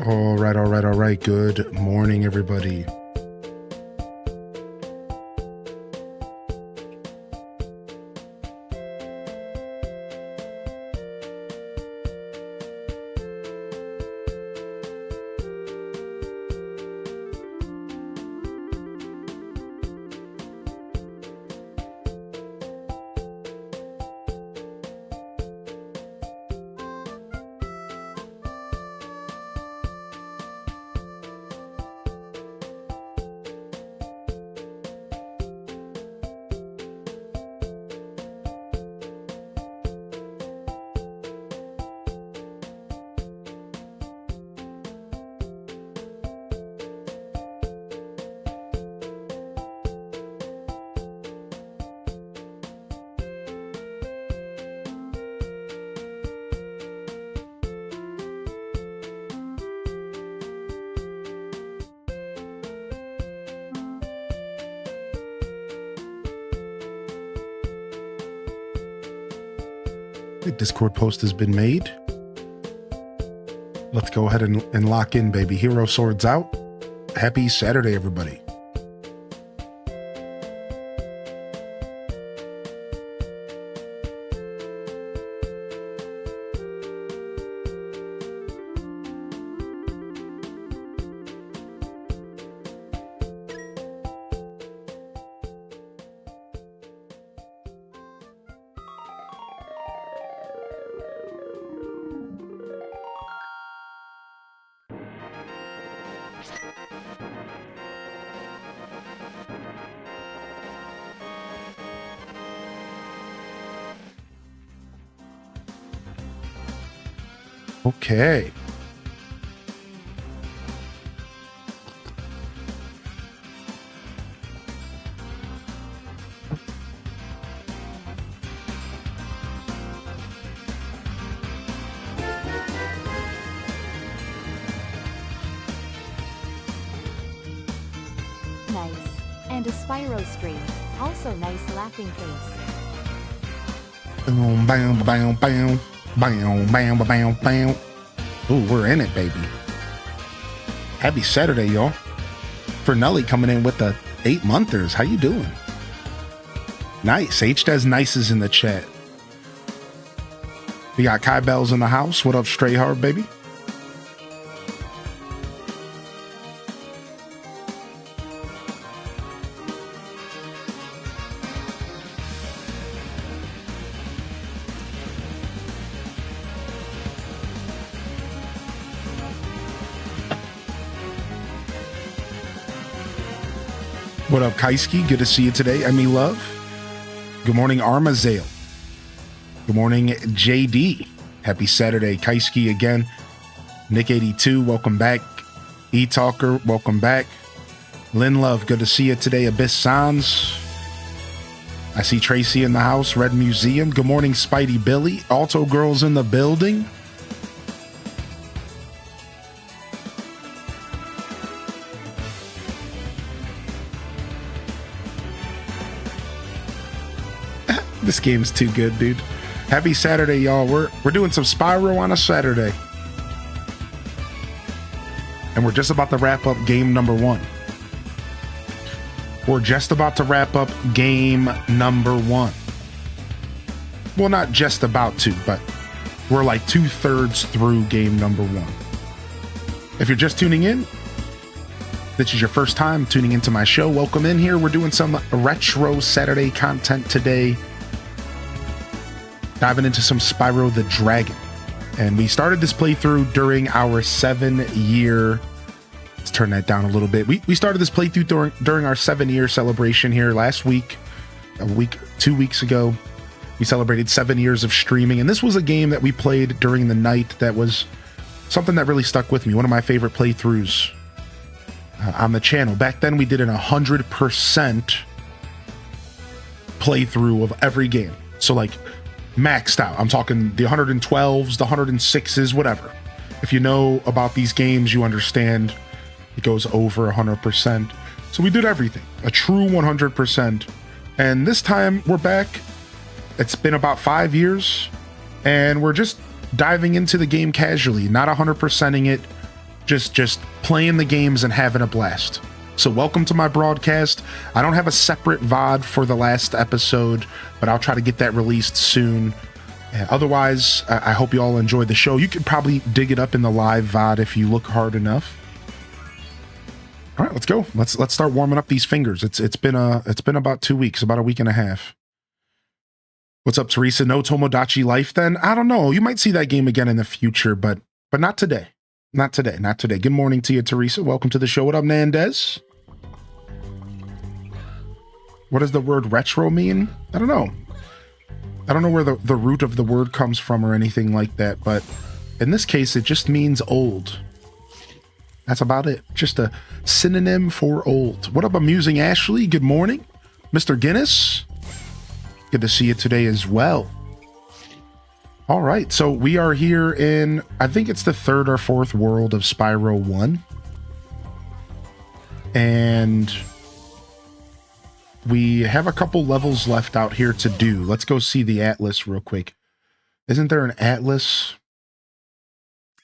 All right, all right, all right. Good morning, everybody. The Discord post has been made. Let's go ahead and lock in, baby. Hero swords out. Happy Saturday, everybody. Okay. Nice. And a Spyro stream. Also nice laughing face. Bam, bam, bam, bam. Bam, bam, bam, bam. Ooh, we're in it, baby. Happy Saturday, y'all. For Nelly coming in with the 8-monthers. How you doing? Nice. H does nices in the chat. We got Kai Bells in the house. What up, Stray Hard, baby? What up, Kaiski? Good to see you today. Emmy Love. Good morning, Armazale. Good morning, JD. Happy Saturday, Kaiski again. Nick82, welcome back. E-Talker, welcome back. Lynn Love, good to see you today. Abyss Sans. I see Tracy in the house. Red Museum. Good morning, Spidey Billy. Alto Girls in the building. This game's too good, dude. Happy Saturday, y'all. We're doing some Spyro on a Saturday. And we're just about to wrap up game number 1. We're just about to wrap up game number 1. Well, not just about to, but we're like 2/3 through game number 1. If you're just tuning in, this is your first time tuning into my show, welcome in here. We're doing some retro Saturday content today. Diving into some Spyro the Dragon. And we started this playthrough during our 7-year... Let's turn that down a little bit. We started this playthrough during our 7-year celebration here last week. 2 weeks ago. We celebrated 7 years of streaming. And this was a game that we played during the night that was something that really stuck with me. One of my favorite playthroughs on the channel. Back then we did an 100% playthrough of every game. So like... maxed out. I'm talking the 112s, the 106s, whatever. If you know about these games, you understand it goes over 100%. So we did everything, a true 100%. And this time we're back. It's been about 5 years and we're just diving into the game casually, not 100%ing it, just playing the games and having a blast. So welcome to my broadcast. I don't have a separate VOD for the last episode, but I'll try to get that released soon. Otherwise, I hope you all enjoyed the show. You could probably dig it up in the live VOD if you look hard enough. All right, let's go. Let's start warming up these fingers. It's been about 2 weeks, about a week and a half. What's up, Teresa? No Tomodachi Life then? I don't know. You might see that game again in the future, but not today. Not today. Not today. Good morning to you, Teresa. Welcome to the show. What up, Nandez? What does the word retro mean? I don't know. I don't know where the root of the word comes from or anything like that, but in this case, it just means old. That's about it. Just a synonym for old. What up, Amusing Ashley? Good morning. Mr. Guinness? Good to see you today as well. All right, so we are here in, I think it's the third or fourth world of Spyro 1. And we have a couple levels left out here to do. Let's go see the Atlas real quick. Isn't there an Atlas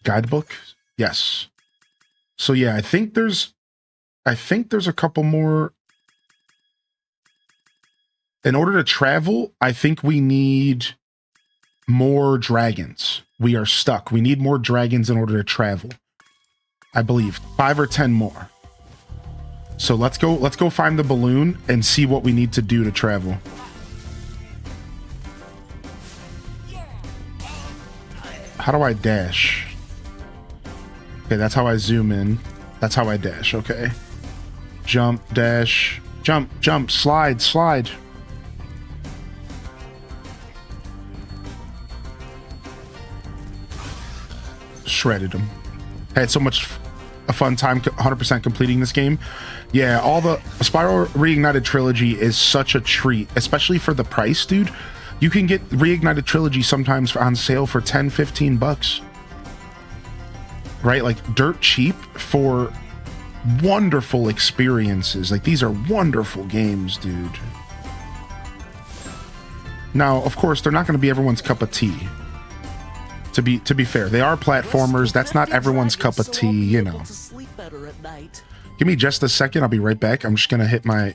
guidebook? Yes. So yeah, I think there's a couple more. In order to travel, I think we need more dragons. We are stuck. We need more dragons in order to travel. I believe 5 or 10 more. So let's go find the balloon and see what we need to do to travel. How do I dash? Okay, that's how I zoom in. That's how I dash. Okay. Jump, dash, jump, jump, slide, slide. Shredded him. I had so much a fun time 100% completing this game. Yeah, all the Spyro Reignited Trilogy is such a treat, especially for the price, dude. You can get Reignited Trilogy sometimes on sale for 10-15 bucks. Right? Like dirt cheap for wonderful experiences. Like these are wonderful games, dude. Now, of course, they're not going to be everyone's cup of tea. To be fair, they are platformers. That's not everyone's cup of tea, you know. Give me just a second. I'll be right back. I'm just gonna hit my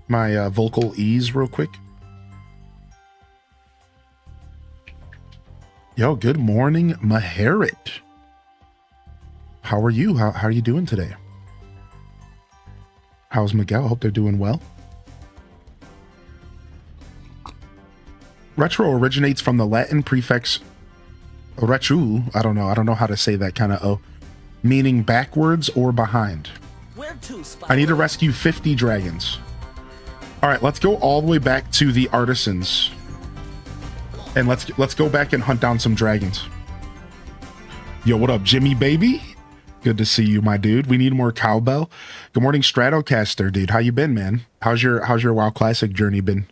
vocal ease real quick. Yo, good morning, Maharit. How are you? How are you doing today? How's Miguel? Hope they're doing well. Retro originates from the Latin prefix retro. I don't know how to say that kind of O, meaning backwards or behind. I need to rescue 50 dragons. All right, let's go all the way back to the artisans, and let's go back and hunt down some dragons. Yo, what up, Jimmy baby? Good to see you, my dude. We need more cowbell. Good morning, Stratocaster, dude. How you been, man? How's your WoW Classic journey been?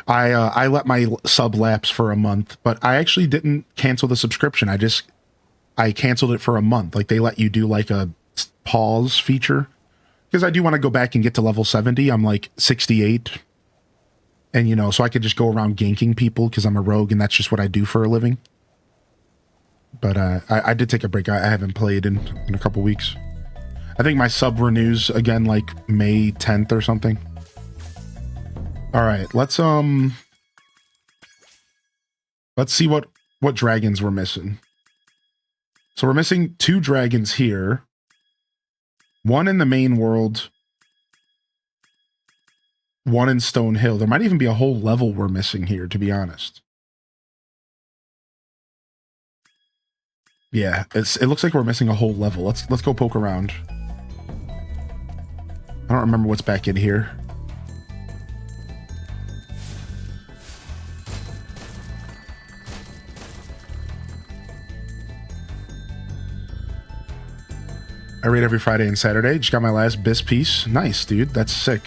I let my sub lapse for a month, but I actually didn't cancel the subscription. I canceled it for a month. Like they let you do like a pause feature, because I do want to go back and get to level 70. I'm like 68, and you know, so I could just go around ganking people because I'm a rogue and that's just what I do for a living. But I did take a break. I haven't played in a couple weeks. I think my sub renews again like May 10th or something. All right, let's see what dragons we're missing. So we're missing 2 dragons here. 1 in the main world. 1 in Stone Hill. There might even be a whole level we're missing here, to be honest. Yeah, it looks like we're missing a whole level. Let's go poke around. I don't remember what's back in here. I raid every Friday and Saturday. Just got my last BIS piece. Nice, dude. That's sick.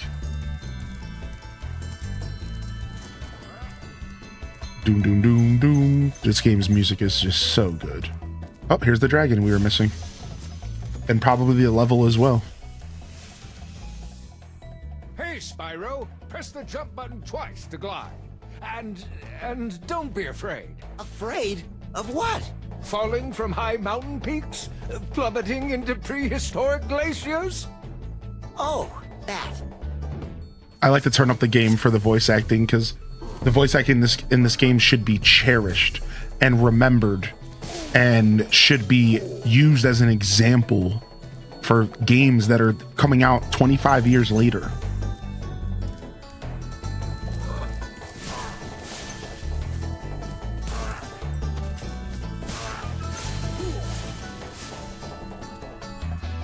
Doom, doom, doom, doom. This game's music is just so good. Oh, here's the dragon we were missing. And probably the level as well. Hey, Spyro. Press the jump button twice to glide. And don't be afraid. Afraid? Of what? Falling from high mountain peaks? Plummeting into prehistoric glaciers? Oh, that. I like to turn up the game for the voice acting because the voice acting in this game should be cherished and remembered and should be used as an example for games that are coming out 25 years later.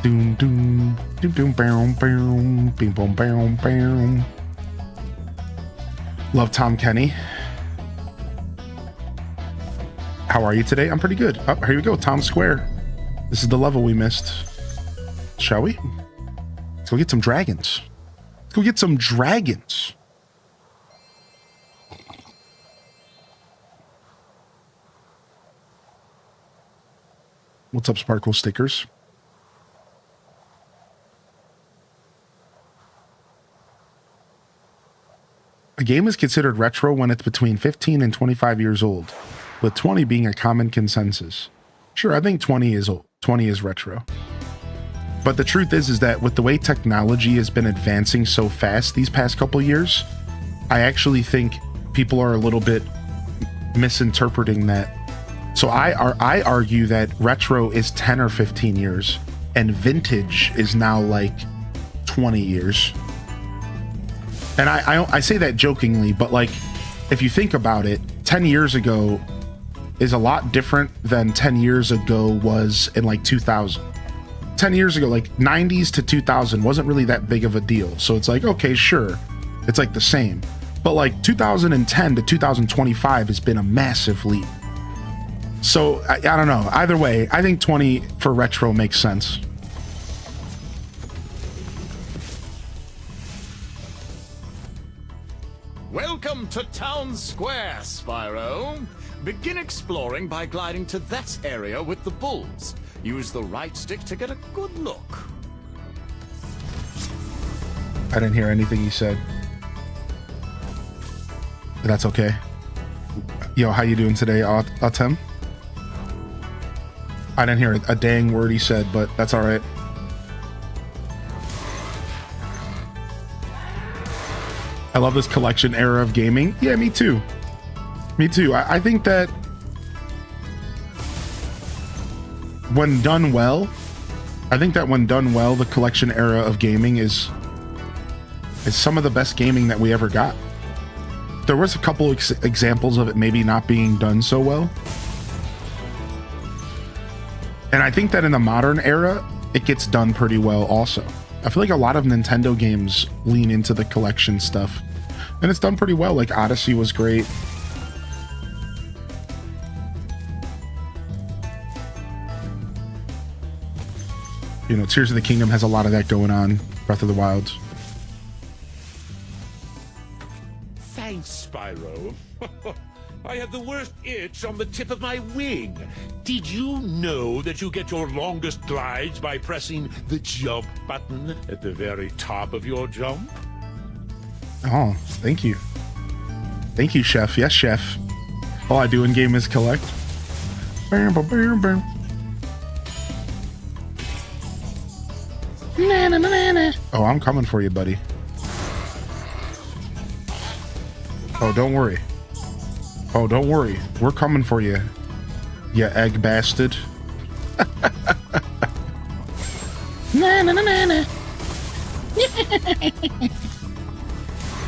Doom doom doom doom boom boom bing boom boom boom. Love Tom Kenny. How are you today? I'm pretty good. Oh, here we go, Tom Square. This is the level we missed. Shall we? Let's go get some dragons. Let's go get some dragons. What's up, Sparkle Stickers? A game is considered retro when it's between 15 and 25 years old, with 20 being a common consensus. Sure, I think 20 is retro. But the truth is that with the way technology has been advancing so fast these past couple years, I actually think people are a little bit misinterpreting that. So I argue that retro is 10 or 15 years, and vintage is now like 20 years. And I say that jokingly, but like, if you think about it, 10 years ago is a lot different than 10 years ago was in like 2000. 10 years ago, like 90s to 2000 wasn't really that big of a deal. So it's like, okay, sure, it's like the same. But like 2010 to 2025 has been a massive leap. So I don't know. Either way, I think 20 for retro makes sense. Welcome to Town Square, Spyro. Begin exploring by gliding to that area with the bulls. Use the right stick to get a good look. I didn't hear anything you said. But that's okay. Yo, how you doing today, Autumn? I didn't hear a dang word he said, but that's all right. I love this collection era of gaming. Yeah, me too. Me too. I think that when done well, the collection era of gaming is some of the best gaming that we ever got. There was a couple examples of it maybe not being done so well. And I think that in the modern era, it gets done pretty well also. I feel like a lot of Nintendo games lean into the collection stuff, and it's done pretty well. Like Odyssey was great. You know, Tears of the Kingdom has a lot of that going on. Breath of the Wild. Thanks, Spyro. I have the worst itch on the tip of my wing. Did you know that you get your longest glides by pressing the jump button at the very top of your jump? Oh, thank you. Thank you, Chef. Yes, Chef. All I do in game is collect. Bam, bam, bam, bam. Na, na, na, na. Oh, I'm coming for you, buddy. Oh, don't worry. Oh, don't worry. We're coming for you, you egg bastard. Na na na na na.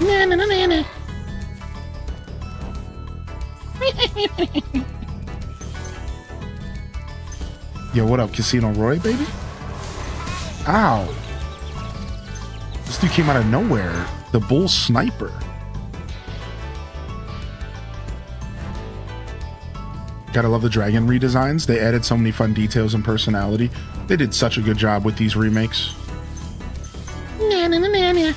Na na na na na. Yo, what up, Casino Roy, baby? Ow. This dude came out of nowhere. The bull sniper. Gotta love the dragon redesigns. They added so many fun details and personality. They did such a good job with these remakes. Na, na, na, na, na.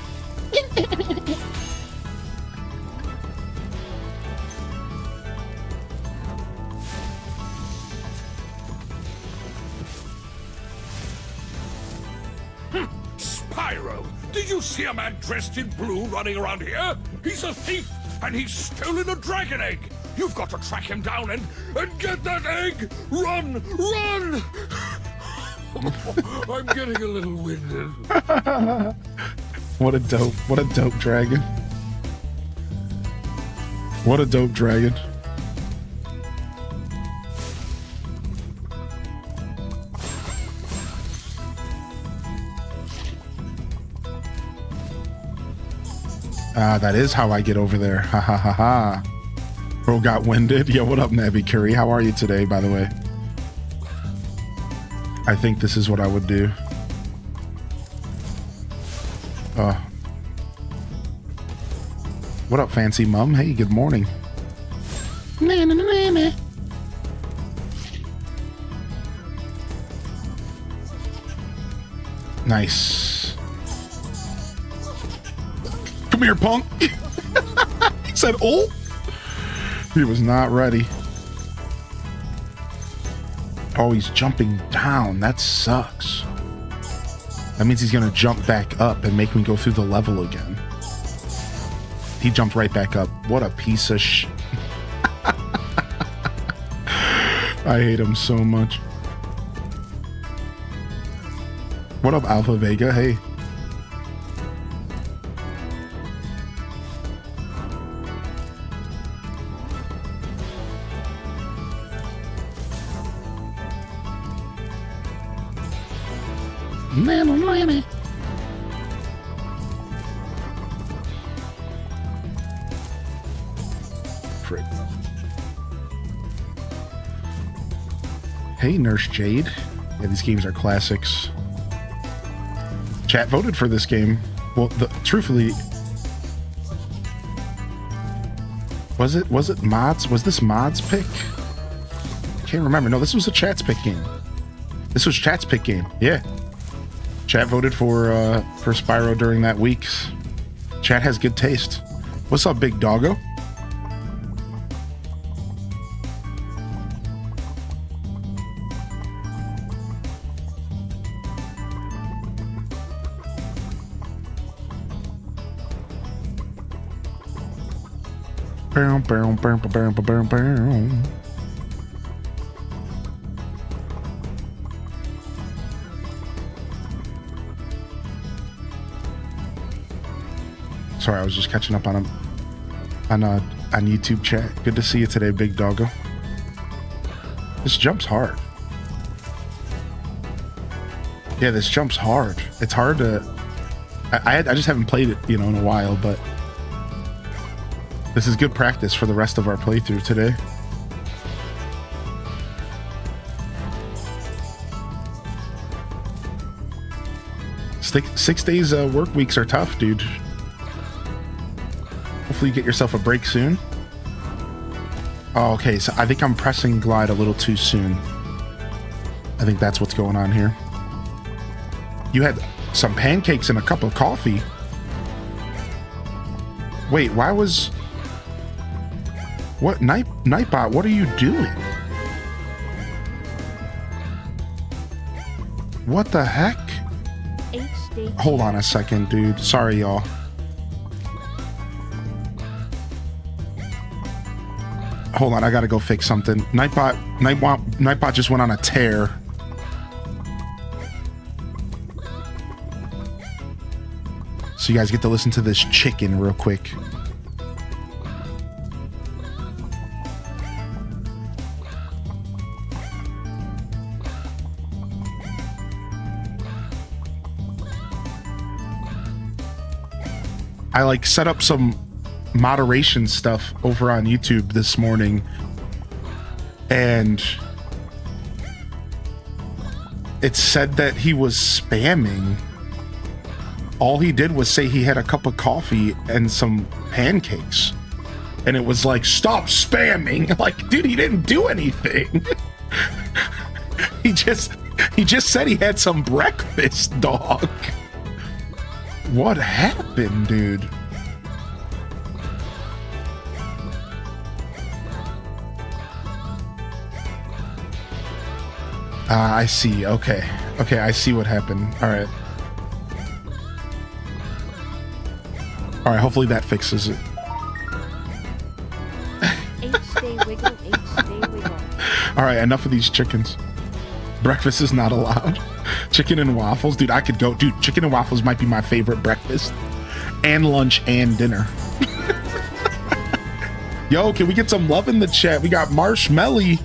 Spyro, did you see a man dressed in blue running around here? He's a thief, and he's stolen a dragon egg. You've got to track him down and get that egg! Run! Run! I'm getting a little winded. What a dope dragon. What a dope dragon. That is how I get over there. Ha ha ha ha. Bro got winded. Yo, what up, Nabby Curry? How are you today, by the way? I think this is what I would do. What up, fancy mom? Hey, good morning. Nice. Come here, punk. He said, oh. He was not ready. Oh, he's jumping down. That sucks. That means he's gonna jump back up and make me go through the level again. He jumped right back up. What a piece of sh... I hate him so much. What up, Alpha Vega? Hey. Man. Frick. Hey, Nurse Jade. Yeah, these games are classics. Chat voted for this game. Well, truthfully, was it mods? Was this mods pick? Can't remember. No, this was a chat's pick game. This was chat's pick game. Yeah. Chat voted for Spyro during that week. Chat has good taste. What's up, big doggo? Sorry, I was just catching up on YouTube chat. Good to see you today, big doggo. This jump's hard. Yeah, this jump's hard. It's hard to... I just haven't played it, in a while, but this is good practice for the rest of our playthrough today. Six days work weeks are tough, dude. Hopefully you get yourself a break soon. Oh, okay, so I think I'm pressing glide a little too soon. I think that's what's going on here. You had some pancakes and a cup of coffee. Wait, why was... What? Nightbot, what are you doing? What the heck? Hold on a second, dude. Sorry, y'all. Hold on, I gotta go fix something. Nightbot just went on a tear. So you guys get to listen to this chicken real quick. I set up some moderation stuff over on YouTube this morning, and it said that he was spamming. All he did was say he had a cup of coffee and some pancakes, and it was like, stop spamming. Like, dude, he didn't do anything. he just said he had some breakfast, dog. What happened, dude? I see. Okay, I see what happened. All right. Hopefully that fixes it. All right, enough of these chickens. Breakfast is not allowed. Chicken and waffles. Dude, I could go. Dude, chicken and waffles might be my favorite breakfast. And lunch and dinner. Yo, can we get some love in the chat? We got Marshmelly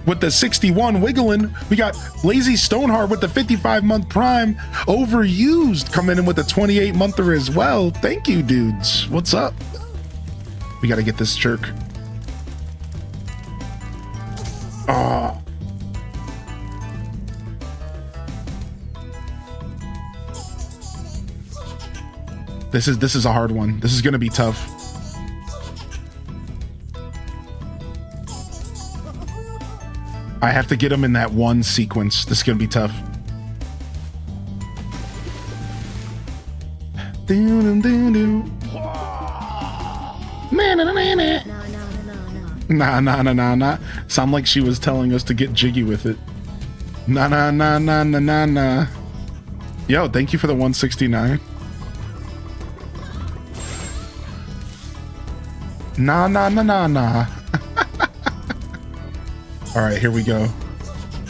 with the 61 wiggling. We got Lazy Stoneheart with the 55-month prime. Overused coming in with the 28-monther as well. Thank you, dudes. What's up? We got to get this jerk. Oh. This is a hard one. This is going to be tough. I have to get him in that one sequence. This is going to be tough. Nah. Sound like she was telling us to get jiggy with it. Nah. Yo, thank you for the 169. Nah. All right, here we go. All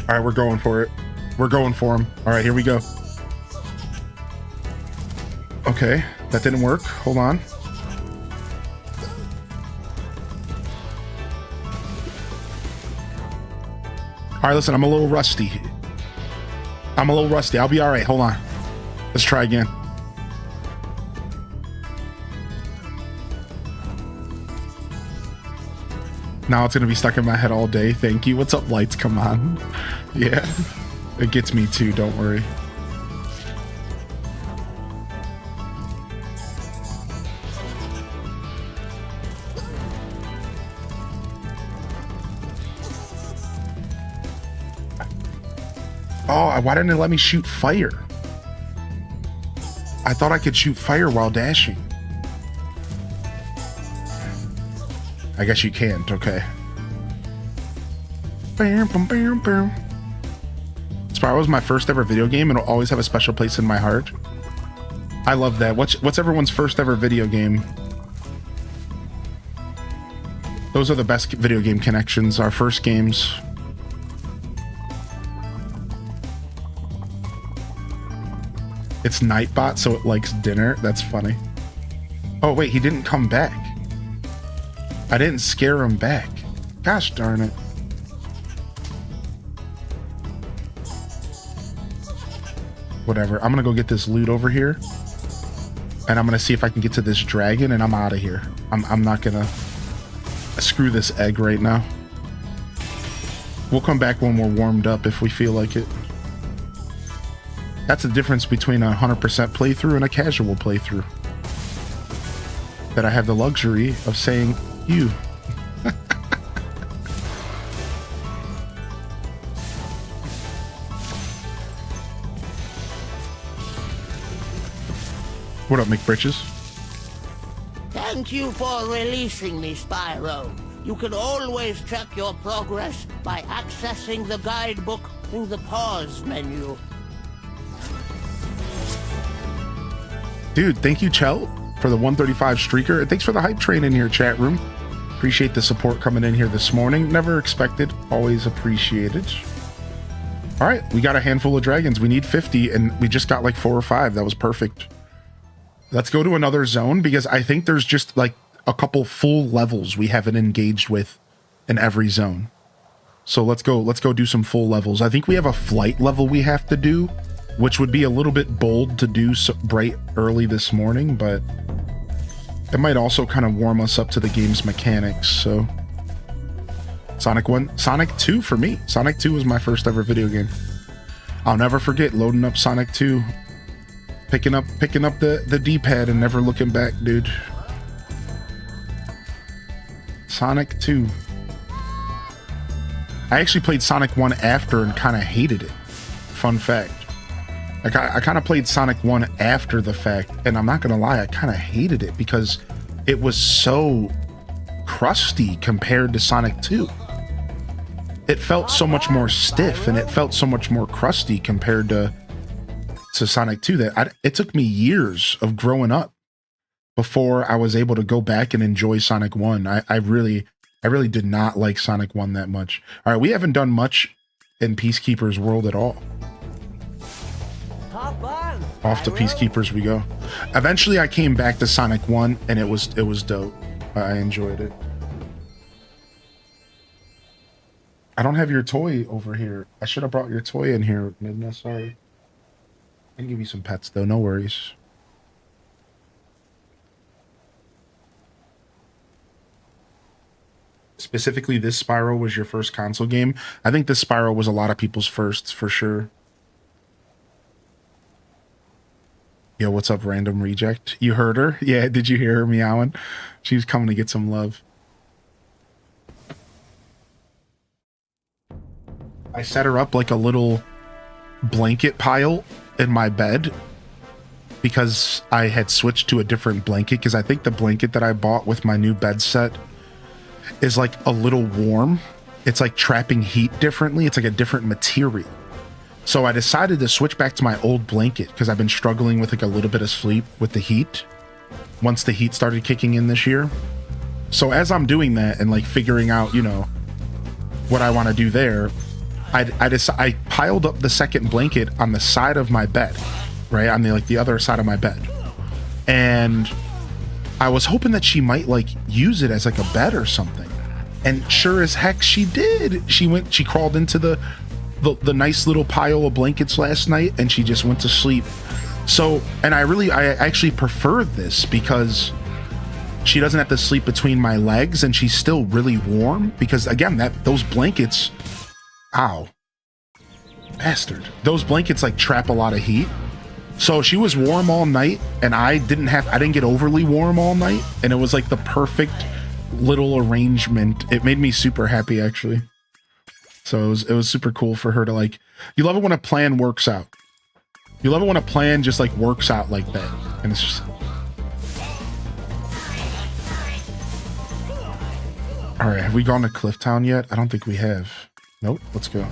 right, we're going for it. We're going for him. All right, here we go. Okay, that didn't work. Hold on. All right, listen, I'm a little rusty. I'll be all right. Hold on. Let's try again. Now it's gonna be stuck in my head all day. Thank you. What's up, lights? Come on. Yeah, it gets me too. Don't worry. Oh, why didn't it let me shoot fire? I thought I could shoot fire while dashing. I guess you can't, okay. Spyro was my first ever video game and it'll always have a special place in my heart. I love that. What's everyone's first ever video game? Those are the best video game connections, our first games. It's Nightbot, so it likes dinner. That's funny. Oh, wait, he didn't come back. I didn't scare him back. Gosh darn it. Whatever. I'm gonna go get this loot over here. And I'm gonna see if I can get to this dragon and I'm out of here. I'm not gonna screw this egg right now. We'll come back when we're warmed up if we feel like it. That's the difference between a 100% playthrough and a casual playthrough. That I have the luxury of saying you. What up, McBritches? Thank you for releasing me, Spyro. You can always track your progress by accessing the guidebook through the pause menu. Dude, thank you, Chell, for the 135 streaker. And thanks for the hype train in here, chat room. Appreciate the support coming in here this morning. Never expected, always appreciated. All right, we got a handful of dragons. We need 50, and we just got like 4 or 5. That was perfect. Let's go to another zone because I think there's just like a couple full levels we haven't engaged with in every zone. So let's go do some full levels. I think we have a flight level we have to do, which would be a little bit bold to do so bright early this morning, but it might also kind of warm us up to the game's mechanics. So Sonic 2 for me. Sonic 2 was my first ever video game. I'll never forget loading up Sonic 2, picking up the D-pad and never looking back, dude. Sonic 2. I actually played Sonic 1 after and kind of hated it. Fun fact. I kind of played Sonic 1 after the fact, and I'm not gonna lie, I kind of hated it because it was so crusty compared to Sonic 2. It felt so much more stiff and it felt so much more crusty compared to Sonic 2 that it took me years of growing up before I was able to go back and enjoy Sonic 1. I really I really did not like Sonic 1 that much. All right, we haven't done much in Peacekeepers world at all. Off to Peacekeepers we go. Eventually I came back to Sonic 1 and it was dope. I enjoyed it. I don't have your toy over here. I should have brought your toy in here, Midna. Sorry. I can give you some pets though, no worries. Specifically, this Spyro was your first console game. I think this Spyro was a lot of people's firsts for sure. Yo, what's up, random reject? You heard her? Yeah, did you hear her meowing? She was coming to get some love. I set her up like a little blanket pile in my bed because I had switched to a different blanket, because I think the blanket that I bought with my new bed set is like a little warm. It's like trapping heat differently. It's like a different material. So I decided to switch back to my old blanket because I've been struggling with like a little bit of sleep with the heat once the heat started kicking in this year. So as I'm doing that and like figuring out, you know, what I want to do there, I piled up the second blanket on the side of my bed, right? On the other side of my bed. And I was hoping that she might like use it as like a bed or something. And sure as heck she did. She crawled into the nice little pile of blankets last night and she just went to sleep. So, and I actually prefer this because she doesn't have to sleep between my legs and she's still really warm, because again, those blankets, ow, bastard. Those blankets like trap a lot of heat. So she was warm all night and I didn't get overly warm all night, and it was like the perfect little arrangement. It made me super happy actually. So it was super cool for her to like, you love it when a plan works out. You love it when a plan just like works out like that. And it's just, all right, have we gone to Clifftown yet? I don't think we have. Nope, let's go.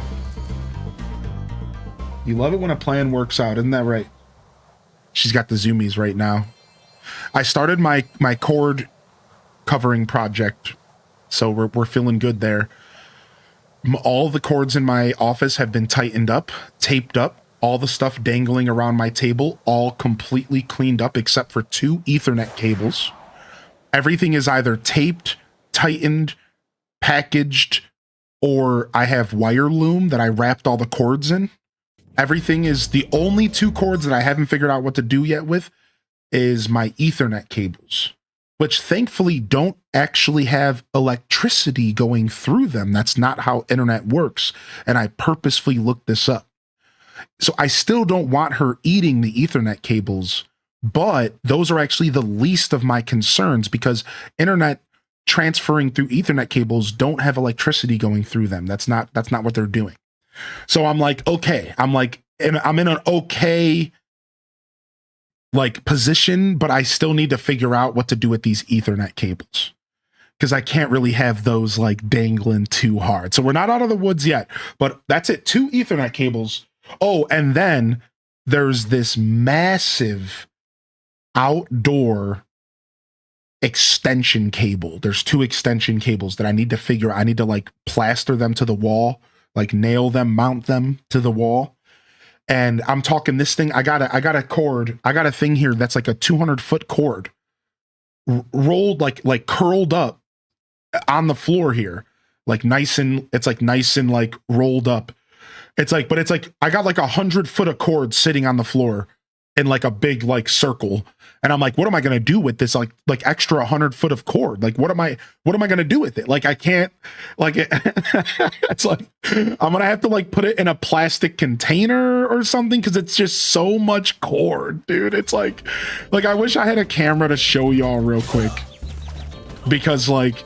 You love it when a plan works out, isn't that right? She's got the zoomies right now. I started my cord covering project, so we're feeling good there. All the cords in my office have been tightened up, taped up. All the stuff dangling around my table, all completely cleaned up except for 2 Ethernet cables. Everything is either taped, tightened, packaged, or I have wire loom that I wrapped all the cords in. Everything is, the only 2 cords that I haven't figured out what to do yet with is my Ethernet cables, which thankfully don't actually have electricity going through them. That's not how internet works. And I purposefully looked this up. So I still don't want her eating the Ethernet cables, but those are actually the least of my concerns, because internet transferring through Ethernet cables don't have electricity going through them. That's not what they're doing. So I'm like, okay, I'm in an okay like position, but I still need to figure out what to do with these Ethernet cables, because I can't really have those like dangling too hard. So we're not out of the woods yet, but that's it. 2 Ethernet cables. Oh, and then there's this massive outdoor extension cable. There's 2 extension cables that I need to like plaster them to the wall, like nail them, mount them to the wall. And I'm talking this thing, I got a thing here that's like a 200-foot cord rolled, like curled up on the floor here, like nice and like rolled up. It's like I got like 100 foot of cord sitting on the floor in like a big like circle. And I'm like, what am I going to do with this? Like extra 100 foot of cord? Like, what am I going to do with it? Like, I can't, like, it's like, I'm going to have to like put it in a plastic container or something, 'cause it's just so much cord, dude. It's like I wish I had a camera to show y'all real quick, because like,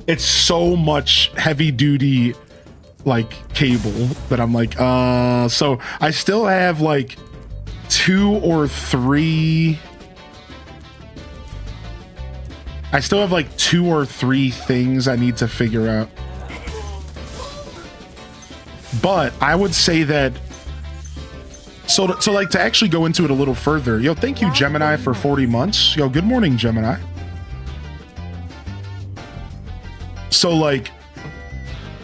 it's so much heavy duty like cable that I'm like, so I still have like 2 or 3. I still have like 2 or 3 things I need to figure out. But I would say that, so like to actually go into it a little further, yo, thank you Gemini for 40 months. Yo, good morning Gemini. So like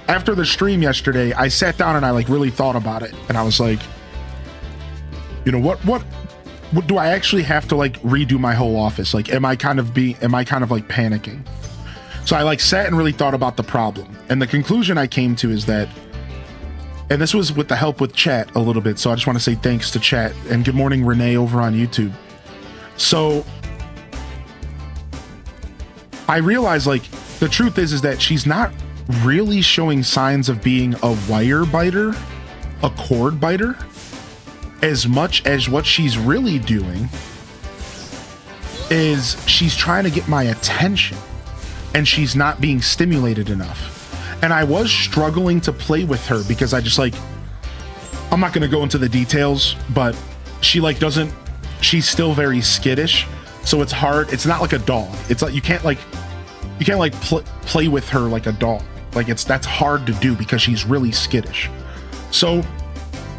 after the stream yesterday, I sat down and I like really thought about it, and I was like, you know, what do I actually have to like redo my whole office? Like, am I kind of like panicking? So I like sat and really thought about the problem, and the conclusion I came to is that, and this was with the help with chat a little bit, so I just want to say thanks to chat, and good morning Renee over on YouTube. So I realized like the truth is that she's not really showing signs of being a wire biter, a cord biter, as much as what she's really doing is she's trying to get my attention, and she's not being stimulated enough. And I was struggling to play with her because I just like, I'm not going to go into the details, but she like she's still very skittish. So it's hard. It's not like a dog. It's like, you can't play with her like a dog. Like that's hard to do because she's really skittish. So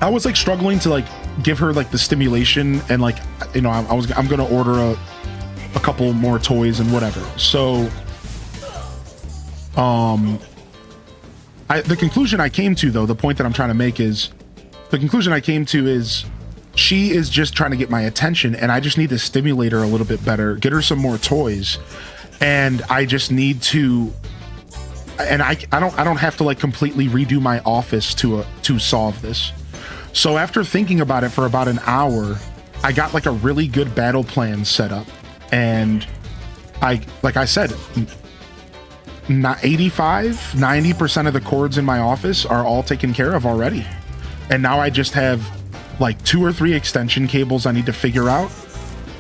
I was like struggling to like give her like the stimulation, and like, you know, I'm going to order a couple more toys and whatever. So, the conclusion I came to, though, the point that I'm trying to make is, the conclusion I came to is she is just trying to get my attention, and I just need to stimulate her a little bit better, get her some more toys, and I just need to, and I don't have to like completely redo my office to solve this. So after thinking about it for about an hour, I got like a really good battle plan set up, and like I said, 90% of the cords in my office are all taken care of already. And now I just have like 2 or 3 extension cables I need to figure out.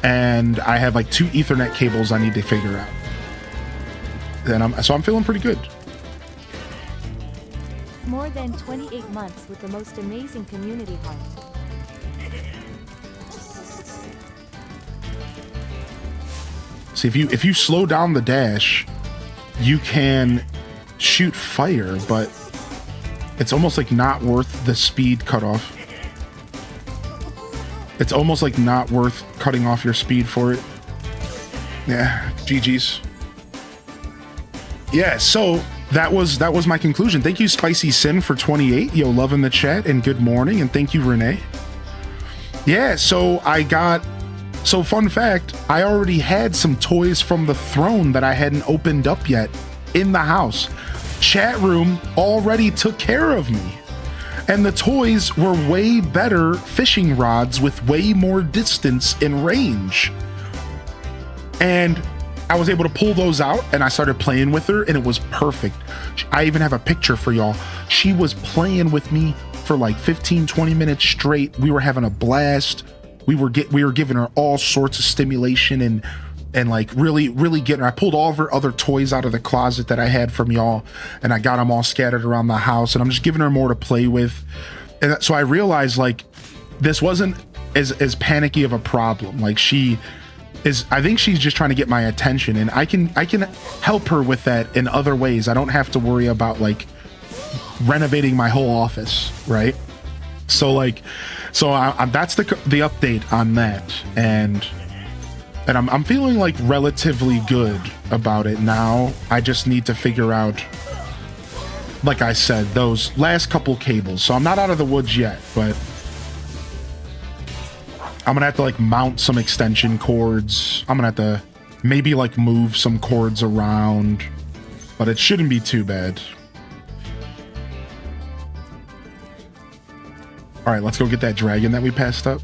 And I have like 2 Ethernet cables I need to figure out. And I'm feeling pretty good. More than 28 months with the most amazing community heart. See, if you slow down the dash, you can shoot fire, but it's almost like not worth the speed cutoff. It's almost like not worth cutting off your speed for it. Yeah, GG's. Yeah, so that was my conclusion. Thank you, Spicy Sim, for 28. Yo, love in the chat, and good morning, and thank you, Renee. Yeah, so fun fact, I already had some toys from the throne that I hadn't opened up yet in the house. Chat room already took care of me. And the toys were way better fishing rods with way more distance and range. And I was able to pull those out, and I started playing with her, and it was perfect. I even have a picture for y'all. She was playing with me for like 15-20 minutes straight. We were having a blast. We were giving her all sorts of stimulation and like really getting her. I pulled all of her other toys out of the closet that I had from y'all, and I got them all scattered around the house, and I'm just giving her more to play with. And so I realized like this wasn't as panicky of a problem. Like I think she's just trying to get my attention, and I can help her with that in other ways. I don't have to worry about like renovating my whole office, right? So that's the update on that, and I'm feeling like relatively good about it now. I just need to figure out, like I said, those last couple cables. So I'm not out of the woods yet, but I'm gonna have to like mount some extension cords. I'm gonna have to maybe like move some cords around, but it shouldn't be too bad. All right, let's go get that dragon that we passed up.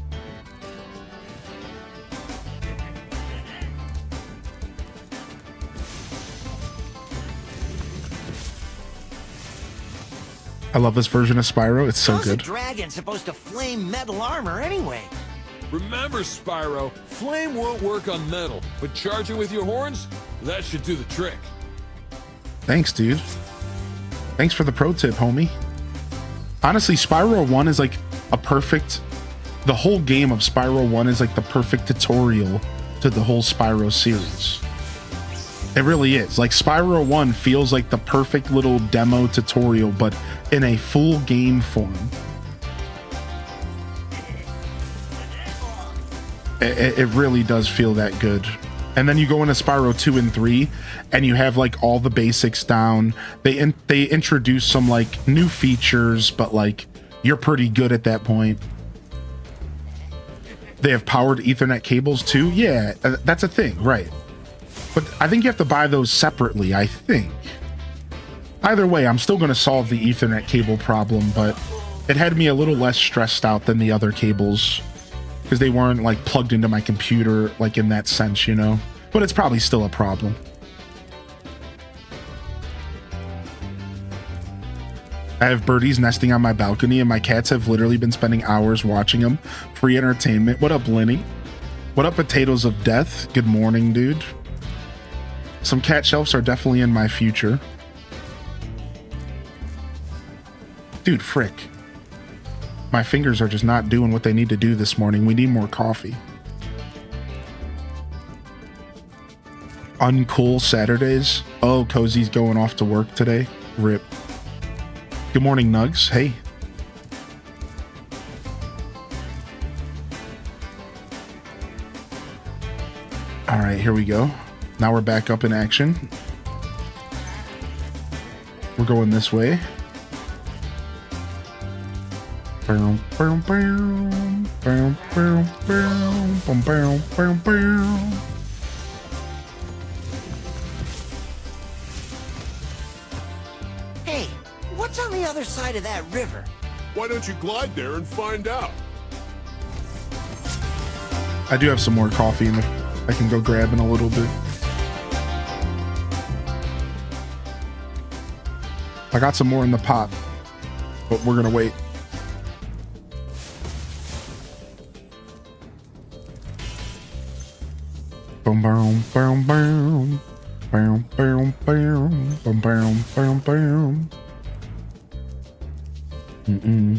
I love this version of Spyro. It's so How's good. a dragon supposed to flame metal armor anyway? Remember, Spyro, flame won't work on metal, but charging with your horns, that should do the trick. Thanks, dude. Thanks for the pro tip, homie. Honestly, Spyro 1 is like the whole game of Spyro 1 is like the perfect tutorial to the whole Spyro series. It really is. Like Spyro 1 feels like the perfect little demo tutorial, but in a full game form. It really does feel that good. And then you go into Spyro 2 and 3 and you have like all the basics down. They introduce some like new features, but like you're pretty good at that point. They have powered Ethernet cables too. Yeah, that's a thing, right? But I think you have to buy those separately, I think. Either way, I'm still going to solve the Ethernet cable problem, but it had me a little less stressed out than the other cables because they weren't like plugged into my computer, like in that sense, you know? But it's probably still a problem. I have birdies nesting on my balcony and my cats have literally been spending hours watching them. Free entertainment. What up, Lenny? What up, Potatoes of Death? Good morning, dude. Some cat shelves are definitely in my future. Dude, frick. My fingers are just not doing what they need to do this morning. We need more coffee. Uncool Saturdays. Oh, Cozy's going off to work today. Rip. Good morning, Nugs. Hey. All right, here we go. Now we're back up in action. We're going this way. Hey, what's on the other side of that river? Why don't you glide there and find out? I do have some more coffee and I can go grab in a little bit. I got some more in the pot, but we're gonna wait. Boom, boom, boom, boom, boom, boom, boom, boom, boom, boom,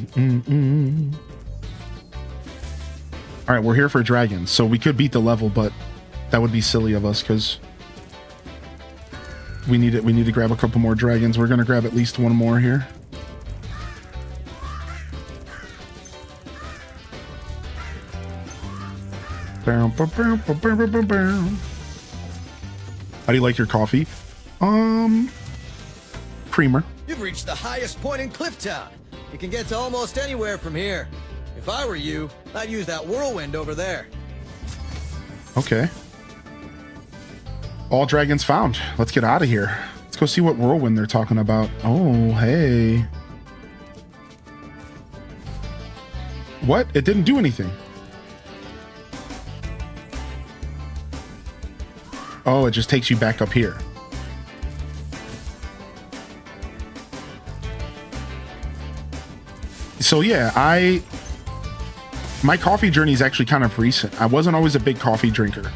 boom. All right, we're here for dragons, so we could beat the level, but that would be silly of us because we need it. We need to grab a couple more dragons. We're gonna grab at least one more here. How do you like your coffee? Creamer. You've reached the highest point in Clifftown. You can get to almost anywhere from here. If I were you, I'd use that whirlwind over there. Okay. All dragons found. Let's get out of here. Let's go see what whirlwind they're talking about. Oh, hey. What? It didn't do anything. Oh, it just takes you back up here. So yeah, my coffee journey is actually kind of recent. I wasn't always a big coffee drinker.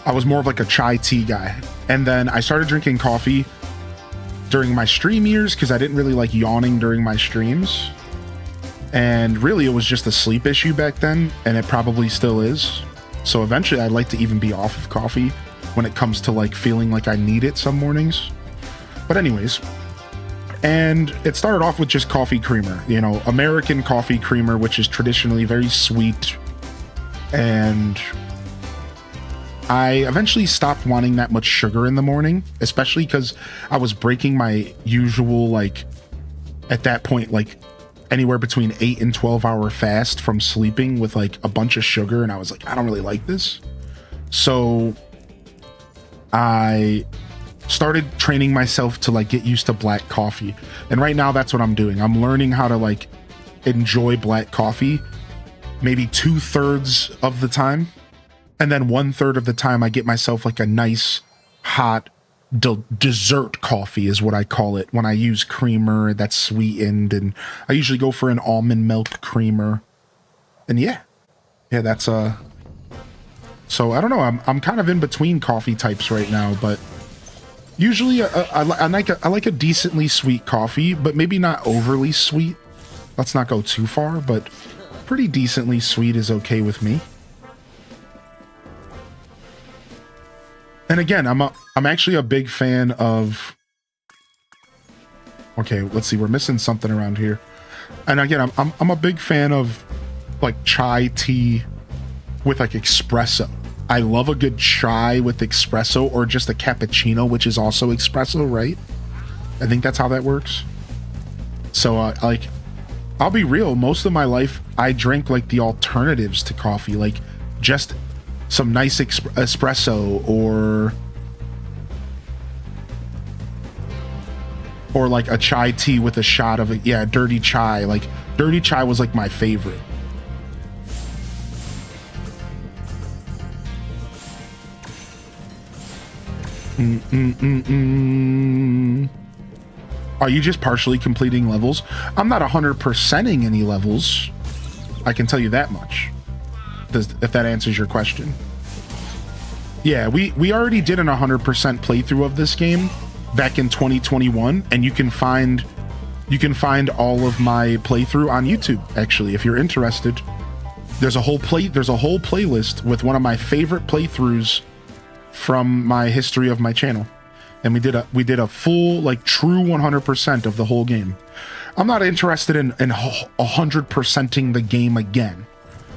I was more of like a chai tea guy. And then I started drinking coffee during my stream years because I didn't really like yawning during my streams. And really it was just a sleep issue back then, and it probably still is. So eventually I'd like to even be off of coffee when it comes to like feeling like I need it some mornings. But anyways, and it started off with just coffee creamer, you know, American coffee creamer, which is traditionally very sweet. And I eventually stopped wanting that much sugar in the morning, especially because I was breaking my usual, like, at that point, like anywhere between 8 and 12 hour fast from sleeping with like a bunch of sugar. And I was like, I don't really like this. So I started training myself to like get used to black coffee. And right now that's what I'm doing. I'm learning how to like enjoy black coffee maybe 2/3 of the time. And then 1/3 of the time I get myself like a nice hot dessert coffee is what I call it when I use creamer that's sweetened. And I usually go for an almond milk creamer. And yeah, that's so I don't know. I'm kind of in between coffee types right now, but usually I like a decently sweet coffee, but maybe not overly sweet. Let's not go too far, but pretty decently sweet is okay with me. And again, I'm actually a big fan of. Okay, let's see. We're missing something around here. And again, I'm a big fan of like chai tea with like espresso. I love a good chai with espresso, or just a cappuccino, which is also espresso, right? I think that's how that works. So, like, I'll be real. Most of my life, I drink like the alternatives to coffee, like just some nice espresso, or like a chai tea with a shot of it. Yeah, dirty chai. Like dirty chai was like my favorite. Are you just partially completing levels? I'm not 100%ing any levels. I can tell you that much. If that answers your question. Yeah, we already did an 100% playthrough of this game back in 2021, and you can find all of my playthrough on YouTube. Actually, if you're interested, there's a whole playlist with one of my favorite playthroughs from my history of my channel, and we did a full, like, true 100% of the whole game. I'm not interested in 100%ing the game again,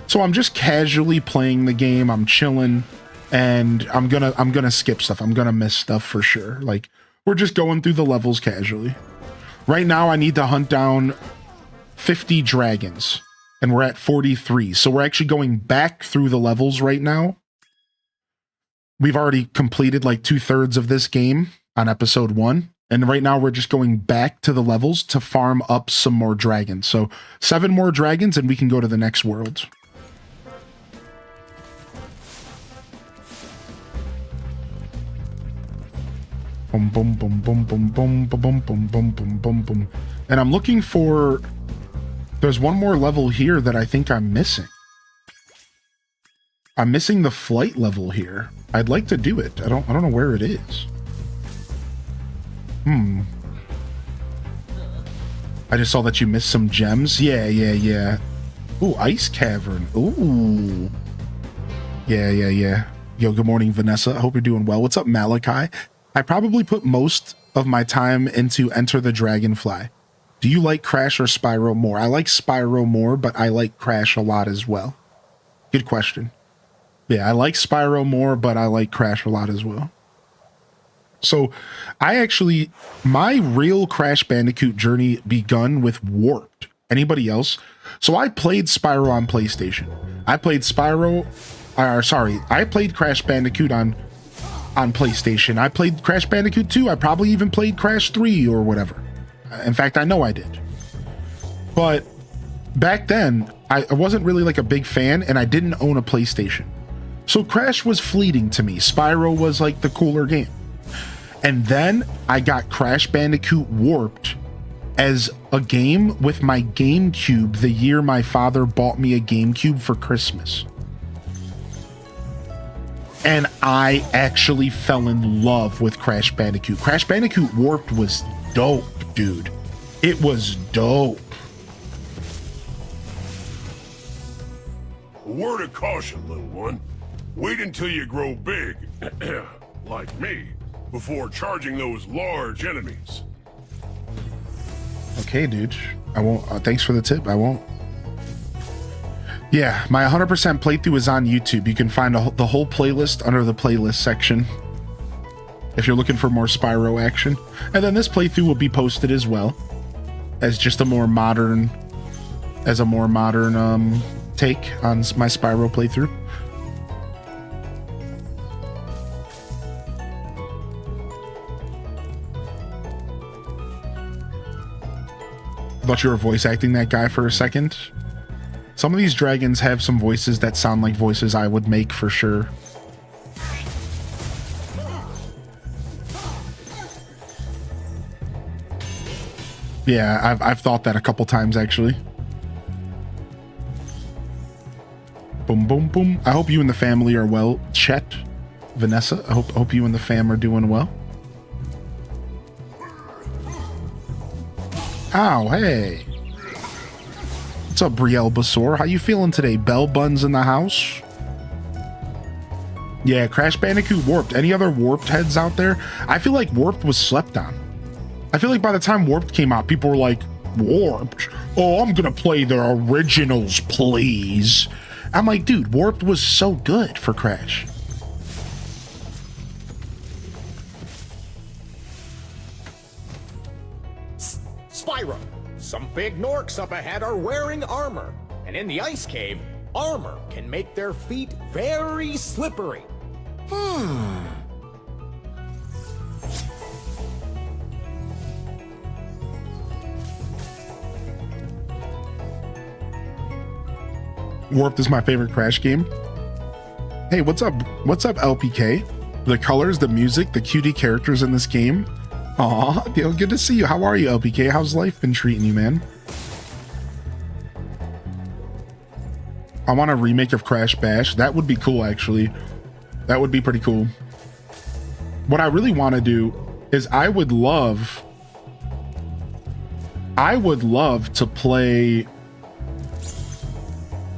so I'm just casually playing the game. I'm chilling, and I'm gonna skip stuff. I'm gonna miss stuff for sure. Like, we're just going through the levels casually. Right now, I need to hunt down 50 dragons, and we're at 43. So we're actually going back through the levels right now. We've already completed like 2/3 of this game on episode 1. And right now we're just going back to the levels to farm up some more dragons. So 7 more dragons and we can go to the next world. Boom, boom, boom, boom, boom, boom, boom, boom, boom, boom, boom, boom, boom. And I'm looking for... There's one more level here that I think I'm missing. I'm missing the flight level here. I'd like to do it. I don't know where it is. I just saw that you missed some gems. Yeah. Ooh, ice cavern. Ooh. Yeah. Yo, good morning, Vanessa. I hope you're doing well. What's up, Malachi? I probably put most of my time into Enter the Dragonfly. Do you like Crash or Spyro more? I like Spyro more, but I like Crash a lot as well. Good question. Yeah, I like Spyro more, but I like Crash a lot as well. So my real Crash Bandicoot journey begun with Warped. Anybody else? So I played Spyro on PlayStation. I played Crash Bandicoot on PlayStation. I played Crash Bandicoot 2. I probably even played Crash 3 or whatever. In fact, I know I did. But back then, I wasn't really like a big fan, and I didn't own a PlayStation. So Crash was fleeting to me. Spyro was like the cooler game. And then I got Crash Bandicoot Warped as a game with my GameCube the year my father bought me a GameCube for Christmas. And I actually fell in love with Crash Bandicoot. Crash Bandicoot Warped was dope, dude. It was dope. A word of caution, little one. Wait until you grow big, like me, before charging those large enemies. Okay, dude. I won't. Thanks for the tip. I won't. Yeah, my 100% playthrough is on YouTube. You can find the whole playlist under the playlist section if you're looking for more Spyro action. And then this playthrough will be posted as well as just a more modern take on my Spyro playthrough. I thought you were voice acting that guy for a second. Some of these dragons have some voices that sound like voices I would make for sure. Yeah, I've thought that a couple times actually. Boom, boom, boom. I hope you and the family are well. Chet, Vanessa, I hope you and the fam are doing well. Ow, hey. What's up, Brielle Basor? How you feeling today? Bell Buns in the house? Yeah, Crash Bandicoot Warped. Any other Warped heads out there? I feel like Warped was slept on. I feel like by the time Warped came out, people were like, Warped? Oh, I'm gonna play the originals, please. I'm like, dude, Warped was so good for Crash. big Gnorcs up ahead are wearing armor, and in the ice cave, armor can make their feet very slippery. Warped is my favorite Crash game. Hey, what's up? What's up, LPK? The colors, the music, the cutie characters in this game. Aw, good to see you. How are you, LPK? How's life been treating you, man? I want a remake of Crash Bash. That would be cool, actually. That would be pretty cool. What I really want to do is I would love to play...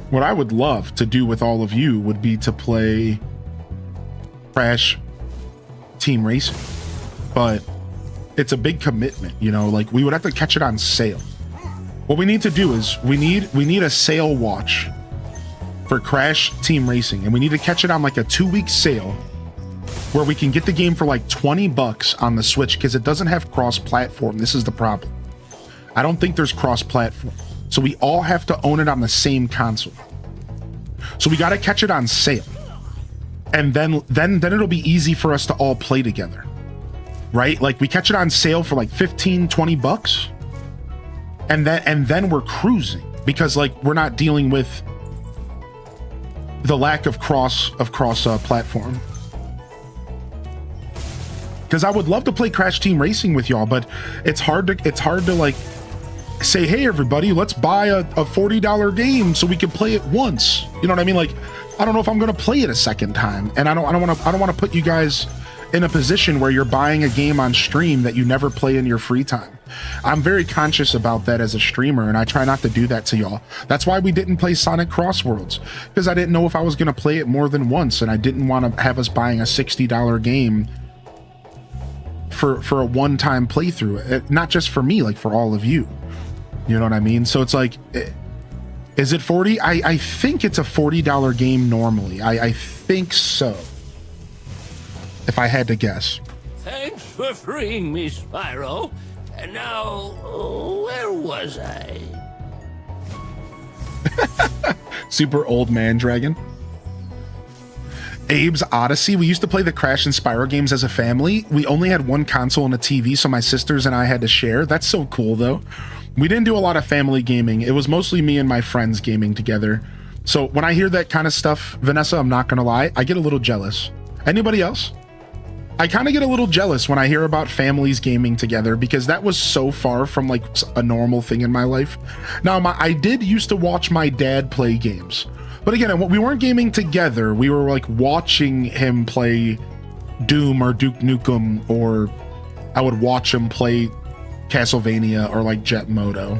What I would love to do with all of you would be to play Crash Team Racing, but it's a big commitment, you know, like we would have to catch it on sale. What we need to do is we need a sale watch for Crash Team Racing, and we need to catch it on like a 2-week sale where we can get the game for like $20 on the Switch, because it doesn't have cross-platform. This is the problem. I don't think there's cross-platform. So we all have to own it on the same console. So we got to catch it on sale. And then it'll be easy for us to all play together. Right? Like we catch it on sale for like $15-20. And then we're cruising, because like we're not dealing with the lack of cross platform. Because I would love to play Crash Team Racing with y'all, but it's hard to like say, hey everybody, let's buy a $40 game so we can play it once. You know what I mean? Like, I don't know if I'm gonna play it a second time, and I don't want to put you guys in a position where you're buying a game on stream that you never play in your free time. I'm very conscious about that as a streamer, and I try not to do that to y'all. That's why we didn't play Sonic Crossworlds, because I didn't know if I was gonna play it more than once, and I didn't want to have us buying a $60 game for a one-time playthrough. Not just for me, like for all of you. You know what I mean? So it's like, is it 40? I think it's a $40 game normally. I think so, if I had to guess. Thanks for freeing me, Spyro. And now, where was I? Super old man dragon. Abe's Odyssey. We used to play the Crash and Spyro games as a family. We only had one console and a TV, so my sisters and I had to share. That's so cool, though. We didn't do a lot of family gaming. It was mostly me and my friends gaming together. So when I hear that kind of stuff, Vanessa, I'm not gonna lie, I get a little jealous. Anybody else? I kind of get a little jealous when I hear about families gaming together, because that was so far from like a normal thing in my life. Now, I did used to watch my dad play games, but again, we weren't gaming together. We were like watching him play Doom or Duke Nukem, or I would watch him play Castlevania or like Jet Moto.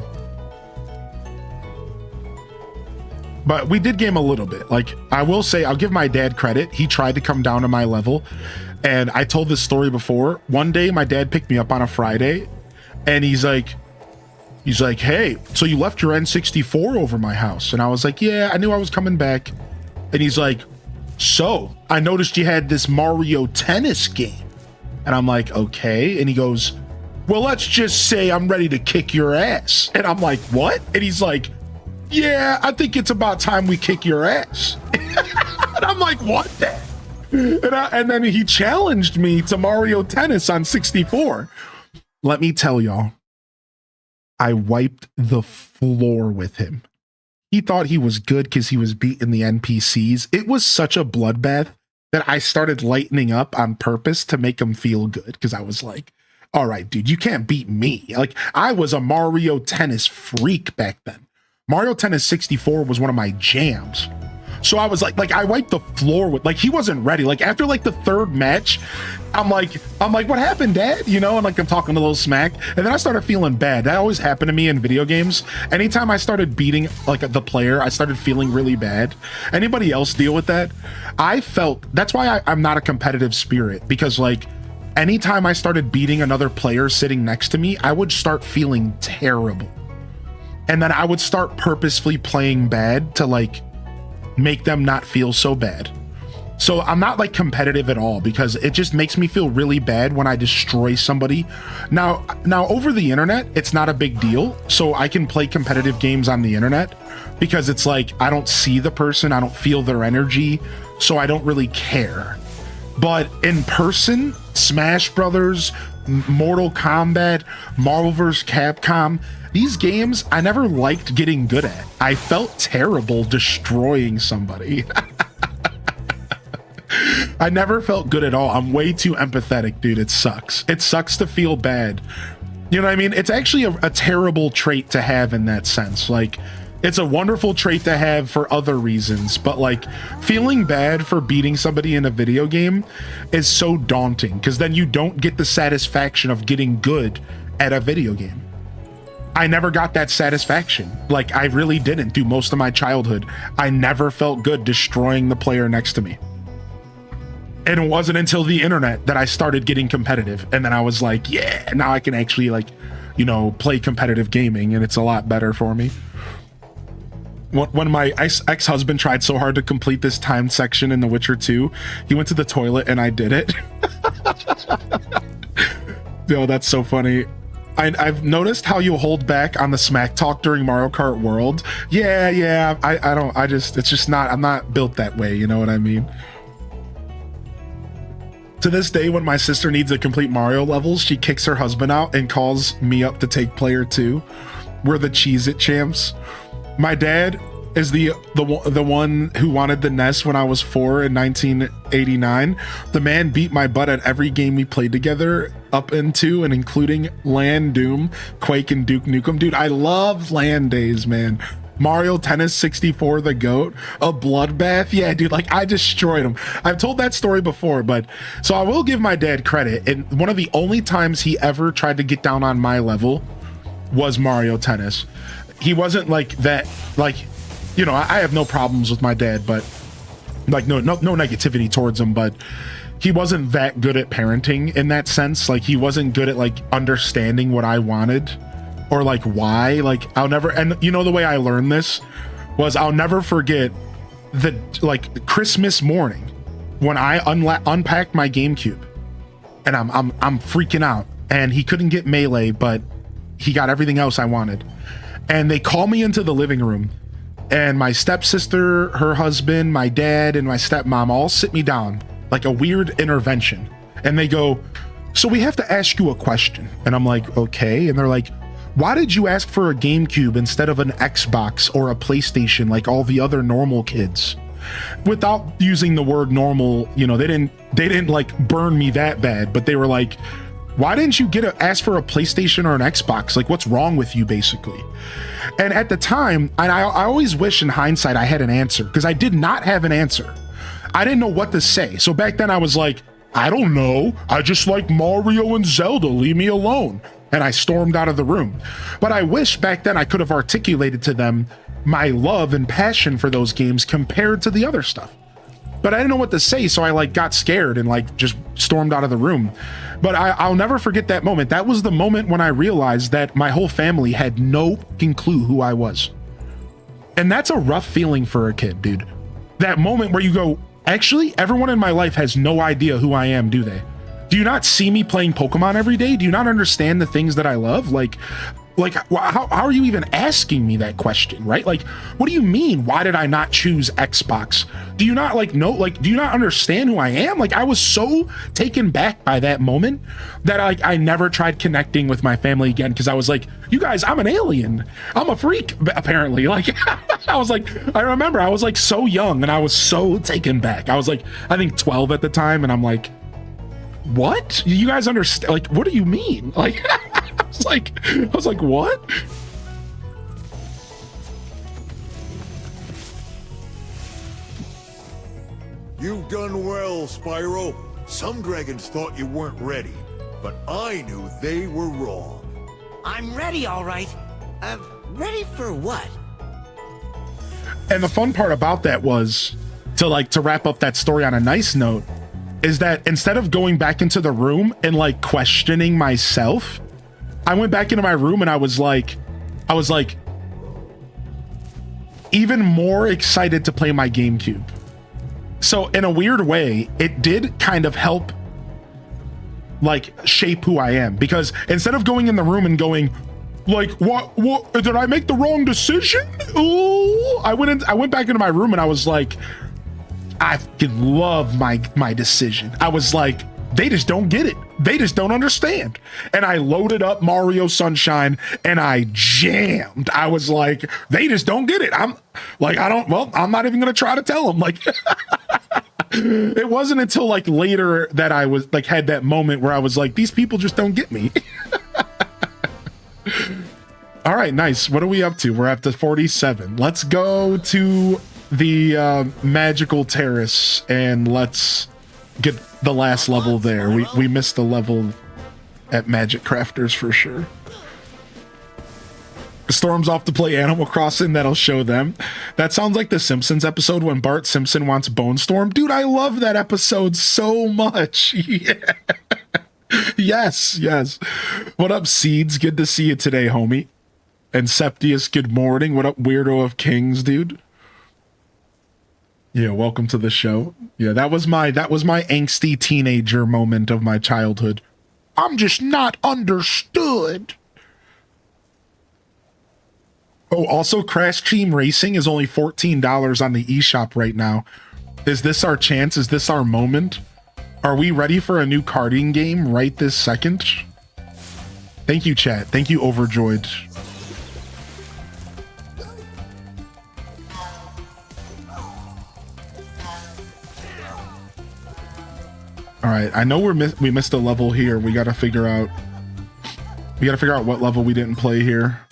But we did game a little bit. Like, I will say, I'll give my dad credit. He tried to come down to my level. And I told this story before. One day my dad picked me up on a Friday, and he's like, hey, so you left your N64 over my house? And I was like, yeah, I knew I was coming back. And he's like, so I noticed you had this Mario Tennis game. And I'm like, okay. And he goes, well, let's just say I'm ready to kick your ass. And I'm like, what? And he's like, yeah, I think it's about time we kick your ass. And I'm like, what the? And then he challenged me to Mario Tennis on 64. Let me tell y'all, I wiped the floor with him. He thought he was good because he was beating the NPCs. It was such a bloodbath that I started lightening up on purpose to make him feel good, because I was like, all right, dude, you can't beat me. Like, I was a Mario Tennis freak back then. Mario Tennis 64 was one of my jams. So I was like I wiped the floor with, like, he wasn't ready. Like, after like the third match, I'm like, what happened, Dad? You know, and like I'm talking a little smack. And then I started feeling bad. That always happened to me in video games. Anytime I started beating like the player, I started feeling really bad. Anybody else deal with that? I felt, that's why I'm not a competitive spirit, because like anytime I started beating another player sitting next to me, I would start feeling terrible. And then I would start purposefully playing bad to like make them not feel so bad. So I'm not like competitive at all because it just makes me feel really bad when I destroy somebody. Now over the internet, it's not a big deal. So I can play competitive games on the internet because it's like, I don't see the person, I don't feel their energy, so I don't really care. But in person, Smash Brothers, Mortal Kombat, Marvel vs. Capcom, these games I never liked getting good at. I felt terrible destroying somebody. I never felt good at all. I'm way too empathetic, dude. It sucks. It sucks to feel bad. You know what I mean? It's actually a terrible trait to have in that sense. Like, it's a wonderful trait to have for other reasons, but like feeling bad for beating somebody in a video game is so daunting because then you don't get the satisfaction of getting good at a video game. I never got that satisfaction. Like, I really didn't through most of my childhood. I never felt good destroying the player next to me. And it wasn't until the internet that I started getting competitive. And then I was like, yeah, now I can actually like, you know, play competitive gaming and it's a lot better for me. When my ex-husband tried so hard to complete this timed section in The Witcher 2, he went to the toilet and I did it. Yo, that's so funny. I've noticed how you hold back on the smack talk during Mario Kart World. Yeah, I'm not built that way, you know what I mean? To this day, when my sister needs to complete Mario levels, she kicks her husband out and calls me up to take player 2. We're the Cheez-It champs. My dad is the one who wanted the NES when I was 4 in 1989. The man beat my butt at every game we played together, up into and including Land Doom, Quake, and Duke Nukem. Dude, I love LAN days, man. Mario Tennis 64, the GOAT, a bloodbath. Yeah, dude, like I destroyed him. I've told that story before, but so I will give my dad credit. And one of the only times he ever tried to get down on my level was Mario Tennis. He wasn't like that, like, you know, I have no problems with my dad, but like no negativity towards him, but he wasn't that good at parenting in that sense. Like, he wasn't good at like understanding what I wanted or like why. Like, I'll never, and you know, the way I learned this was I'll never forget the like Christmas morning when I unpacked my GameCube and I'm freaking out, and he couldn't get Melee, but he got everything else I wanted. And they call me into the living room, and my stepsister, her husband, my dad, and my stepmom all sit me down like a weird intervention. And they go, so we have to ask you a question. And I'm like, okay. And they're like, why did you ask for a GameCube instead of an Xbox or a PlayStation like all the other normal kids? Without using the word normal, you know, they didn't like burn me that bad, but they were like, why didn't you ask for a PlayStation or an Xbox? Like, what's wrong with you, basically? And at the time, I always wish in hindsight I had an answer, because I did not have an answer. I didn't know what to say. So back then I was like, I don't know. I just like Mario and Zelda. Leave me alone. And I stormed out of the room. But I wish back then I could have articulated to them my love and passion for those games compared to the other stuff. But I didn't know what to say, so I like got scared and like just stormed out of the room. But I'll never forget that moment. That was the moment when I realized that my whole family had no fucking clue who I was. And that's a rough feeling for a kid, dude. That moment where you go, actually, everyone in my life has no idea who I am, do they? Do you not see me playing Pokemon every day? Do you not understand the things that I love? Like how are you even asking me that question, right? Like, what do you mean? Why did I not choose Xbox? Do you not like know, like, do you not understand who I am? Like, I was so taken back by that moment that I never tried connecting with my family again, because I was like, you guys, I'm an alien. I'm a freak, apparently. Like, I remember I was like so young and I was so taken back. I was like, I think 12 at the time, and I'm like, what? You guys understand? Like, what do you mean? Like, I was like, what? You've done well, Spyro. Some dragons thought you weren't ready, but I knew they were wrong. I'm ready, all right. Ready for what? And the fun part about that was, to wrap up that story on a nice note, is that instead of going back into the room and like questioning myself, I went back into my room and I was like even more excited to play my GameCube. So in a weird way, it did kind of help like shape who I am, because instead of going in the room and going like, what did I make the wrong decision? Ooh, I went back into my room and I was like, I fucking love my decision. I was like, they just don't get it. They just don't understand. And I loaded up Mario Sunshine and I jammed. I was like, they just don't get it. I'm not even gonna try to tell them. Like, it wasn't until like later that I was like, had that moment where I was like, these people just don't get me. All right, nice. What are we up to? We're up to 47. Let's go to the magical terrace and let's get the last level there. We missed the level at Magic Crafters for sure. Storm's off to play Animal Crossing. That'll show them. That sounds like the Simpsons episode when Bart Simpson wants Bone Storm. Dude, I love that episode so much. Yeah. Yes. What up, Seeds? Good to see you today, homie. And Septius, good morning. What up, Weirdo of Kings, dude? Yeah, welcome to the show. Yeah, that was my angsty teenager moment of my childhood. I'm just not understood. Oh, also Crash Team Racing is only $14 on the eShop right now. Is this our chance? Is this our moment? Are we ready for a new karting game right this second? Thank you, chat. Thank you, Overjoyed. All right, I know we missed a level here. We got to figure out what level we didn't play here.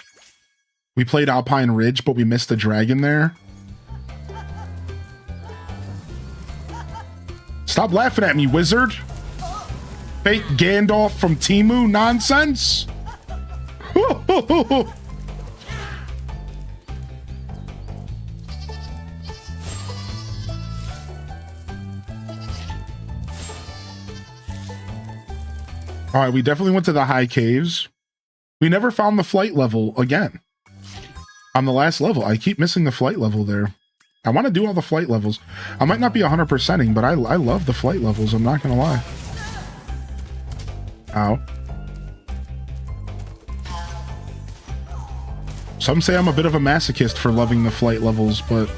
We played Alpine Ridge, but we missed the dragon there. Stop laughing at me, wizard. Fake Gandalf from Temu nonsense. All right, we definitely went to the high caves. We never found the flight level again. On the last level, I keep missing the flight level there. I want to do all the flight levels. I might not be 100%ing, but I love the flight levels. I'm not going to lie. Ow. Some say I'm a bit of a masochist for loving the flight levels, but...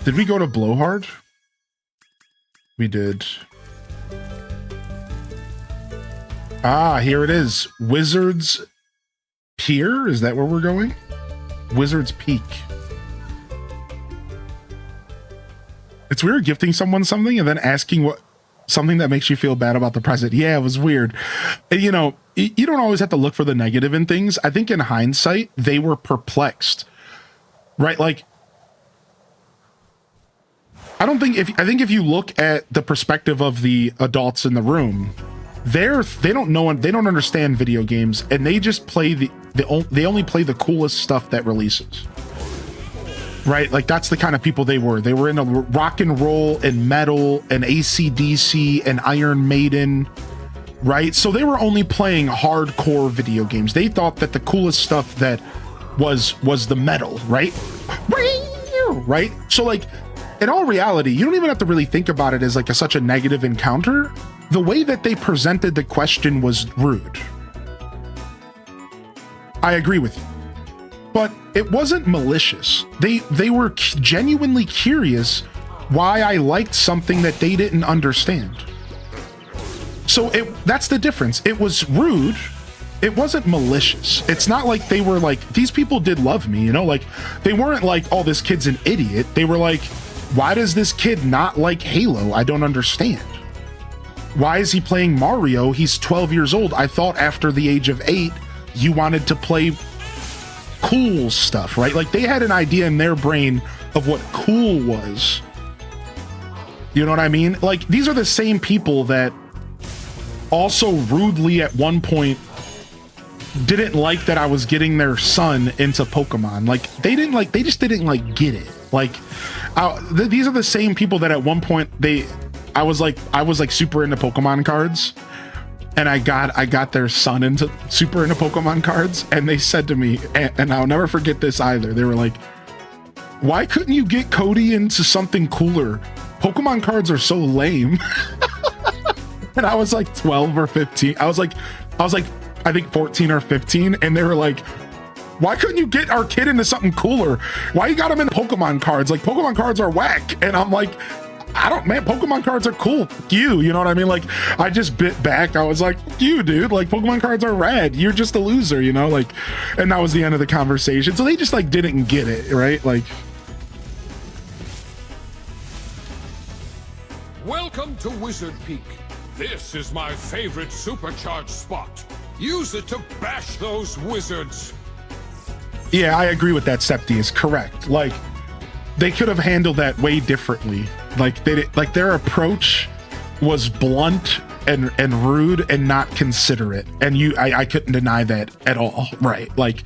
Did we go to Blowhard? We did. Ah, here it is. Wizard's Pier? Is that where we're going? Wizard's Peak. It's weird gifting someone something and then asking something that makes you feel bad about the present. Yeah, it was weird. You know, you don't always have to look for the negative in things. I think in hindsight, they were perplexed. Right? Like, I think if you look at the perspective of the adults in the room, they don't understand video games, and they just play they only play the coolest stuff that releases. Right? Like, that's the kind of people they were. They were into rock and roll and metal and AC/DC and Iron Maiden, right? So they were only playing hardcore video games. They thought that the coolest stuff that was the metal, right? Right? So, like, in all reality, you don't even have to really think about it as like such a negative encounter. The way that they presented the question was rude. I agree with you. But it wasn't malicious. They were genuinely curious why I liked something that they didn't understand. So that's the difference. It was rude. It wasn't malicious. It's not like they were like, these people did love me, you know? Like, they weren't like, oh, this kid's an idiot. They were like, why does this kid not like Halo? I don't understand. Why is he playing Mario? He's 12 years old. I thought after the age of 8, you wanted to play cool stuff, right? Like, they had an idea in their brain of what cool was. You know what I mean? Like, these are the same people that also rudely at one point didn't like that I was getting their son into Pokemon. Like, they just didn't like get it. Like, these are the same people that at one point I was like super into Pokemon cards, and I got their son super into Pokemon cards, and they said to me, and I'll never forget this either. They were like, why couldn't you get Cody into something cooler? Pokemon cards are so lame. And I was like 12 or 15. I was like, I think 14 or 15. And they were like, why couldn't you get our kid into something cooler? Why you got him in Pokemon cards? Like, Pokemon cards are whack. And I'm like, man, Pokemon cards are cool. Fuck you. You know what I mean? Like, I just bit back. I was like, fuck you, dude. Like, Pokemon cards are rad. You're just a loser, you know? Like, and that was the end of the conversation. So they just like didn't get it, right? Like, Welcome to Wizard Peak. This is my favorite supercharged spot. Use it to bash those wizards. yeah, I agree with that. Septi is correct. Like, they could have handled that way differently. Like, like their approach was blunt and rude and not considerate. And I couldn't deny that at all. Right? Like,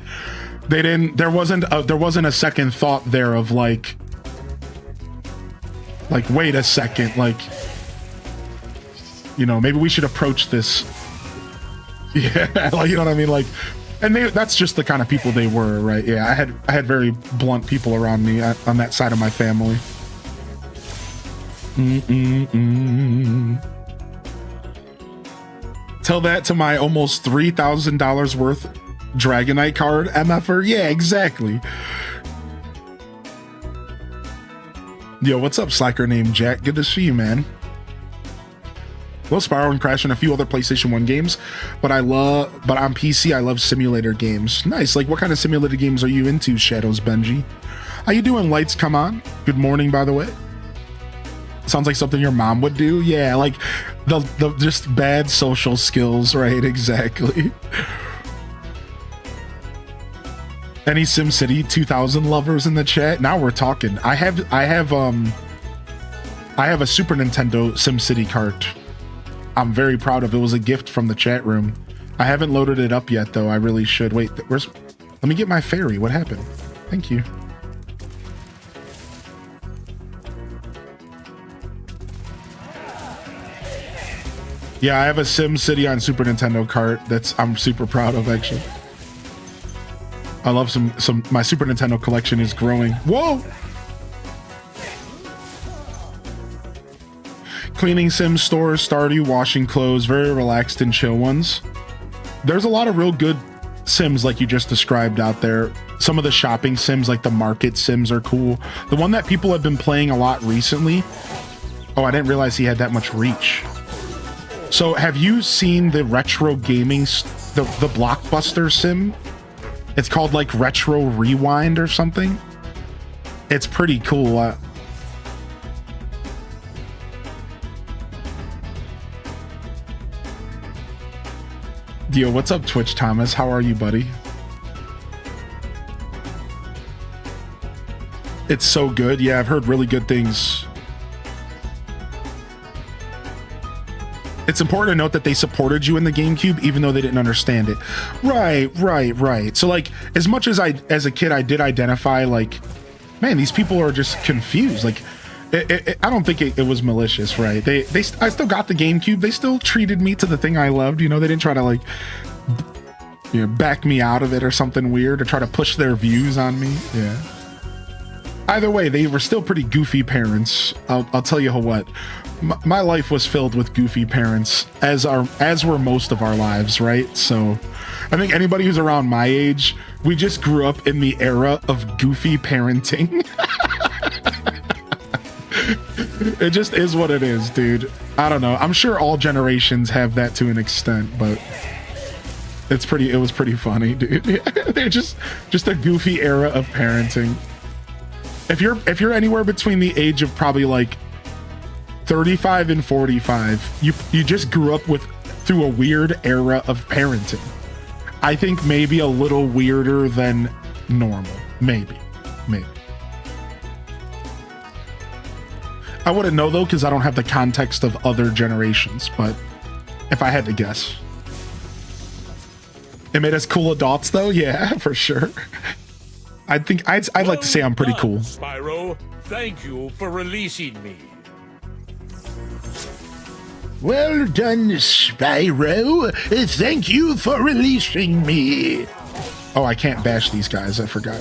they didn't. There wasn't a second thought there of like wait a second, like, you know, maybe we should approach this. Yeah, like, you know what I mean? Like, and that's just the kind of people they were, right? Yeah, I had very blunt people around me on that side of my family. Tell that to my almost $3,000 worth Dragonite card, MFR. Yeah, exactly. Yo, what's up, slacker named Jack? Good to see you, man. Well, Spyro and Crash and a few other PlayStation 1 games, but on PC, I love simulator games. Nice. Like, what kind of simulator games are you into, Shadows Benji? How you doing, Lights? Come on. Good morning, by the way. Sounds like something your mom would do. Yeah, like the just bad social skills, right? Exactly. Any SimCity 2000 lovers in the chat? Now we're talking. I have a Super Nintendo SimCity cart. I'm very proud of it. It was a gift from the chat room. I haven't loaded it up yet though. I really should. Wait, let me get my fairy. What happened? Thank you. Yeah, I have a SimCity on Super Nintendo cart I'm super proud of, actually. I love my Super Nintendo collection is growing. Whoa! Cleaning Sim stores, Stardew, washing clothes, very relaxed and chill ones. There's a lot of real good Sims like you just described out there. Some of the shopping Sims, like the market Sims, are cool. The one that people have been playing a lot recently. Oh, I didn't realize he had that much reach. So have you seen the retro gaming, the Blockbuster Sim? It's called like Retro Rewind or something. It's pretty cool. Yo, what's up, Twitch Thomas? How are you, buddy? It's so good. Yeah, I've heard really good things. It's important to note that they supported you in the GameCube, even though they didn't understand it. Right. So, like, as much as as a kid, I did identify, like, man, these people are just confused. Like, I don't think it was malicious, right? I still got the GameCube. They still treated me to the thing I loved. You know, they didn't try to, like, you know, back me out of it or something weird or try to push their views on me. Yeah. Either way, they were still pretty goofy parents. I'll tell you what. My life was filled with goofy parents, as were most of our lives, right? So I think anybody who's around my age, we just grew up in the era of goofy parenting. It just is what it is, dude. I don't know. I'm sure all generations have that to an extent, but it was pretty funny, dude. They're just a goofy era of parenting. If you're anywhere between the age of probably like 35 and 45, you just grew up through a weird era of parenting. I think maybe a little weirder than normal. Maybe. I wouldn't know though, because I don't have the context of other generations, but if I had to guess. It made us cool adults though, yeah, for sure. I'd like to say I'm pretty cool. Spyro, thank you for releasing me. Well done, Spyro. Thank you for releasing me. Oh, I can't bash these guys. I forgot.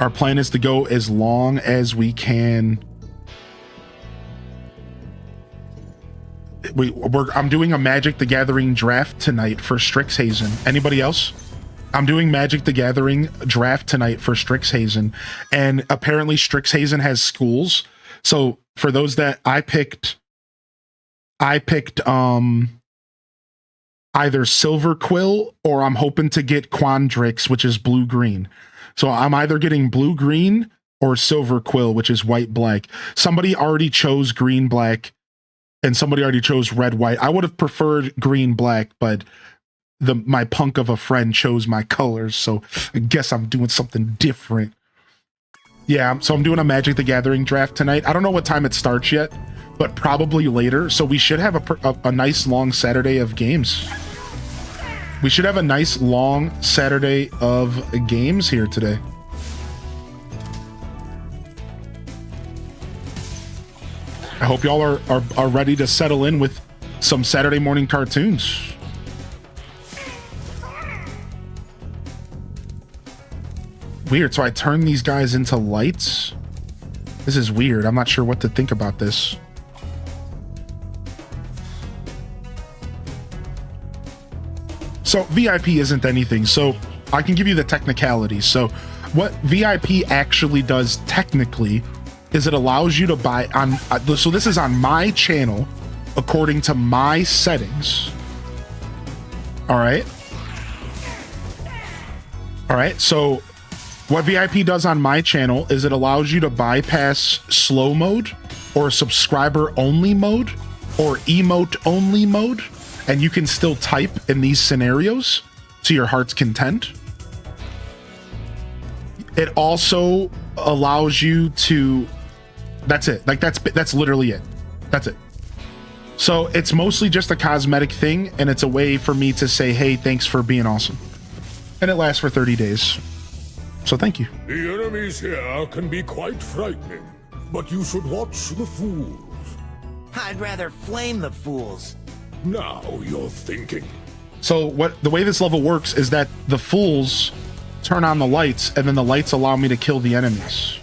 Our plan is to go as long as we can. I'm doing a Magic the Gathering draft tonight for Strixhaven. Anybody else? I'm doing Magic the Gathering draft tonight for Strixhaven, and apparently Strixhaven has schools. So for those that I picked either Silver Quill, or I'm hoping to get Quandrix, which is blue-green. So I'm either getting blue-green or Silver Quill, which is white-black. Somebody already chose green-black, and somebody already chose red-white. I would have preferred green-black, but my punk of a friend chose my colors, so I guess I'm doing something different. Yeah, so I'm doing a Magic the Gathering draft tonight. I don't know what time it starts yet, but probably later. So we should have a nice long Saturday of games. We should have a nice long Saturday of games here today. I hope y'all are ready to settle in with some Saturday morning cartoons. Weird, so I turn these guys into lights? This is weird. I'm not sure what to think about this. So VIP isn't anything, so I can give you the technicalities. So what VIP actually does technically is it allows you to buy on, so this is on my channel, according to my settings. All right, so what VIP does on my channel is it allows you to bypass slow mode or subscriber only mode or emote only mode, and you can still type in these scenarios to your heart's content. It also allows you to, that's it. Like that's literally it. That's it. So it's mostly just a cosmetic thing, and it's a way for me to say, hey, thanks for being awesome. And it lasts for 30 days. So thank you. The enemies here can be quite frightening, but you should watch the fools. I'd rather flame the fools. Now you're thinking. So the way this level works is that the fools turn on the lights, and then the lights allow me to kill the enemies.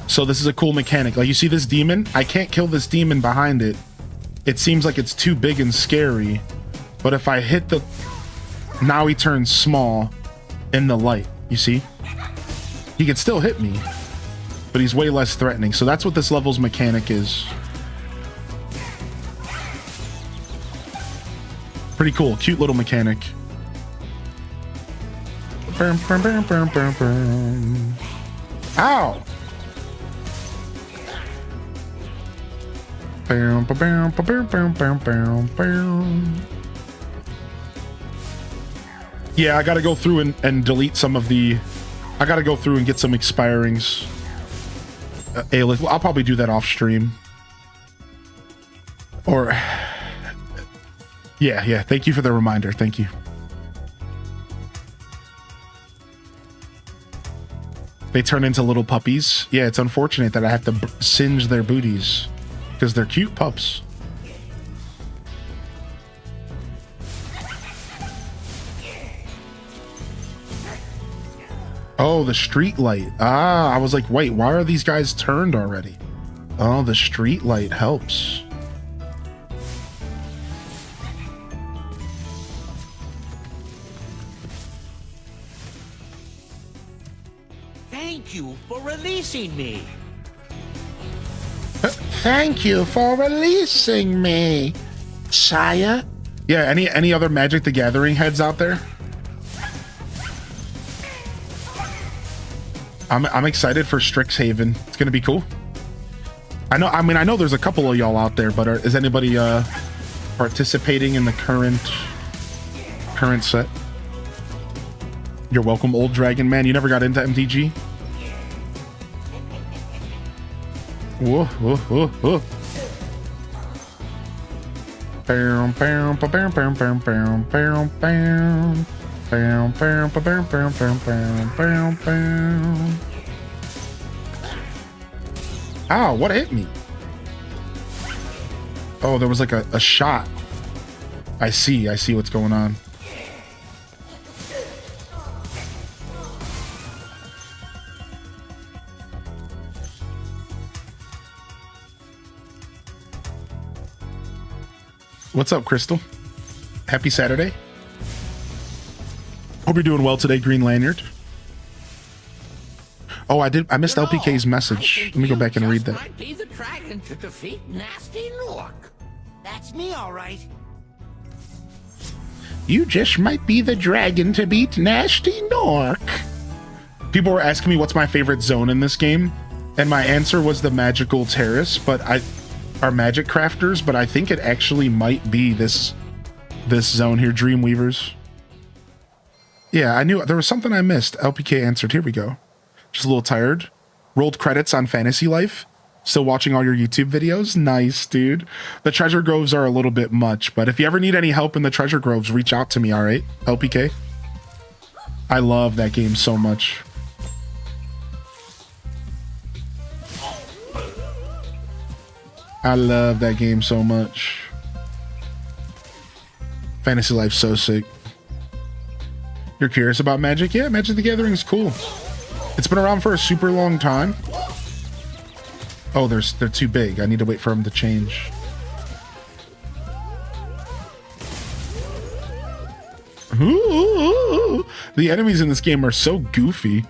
So this is a cool mechanic. Like, you see this demon? I can't kill this demon behind it. It seems like it's too big and scary. But if I hit the... Now he turns small in the light. You see? He can still hit me, but he's way less threatening. So that's what this level's mechanic is. Pretty cool. Cute little mechanic. Ow! Yeah, I gotta go through and delete some of the... I gotta go through and get some expirings. I'll probably do that off stream. Or... Yeah, thank you for the reminder. Thank you. They turn into little puppies. Yeah, it's unfortunate that I have to singe their booties because they're cute pups. Oh, the street light. Ah, I was like, wait, why are these guys turned already? Oh, the street light helps. Thank you for releasing me. Thank you for releasing me, sire. Yeah, any other Magic the Gathering heads out there? I'm excited for Strixhaven. It's gonna be cool. I know there's a couple of y'all out there, but is anybody participating in the current set? You're welcome, Old Dragon Man. You never got into MTG? Whoa, whoa, whoa, whoa. Bam, bam, bam, bam, bam, bam, bam, bam, bam. Bam, bam, bam, bam, bam, bam, bam, bam. Ow, what hit me? Oh, there was like a shot. I see what's going on. What's up, Crystal? Happy Saturday. Hope you're doing well today, Green Lanyard. Oh, I missed LPK's message. Let me go back and read that. Might be the dragon to defeat Gnasty Gnorc. That's me, all right. You just might be the dragon to beat Gnasty Gnorc. People were asking me what's my favorite zone in this game, and my answer was the Magical Terrace, but our Magic Crafters, but I think it actually might be this zone here, Dreamweavers. Yeah, I knew there was something I missed. LPK answered. Here we go. Just a little tired. Rolled credits on Fantasy Life. Still watching all your YouTube videos. Nice, dude. The treasure groves are a little bit much, but if you ever need any help in the treasure groves, reach out to me, all right? LPK. I love that game so much. I love that game so much. Fantasy Life's so sick. You're curious about Magic? Yeah, Magic the Gathering is cool. It's been around for a super long time. Oh, they're too big. I need to wait for them to change. Ooh, the enemies in this game are so goofy.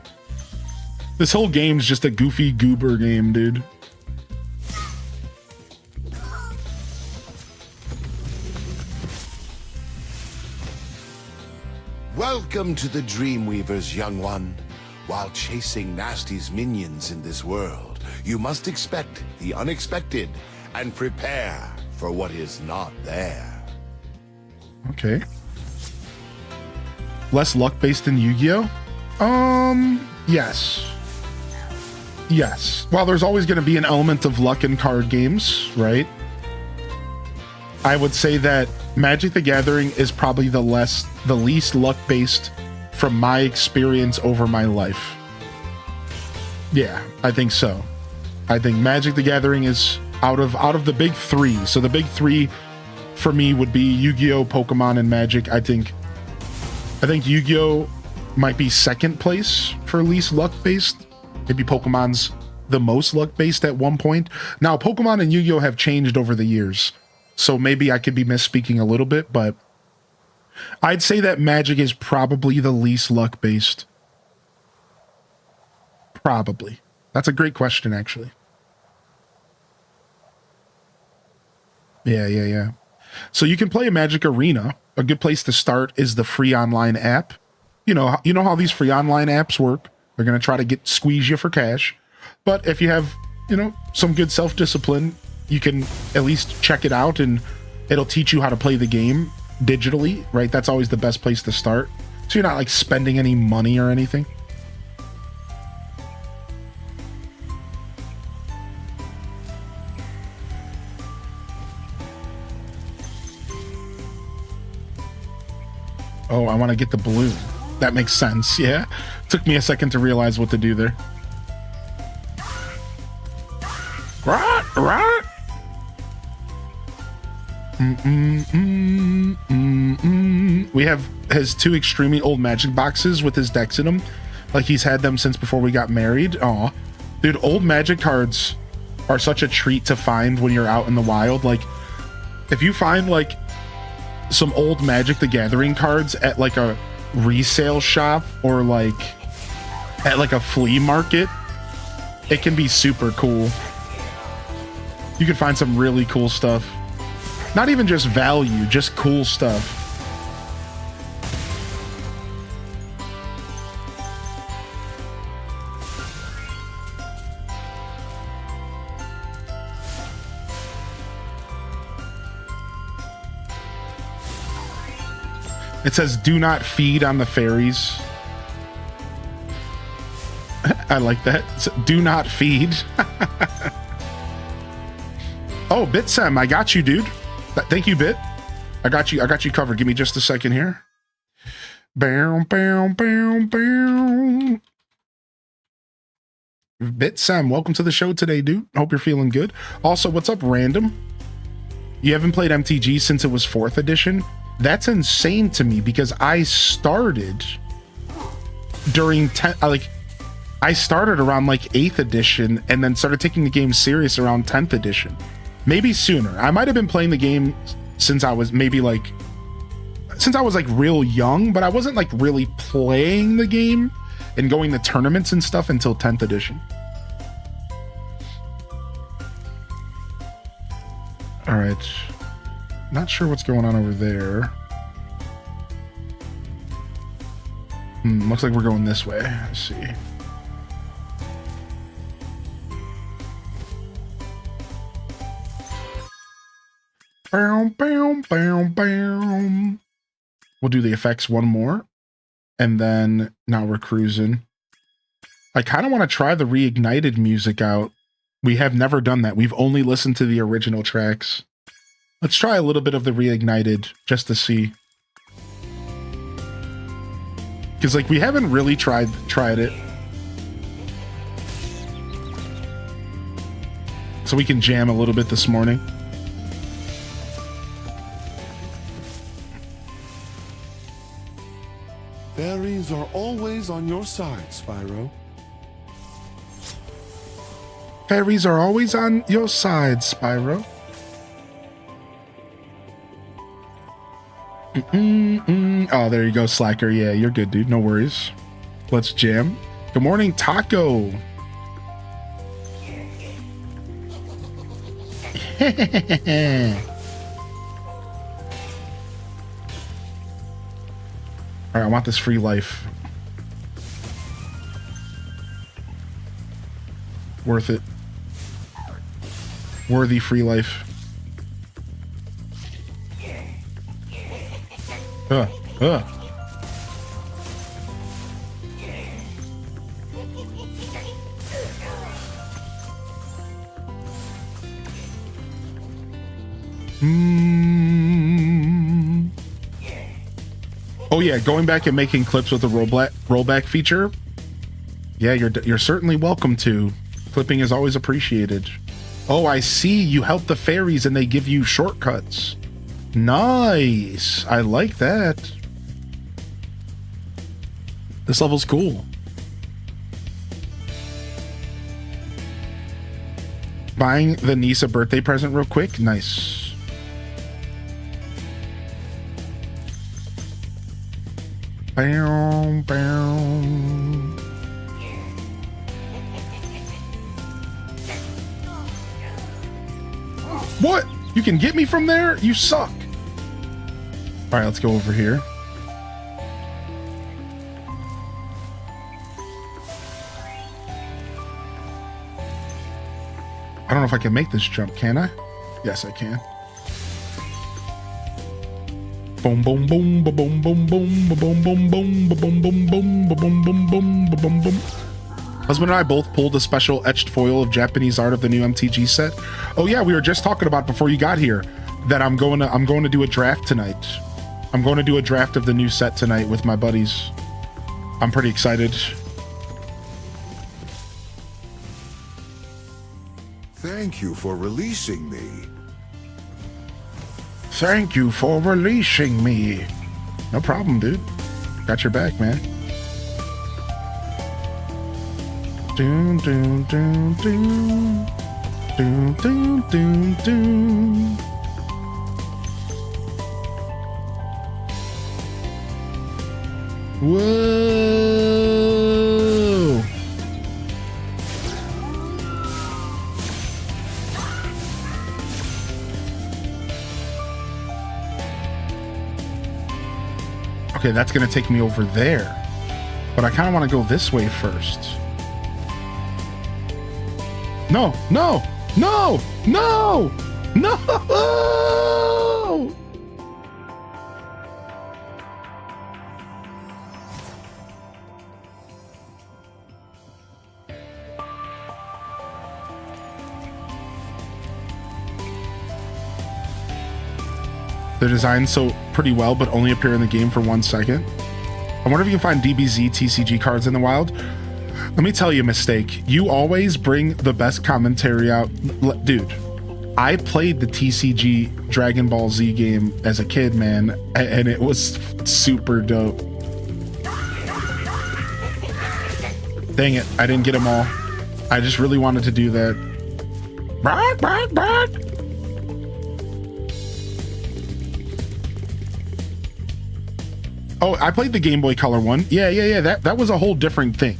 This whole game's just a goofy goober game, dude. Welcome to the Dreamweavers, young one. While chasing Gnasty's minions in this world, you must expect the unexpected and prepare for what is not there. Okay. Less luck-based than Yu-Gi-Oh? Yes. Yes. While there's always going to be an element of luck in card games, right? I would say that Magic the Gathering is probably the least luck-based from my experience over my life. Yeah, I think so. I think Magic the Gathering is out of the big three. So the big three for me would be Yu-Gi-Oh, Pokemon, and Magic. I think Yu-Gi-Oh might be second place for least luck-based. Maybe Pokemon's the most luck-based at one point. Now, Pokemon and Yu-Gi-Oh have changed over the years. So maybe I could be misspeaking a little bit, but I'd say that Magic is probably the least luck-based. Probably. That's a great question, actually. Yeah. So you can play a Magic Arena. A good place to start is the free online app. You know how these free online apps work. They're going to try to squeeze you for cash. But if you have, some good self-discipline, you can at least check it out and it'll teach you how to play the game digitally, right? That's always the best place to start. So you're not like spending any money or anything. Oh, I want to get the balloon. That makes sense, yeah. Took me a second to realize what to do there. Right. We have his 2 extremely old Magic boxes with his decks in them. Like he's had them since before we got married. Aw. Dude, old Magic cards are such a treat to find when you're out in the wild. Like, if you find like some old Magic the Gathering cards at like a resale shop or like at like a flea market, it can be super cool. You can find some really cool stuff. Not even just value, just cool stuff. It says, do not feed on the fairies. I like that. Do not feed. Oh, Bitsem, I got you, dude. Thank you, Bit. I got you covered. Give me just a second here. Bow. Bitsem, welcome to the show today, dude. Hope you're feeling good. Also, what's up, Random? You haven't played MTG since it was 4th edition? That's insane to me because I started during I started around like 8th edition and then started taking the game serious around 10th edition. Maybe sooner. I might have been playing the game since I was maybe like, since I was like real young, but I wasn't like really playing the game and going to tournaments and stuff until 10th edition. All right. Not sure what's going on over there. Looks like we're going this way. Let's see. Bam, bam, bam, bam. We'll do the effects one more. And then now we're cruising. I kind of want to try the reignited music out. We have never done that. We've only listened to the original tracks. Let's try a little bit of the reignited just to see. Because like we haven't really tried it. So we can jam a little bit this morning. Fairies are always on your side, Spyro. Fairies are always on your side, Spyro. Oh, there you go, Slacker. Yeah, you're good, dude. No worries. Let's jam. Good morning, Taco. All right, I want this free life. Worth it. Worthy free life. Oh yeah, going back and making clips with the rollback feature. Yeah, you're certainly welcome to. Clipping is always appreciated. Oh, I see. You help the fairies and they give you shortcuts. Nice. I like that. This level's cool. Buying the niece a birthday present real quick. Nice. Bam, bam. What? You can get me from there? You suck. All right, let's go over here. I don't know if I can make this jump, can I? Yes, I can. Boom, boom, boom, boom, boom, boom, boom, boom, boom, boom, boom, boom, boom, boom, boom, boom, boom, boom. Husband and I both pulled a special etched foil of Japanese art of the new MTG set. Oh yeah, we were just talking about before you got here that I'm going to do a draft tonight. I'm going to do a draft of the new set tonight with my buddies. I'm pretty excited. Thank you for releasing me. Thank you for releasing me. No problem, dude. Got your back, man. Doom, doom, doom, doom. Doom, doom, doom, doom. Whoa. Okay, that's gonna take me over there. But I kind of want to go this way first. No, no, no, no, no! They're designed so pretty well, but only appear in the game for 1 second. I wonder if you can find DBZ TCG cards in the wild. Let me tell you a mistake. You always bring the best commentary out. Dude, I played the TCG Dragon Ball Z game as a kid, man, and it was super dope. Dang it, I didn't get them all. I just really wanted to do that. Bark, bark, bark. Oh, I played the Game Boy Color one. Yeah. That was a whole different thing.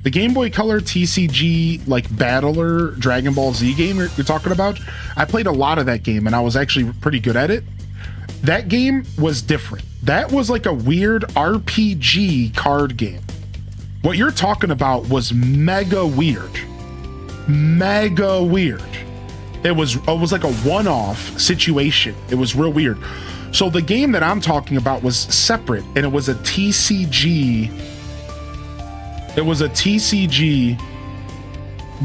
The Game Boy Color TCG, like, Battler Dragon Ball Z game you're talking about, I played a lot of that game, and I was actually pretty good at it. That game was different. That was like a weird RPG card game. What you're talking about was mega weird. Mega weird. It was like a one-off situation. It was real weird. So the game that I'm talking about was separate, and it was a TCG. It was a TCG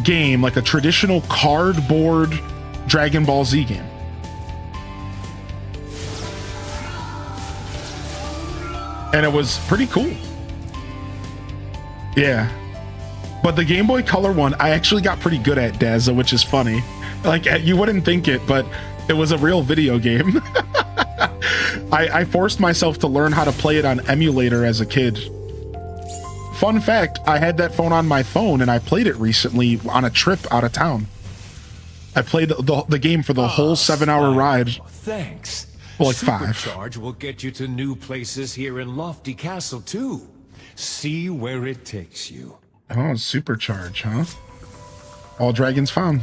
game, like a traditional cardboard Dragon Ball Z game. And it was pretty cool. Yeah. But the Game Boy Color one, I actually got pretty good at, Dazza, which is funny. Like, you wouldn't think it, but it was a real video game. I forced myself to learn how to play it on emulator as a kid. Fun fact, I had that phone on my phone and I played it recently on a trip out of town. I played the game for the whole 7-hour ride. Thanks. Well, like 5. Supercharge will get you to new places here in Lofty Castle, too. See where it takes you. Oh, Supercharge, huh? All dragons found.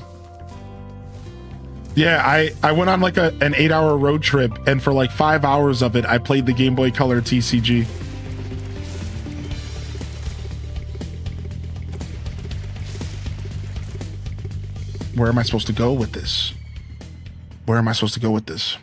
Yeah, I went on like an 8-hour road trip, and for like 5 hours of it, I played the Game Boy Color TCG. Where am I supposed to go with this? Where am I supposed to go with this?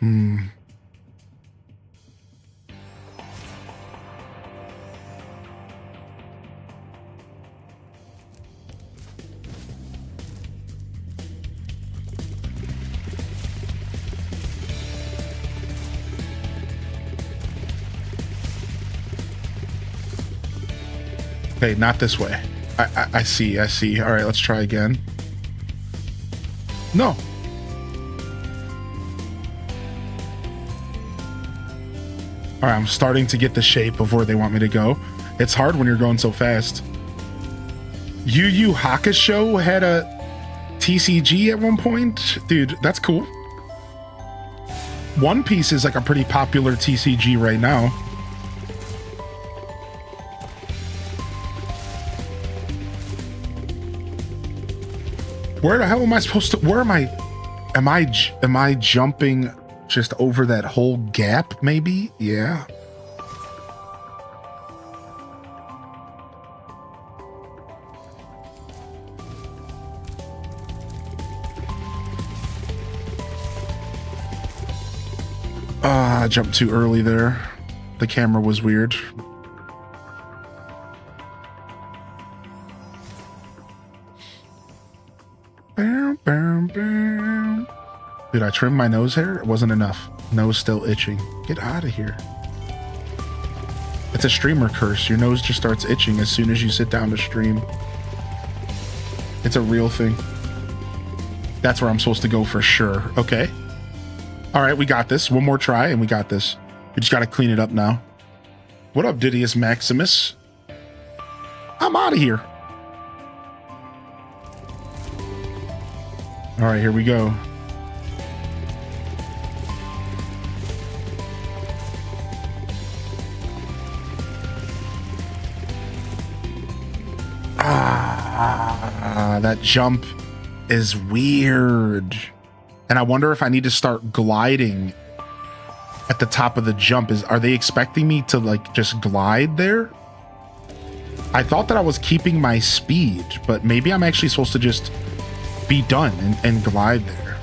Okay, not this way. I see. All right, let's try again. No. All right, I'm starting to get the shape of where they want me to go. It's hard when you're going so fast. Yu Yu Hakusho had a TCG at one point. Dude, that's cool. One Piece is like a pretty popular TCG right now. Where the hell am I supposed to? Where am I? Am I jumping just over that whole gap? Maybe. Yeah. I jumped too early there. The camera was weird. Dude, I trimmed my nose hair. It wasn't enough. Nose still itching. Get out of here. It's a streamer curse. Your nose just starts itching as soon as you sit down to stream. It's a real thing. That's where I'm supposed to go for sure. Okay. All right, we got this. One more try and we got this. We just got to clean it up now. What up, Didius Maximus? I'm out of here. All right, here we go. That jump is weird. And I wonder if I need to start gliding at the top of the jump. Are they expecting me to like just glide there? I thought that I was keeping my speed, but maybe I'm actually supposed to just be done and glide there.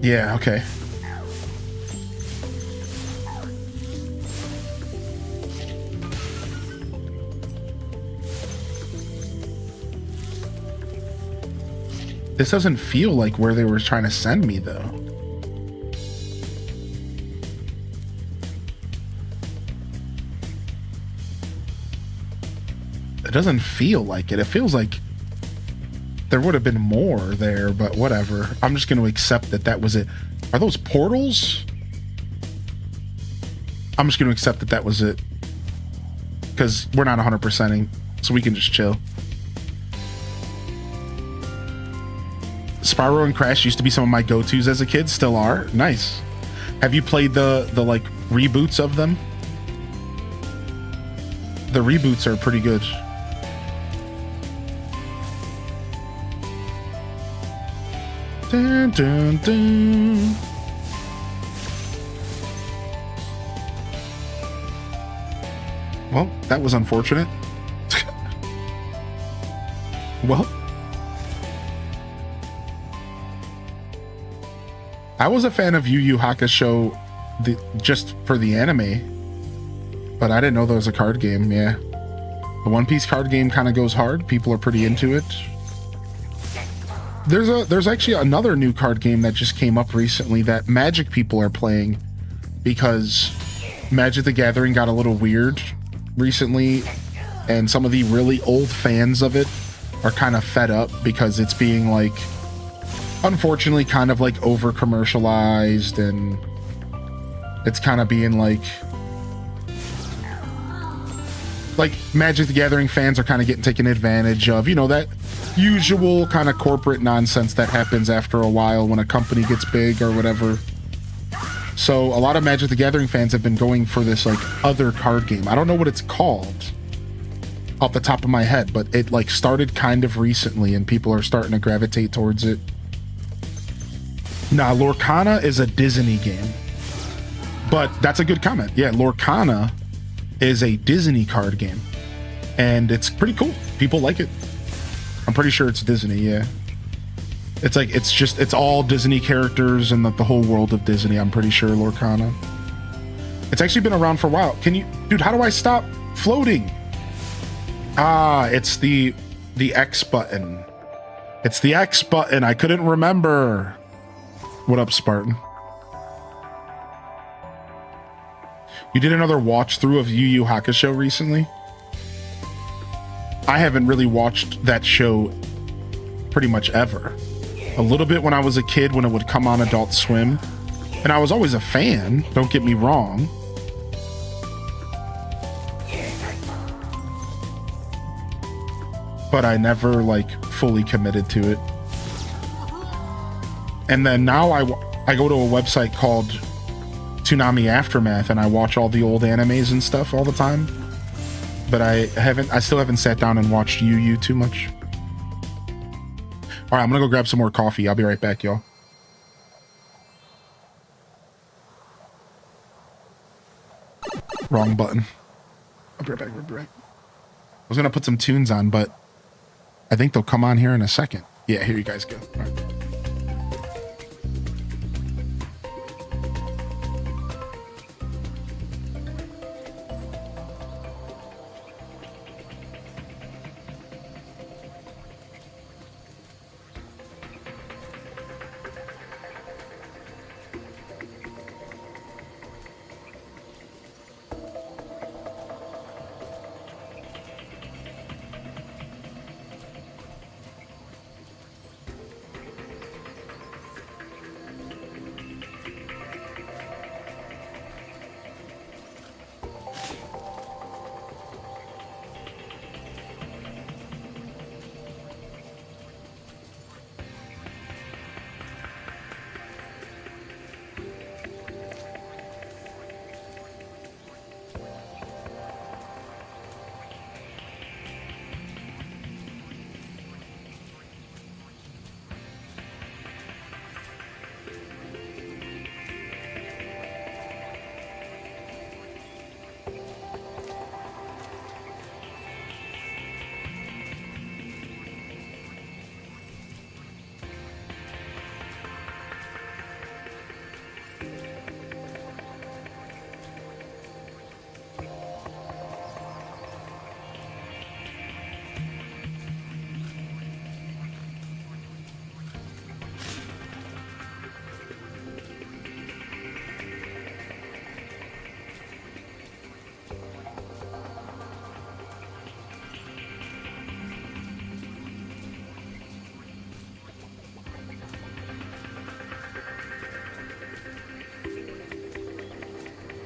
Yeah, okay. This doesn't feel like where they were trying to send me, though. It doesn't feel like it. It feels like there would have been more there, but whatever. I'm just going to accept that that was it. Are those portals? I'm just going to accept that that was it. Because we're not 100%ing, so we can just chill. Spyro and Crash used to be some of my go-tos as a kid, still are. Nice. Have you played the like reboots of them? The reboots are pretty good. Dun, dun, dun. Well, that was unfortunate. Well, I was a fan of Yu Yu Hakusho just for the anime, but I didn't know there was a card game. Yeah, the One Piece card game kind of goes hard. People are pretty into it. There's actually another new card game that just came up recently that Magic people are playing because Magic the Gathering got a little weird recently, and some of the really old fans of it are kind of fed up because it's being like, unfortunately, kind of like over commercialized, and it's kind of being like Magic the Gathering fans are kind of getting taken advantage of, you know, that usual kind of corporate nonsense that happens after a while when a company gets big or whatever. So a lot of Magic the Gathering fans have been going for this like other card game. I don't know what it's called off the top of my head, but it like started kind of recently and people are starting to gravitate towards it. Nah, Lorcana is a Disney game. But that's a good comment. Yeah, Lorcana is a Disney card game. And it's pretty cool. People like it. I'm pretty sure it's Disney, yeah. It's like, it's all Disney characters and the whole world of Disney, I'm pretty sure, Lorcana. It's actually been around for a while. Can you, dude, how do I stop floating? Ah, it's the X button. It's the X button. I couldn't remember. What up, Spartan? You did another watch through of Yu Yu Hakusho recently? I haven't really watched that show pretty much ever. A little bit when I was a kid when it would come on Adult Swim. And I was always a fan, don't get me wrong. But I never like fully committed to it. And then now I go to a website called Toonami Aftermath and I watch all the old animes and stuff all the time. But I still haven't sat down and watched Yu Yu too much. All right, I'm gonna go grab some more coffee. I'll be right back, y'all. Wrong button. I'll be right back, I'll be right back. I was gonna put some tunes on, but I think they'll come on here in a second. Yeah, here you guys go. All right.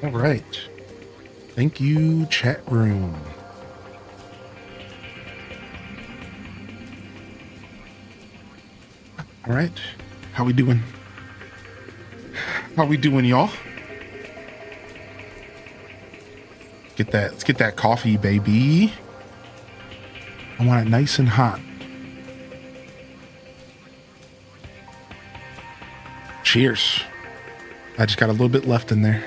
All right. Thank you, chat room. All right. How we doing? How we doing, y'all? Let's get that coffee, baby. I want it nice and hot. Cheers. I just got a little bit left in there.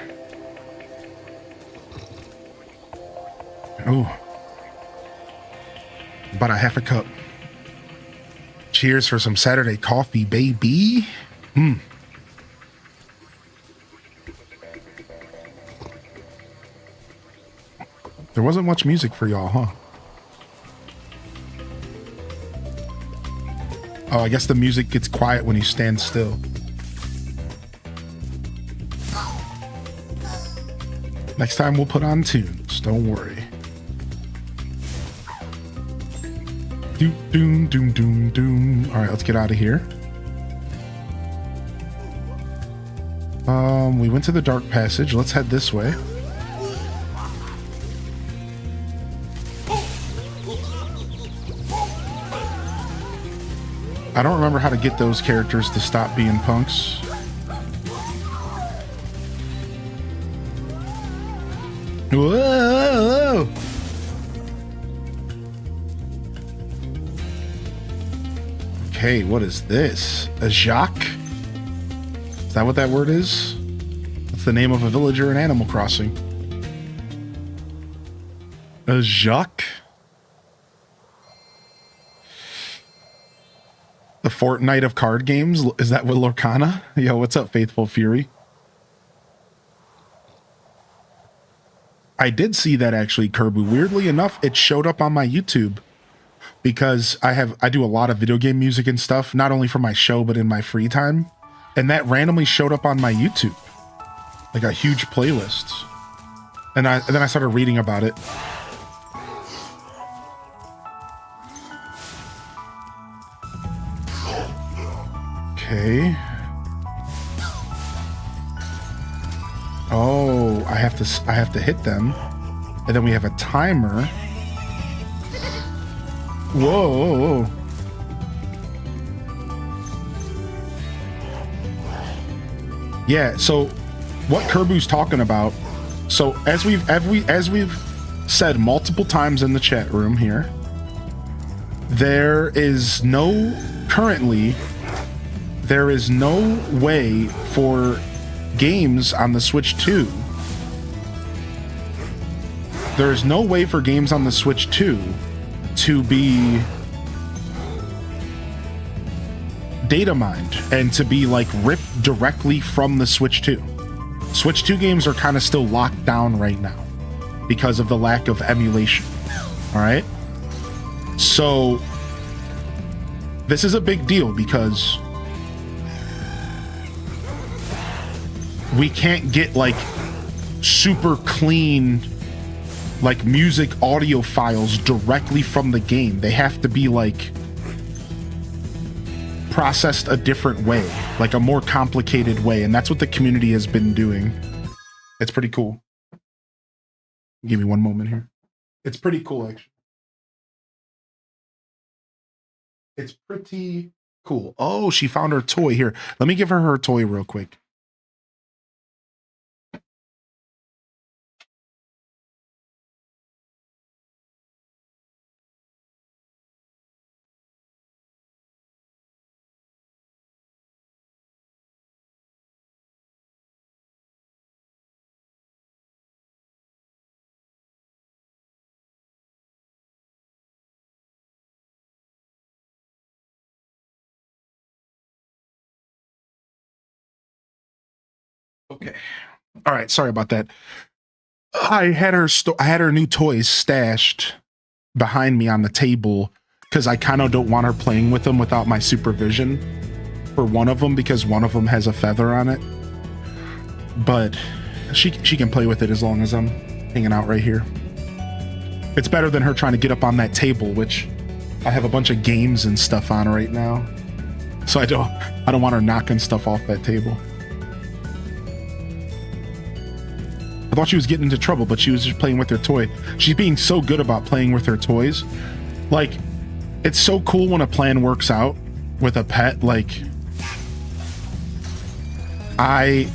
Oh. About a half a cup. Cheers for some Saturday coffee, baby. There wasn't much music for y'all, huh? Oh, I guess the music gets quiet when you stand still. Next time we'll put on tunes, don't worry. Doom, doom, doom, doom, doom. All right, let's get out of here. We went to the dark passage. Let's head this way. I don't remember how to get those characters to stop being punks. Whoa! Okay, what is this? A Jacques? Is that what that word is? That's the name of a villager in Animal Crossing. A Jacques? The Fortnite of card games? Is that what Lorcana? Yo, what's up, Faithful Fury? I did see that actually, Kerbu. Weirdly enough, it showed up on my YouTube because I do a lot of video game music and stuff, not only for my show, but in my free time. And that randomly showed up on my YouTube, like a huge playlist. And then I started reading about it. Okay. Oh, I have to hit them, and then we have a timer. Whoa! Yeah. So, what Kerbu's talking about? So, as we've said multiple times in the chat room here, there is no way for games on the Switch 2. There is no way for games on the Switch 2 to be data mined and to be like ripped directly from the Switch 2. Switch 2 games are kind of still locked down right now because of the lack of emulation. All right. So this is a big deal because we can't get like super clean like music audio files directly from the game. They have to be like processed a different way, like a more complicated way, and that's what the community has been doing. It's pretty cool. Give me one moment here. It's pretty cool, actually. It's pretty cool. Oh, she found her toy here. Let me give her toy real quick. Okay. All right. Sorry about that. I had her new toys stashed behind me on the table because I kind of don't want her playing with them without my supervision for one of them, because one of them has a feather on it. But she can play with it as long as I'm hanging out right here. It's better than her trying to get up on that table, which I have a bunch of games and stuff on right now. So I don't want her knocking stuff off that table. I thought she was getting into trouble, but she was just playing with her toy. She's being so good about playing with her toys. Like, it's so cool when a plan works out with a pet. Like, I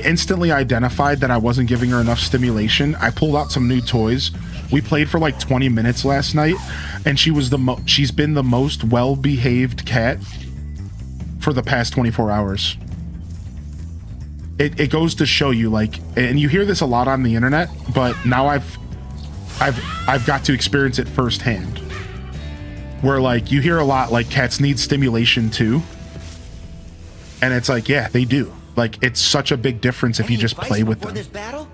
instantly identified that I wasn't giving her enough stimulation. I pulled out some new toys. We played for like 20 minutes last night, and she's been the most well-behaved cat for the past 24 hours. It goes to show you, like, and you hear this a lot on the internet, but now I've got to experience it firsthand. Where, like, you hear a lot, like, cats need stimulation too. And it's like, yeah, they do. Like, it's such a big difference if you just play with them. This battle?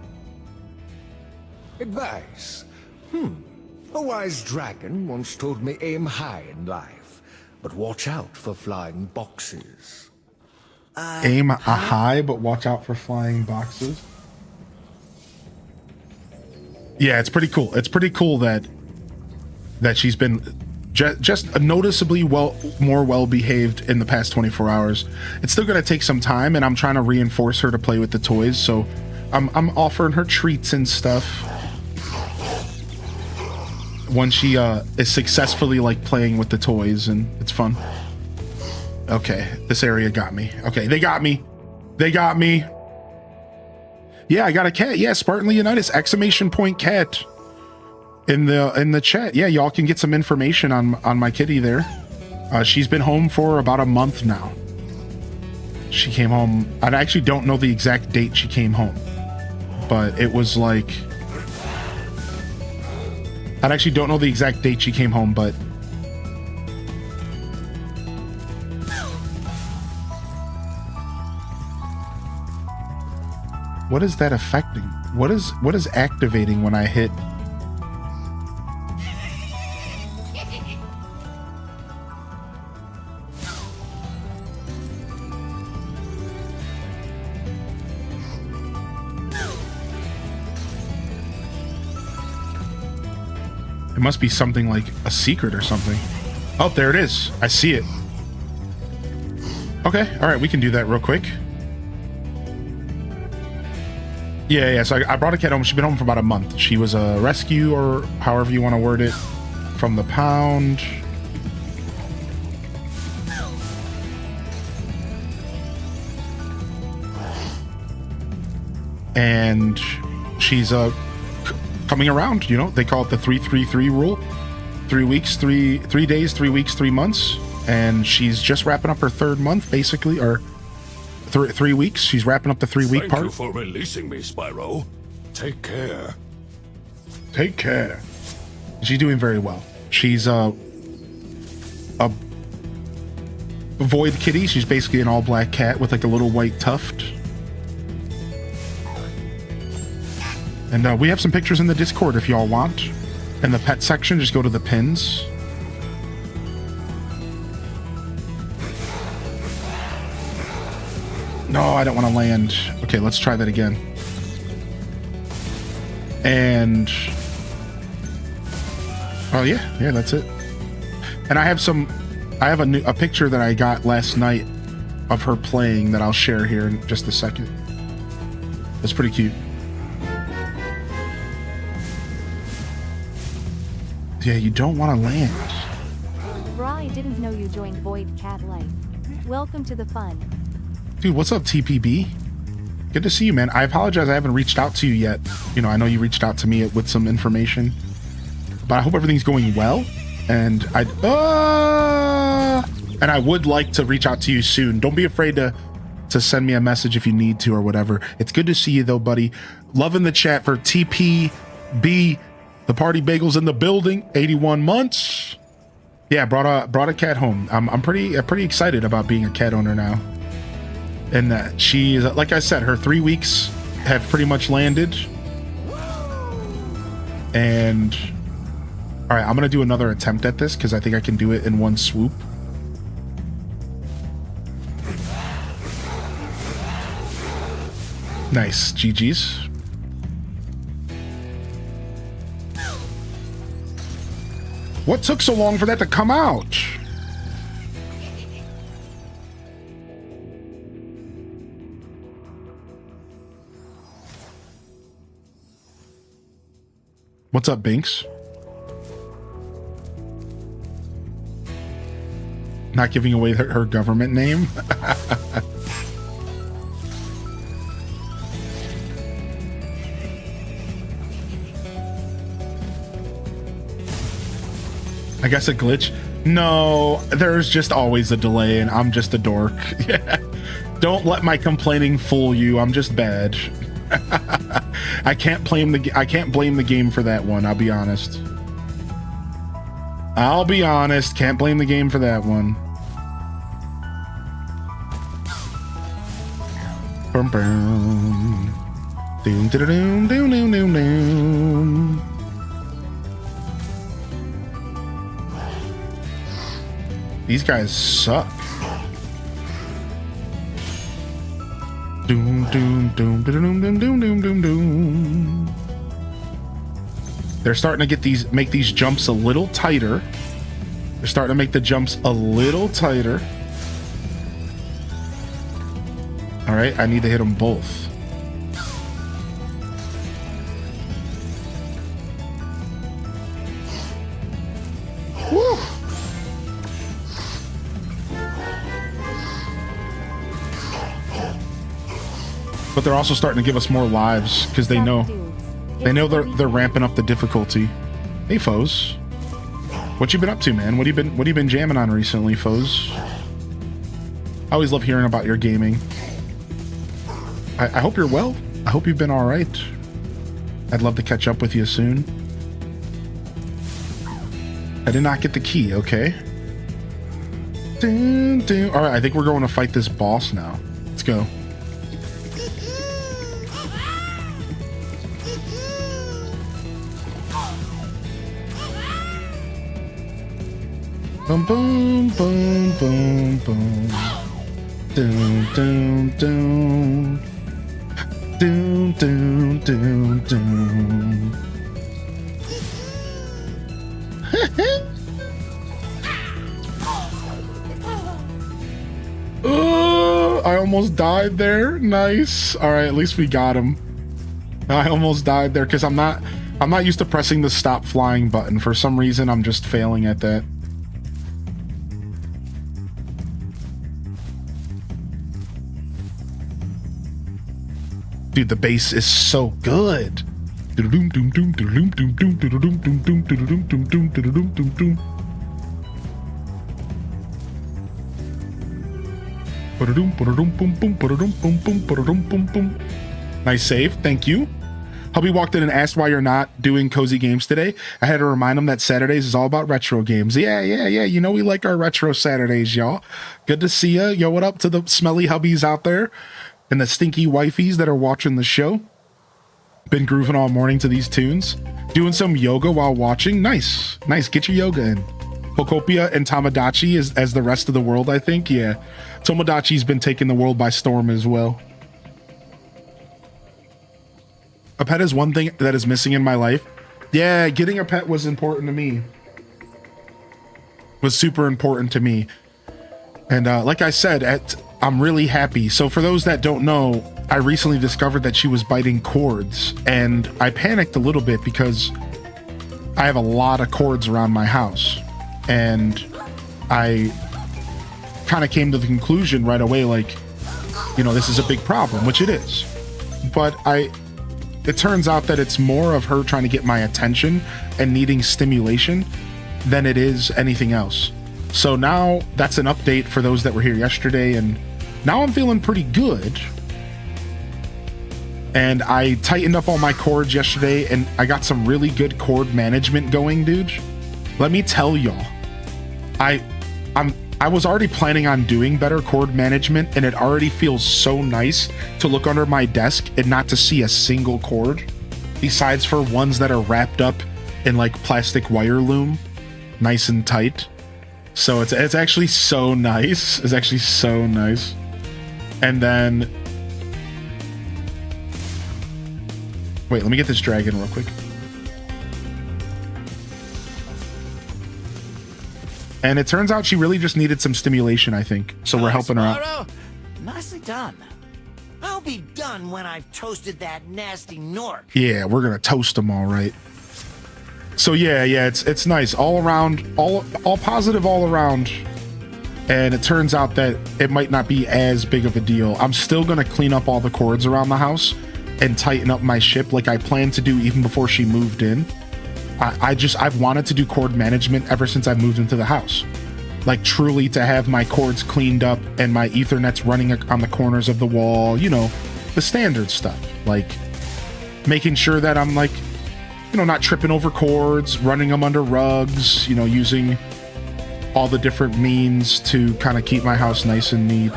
Advice? A wise dragon once told me aim high in life, but watch out for flying boxes. Aim high, but watch out for flying boxes. Yeah, it's pretty cool. It's pretty cool that she's been just noticeably more well-behaved in the past 24 hours. It's still going to take some time, and I'm trying to reinforce her to play with the toys, so I'm offering her treats and stuff when she is successfully, like, playing with the toys, and it's fun. Okay, this area got me. Okay, they got me. Yeah, I got a cat. Yeah, Spartan Leonidas, exclamation point cat. In the chat. Yeah, y'all can get some information on my kitty there. She's been home for about a month now. She came home. I actually don't know the exact date she came home, but it was like, I actually don't know the exact date she came home, but what is that affecting? What is activating when I hit? It must be something like a secret or something. Oh, there it is. I see it. Okay, all right, we can do that real quick. Yeah, so I brought a cat home. She's been home for about a month. She was a rescue, or however you want to word it, from the pound. And she's coming around, you know. They call it the 3-3-3 rule. 3 weeks, 3 days, 3 weeks, 3 months. And she's just wrapping up her 3rd month, basically, or 3 weeks. She's wrapping up the 3-week part. Thank you for releasing me, Spyro. Take care. Take care. She's doing very well. She's a void kitty. She's basically an all black cat with like a little white tuft. And we have some pictures in the Discord if y'all want. In the pet section, just go to the pins. No, I don't want to land. Okay, let's try that again. And oh yeah, that's it. And I have a picture that I got last night of her playing that I'll share here in just a second. That's pretty cute. Yeah, you don't want to land. Bri didn't know you joined Void Cat Life. Welcome to the fun. Dude, what's up, TPB? Good to see you, man. I apologize I haven't reached out to you yet. You know, I know you reached out to me with some information. But I hope everything's going well. And I would like to reach out to you soon. Don't be afraid to send me a message if you need to or whatever. It's good to see you, though, buddy. Loving the chat for TPB. The party bagel's in the building. 81 months. Yeah, brought a cat home. I'm pretty excited about being a cat owner now. And she's, like I said, her 3 weeks have pretty much landed. And all right, I'm gonna do another attempt at this because I think I can do it in one swoop. Nice, GG's. What took so long for that to come out? What's up, Binks? Not giving away her government name? I guess a glitch. No, there's just always a delay, and I'm just a dork. Yeah. Don't let my complaining fool you. I'm just bad. I can't blame the game for that one. I'll be honest. Can't blame the game for that one. Boom, boom. Doom, doom, doom, doom, doom, doom. These guys suck. Doom, doom, doom, doom, doom, doom, doom, doom, doom. They're starting to make these jumps a little tighter. They're starting to make the jumps a little tighter. All right, I need to hit them both. Woo! But they're also starting to give us more lives because they know they're ramping up the difficulty. Hey, Foes, what you been up to, man? What you been jamming on recently, Foes? I always love hearing about your gaming. I hope you're well. I hope you've been all right. I'd love to catch up with you soon. I did not get the key. Okay. Dun, dun. All right, I think we're going to fight this boss now. Let's go. Boom, boom, boom, boom, boom. Doom, doom, doom. Doom, doom, doom, doom. I almost died there. Nice. All right, at least we got him. I almost died there because I'm not used to pressing the stop flying button. For some reason, I'm just failing at that. Dude, the bass is so good. Nice save, thank you. Hubby walked in and asked why you're not doing cozy games today. I had to remind him that Saturdays is all about retro games. Yeah. You know we like our retro Saturdays, y'all. Good to see ya. Yo, what up to the smelly hubbies out there and the stinky wifeys that are watching the show? Been grooving all morning to these tunes. Doing some yoga while watching. Nice. Get your yoga in. Pokopia and Tamagotchi as the rest of the world, I think. Yeah. Tomodachi's been taking the world by storm as well. A pet is one thing that is missing in my life. Yeah, getting a pet was important to me. Was super important to me. And like I said, I'm really happy. So for those that don't know, I recently discovered that she was biting cords, and I panicked a little bit because I have a lot of cords around my house, and I kind of came to the conclusion right away, like, you know, this is a big problem, which it is. But it turns out that it's more of her trying to get my attention and needing stimulation than it is anything else. So now that's an update for those that were here yesterday, and now I'm feeling pretty good. And I tightened up all my cords yesterday, and I got some really good cord management going, dude. Let me tell y'all, I was already planning on doing better cord management, and it already feels so nice to look under my desk and not to see a single cord, besides for ones that are wrapped up in like plastic wire loom, nice and tight. So it's actually so nice. It's actually so nice. And then, wait, let me get this dragon real quick. And it turns out she really just needed some stimulation, I think. So we're helping her out. Nicely done. I'll be done when I've toasted that Gnasty Gnorc. Yeah, we're gonna toast them all right. So yeah, it's nice all around, all positive all around. And it turns out that it might not be as big of a deal. I'm still gonna clean up all the cords around the house and tighten up my ship like I planned to do even before she moved in. I've wanted to do cord management ever since I moved into the house. Like truly to have my cords cleaned up and my Ethernets running on the corners of the wall, you know, the standard stuff. Like making sure that I'm like, you know, not tripping over cords, running them under rugs, you know, using all the different means to kind of keep my house nice and neat.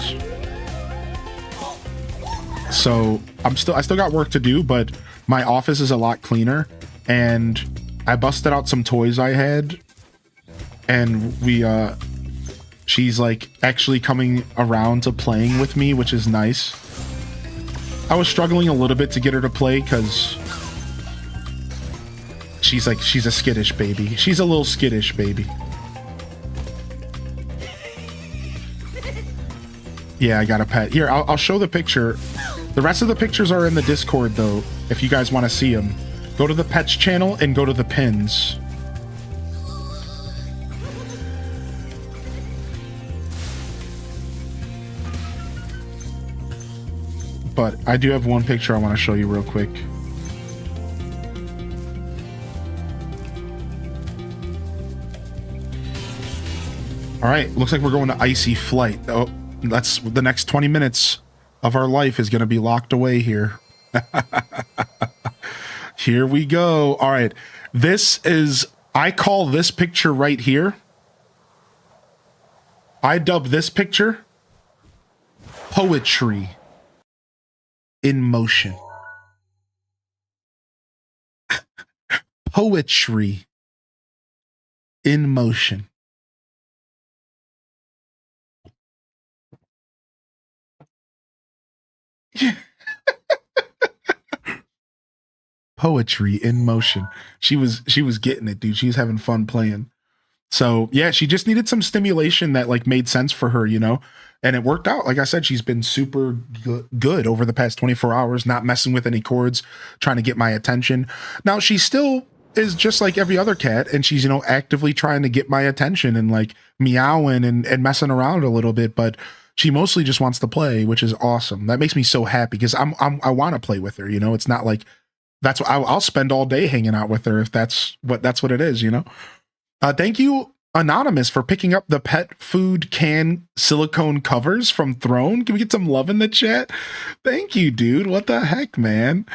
So I still got work to do, but my office is a lot cleaner, and I busted out some toys I had, and she's like actually coming around to playing with me, which is nice. I was struggling a little bit to get her to play because she's a skittish baby. She's a little skittish baby. Yeah, I got a pet. Here, I'll show the picture. The rest of the pictures are in the Discord, though, if you guys want to see them. Go to the Pets channel and go to the pins. But I do have one picture I want to show you real quick. All right, looks like we're going to Icy Flight. Oh, that's the next 20 minutes of our life is going to be locked away here. Here we go. All right, I call this picture right here. I dub this picture Poetry in Motion. Poetry in motion. Poetry in motion. She was getting it, dude. She was having fun playing. So yeah, she just needed some stimulation that like made sense for her, you know, and it worked out. Like I said, she's been super good over the past 24 hours, not messing with any cords, trying to get my attention. Now she still is just like every other cat, and she's, you know, actively trying to get my attention and like meowing and messing around a little bit, but she mostly just wants to play, which is awesome. That makes me so happy because I want to play with her, you know. It's not like that's what I'll spend all day hanging out with her if that's what it is, you know. Thank you, Anonymous, for picking up the pet food can silicone covers from Throne. Can we get some love in the chat? Thank you, dude. What the heck, man?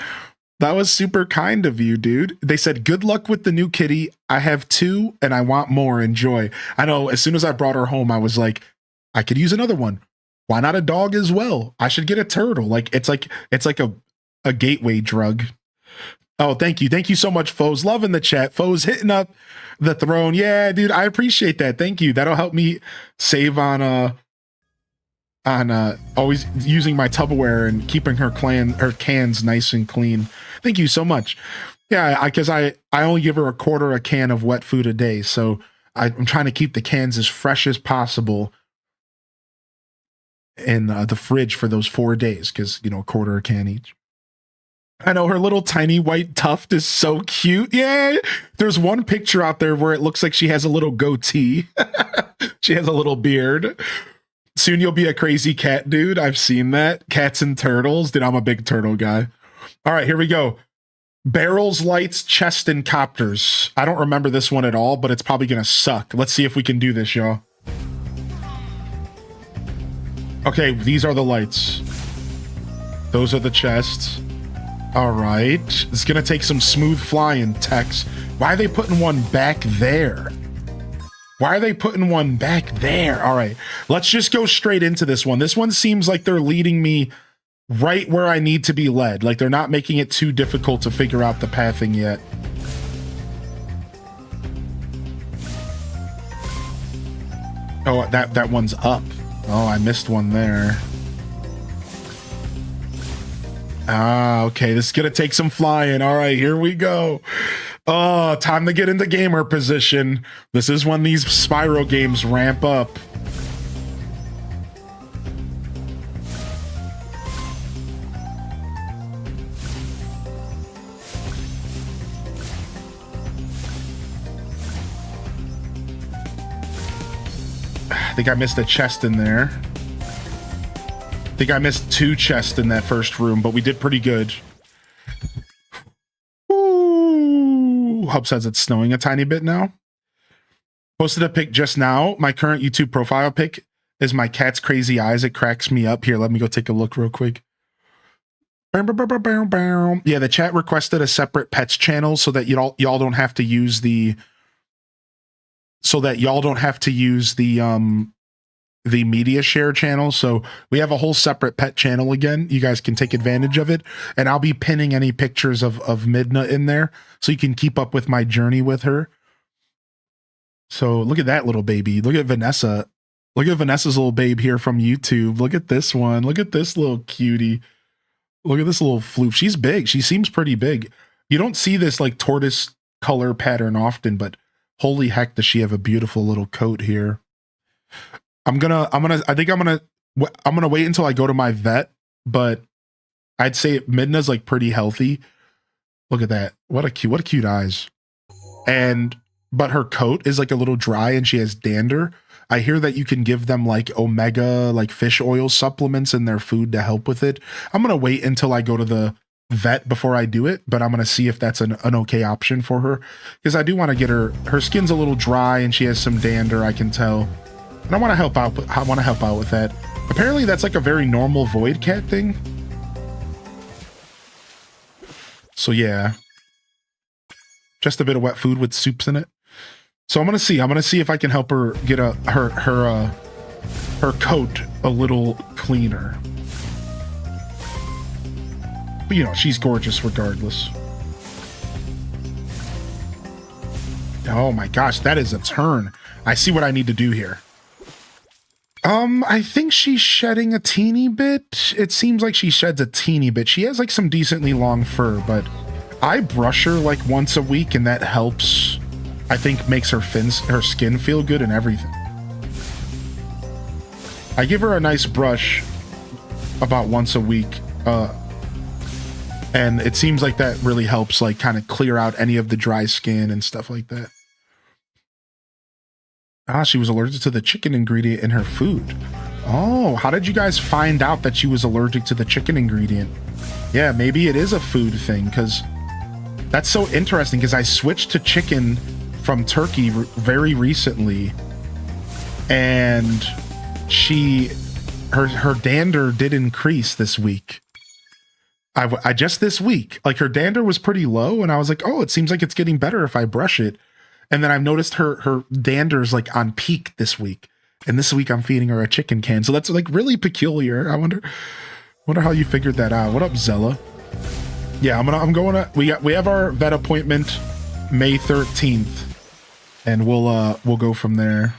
That was super kind of you, dude. They said, good luck with the new kitty. I have 2 and I want more. Enjoy. I know as soon as I brought her home, I was like, I could use another one. Why not a dog as well? I should get a turtle. Like it's like a gateway drug. Oh, thank you. Thank you so much, Foes. Love in the chat. Foes hitting up the Throne. Yeah, dude, I appreciate that. Thank you. That'll help me save on always using my Tupperware and keeping her cans nice and clean. Thank you so much. Yeah, because I only give her a quarter a can of wet food a day, so I'm trying to keep the cans as fresh as possible in the fridge for those 4 days, because, you know, a quarter a can each. I know her little tiny white tuft is so cute. Yeah, there's one picture out there where it looks like she has a little goatee. She has a little beard. Soon you'll be a crazy cat dude. I've seen that. Cats and turtles. Dude, I'm a big turtle guy. All right, here we go. Barrels, lights, chest, and copters. I don't remember this one at all, but it's probably going to suck. Let's see if we can do this, y'all. Okay, these are the lights. Those are the chests. All right. It's going to take some smooth flying, Tex. Why are they putting one back there? Why are they putting one back there? All right. Let's just go straight into this one. This one seems like they're leading me right where I need to be led. Like they're not making it too difficult to figure out the pathing yet. Oh, that one's up. Oh, I missed one there. Ah, okay. This is going to take some flying. All right, here we go. Oh, time to get into gamer position. This is when these Spyro games ramp up. I think I missed a chest in there. I think I missed 2 chests in that first room, but we did pretty good. Ooh. Hub says it's snowing a tiny bit now. Posted a pic just now. My current YouTube profile pic is my cat's crazy eyes. It cracks me up. Here, let me go take a look real quick. Yeah, the chat requested a separate pets channel so that y'all don't have to use the media share channel. So we have a whole separate pet channel again. You guys can take advantage of it, and I'll be pinning any pictures of Midna in there so you can keep up with my journey with her. So look at that little baby. Look at Vanessa. Look at Vanessa's little babe here from YouTube. Look at this one. Look at this little cutie. Look at this little floof. She's big. She seems pretty big. You don't see this like tortoise color pattern often, but holy heck, does she have a beautiful little coat here. I think I'm gonna wait until I go to my vet, but I'd say Midna's like pretty healthy. Look at that. What a cute eyes. But her coat is like a little dry and she has dander. I hear that you can give them like omega, like fish oil supplements in their food to help with it. I'm going to wait until I go to the vet before I do it, but I'm going to see if that's an okay option for her. Because I do want to get her skin's a little dry and she has some dander, I can tell. And I want to help out with that. Apparently that's like a very normal void cat thing. So yeah. Just a bit of wet food with soups in it. So I'm gonna see if I can help her get her coat a little cleaner. But you know, she's gorgeous regardless. Oh my gosh, that is a turn. I see what I need to do here. I think she's shedding a teeny bit. It seems like she sheds a teeny bit. She has like some decently long fur, but I brush her like once a week and that helps. I think makes her skin feel good and everything. I give her a nice brush about once a week. And it seems like that really helps like kind of clear out any of the dry skin and stuff like that. Ah, she was allergic to the chicken ingredient in her food. Oh, how did you guys find out that she was allergic to the chicken ingredient? Yeah, maybe it is a food thing, because that's so interesting, because I switched to chicken from turkey very recently, and her dander did increase this week. I just this week, like her dander was pretty low, and I was like, oh, it seems like it's getting better if I brush it. And then I've noticed her dander's like on peak this week, and this week I'm feeding her a chicken can, so that's like really peculiar. I wonder how you figured that out. What up, Zella? Yeah, we have our vet appointment May 13th. And we'll go from there.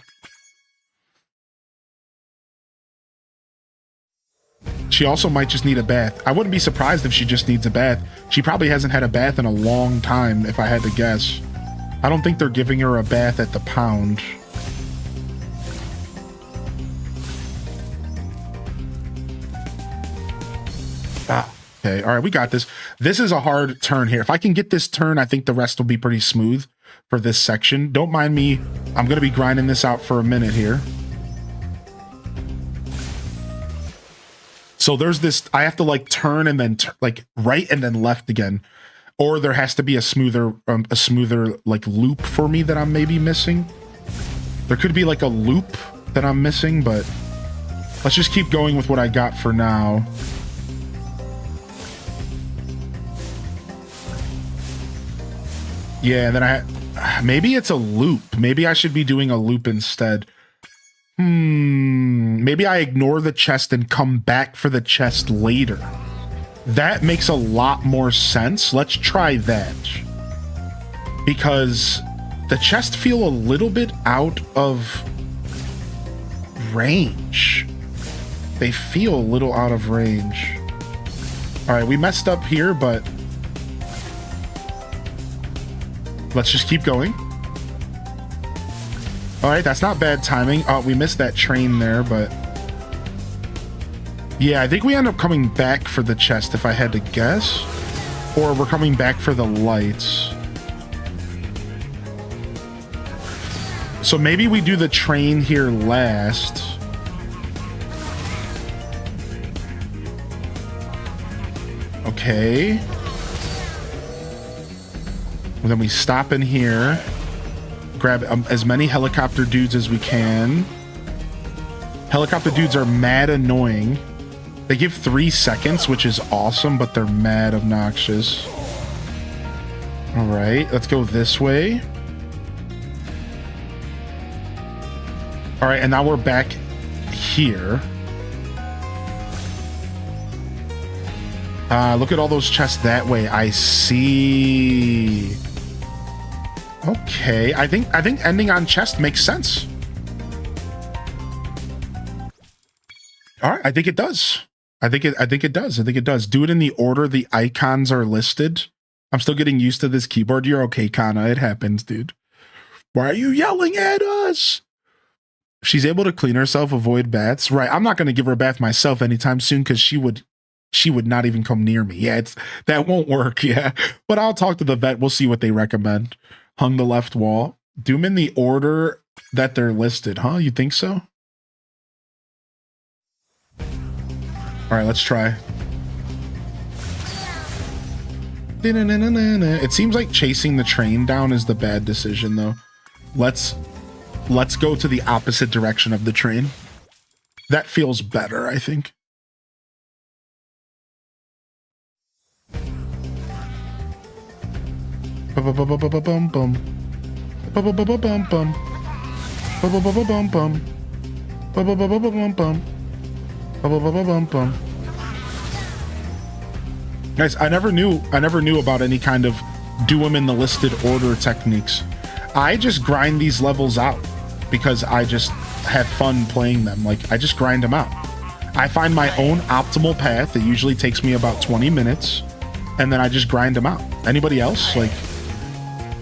She also might just need a bath. I wouldn't be surprised if she just needs a bath. She probably hasn't had a bath in a long time, if I had to guess. I don't think they're giving her a bath at the pound. Okay, all right, we got this. This is a hard turn here. If I can get this turn, I think the rest will be pretty smooth for this section. Don't mind me. I'm going to be grinding this out for a minute here. So there's this, I have to like turn and then like right and then left again. Or there has to be a smoother like loop for me that I'm maybe missing. There could be like a loop that I'm missing, but let's just keep going with what I got for now. Yeah, and then maybe it's a loop. Maybe I should be doing a loop instead. Maybe I ignore the chest and come back for the chest later. That makes a lot more sense. Let's try that. Because the chest feel a little bit out of range. They feel a little out of range. All right, we messed up here, but let's just keep going. All right, that's not bad timing. Oh, we missed that train there, but yeah, I think we end up coming back for the chest if I had to guess, or we're coming back for the lights. So maybe we do the train here last. Okay. And then we stop in here, grab as many helicopter dudes as we can. Helicopter dudes are mad annoying. They give 3 seconds, which is awesome, but they're mad obnoxious. All right, let's go this way. All right, and now we're back here. Look at all those chests that way. I see. Okay, I think ending on chest makes sense. All right, I think it does. I think it does. Do it in the order the icons are listed. I'm still getting used to this keyboard. You're okay, Kana. It happens, dude. Why are you yelling at us? She's able to clean herself, avoid baths. Right. I'm not going to give her a bath myself anytime soon because she would not even come near me. Yeah, that won't work. Yeah. But I'll talk to the vet. We'll see what they recommend. Hung the left wall. Do them in the order that they're listed, huh? You think so? All right, let's try. It seems like chasing the train down is the bad decision, though. Let's go to the opposite direction of the train. That feels better, I think. Guys, I never knew about any kind of do them in the listed order techniques. I just grind these levels out because I just have fun playing them. Like, I just grind them out. I find my own optimal path. It usually takes me about 20 minutes, and then I just grind them out. Anybody else? Like,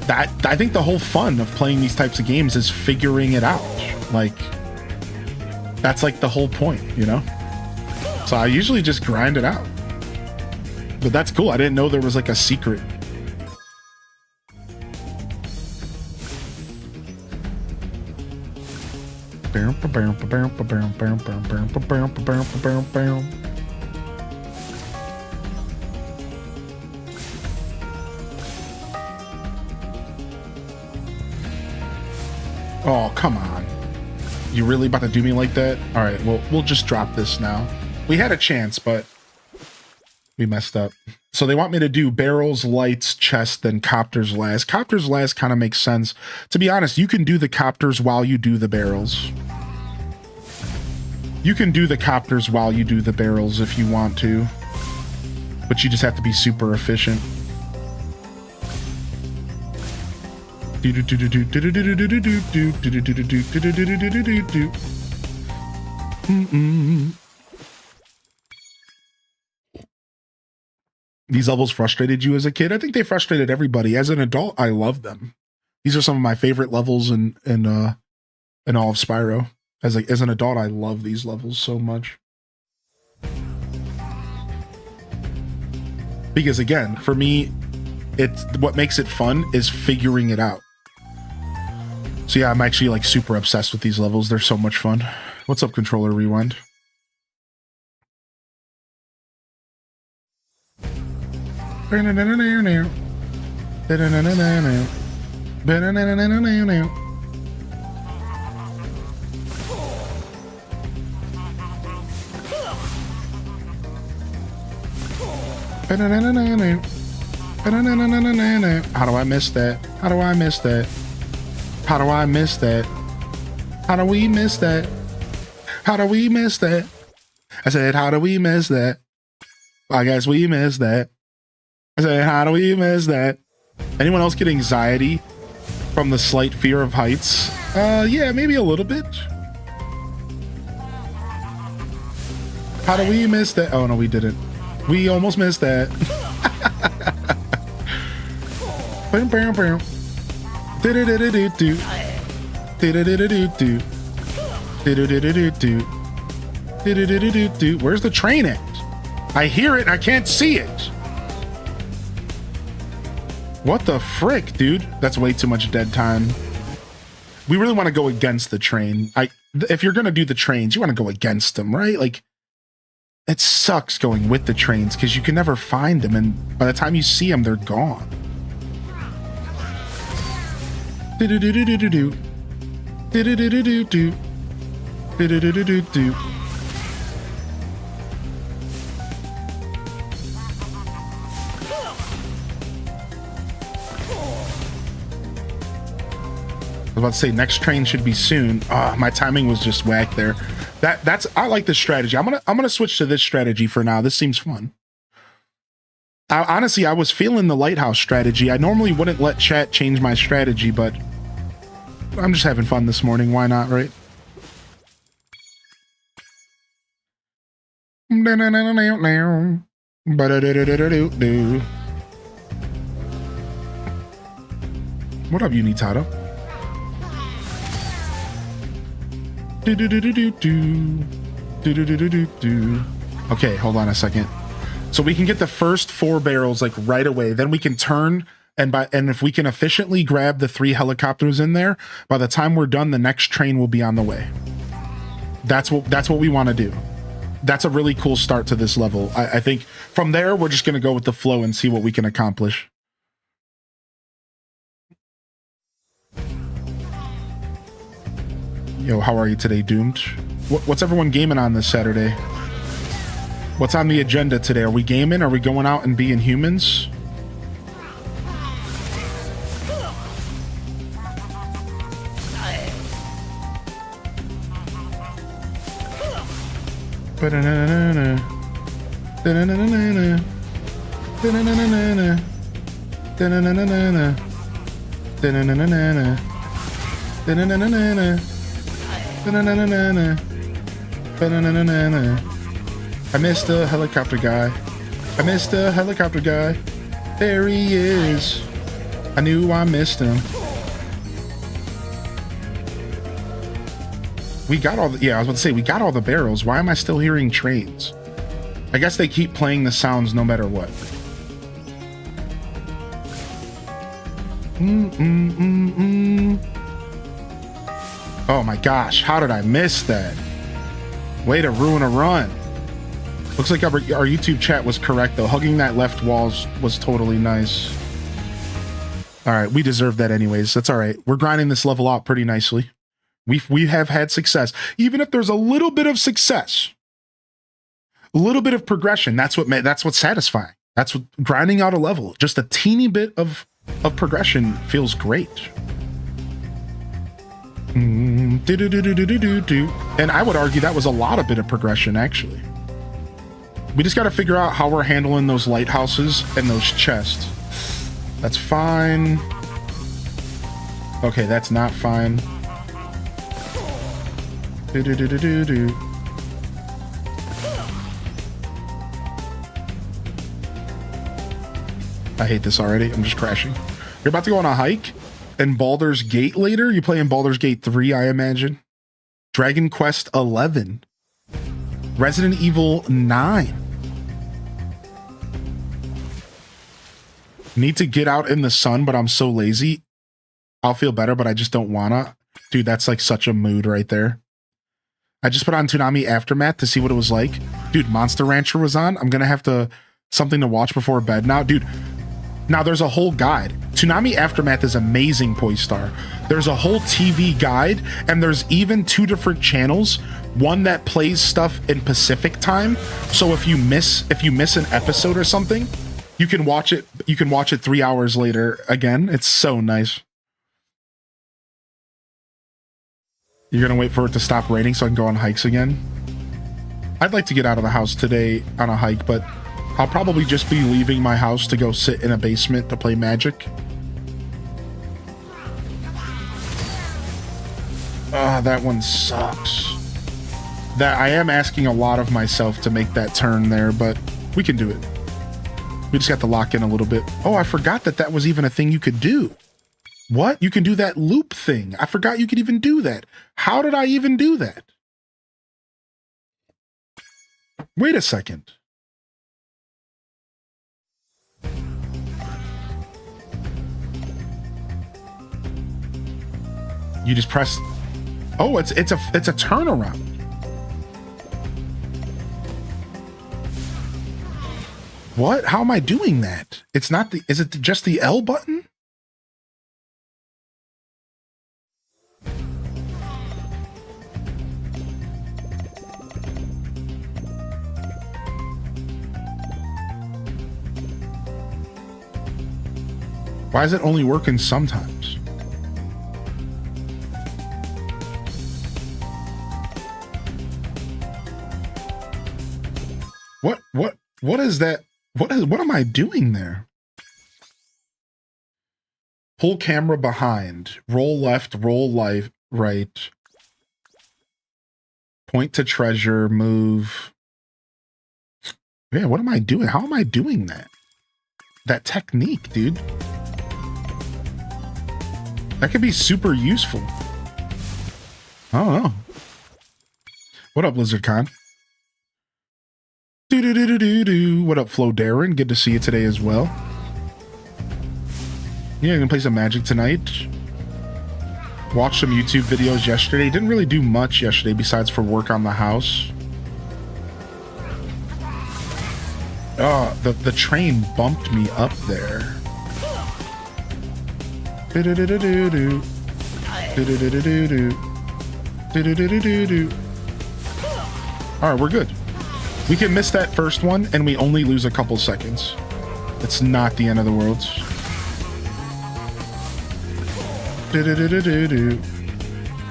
that, I think the whole fun of playing these types of games is figuring it out. Like, that's like the whole point, you know? So I usually just grind it out. But that's cool. I didn't know there was like a secret. Oh, come on. You really about to do me like that? All right, well, we'll just drop this now. We had a chance, but we messed up. So they want me to do barrels, lights, chest, then copters last. Copters last kind of makes sense. To be honest, you can do the copters while you do the barrels. You can do the copters while you do the barrels if you want to. But you just have to be super efficient. These levels frustrated you as a kid? I think they frustrated everybody. As an adult, I love them. These are some of my favorite levels in all of Spyro. As an adult, I love these levels so much. Because again, for me, it's what makes it fun is figuring it out. So yeah, I'm actually like super obsessed with these levels. They're so much fun. What's up, Controller Rewind? How do I miss that? How do I miss that? How do I miss that? How do we miss that? How do we miss that? I said, how do we miss that? I guess we missed that. I said, how do we miss that? Anyone else get anxiety from the slight fear of heights? Yeah, maybe a little bit. How do we miss that? Oh, no, we didn't. We almost missed that. Where's the train at? I hear it, I can't see it. What the frick, dude? That's way too much dead time. We really want to go against the train. If you're gonna do the trains, you want to go against them, right? Like, it sucks going with the trains because you can never find them, and by the time you see them, they're gone. Do-do-do-do-do-do. Do-do-do-do-do-do. Do-do-do-do-do-do. I was about to say next train should be soon. My timing was just whack there. I like this strategy. I'm gonna switch to this strategy for now. This seems fun. Honestly, I was feeling the lighthouse strategy. I normally wouldn't let chat change my strategy, but I'm just having fun this morning. Why not, right? What up, Unitato? Okay, hold on a second. So we can get the first 4 barrels like right away. Then we can turn and if we can efficiently grab the 3 helicopters in there, by the time we're done, the next train will be on the way. That's what we want to do. That's a really cool start to this level. I think from there we're just gonna go with the flow and see what we can accomplish. Yo, how are you today, Doomed? What's everyone gaming on this Saturday? What's on the agenda today? Are we gaming? Are we going out and being humans? Ba-da-na-na-na. Da-na-na-na-na. Da-na-na-na-na. Da-na-na-na-na. Da-na-na-na-na. Da-na-na-na-na. Ba-na-na-na-na-na. Ba-na-na-na-na-na. I missed the helicopter guy. I missed the helicopter guy. There he is. I knew I missed him. We got all the, yeah, I was about to say, we got all the barrels. Why am I still hearing trains? I guess they keep playing the sounds no matter what. Oh my gosh, how did I miss that? Way to ruin a run. Looks like our YouTube chat was correct though. Hugging that left wall was totally nice. All right, we deserve that anyways. That's all right. We're grinding this level out pretty nicely. We have had success. Even if there's a little bit of success, a little bit of progression, that's what's satisfying. That's what grinding out a level. Just a teeny bit of progression feels great. And I would argue that was a lot of bit of progression actually. We just got to figure out how we're handling those lighthouses and those chests. That's fine. Okay, that's not fine. I hate this already. I'm just crashing. You're about to go on a hike in Baldur's Gate later? You play in Baldur's Gate 3, I imagine. Dragon Quest 11. Resident Evil 9. Need to get out in the sun, but I'm so lazy. I'll feel better, but I just don't wanna. Dude, that's like such a mood right there. I just put on Toonami Aftermath to see what it was like. Dude, Monster Rancher was on. I'm gonna have to something to watch before bed now. Dude, now there's a whole guide. Toonami Aftermath is amazing, Poistar. There's a whole TV guide, and there's even 2 different channels. One that plays stuff in Pacific time. So if you miss an episode or something, you can watch it 3 hours later again. It's so nice. You're gonna wait for it to stop raining so I can go on hikes again? I'd like to get out of the house today on a hike, but I'll probably just be leaving my house to go sit in a basement to play Magic. Ah, that one sucks. That I am asking a lot of myself to make that turn there, but we can do it. We just got to lock in a little bit. Oh, I forgot that was even a thing you could do. What? You can do that loop thing. I forgot you could even do that. How did I even do that? Wait a second. You just press. Oh, it's a turnaround. What? How am I doing that? It's not the. Is it just the L button? Why is it only working sometimes? What is that? What am I doing there? Pull camera behind. Roll left, roll right. Point to treasure, move. Yeah, what am I doing? How am I doing that? That technique, dude. That could be super useful. I don't know. What up, LizardCon? Do-do-do-do-do-do. What up, Flo Darren? Good to see you today as well. Yeah, I'm gonna play some Magic tonight. Watched some YouTube videos yesterday. Didn't really do much yesterday besides for work on the house. Oh, the train bumped me up there. Do-do-do-do-do-do. Do-do-do-do-do-do. Do-do-do-do-do-do. Alright, we're good. We can miss that first one, and we only lose a couple seconds. It's not the end of the world. Do-do-do-do-do-do.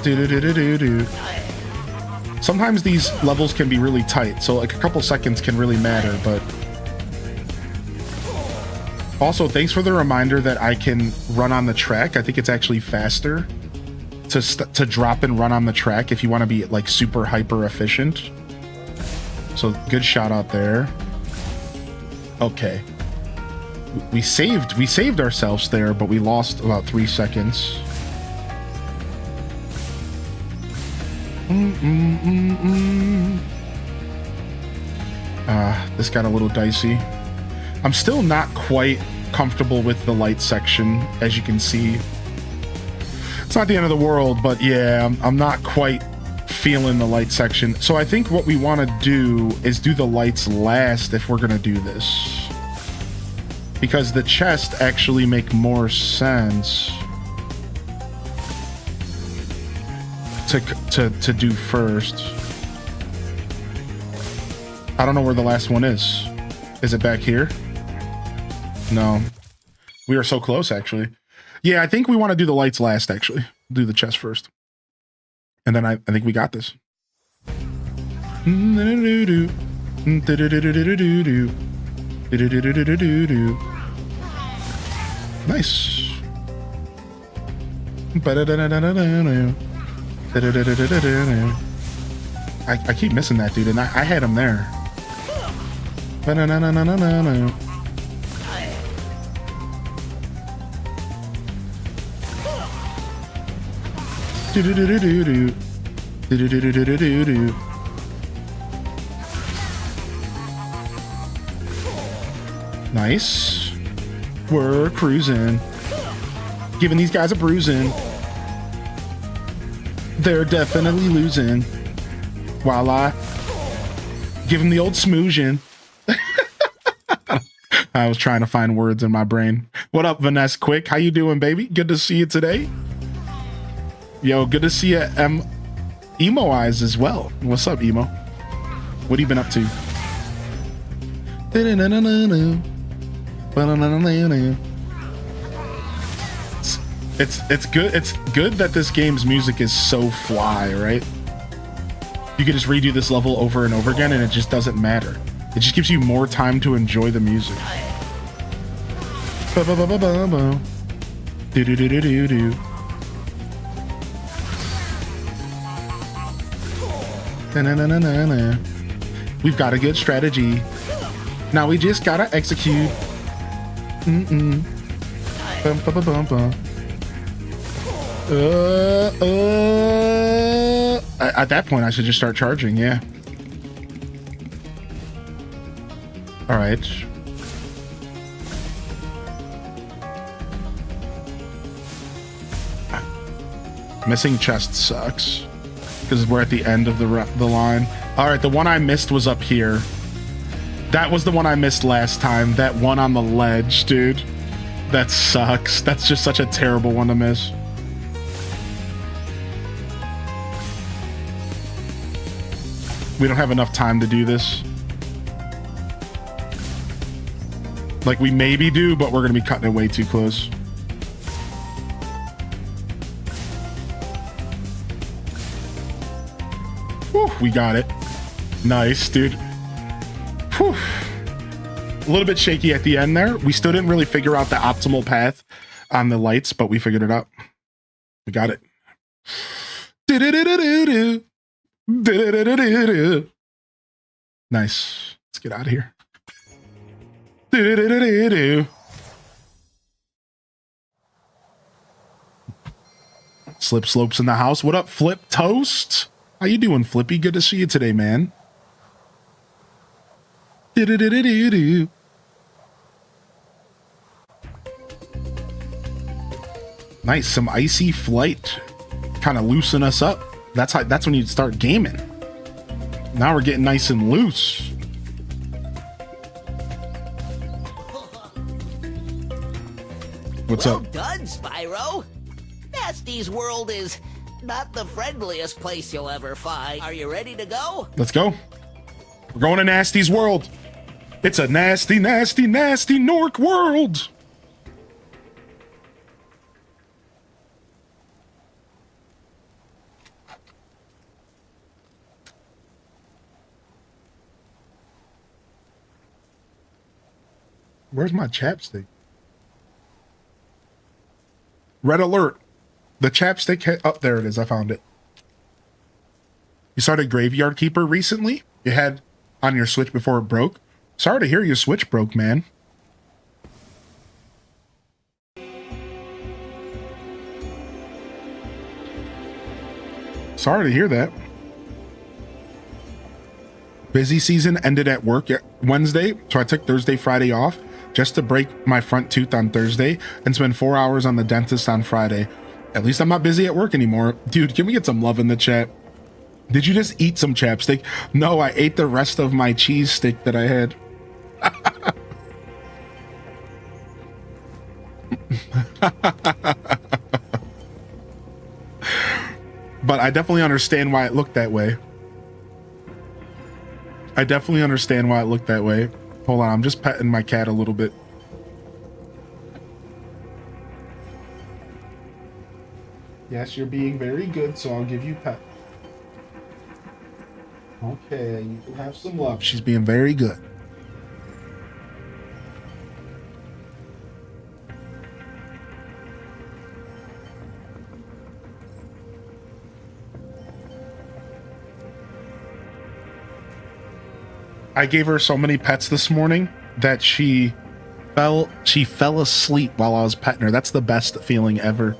Do-do-do-do-do-do. Sometimes these levels can be really tight, so like a couple seconds can really matter, but... Also, thanks for the reminder that I can run on the track. I think it's actually faster to drop and run on the track if you want to be like super hyper efficient. So good shout out there. Okay. We saved ourselves there, but we lost about 3 seconds. This got a little dicey. I'm still not quite comfortable with the light section, as you can see. It's not the end of the world, but yeah, I'm not quite feeling the light section. So I think what we want to do is do the lights last if we're going to do this. Because the chests actually make more sense to do first. I don't know where the last one is. Is it back here? No. We are so close, actually. Yeah, I think we want to do the lights last, actually. Do the chest first. And then I think we got this. Nice. I keep missing that dude, and I had him there. Nice. We're cruising. Giving these guys a bruising. They're definitely losing. While I give them the old smoozing. I was trying to find words in my brain. What up, Vanessa Quick? How you doing, baby? Good to see you today. Yo, good to see you, Emo Eyes as well. What's up, Emo? What have you been up to? It's good. It's good that this game's music is so fly, right? You can just redo this level over and over again, and it just doesn't matter. It just gives you more time to enjoy the music. Do-do-do-do-do-do. Na-na-na-na-na. We've got a good strategy. Now we just gotta execute. Bum-bum-bum-bum. At that point, I should just start charging, yeah. All right. Missing chest sucks because we're at the end of the line. All right, the one I missed was up here. That was the one I missed last time. That one on the ledge, dude. That sucks. That's just such a terrible one to miss. We don't have enough time to do this. Like, we maybe do, but we're going to be cutting it way too close. we got it. Nice, dude. Whew. A little bit shaky at the end there. We still didn't really figure out the optimal path on the lights, but we figured it out. We got it. Nice. Let's get out of here. Slip Slopes in the house. What up, Flip Toast? How you doing, Flippy? Good to see you today, man. Nice, some icy flight. Kind of loosen us up. That's when you start gaming. Now we're getting nice and loose. What's up? Well done, Spyro. Gnasty's world is not the friendliest place you'll ever find. Are you ready to go? Let's go. We're going to Gnasty's world. It's a nasty, nasty, nasty Gnorc world. Where's my chapstick? Red alert. The chapstick, oh, there it is. I found it. You started Graveyard Keeper recently? You had on your Switch before it broke? Sorry to hear your Switch broke, man. Sorry to hear that. Busy season ended at work Wednesday, so I took Thursday, Friday off just to break my front tooth on Thursday and spend 4 hours on the dentist on Friday. At least I'm not busy at work anymore. Dude, can we get some love in the chat? Did you just eat some chapstick? No, I ate the rest of my cheese stick that I had. But I definitely understand why it looked that way. I definitely understand why it looked that way. Hold on, I'm just petting my cat a little bit. Yes, you're being very good, so I'll give you pet. Okay, you can have some love. She's being very good. I gave her so many pets this morning that she fell asleep while I was petting her. That's the best feeling ever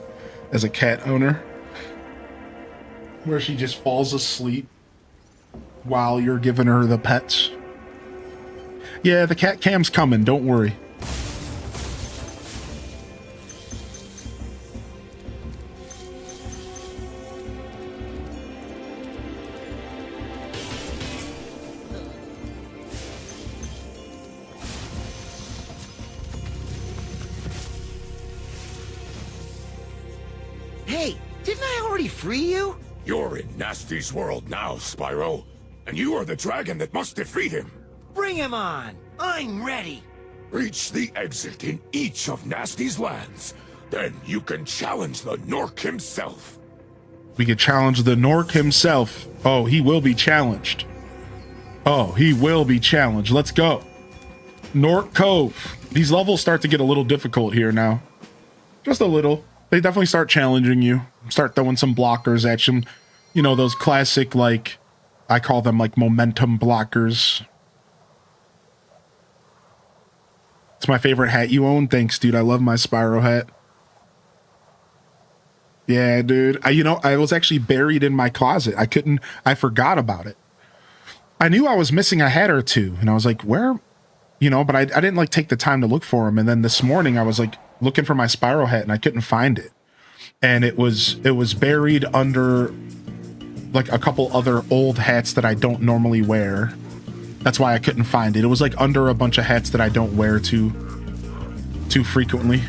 as a cat owner. Where she just falls asleep while you're giving her the pets. Yeah, the cat cam's coming, don't worry. Hey, didn't I already free you? You're in Gnasty's world now, Spyro. And you are the dragon that must defeat him. Bring him on. I'm ready. Reach the exit in each of Gnasty's lands. Then you can challenge the Gnorc himself. We could challenge the Gnorc himself. Oh, he will be challenged. Oh, he will be challenged. Let's go. Gnorc Cove. These levels start to get a little difficult here now. Just a little. They definitely start challenging you. Start throwing some blockers at you. You know, those classic, like, I call them like momentum blockers. It's my favorite hat you own. Thanks, dude. I love my Spyro hat. Yeah, dude. I was actually buried in my closet. I forgot about it. I knew I was missing a hat or two, and I was like, where? You know, but I didn't like take the time to look for them. And then this morning I was like looking for my Spyro hat and I couldn't find it. And it was buried under like a couple other old hats that I don't normally wear. That's why I couldn't find it. It was like under a bunch of hats that I don't wear too frequently.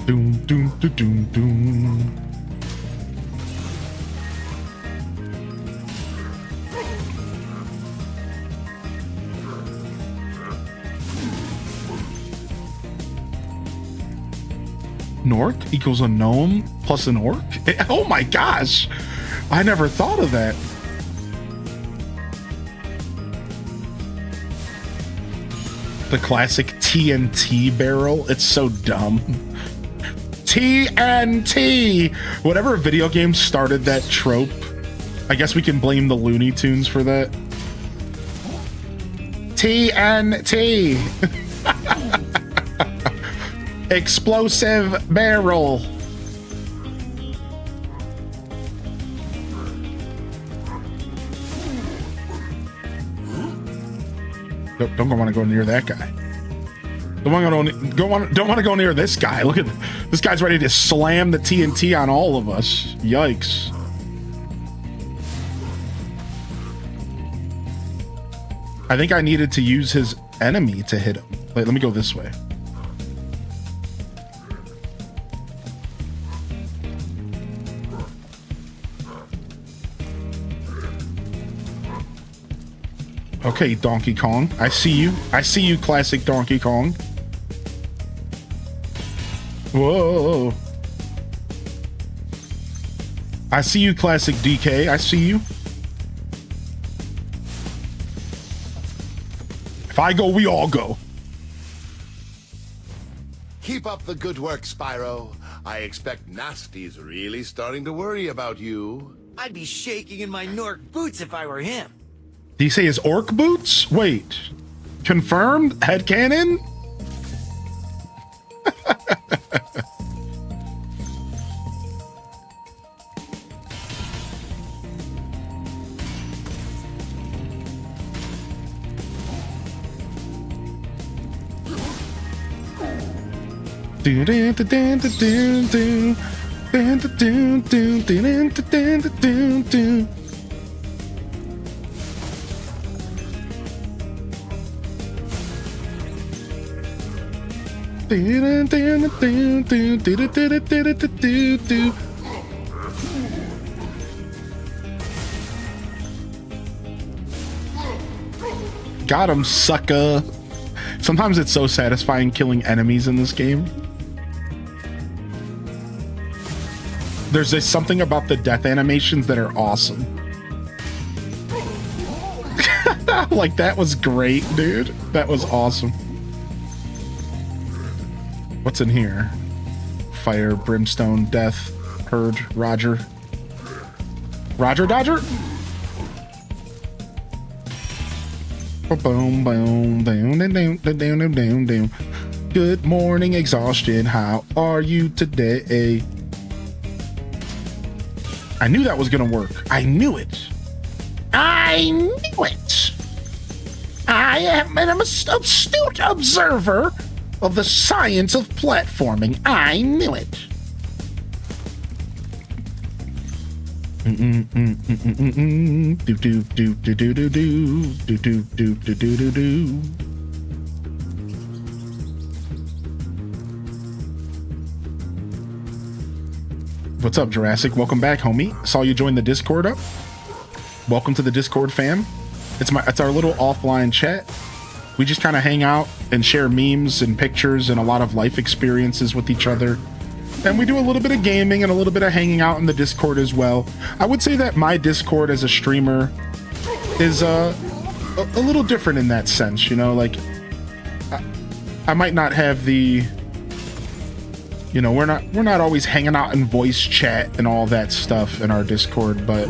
Doom, doom, doom, doom, doom. Gnorc equals a gnome plus an orc? Oh my gosh. I never thought of that. The classic TNT barrel. It's so dumb. TNT! Whatever video game started that trope, I guess we can blame the Looney Tunes for that. TNT! Explosive barrel. Don't want to go near that guy. Don't want to go near this guy. Look at this guy's ready to slam the TNT on all of us. Yikes. I think I needed to use his enemy to hit him. Wait, let me go this way. Okay, Donkey Kong. I see you. I see you, classic Donkey Kong. Whoa. I see you, classic DK. I see you. If I go, we all go. Keep up the good work, Spyro. I expect Gnasty's really starting to worry about you. I'd be shaking in my Gnorc boots if I were him. Did he say his orc boots? Wait. Confirmed? Headcanon? Got him, sucker. Sometimes it's so satisfying killing enemies in this game. There's just something about the death animations that are awesome. Like, that was great, dude. That was awesome. What's in here? Fire, brimstone, death, herd, Roger. Roger Dodger? Boom, boom, down, down, down, down, down, down. Good morning, exhaustion. How are you today? I knew that was gonna work. I knew it. I knew it. I am an astute observer of the science of platforming. I knew it. Do do do do do do do do do do do do do. What's up, Jurassic? Welcome back, homie. Saw you join the Discord up. Welcome to the Discord fam. It's our little offline chat. We just kind of hang out and share memes and pictures and a lot of life experiences with each other. And we do a little bit of gaming and a little bit of hanging out in the Discord as well. I would say that my Discord as a streamer is a little different in that sense, you know, like I might not have the, you know, we're not always hanging out in voice chat and all that stuff in our Discord, but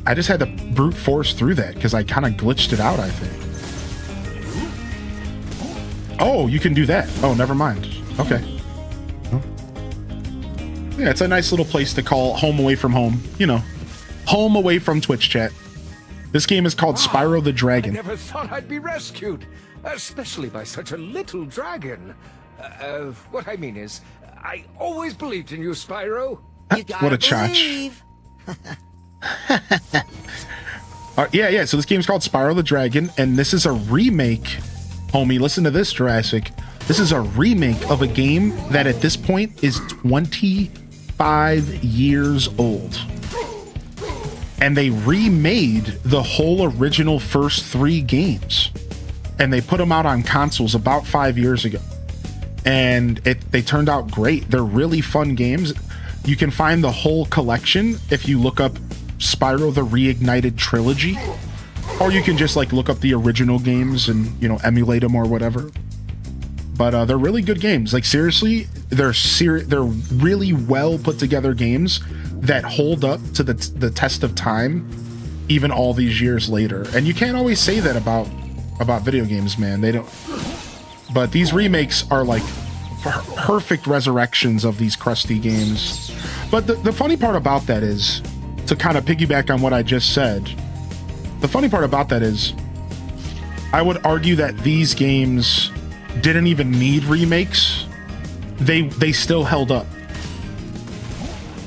I just had to brute force through that because I kind of glitched it out, I think. Oh, you can do that. Oh, never mind. Okay. Yeah, it's a nice little place to call home away from home. You know, home away from Twitch chat. This game is called Spyro the Dragon. I never thought I'd be rescued, especially by such a little dragon. What I mean is, I always believed in you, Spyro. What a chotch. Yeah, so this game's called Spyro the Dragon, and this is a remake. Homie, listen to this, Jurassic. This is a remake of a game that at this point is 25 years old. And they remade the whole original first 3 games. And they put them out on consoles about 5 years ago. and they turned out great. They're really fun games. You can find the whole collection if you look up Spyro the Reignited Trilogy, or you can just like look up the original games and, you know, emulate them or whatever. But they're really good games. Like seriously, they're really well put together games that hold up to the test of time, even all these years later. And you can't always say that about video games, man. They don't. But these remakes are like perfect resurrections of these crusty games. But the funny part about that is, to kind of piggyback on what I just said, the funny part about that is, I would argue that these games didn't even need remakes. They still held up.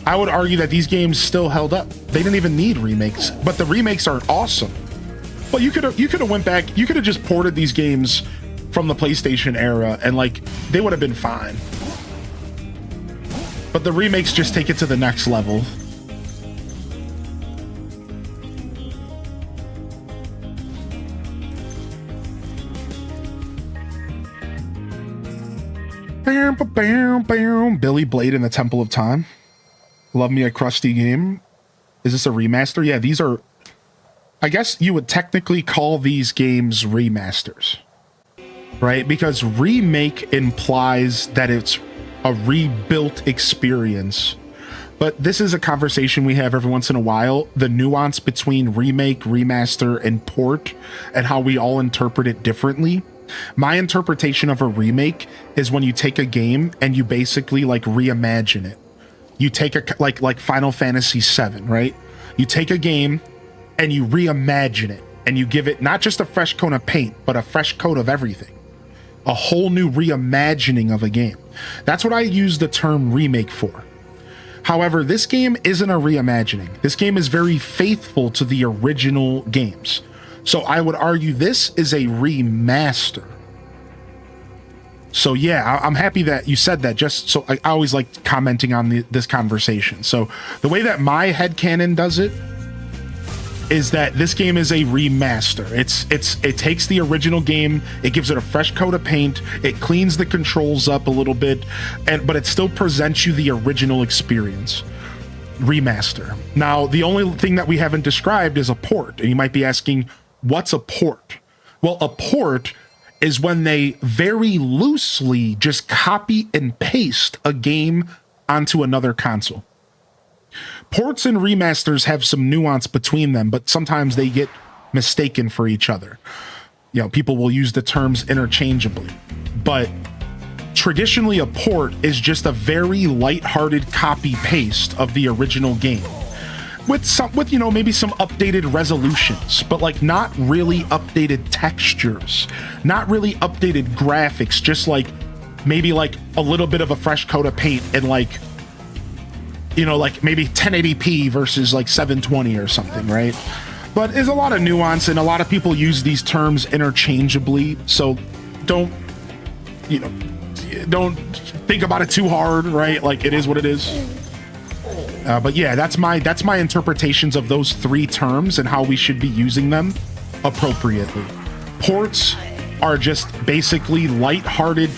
I would argue that these games still held up. They didn't even need remakes, but the remakes are awesome. But you could have went back, you could have just ported these games from the PlayStation era and like they would have been fine. But the remakes just take it to the next level. Billy Blade in the Temple of Time. Love me a crusty game. Is this a remaster? Yeah, these are, I guess you would technically call these games remasters, right? Because remake implies that it's a rebuilt experience. But this is a conversation we have every once in a while, the nuance between remake, remaster, and port, and how we all interpret it differently. My interpretation of a remake is when you take a game and you basically like reimagine it. You take a like Final Fantasy VII, right? You take a game and you reimagine it and you give it not just a fresh coat of paint, but a fresh coat of everything. A whole new reimagining of a game. That's what I use the term remake for. However, this game isn't a reimagining. This game is very faithful to the original games. So I would argue this is a remaster. So yeah, I'm happy that you said that, just so I always like commenting on this conversation. So the way that my headcanon does it is that this game is a remaster. It takes the original game, it gives it a fresh coat of paint, it cleans the controls up a little bit, but it still presents you the original experience. Remaster. Now, the only thing that we haven't described is a port, and you might be asking, what's a port? Well, a port is when they very loosely just copy and paste a game onto another console. Ports and remasters have some nuance between them, but sometimes they get mistaken for each other. You know, people will use the terms interchangeably, but traditionally a port is just a very lighthearted copy paste of the original game. With you know, maybe some updated resolutions, but like not really updated textures, not really updated graphics, just like maybe like a little bit of a fresh coat of paint and like, you know, like maybe 1080p versus like 720 or something, right? But there's a lot of nuance and a lot of people use these terms interchangeably, so don't think about it too hard, right? Like it is what it is. But yeah, that's my interpretations of those three terms and how we should be using them appropriately. Ports are just basically lighthearted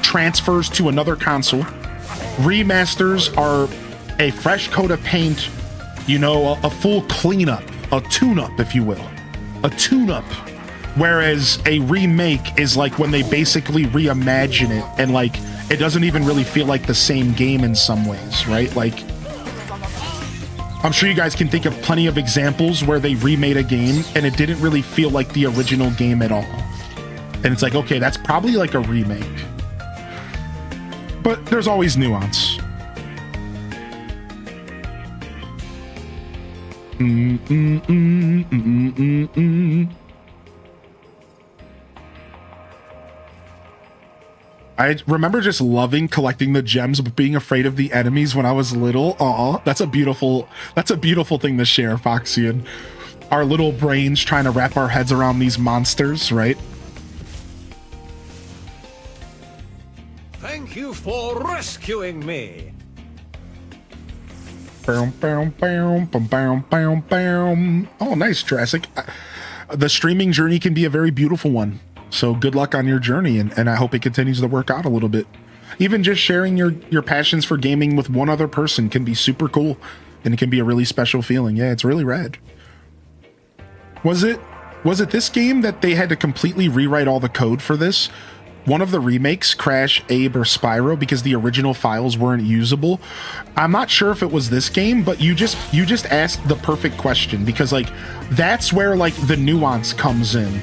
transfers to another console. Remasters are a fresh coat of paint, you know, a full cleanup, a tune-up, if you will. A tune-up. Whereas a remake is like when they basically reimagine it and like it doesn't even really feel like the same game in some ways, right? Like, I'm sure you guys can think of plenty of examples where they remade a game and it didn't really feel like the original game at all. And it's like, okay, that's probably like a remake. But there's always nuance. I remember just loving collecting the gems but being afraid of the enemies when I was little. Aw, that's a beautiful thing to share, Foxian. Our little brains trying to wrap our heads around these monsters, right? Thank you for rescuing me. Oh, nice, Jurassic. The streaming journey can be a very beautiful one. So good luck on your journey, and I hope it continues to work out a little bit. Even just sharing your passions for gaming with one other person can be super cool, and it can be a really special feeling. Yeah, it's really rad. Was it this game that they had to completely rewrite all the code for this? One of the remakes, Crash, Abe, or Spyro, because the original files weren't usable. I'm not sure if it was this game, but you just asked the perfect question, because like that's where like the nuance comes in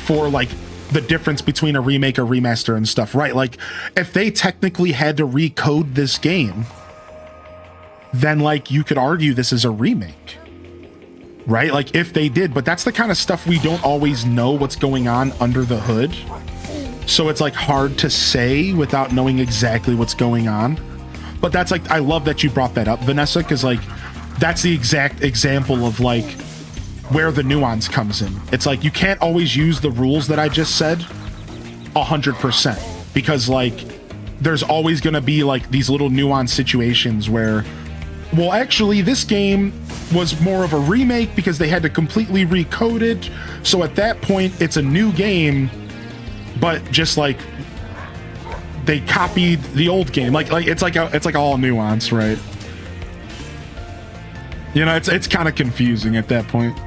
for like the difference between a remake or remaster and stuff, right? Like if they technically had to recode this game, then like you could argue this is a remake, right? Like if they did, but that's the kind of stuff we don't always know what's going on under the hood. So it's like hard to say without knowing exactly what's going on. But that's like, I love that you brought that up, Vanessa, because like that's the exact example of like where the nuance comes in. It's like you can't always use the rules that I just said 100%, because like there's always going to be like these little nuanced situations where, well, actually this game was more of a remake because they had to completely recode it. So at that point it's a new game, but just like they copied the old game. Like it's like all nuance, right? You know, it's kind of confusing at that point.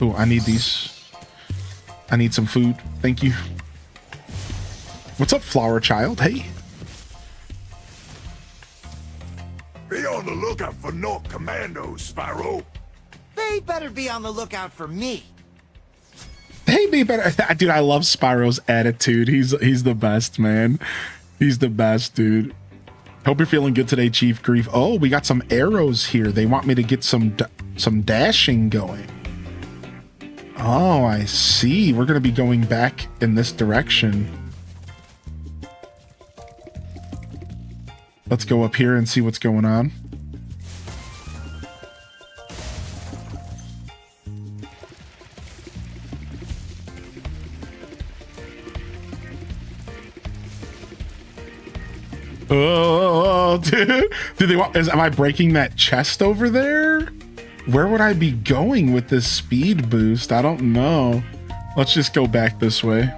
Oh, I need these. I need some food. Thank you. What's up, Flower Child? Hey. Be on the lookout for Gnorc commandos, Spyro. They better be on the lookout for me. Hey, be better. Dude, I love Spyro's attitude. He's the best, man. He's the best, dude. Hope you're feeling good today, Chief Grief. Oh, we got some arrows here. They want me to get some dashing going. Oh, I see. We're going to be going back in this direction. Let's go up here and see what's going on. Oh, dude. Do they want, am I breaking that chest over there? Where would I be going with this speed boost? I don't know. Let's just go back this way.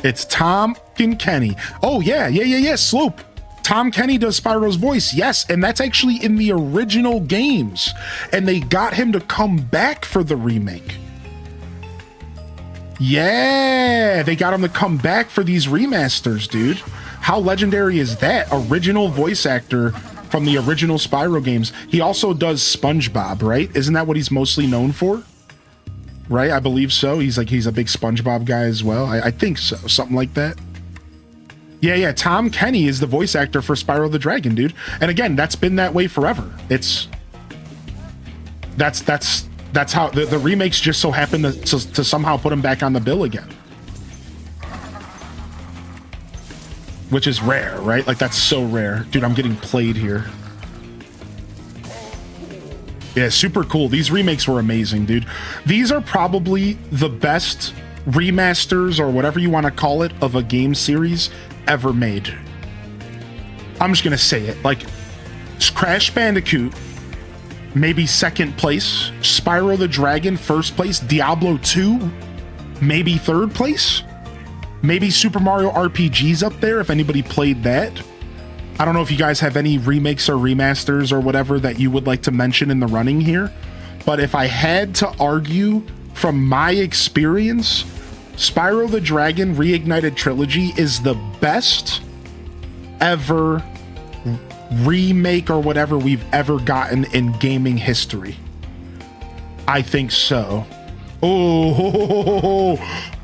It's Tom and Kenny. Oh, yeah. Sloop. Tom Kenny does Spyro's voice. Yes, and that's actually in the original games. And they got him to come back for the remake. Yeah, they got him to come back for these remasters, dude. How legendary is that? Original voice actor from the original Spyro games. He also does SpongeBob, right? Isn't that what he's mostly known for? Right, I believe so. He's a big SpongeBob guy as well. I think so, something like that. Yeah, Tom Kenny is the voice actor for Spyro the Dragon, dude. And again, that's been that way forever. That's how the remakes just so happen to somehow put him back on the bill again. Which is rare, right? Like, that's so rare. Dude, I'm getting played here. Yeah, super cool. These remakes were amazing, dude. These are probably the best remasters, or whatever you want to call it, of a game series ever made. I'm just gonna say it. Like, Crash Bandicoot, maybe second place. Spyro the Dragon, first place. Diablo 2, maybe third place. Maybe Super Mario RPG's up there, if anybody played that. I don't know if you guys have any remakes or remasters or whatever that you would like to mention in the running here. But if I had to argue from my experience, Spyro the Dragon Reignited Trilogy is the best ever remake or whatever we've ever gotten in gaming history. I think so. Oh,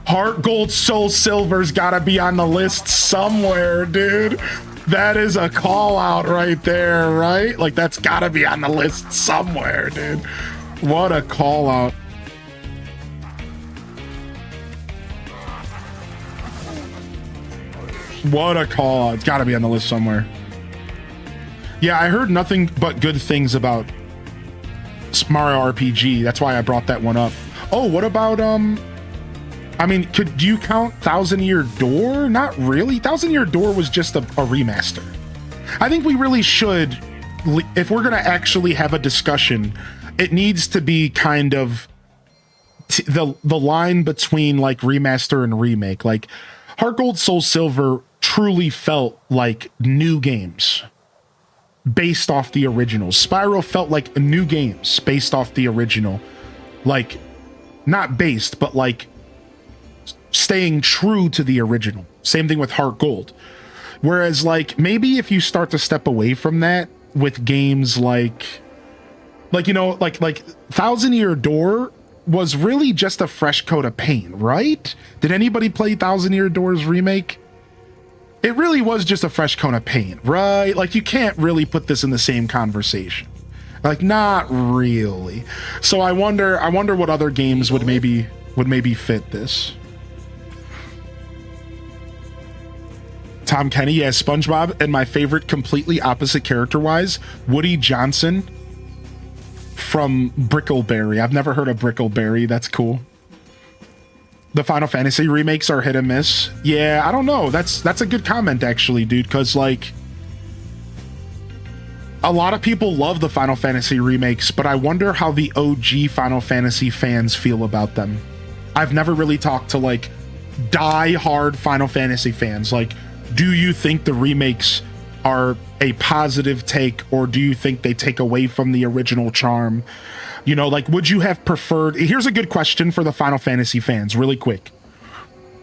Heart Gold Soul Silver's gotta be on the list somewhere, dude. That is a call out right there, right? Like, that's gotta be on the list somewhere, dude. What a call out. What a call out. It's gotta be on the list somewhere. Yeah, I heard nothing but good things about Mario RPG. That's why I brought that one up. Oh, what about I mean, do you count Thousand Year Door? Not really. Thousand Year Door was just a remaster. I think we really should, if we're gonna actually have a discussion, it needs to be kind of the line between like remaster and remake. Like Heart Gold, Soul Silver truly felt like new games based off the original. Spyro felt like new games based off the original. Like, not based, but like staying true to the original. Same thing with Heart Gold. Whereas like maybe if you start to step away from that with games like you know, like Thousand Year Door was really just a fresh coat of paint, right? Did anybody play Thousand Year Door's remake? It really was just a fresh coat of paint, right? Like you can't really put this in the same conversation. Like not really. So I wonder what other games would maybe fit this. Tom Kenny, yeah, SpongeBob, and my favorite completely opposite character-wise, Woody Johnson from Brickleberry. I've never heard of Brickleberry. That's cool. The Final Fantasy remakes are hit and miss. Yeah, I don't know. That's a good comment actually, dude, because like a lot of people love the Final Fantasy remakes, but I wonder how the OG Final Fantasy fans feel about them. I've never really talked to like die-hard Final Fantasy fans. Like, do you think the remakes are a positive take, or do you think they take away from the original charm? You know, like, would you have preferred... Here's a good question for the Final Fantasy fans, really quick.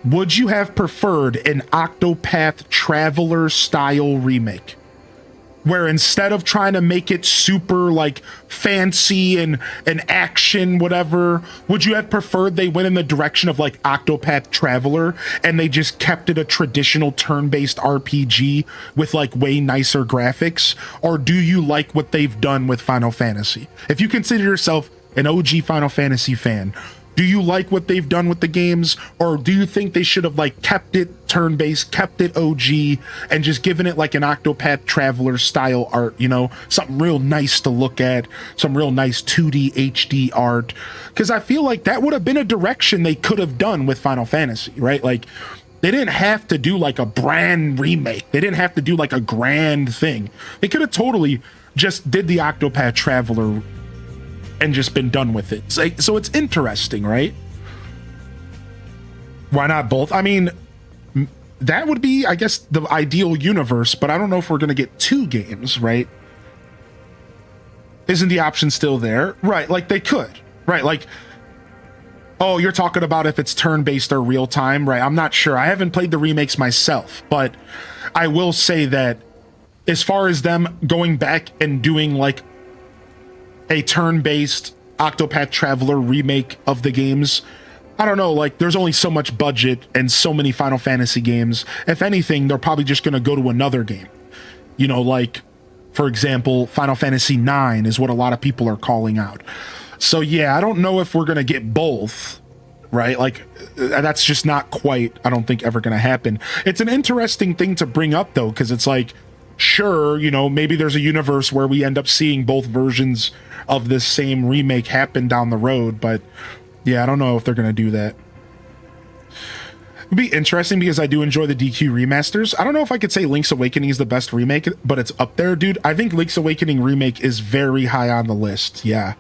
Would you have preferred an Octopath Traveler style remake, where instead of trying to make it super like fancy and action, whatever, would you have preferred they went in the direction of like Octopath Traveler and they just kept it a traditional turn-based RPG with like way nicer graphics? Or do you like what they've done with Final Fantasy? If you consider yourself an OG Final Fantasy fan, do you like what they've done with the games, or do you think they should have like kept it turn-based, kept it OG, and just given it like an Octopath Traveler style art, you know, something real nice to look at, some real nice 2D HD art? Because I feel like that would have been a direction they could have done with Final Fantasy, right? Like, they didn't have to do like a brand remake. They didn't have to do like a grand thing. They could have totally just did the Octopath Traveler and just been done with it. So it's interesting, right? Why not both? I mean, that would be, I guess, the ideal universe, but I don't know if we're going to get two games, right? Isn't the option still there? Right, like they could, right? Like, oh, you're talking about if it's turn-based or real-time, right? I'm not sure. I haven't played the remakes myself, but I will say that as far as them going back and doing like a turn-based Octopath Traveler remake of the games, I don't know, like there's only so much budget and so many Final Fantasy games. If anything, they're probably just going to go to another game. You know, like, for example, Final Fantasy IX is what a lot of people are calling out. So yeah, I don't know if we're going to get both, right? Like, that's just not quite, I don't think, ever going to happen. It's an interesting thing to bring up, though, because it's like, sure, you know, maybe there's a universe where we end up seeing both versions of this same remake happen down the road, but yeah, I don't know if they're going to do that. It'd be interesting because I do enjoy the DQ remasters. I don't know if I could say Link's Awakening is the best remake, but it's up there, dude. I think Link's Awakening remake is very high on the list. Yeah.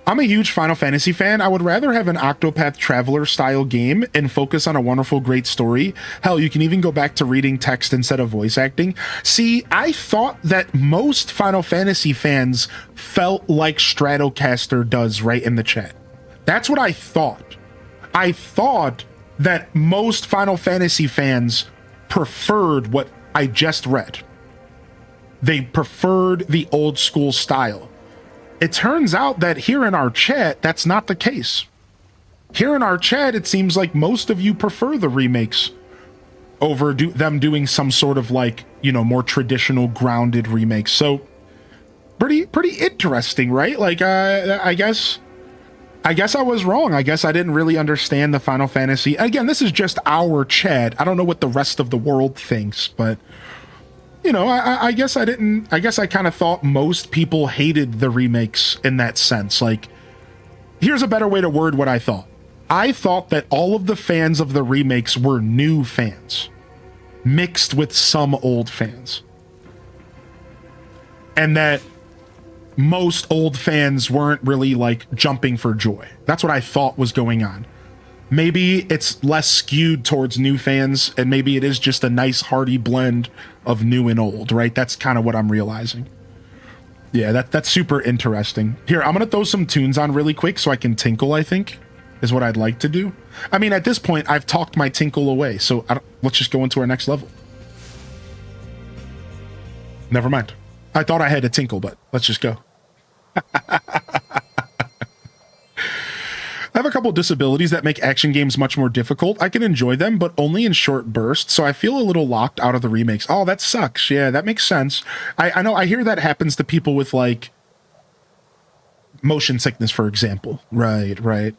I'm a huge Final Fantasy fan. I would rather have an Octopath Traveler style game and focus on a wonderful, great story. Hell, you can even go back to reading text instead of voice acting. See, I thought that most Final Fantasy fans felt like Stratocaster does right in the chat. That's what I thought. I thought that most Final Fantasy fans preferred what I just read. They preferred the old school style. It turns out that here in our chat, that's not the case. Here in our chat, it seems like most of you prefer the remakes over them doing some sort of like, you know, more traditional grounded remakes. So pretty interesting, right? Like, I guess I was wrong. I guess I didn't really understand the Final Fantasy. Again, this is just our chat. I don't know what the rest of the world thinks, but you know, I guess I didn't. I guess I kind of thought most people hated the remakes in that sense. Like, here's a better way to word what I thought. I thought that all of the fans of the remakes were new fans mixed with some old fans. And that most old fans weren't really like jumping for joy. That's what I thought was going on. Maybe it's less skewed towards new fans, and maybe it is just a nice hearty blend of new and old, right? That's kind of what I'm realizing. Yeah, that's super interesting. Here, I'm gonna throw some tunes on really quick so I can tinkle, I think, is what I'd like to do. I mean, at this point, I've talked my tinkle away, so let's just go into our next level. Never mind. I thought I had a tinkle, but let's just go. I have a couple disabilities that make action games much more difficult. I can enjoy them, but only in short bursts, so I feel a little locked out of the remakes. Oh, that sucks. Yeah, that makes sense. I know, I hear that happens to people with, like, motion sickness, for example. Right.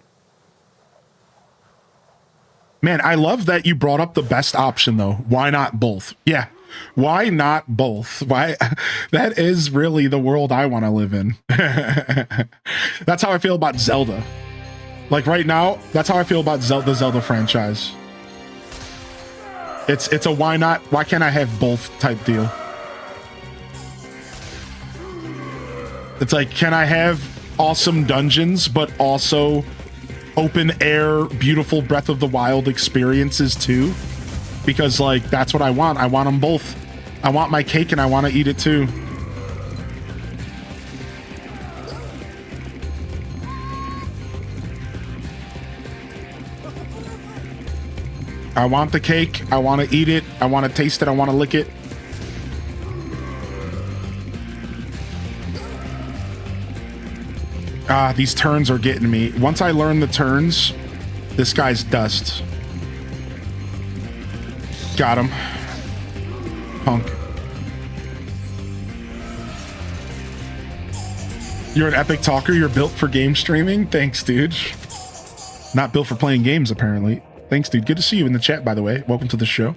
Man, I love that you brought up the best option, though. Why not both? Yeah. Why not both? Why? That is really the world I want to live in. That's how I feel about Zelda. Like right now, that's how I feel about the Zelda franchise. It's a why not, why can't I have both type deal. It's like, can I have awesome dungeons, but also open air, beautiful Breath of the Wild experiences too? Because like, that's what I want. I want them both. I want my cake and I want to eat it too. I want the cake. I want to eat it. I want to taste it. I want to lick it. Ah, these turns are getting me. Once I learn the turns, this guy's dust. Got him. Punk. You're an epic talker. You're built for game streaming. Thanks, dude. Not built for playing games, apparently. Thanks, dude. Good to see you in the chat, by the way. Welcome to the show.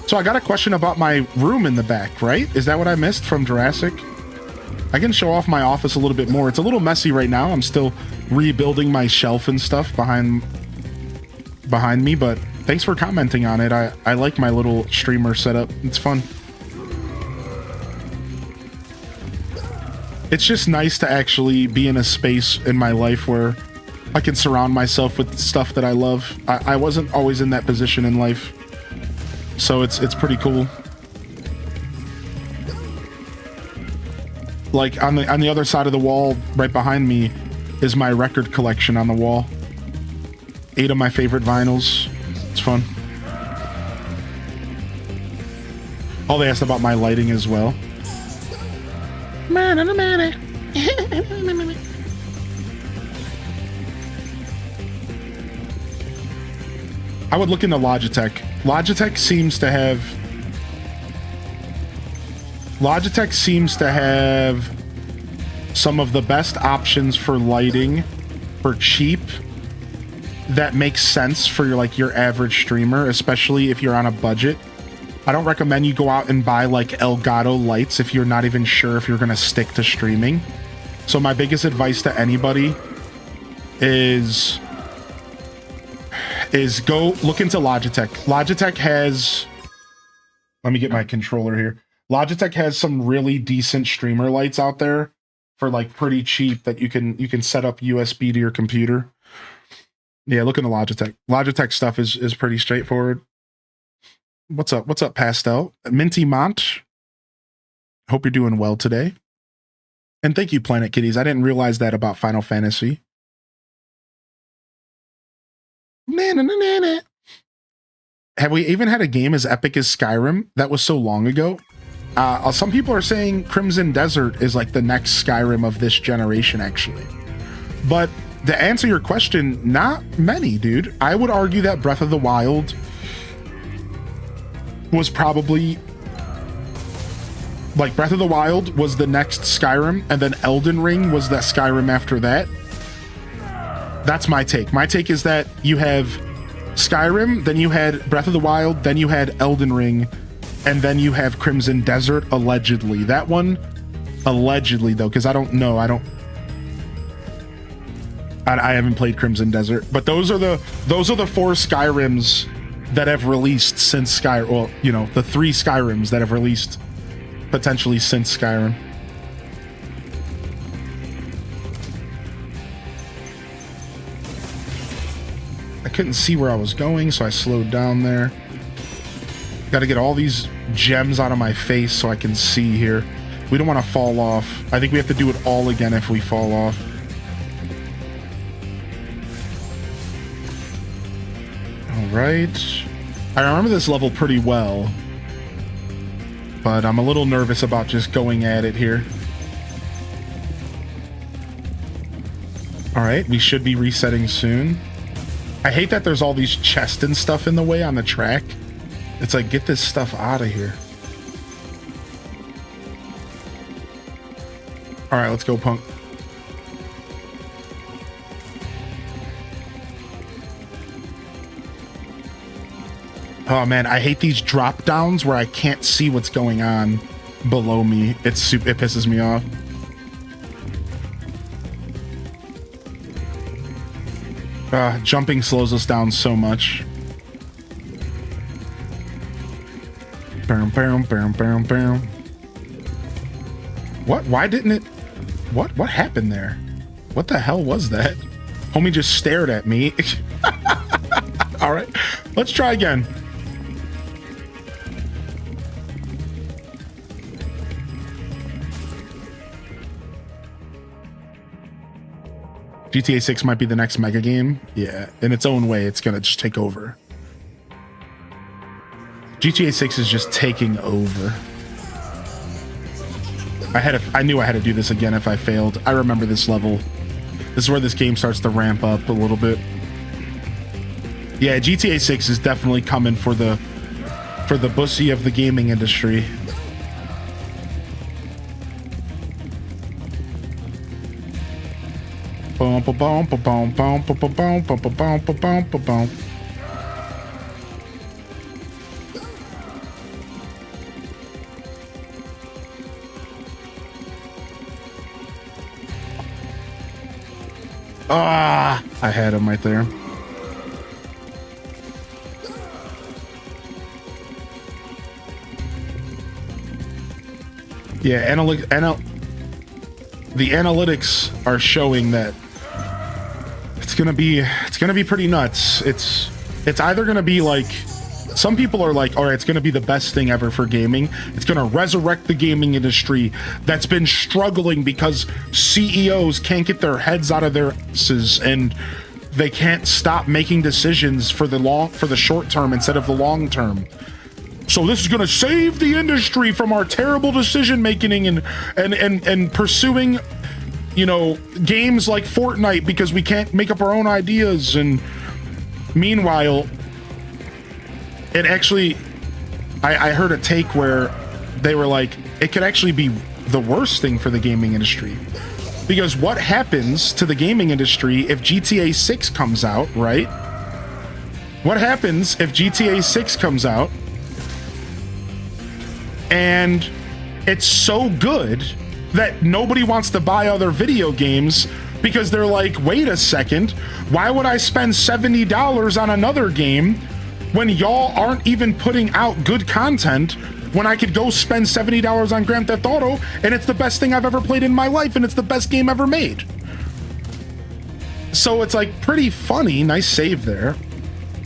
So I got a question about my room in the back, right? Is that what I missed from Jurassic? I can show off my office a little bit more. It's a little messy right now. I'm still rebuilding my shelf and stuff behind me, but thanks for commenting on it. I like my little streamer setup. It's fun. It's just nice to actually be in a space in my life where I can surround myself with stuff that I love. I wasn't always in that position in life, so it's pretty cool. Like on the other side of the wall, right behind me, is my record collection on the wall. 8 of my favorite vinyls. It's fun. Oh, they asked about my lighting as well. I would look into Logitech. Logitech seems to have some of the best options for lighting for cheap that makes sense for your average streamer, especially if you're on a budget. I don't recommend you go out and buy like Elgato lights if you're not even sure if you're going to stick to streaming. So my biggest advice to anybody is go look into Logitech. Logitech has, let me get my controller here. Logitech has some really decent streamer lights out there for like pretty cheap that you can set up USB to your computer. Yeah, look into Logitech. Logitech stuff is pretty straightforward. What's up? What's up, Pastel? Minty Mont. Hope you're doing well today. And thank you, Planet Kitties. I didn't realize that about Final Fantasy. Have we even had a game as epic as Skyrim? That was so long ago. Some people are saying Crimson Desert is like the next Skyrim of this generation, actually. But to answer your question, not many, dude. I would argue that Breath of the Wild was probably like Breath of the Wild was the next Skyrim, and then Elden Ring was the Skyrim after that. That's my take. My take is that you have Skyrim, then you had Breath of the Wild, then you had Elden Ring, and then you have Crimson Desert, allegedly. That one, allegedly, though, because I don't know. I haven't played Crimson Desert, but those are the 4 Skyrims that have released since Skyrim. Well, you know, the 3 Skyrims that have released potentially since Skyrim. I couldn't see where I was going, so I slowed down there. Got to get all these gems out of my face so I can see here. We don't want to fall off. I think we have to do it all again if we fall off. All right. I remember this level pretty well, but I'm a little nervous about just going at it here. All right, we should be resetting soon. I hate that there's all these chests and stuff in the way on the track. It's like, get this stuff out of here. All right, let's go, punk. Oh man, I hate these drop downs where I can't see what's going on below me. It pisses me off. Jumping slows us down so much. What? Why didn't it? What happened there? What the hell was that? Homie just stared at me. All right, let's try again. GTA 6 might be the next mega game. Yeah, in its own way, it's gonna just take over. GTA 6 is just taking over. I knew I had to do this again if I failed. I remember this level. This is where this game starts to ramp up a little bit. Yeah, GTA 6 is definitely coming for the bussy of the gaming industry. Boom, boom, boom, boom, boom, boom, boom, boom, boom, boom, boom, boom, boom. Ah, I had him right there. Yeah, the analytics are showing that it's gonna be pretty nuts. It's either gonna be like, some people are like, all right, it's gonna be the best thing ever for gaming. It's gonna resurrect the gaming industry that's been struggling because CEOs can't get their heads out of their asses and they can't stop making decisions for the short term instead of the long term. So this is going to save the industry from our terrible decision making and pursuing, you know, games like Fortnite because we can't make up our own ideas. And meanwhile, it actually, I heard a take where they were like, it could actually be the worst thing for the gaming industry. Because what happens to the gaming industry if GTA 6 comes out, right? What happens if GTA 6 comes out and it's so good that nobody wants to buy other video games because they're like, wait a second, why would I spend $70 on another game when y'all aren't even putting out good content when I could go spend $70 on Grand Theft Auto and it's the best thing I've ever played in my life and it's the best game ever made? So it's like pretty funny, nice save there,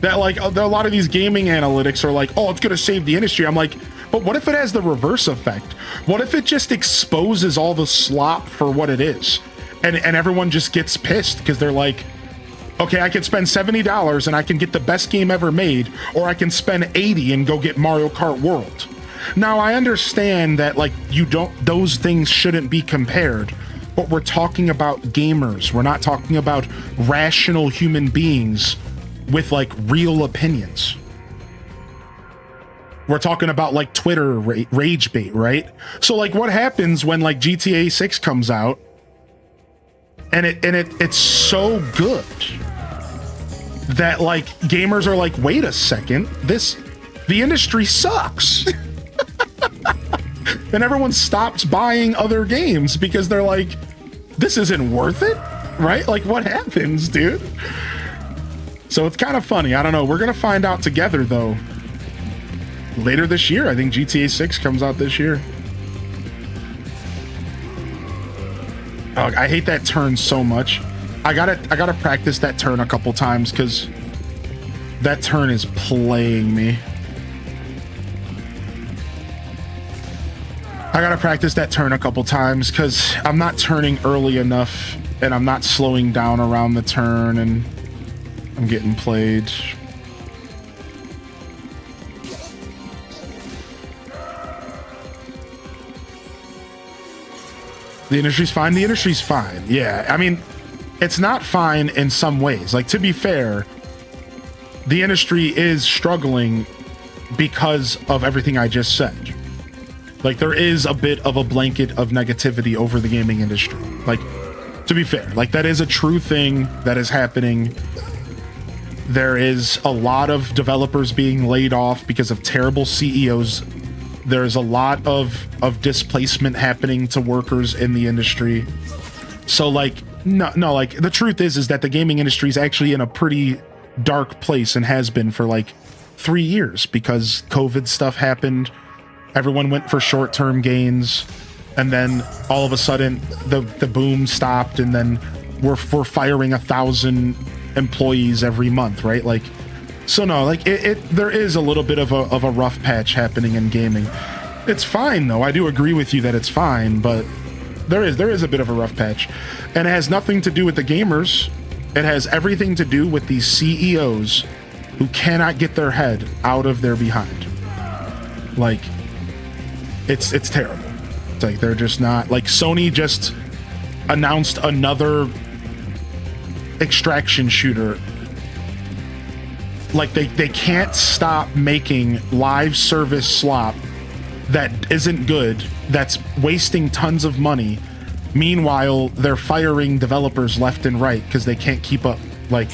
that like a lot of these gaming analytics are like, oh, it's gonna save the industry. I'm like, but what if it has the reverse effect? What if it just exposes all the slop for what it is? And everyone just gets pissed because they're like, okay, I can spend $70 and I can get the best game ever made, or I can spend $80 and go get Mario Kart World. Now, I understand that like those things shouldn't be compared, but we're talking about gamers. We're not talking about rational human beings with like real opinions. We're talking about like Twitter rage bait, right? So like what happens when like GTA 6 comes out and it's so good that like gamers are like, wait a second, the industry sucks. And everyone stops buying other games because they're like, this isn't worth it, right? Like what happens, dude? So it's kind of funny. I don't know. We're gonna find out together though. Later this year. I think GTA 6 comes out this year. Oh, I hate that turn so much. I gotta practice that turn a couple times because that turn is playing me. I gotta practice that turn a couple times because I'm not turning early enough and I'm not slowing down around the turn and I'm getting played. The industry's fine. The industry's fine. Yeah, I mean, it's not fine in some ways. Like, to be fair, the industry is struggling because of everything I just said. Like, there is a bit of a blanket of negativity over the gaming industry. Like, to be fair, like, that is a true thing that is happening. There is a lot of developers being laid off because of terrible CEOs. There's a lot of displacement happening to workers in the industry. So like, no, like the truth is that the gaming industry is actually in a pretty dark place and has been for like 3 years because COVID stuff happened. Everyone went for short-term gains. And then all of a sudden the boom stopped. And then we're firing 1,000 employees every month, right? Like, so no, like there is a little bit of a rough patch happening in gaming. It's fine though. I do agree with you that it's fine, but there is a bit of a rough patch, and it has nothing to do with the gamers. It has everything to do with these CEOs who cannot get their head out of their behind. Like, it's terrible. It's like they're just not, like, Sony just announced another extraction shooter. Like, they can't stop making live service slop that isn't good, that's wasting tons of money. Meanwhile, they're firing developers left and right because they can't keep up. Like,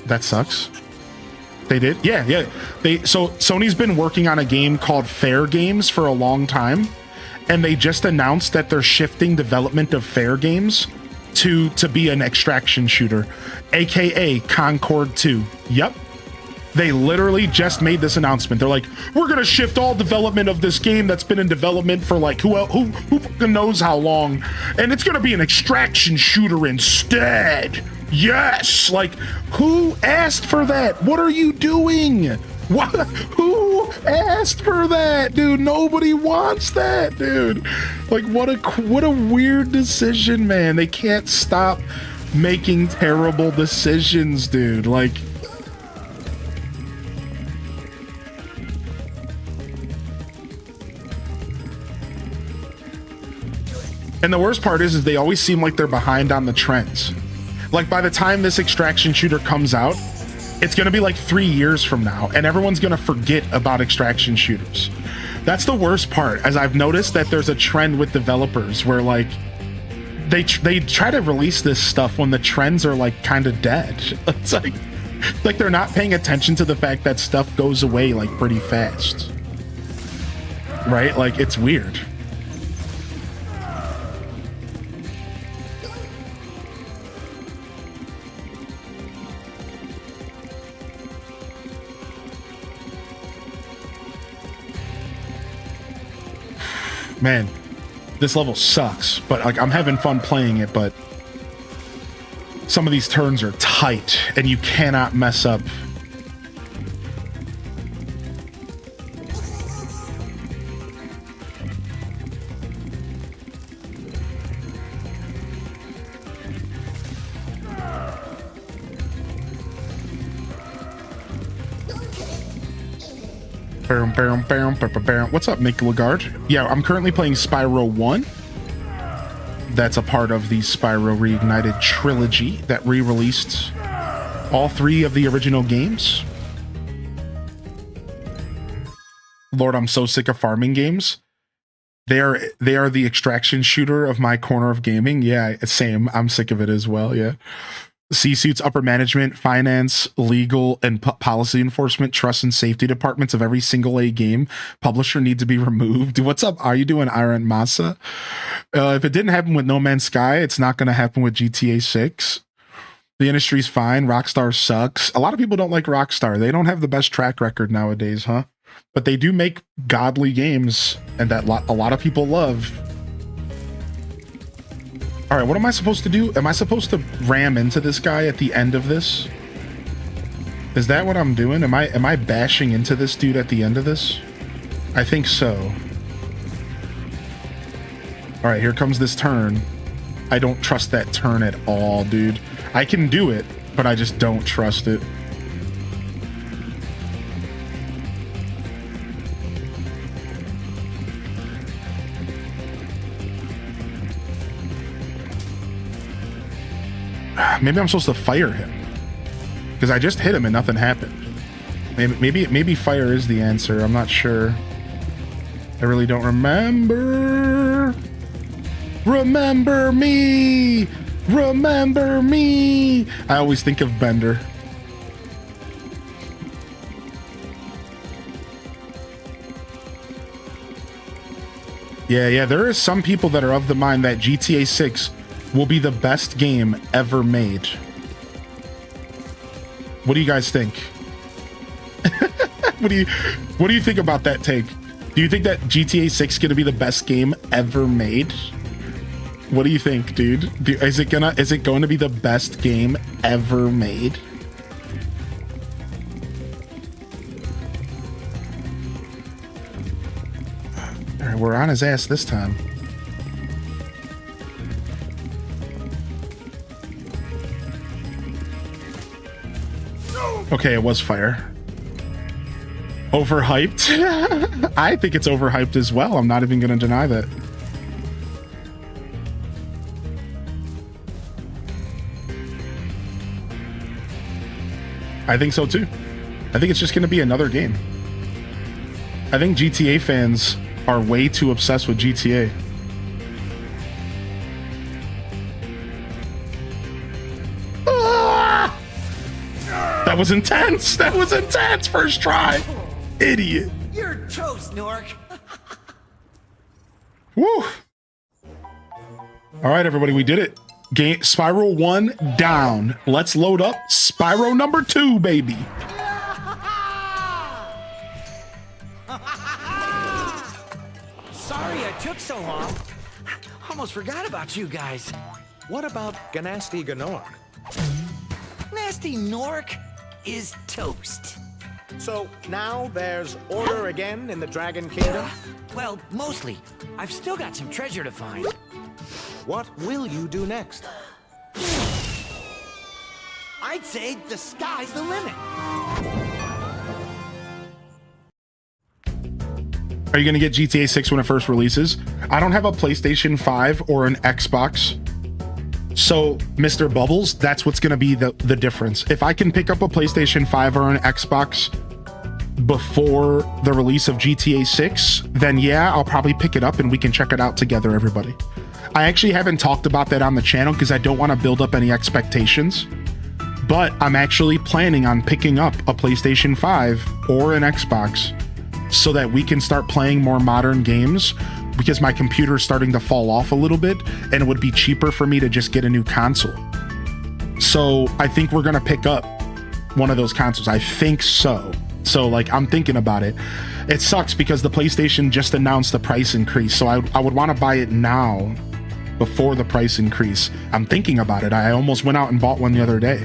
that sucks. They did? Yeah. So Sony's been working on a game called Fair Games for a long time, and they just announced that they're shifting development of Fair Games to be an extraction shooter, aka Concord 2. Yep. They literally just made this announcement. They're like, we're gonna shift all development of this game that's been in development for like who fucking knows how long, and it's gonna be an extraction shooter instead. Yes! Like, who asked for that? What are you doing? What? Who asked for that, dude? Nobody wants that, dude. Like, what a weird decision, man. They can't stop making terrible decisions, dude. Like, and the worst part is they always seem like they're behind on the trends. Like, by the time this extraction shooter comes out, it's going to be like 3 years from now, and everyone's going to forget about extraction shooters. That's the worst part, as I've noticed that there's a trend with developers where, like, they try to release this stuff when the trends are, like, kind of dead. It's like they're not paying attention to the fact that stuff goes away, like, pretty fast. Right? Like, it's weird. Man, this level sucks, but like I'm having fun playing it, but some of these turns are tight and you cannot mess up. What's up, Nick Lagarde? Yeah, I'm currently playing Spyro 1. That's a part of the Spyro Reignited trilogy that re-released All 3 of the original games. Lord, I'm so sick of farming games. They are the extraction shooter of my corner of gaming. Yeah, same. I'm sick of it as well. Yeah. C-suits, upper management, finance, legal, and policy enforcement, trust and safety departments of every single A game publisher need to be removed. What's up? Are you doing Iron Masa? If it didn't happen with No Man's Sky, it's not going to happen with GTA 6. The industry's fine. Rockstar sucks. A lot of people don't like Rockstar. They don't have the best track record nowadays, huh? But they do make godly games, and that a lot of people love. All right, what am I supposed to do? Am I supposed to ram into this guy at the end of this? Is that what I'm doing? Am I bashing into this dude at the end of this? I think so. All right, here comes this turn. I don't trust that turn at all, dude. I can do it, but I just don't trust it. Maybe I'm supposed to fire him, because I just hit him and nothing happened. Maybe fire is the answer. I'm not sure. I really don't remember. Remember me! Remember me! I always think of Bender. Yeah, there are some people that are of the mind that GTA 6 will be the best game ever made. What do you guys think? What do you think about that take? Do you think that GTA 6 is gonna be the best game ever made? What do you think, dude? Is it going to be the best game ever made? All right, we're on his ass this time. Okay, it was fire. Overhyped? I think it's overhyped as well. I'm not even going to deny that. I think so too. I think it's just going to be another game. I think GTA fans are way too obsessed with GTA. That was intense. That was intense. First try. Idiot. You're toast, Gnorc. Woo. All right, everybody, we did it. Game Spyro 1 down. Let's load up Spyro number 2, baby. Sorry I took so long. Almost forgot about you guys. What about Gnasty Gnorc? Gnasty Gnorc is toast. So now there's order again in the Dragon Kingdom? Well, mostly. I've still got some treasure to find. What will you do next? I'd say the sky's the limit. Are you going to get GTA 6 when it first releases? I don't have a PlayStation 5 or an Xbox. So, Mr. Bubbles, that's what's going to be the difference. If I can pick up a PlayStation 5 or an Xbox before the release of GTA 6, then yeah, I'll probably pick it up and we can check it out together, everybody. I actually haven't talked about that on the channel because I don't want to build up any expectations. But I'm actually planning on picking up a PlayStation 5 or an Xbox so that we can start playing more modern games, because my computer is starting to fall off a little bit and it would be cheaper for me to just get a new console. So I think we're going to pick up one of those consoles. I think so. So like, I'm thinking about it. It sucks because the PlayStation just announced the price increase. So I would want to buy it now before the price increase. I'm thinking about it. I almost went out and bought one the other day,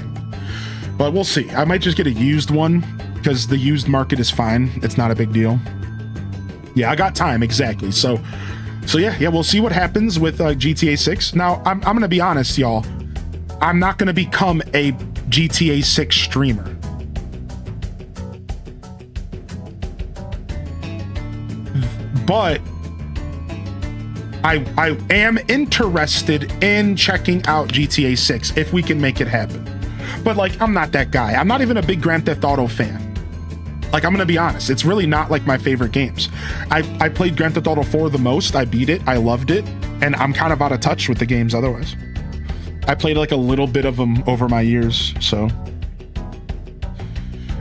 but we'll see. I might just get a used one because the used market is fine. It's not a big deal. Yeah, I got time. Exactly. So yeah, we'll see what happens with GTA 6. Now, I'm going to be honest, y'all. I'm not going to become a GTA 6 streamer. But I am interested in checking out GTA 6 if we can make it happen. but like, I'm not that guy. I'm not even a big Grand Theft Auto fan. Like, I'm gonna be honest, it's really not like my favorite games. I played Grand Theft Auto 4 the most. I beat it, I loved it, and I'm kind of out of touch with the games otherwise. I played like a little bit of them over my years, so.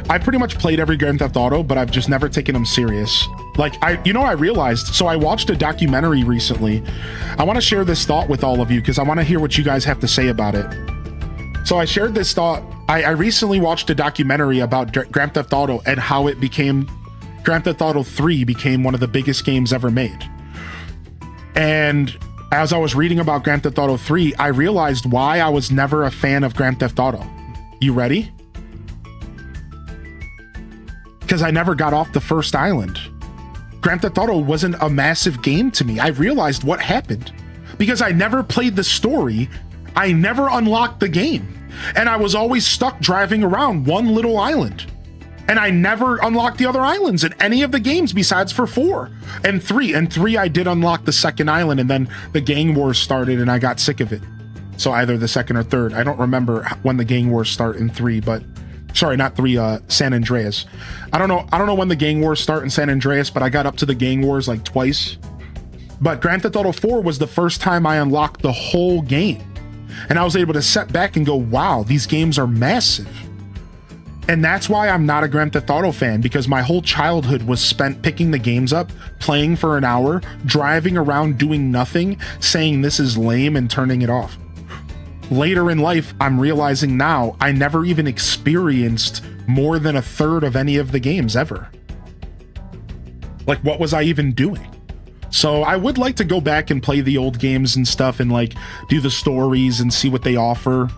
I pretty much played every Grand Theft Auto, but I've just never taken them serious. Like, I realized, so I watched a documentary recently. I want to share this thought with all of you because I want to hear what you guys have to say about it. So I shared this thought. I recently watched a documentary about Grand Theft Auto and how it became, Grand Theft Auto 3 became one of the biggest games ever made. And as I was reading about Grand Theft Auto 3, I realized why I was never a fan of Grand Theft Auto. You ready? Because I never got off the first island. Grand Theft Auto wasn't a massive game to me. I realized what happened. Because I never played the story, I never unlocked the game. And I was always stuck driving around one little island. And I never unlocked the other islands in any of the games besides for 4 and 3. And 3, I did unlock the second island, and then the gang wars started and I got sick of it. So either the second or third. I don't remember when the gang wars start in 3, but sorry, not 3, San Andreas. I don't know when the gang wars start in San Andreas, but I got up to the gang wars like twice. But Grand Theft Auto 4 was the first time I unlocked the whole game. And I was able to sit back and go, wow, these games are massive. And that's why I'm not a Grand Theft Auto fan, because my whole childhood was spent picking the games up, playing for an hour, driving around doing nothing, saying this is lame and turning it off. Later in life, I'm realizing now I never even experienced more than a third of any of the games ever. Like, what was I even doing? So I would like to go back and play the old games and stuff and like do the stories and see what they offer.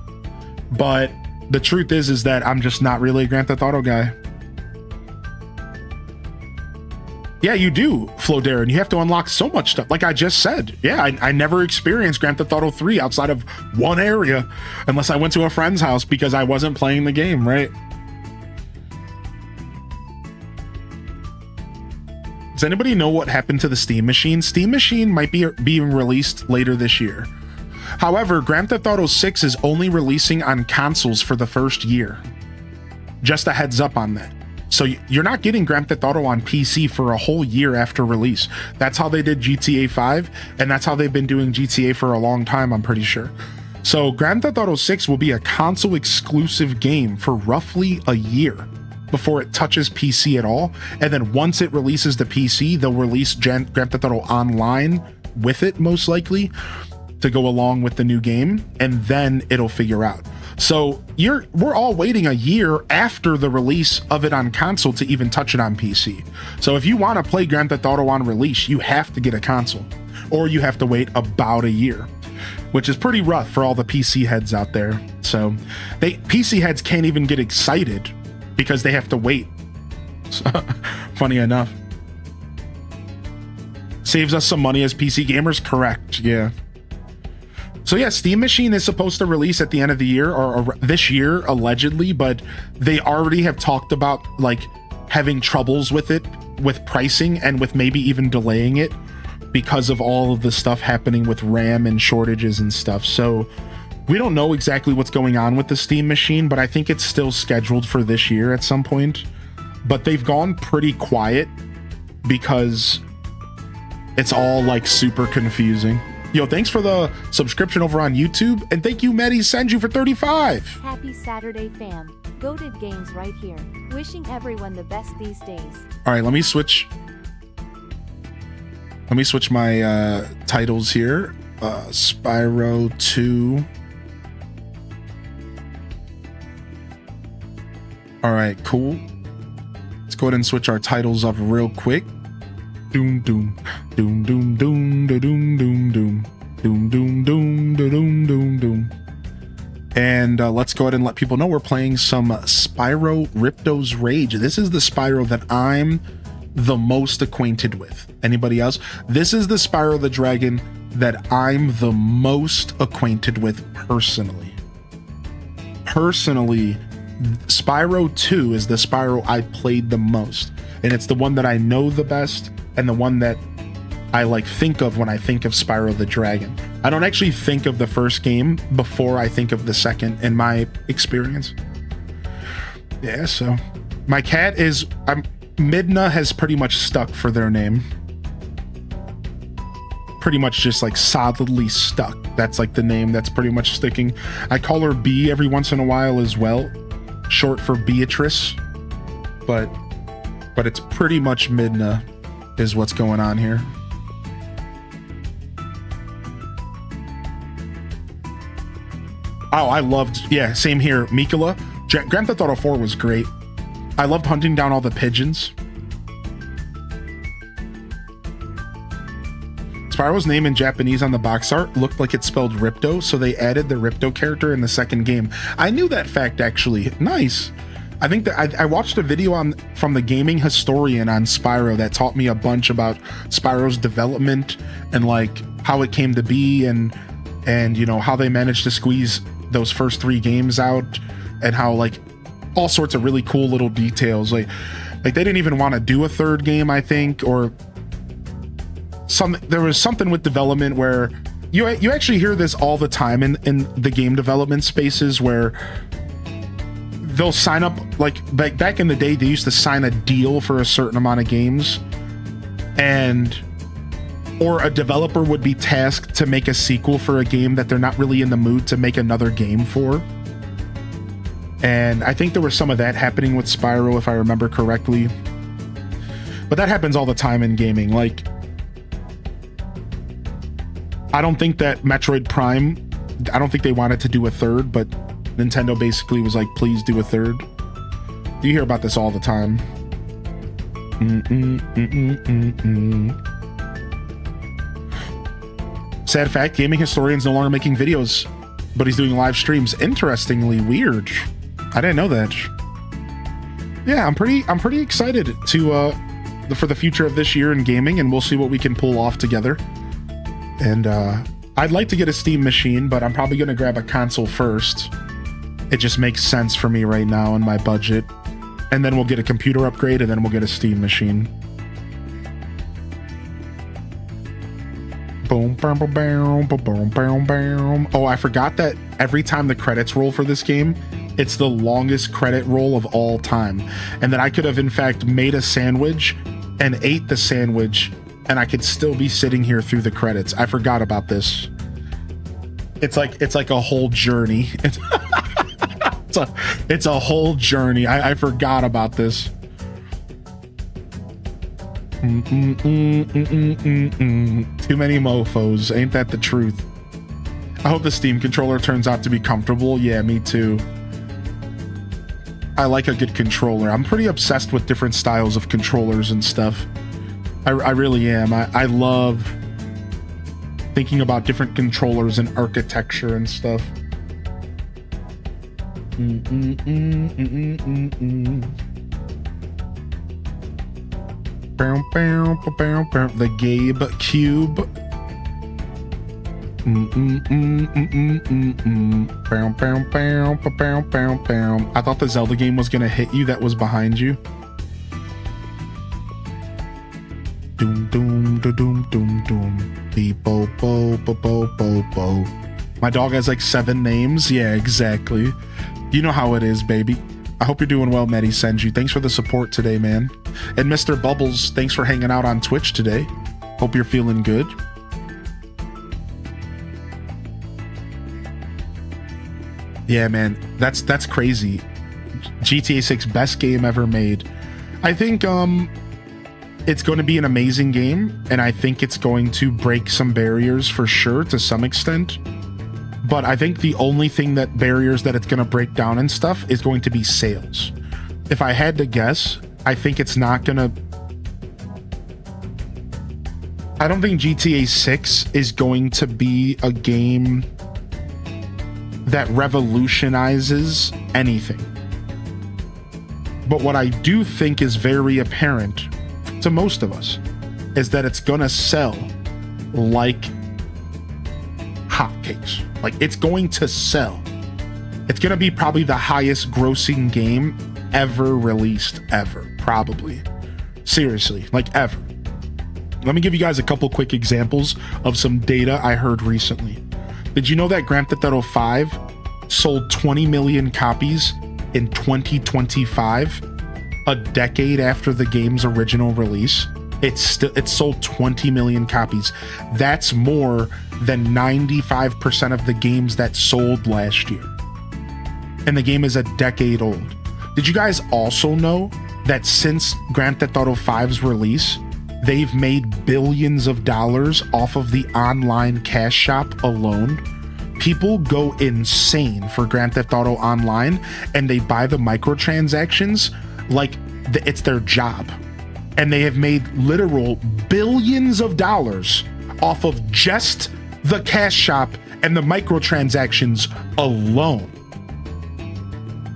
But the truth is that I'm just not really a Grand Theft Auto guy. Yeah, you do, Flo Darren. You have to unlock so much stuff. Like I just said, yeah, I never experienced Grand Theft Auto 3 outside of one area, unless I went to a friend's house because I wasn't playing the game, right? Does anybody know what happened to the Steam Machine? Steam Machine might be being released later this year. However, Grand Theft Auto 6 is only releasing on consoles for the first year. Just a heads up on that. So you're not getting Grand Theft Auto on PC for a whole year after release. That's how they did GTA 5, and that's how they've been doing GTA for a long time, I'm pretty sure. So Grand Theft Auto 6 will be a console exclusive game for roughly a year before it touches PC at all. And then once it releases to PC, they'll release Grand Theft Auto Online with it, most likely, to go along with the new game, and then it'll figure out. So we're all waiting a year after the release of it on console to even touch it on PC. So if you want to play Grand Theft Auto on release, you have to get a console, or you have to wait about a year, which is pretty rough for all the PC heads out there. So PC heads can't even get excited because they have to wait. Funny enough. Saves us some money as PC gamers? Correct, yeah. So yeah, Steam Machine is supposed to release at the end of the year or this year, allegedly, but they already have talked about like having troubles with it, with pricing, and with maybe even delaying it because of all of the stuff happening with RAM and shortages and stuff. So we don't know exactly what's going on with the Steam Machine, but I think it's still scheduled for this year at some point. But they've gone pretty quiet because it's all like super confusing. Yo, thanks for the subscription over on YouTube, and thank you, Maddie Senju, for 35. Happy Saturday, fam. Goated Games right here. Wishing everyone the best these days. All right, let me switch my titles here. Spyro 2. All right, cool. Let's go ahead and switch our titles up real quick. Doom doom doom doom doom da doom doom doom doom doom doom da doom doom doom. And let's go ahead and let people know we're playing some Spyro Ripto's Rage. This is the Spyro that I'm the most acquainted with. Anybody else? This is the Spyro the Dragon that I'm the most acquainted with personally. Personally, Spyro 2 is the Spyro I played the most, and it's the one that I know the best, and the one that I like think of when I think of Spyro the Dragon. I don't actually think of the first game before I think of the second, in my experience. Yeah, so my cat is Midna has pretty much stuck for their name. Pretty much just like solidly stuck. That's like the name that's pretty much sticking. I call her B every once in a while as well, short for Beatrice, but it's pretty much Midna is what's going on here. Oh, I loved, yeah, same here. Mikola. Grand Theft Auto 4 was great. I loved hunting down all the pigeons. Spyro's name in Japanese on the box art looked like it spelled Ripto, so they added the Ripto character in the second game. I knew that fact, actually. Nice. I think that I watched a video from the gaming historian on Spyro that taught me a bunch about Spyro's development and like how it came to be and you know how they managed to squeeze those first 3 games out and how like all sorts of really cool little details. Like they didn't even want to do a third game, I think, or there was something with development where you actually hear this all the time in the game development spaces where they'll sign up, like back in the day, they used to sign a deal for a certain amount of games, or a developer would be tasked to make a sequel for a game that they're not really in the mood to make another game for. And I think there was some of that happening with Spyro, if I remember correctly. But that happens all the time in gaming. Like, I don't think that Metroid Prime, I don't think they wanted to do a third, but Nintendo basically was like, please do a third. You hear about this all the time. Sad fact, gaming historian's no longer making videos, but he's doing live streams. Interestingly weird. I didn't know that. Yeah, I'm pretty excited to for the future of this year in gaming, and we'll see what we can pull off together. And I'd like to get a Steam machine, but I'm probably going to grab a console first. It just makes sense for me right now in my budget. And then we'll get a computer upgrade, and then we'll get a Steam machine. Boom, boom, boom, boom, boom, boom, boom. Oh, I forgot that every time the credits roll for this game, it's the longest credit roll of all time. And that I could have, in fact, made a sandwich and ate the sandwich, and I could still be sitting here through the credits. I forgot about this. It's like a whole journey. It's a whole journey. I forgot about this. Too many mofos. Ain't that the truth? I hope the Steam controller turns out to be comfortable. Yeah, me too. I like a good controller. I'm pretty obsessed with different styles of controllers and stuff. I really am. I love thinking about different controllers and architecture and stuff. The Gabe Cube. I thought the Zelda game was gonna hit you that was behind you. Doom doom da doom doom doom. Beep bo bo bo bo bo bo. My dog has like 7 names. Yeah, exactly. You know how it is, baby. I hope you're doing well, Medi Senji. Thanks for the support today, man. And Mr. Bubbles, thanks for hanging out on Twitch today. Hope you're feeling good. Yeah, man, that's crazy. GTA 6 best game ever made. I think it's going to be an amazing game, and I think it's going to break some barriers for sure to some extent. But I think the only thing that barriers that it's going to break down and stuff is going to be sales. If I had to guess, I think it's not going to... I don't think GTA 6 is going to be a game that revolutionizes anything. But what I do think is very apparent to most of us is that it's gonna sell like hotcakes. Like, it's going to sell. It's gonna be probably the highest grossing game ever released, ever. Probably. Seriously, like ever. Let me give you guys a couple quick examples of some data I heard recently. Did you know that Grand Theft Auto 5 sold 20 million copies in 2025, a decade after the game's original release? It sold 20 million copies. That's more than 95% of the games that sold last year. And the game is a decade old. Did you guys also know that since Grand Theft Auto 5's release, they've made billions of dollars off of the online cash shop alone? People go insane for Grand Theft Auto Online, and they buy the microtransactions like it's their job. And they have made literal billions of dollars off of just the cash shop and the microtransactions alone.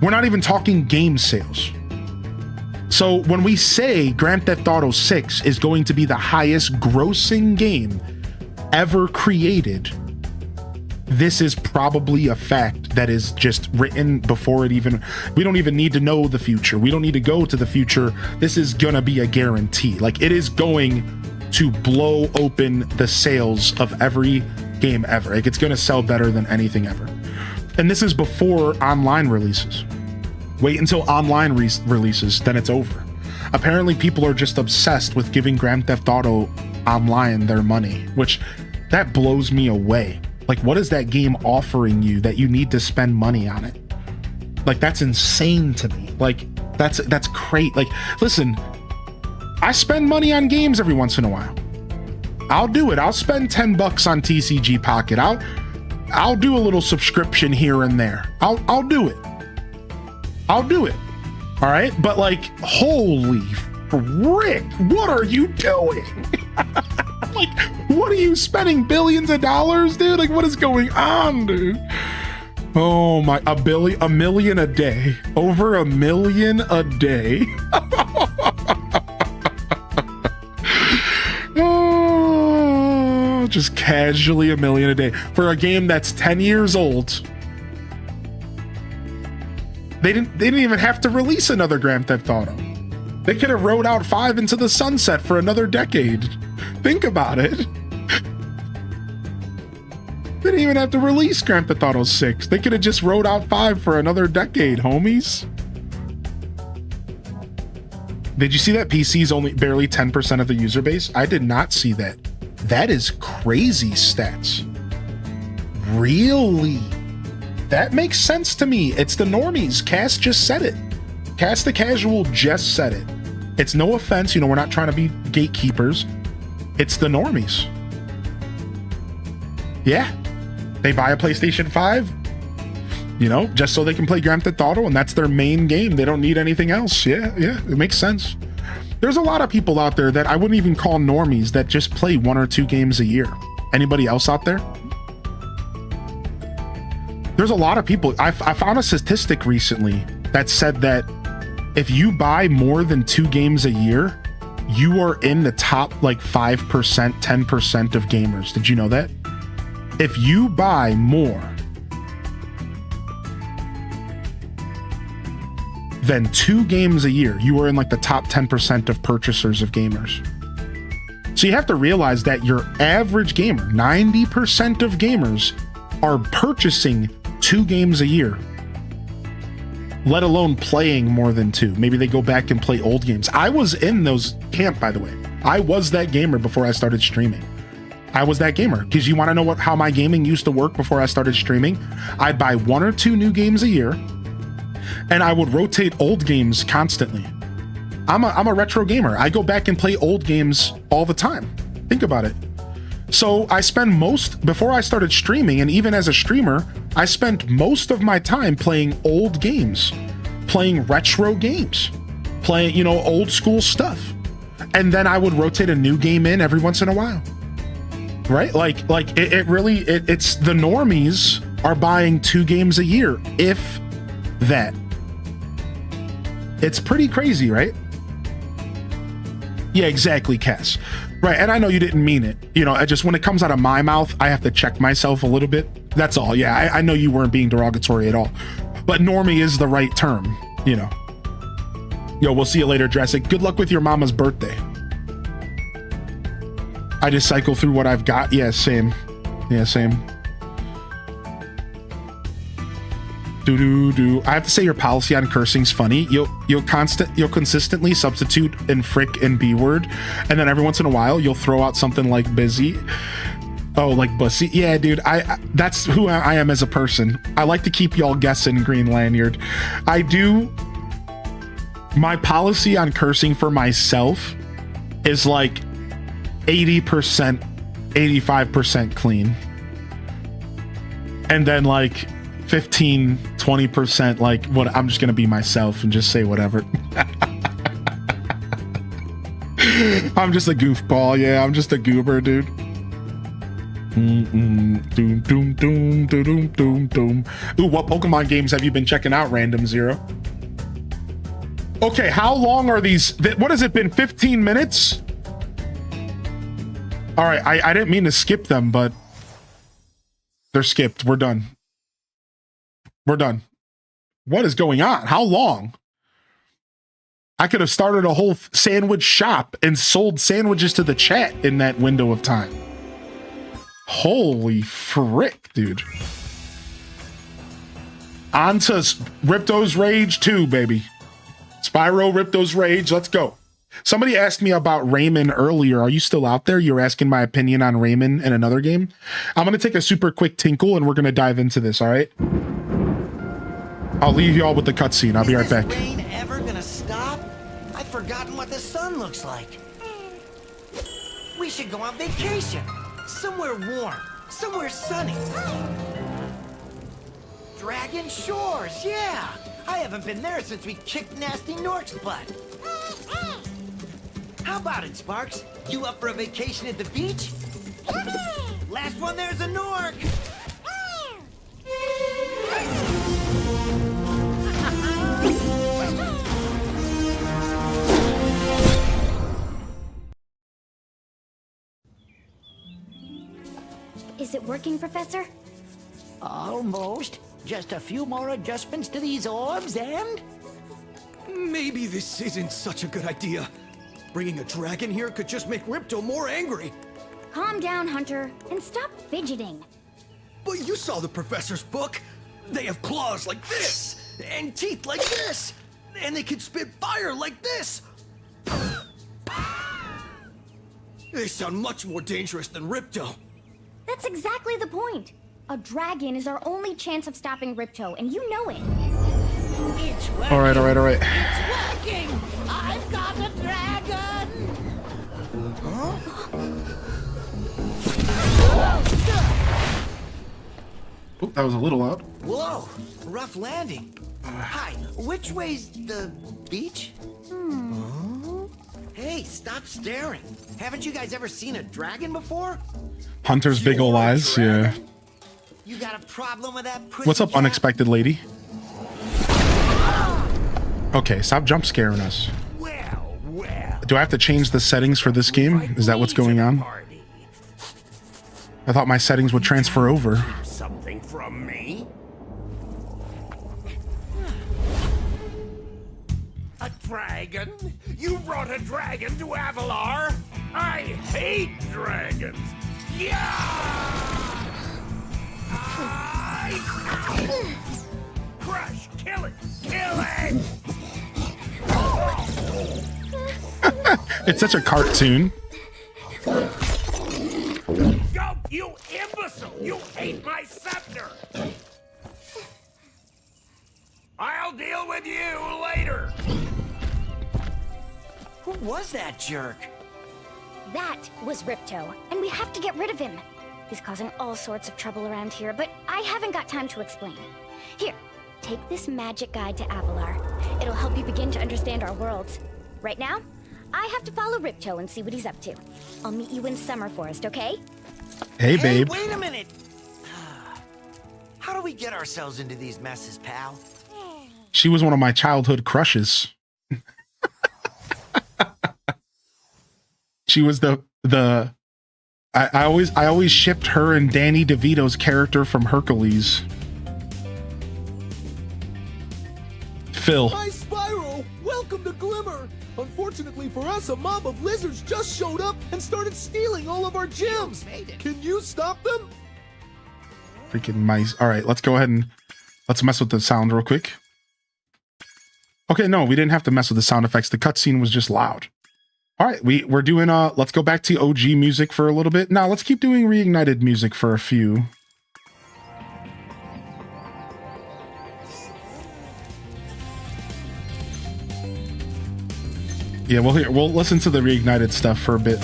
We're not even talking game sales. So when we say Grand Theft Auto 6 is going to be the highest grossing game ever created, this is probably a fact that is just written before it even, we don't even need to know the future. We don't need to go to the future. This is gonna be a guarantee. Like, it is going to blow open the sales of every game ever. Like, it's gonna sell better than anything ever. And this is before online releases. Wait until online releases, then it's over. Apparently people are just obsessed with giving Grand Theft Auto Online their money, which that blows me away. Like, what is that game offering you that you need to spend money on it? Like, that's insane to me. Like, that's great. Like, listen, I spend money on games every once in a while. I'll do it. I'll spend $10 on TCG Pocket. I'll do a little subscription here and there. I'll do it. I'll do it. All right. But like, holy frick, what are you doing? Like, what are you spending billions of dollars, dude? Like, what is going on, dude? Oh my, a million a day, over $1 million a day. Oh, just casually $1 million a day for a game that's 10 years old. They didn't even have to release another Grand Theft Auto. They could have rode out 5 into the sunset for another decade. Think about it. They didn't even have to release Grand Theft Auto 6. They could have just rode out 5 for another decade, homies. Did you see that PC's only barely 10% of the user base? I did not see that. That is crazy stats. Really? That makes sense to me. It's the normies. Cass just said it. Cass the Casual just said it. It's no offense, you know, we're not trying to be gatekeepers. It's the normies. Yeah. They buy a PlayStation 5, you know, just so they can play Grand Theft Auto, and that's their main game. They don't need anything else. Yeah, it makes sense. There's a lot of people out there that I wouldn't even call normies that just play 1 or 2 games a year. Anybody else out there? There's a lot of people. I found a statistic recently that said that if you buy more than 2 games a year, you are in the top like 5%, 10% of gamers. Did you know that? If you buy more than 2 games a year, you are in like the top 10% of purchasers of gamers. So you have to realize that your average gamer, 90% of gamers, are purchasing 2 games a year, let alone playing more than 2. Maybe they go back and play old games. I was in those camp, by the way. I was that gamer before I started streaming. I was that gamer. Because you want to know how my gaming used to work before I started streaming? I'd buy 1 or 2 new games a year, and I would rotate old games constantly. I'm a retro gamer. I go back and play old games all the time. Think about it. So I spend before I started streaming, and even as a streamer, I spent most of my time playing old games, playing retro games, playing, you know, old school stuff. And then I would rotate a new game in every once in a while. Right? Like it really, it's the normies are buying 2 games a year, if that. It's pretty crazy, right? Yeah, exactly, Cass. Right, and I know you didn't mean it. You know, when it comes out of my mouth, I have to check myself a little bit. That's all. Yeah, I know you weren't being derogatory at all. But normie is the right term, you know. Yo, we'll see you later, Jurassic. Good luck with your mama's birthday. I just cycle through what I've got. Yeah, same. Yeah, same. I have to say your policy on cursing's funny. You'll consistently substitute in frick and B word, and then every once in a while you'll throw out something like busy. Oh, like bussy. Yeah, dude. That's who I am as a person. I like to keep y'all guessing, Green Lanyard. I do. My policy on cursing for myself is like 80%, 85% clean. And then like 15, 20% like what I'm just gonna be myself and just say whatever. I'm just a goofball. Yeah, I'm just a goober, dude. Doom, doom, doom, doom, doom, doom. Ooh, what Pokemon games have you been checking out, Random Zero? Okay, how long are these? What has it been, 15 minutes? All right, I didn't mean to skip them, but they're skipped. We're done. We're done. What is going on? How long? I could have started a whole sandwich shop and sold sandwiches to the chat in that window of time. Holy frick, dude. On to Ripto's Rage 2, baby. Spyro Ripto's Rage, let's go. Somebody asked me about Rayman earlier. Are you still out there? You're asking my opinion on Rayman in another game. I'm going to take a super quick tinkle and we're going to dive into this, all right? I'll leave y'all with the cutscene. I'll be right back. Is this rain ever gonna stop? I've forgotten what the sun looks like. We should go on vacation. Somewhere warm. Somewhere sunny. Dragon Shores, yeah. I haven't been there since we kicked Gnasty Gnorc's butt. How about it, Sparks? You up for a vacation at the beach? Last one there's a Gnorc. Is it working, Professor? Almost. Just a few more adjustments to these orbs and... Maybe this isn't such a good idea. Bringing a dragon here could just make Ripto more angry. Calm down, Hunter, and stop fidgeting. But you saw the professor's book. They have claws like this, and teeth like this, and they can spit fire like this. They sound much more dangerous than Ripto. That's exactly the point. A dragon is our only chance of stopping Ripto, and you know it. It's working. All right. It's working. I've got a dragon. Huh? Oh, that was a little loud. Whoa, rough landing. Hi, which way's the beach? Hey, stop staring. Haven't you guys ever seen a dragon before? Hunter's big ol' eyes, yeah. You got a problem with that pussy? What's up, unexpected lady? Okay, stop jump scaring us. Well. Do I have to change the settings for this game? Is that what's going on? I thought my settings would transfer over. Something from me? A dragon? You brought a dragon to Avalar? I hate dragons. Yeah! Crush! Kill it! Kill it! It's such a cartoon. Go, you imbecile! You ate my scepter! I'll deal with you later! Who was that jerk? That was Ripto, and we have to get rid of him. He's causing all sorts of trouble around here, but I haven't got time to explain. Here, take this magic guide to Avalar. It'll help you begin to understand our worlds. Right now, I have to follow Ripto and see what he's up to. I'll meet you in Summer Forest, okay? Hey, babe. Wait a minute! How do we get ourselves into these messes, pal? She was one of my childhood crushes. She was I always shipped her and Danny DeVito's character from Hercules. Phil. Hi, Spyro! Welcome to Glimmer! Unfortunately for us, a mob of lizards just showed up and started stealing all of our gems. Can you stop them? Freaking mice. All right, let's go ahead and let's mess with the sound real quick. Okay, no, we didn't have to mess with the sound effects. The cutscene was just loud. All right, we're doing let's go back to OG music for a little bit. Now let's keep doing reignited music for a few. Yeah, we'll listen to the reignited stuff for a bit.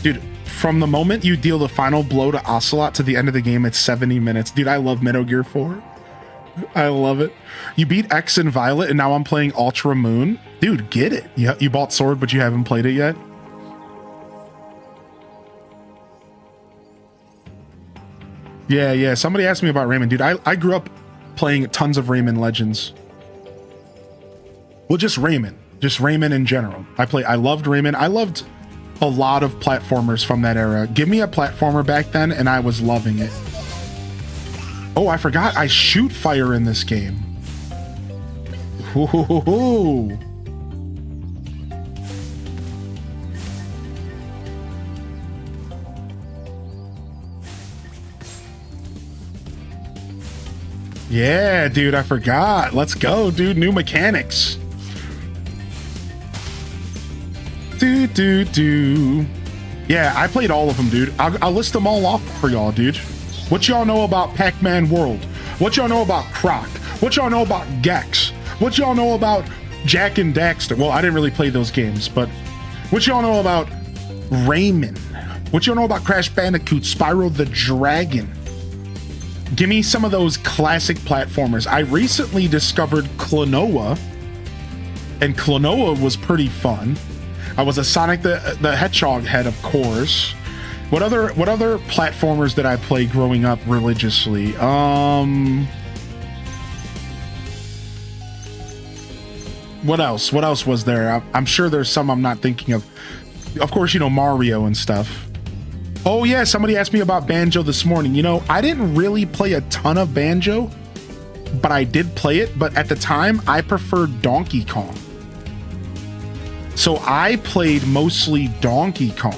Dude, from the moment you deal the final blow to Ocelot to the end of the game, it's 70 minutes. Dude, I love Metal Gear 4. I love it. You beat X and Violet, and now I'm playing Ultra Moon. Dude, get it. You bought Sword, but you haven't played it yet? Yeah. Somebody asked me about Rayman. Dude, I grew up playing tons of Rayman Legends. Well, just Rayman. Just Rayman in general. I loved Rayman. I loved a lot of platformers from that era. Give me a platformer back then, and I was loving it. Oh, I forgot. I shoot fire in this game. Ooh. Yeah, dude, I forgot. Let's go, dude. New mechanics. Yeah, I played all of them, dude. I'll list them all off for y'all, dude. What y'all know about Pac-Man World? What y'all know about Croc? What y'all know about Gex? What y'all know about Jak and Daxter? Well, I didn't really play those games, but what y'all know about Rayman? What y'all know about Crash Bandicoot, Spyro the Dragon? Give me some of those classic platformers. I recently discovered Klonoa, and Klonoa was pretty fun. I was a Sonic the Hedgehog head, of course. What other platformers did I play growing up religiously? What else? What else was there? I'm sure there's some I'm not thinking of. Of course, you know, Mario and stuff. Oh yeah, somebody asked me about Banjo this morning. You know, I didn't really play a ton of Banjo, but I did play it. But at the time, I preferred Donkey Kong. So I played mostly Donkey Kong.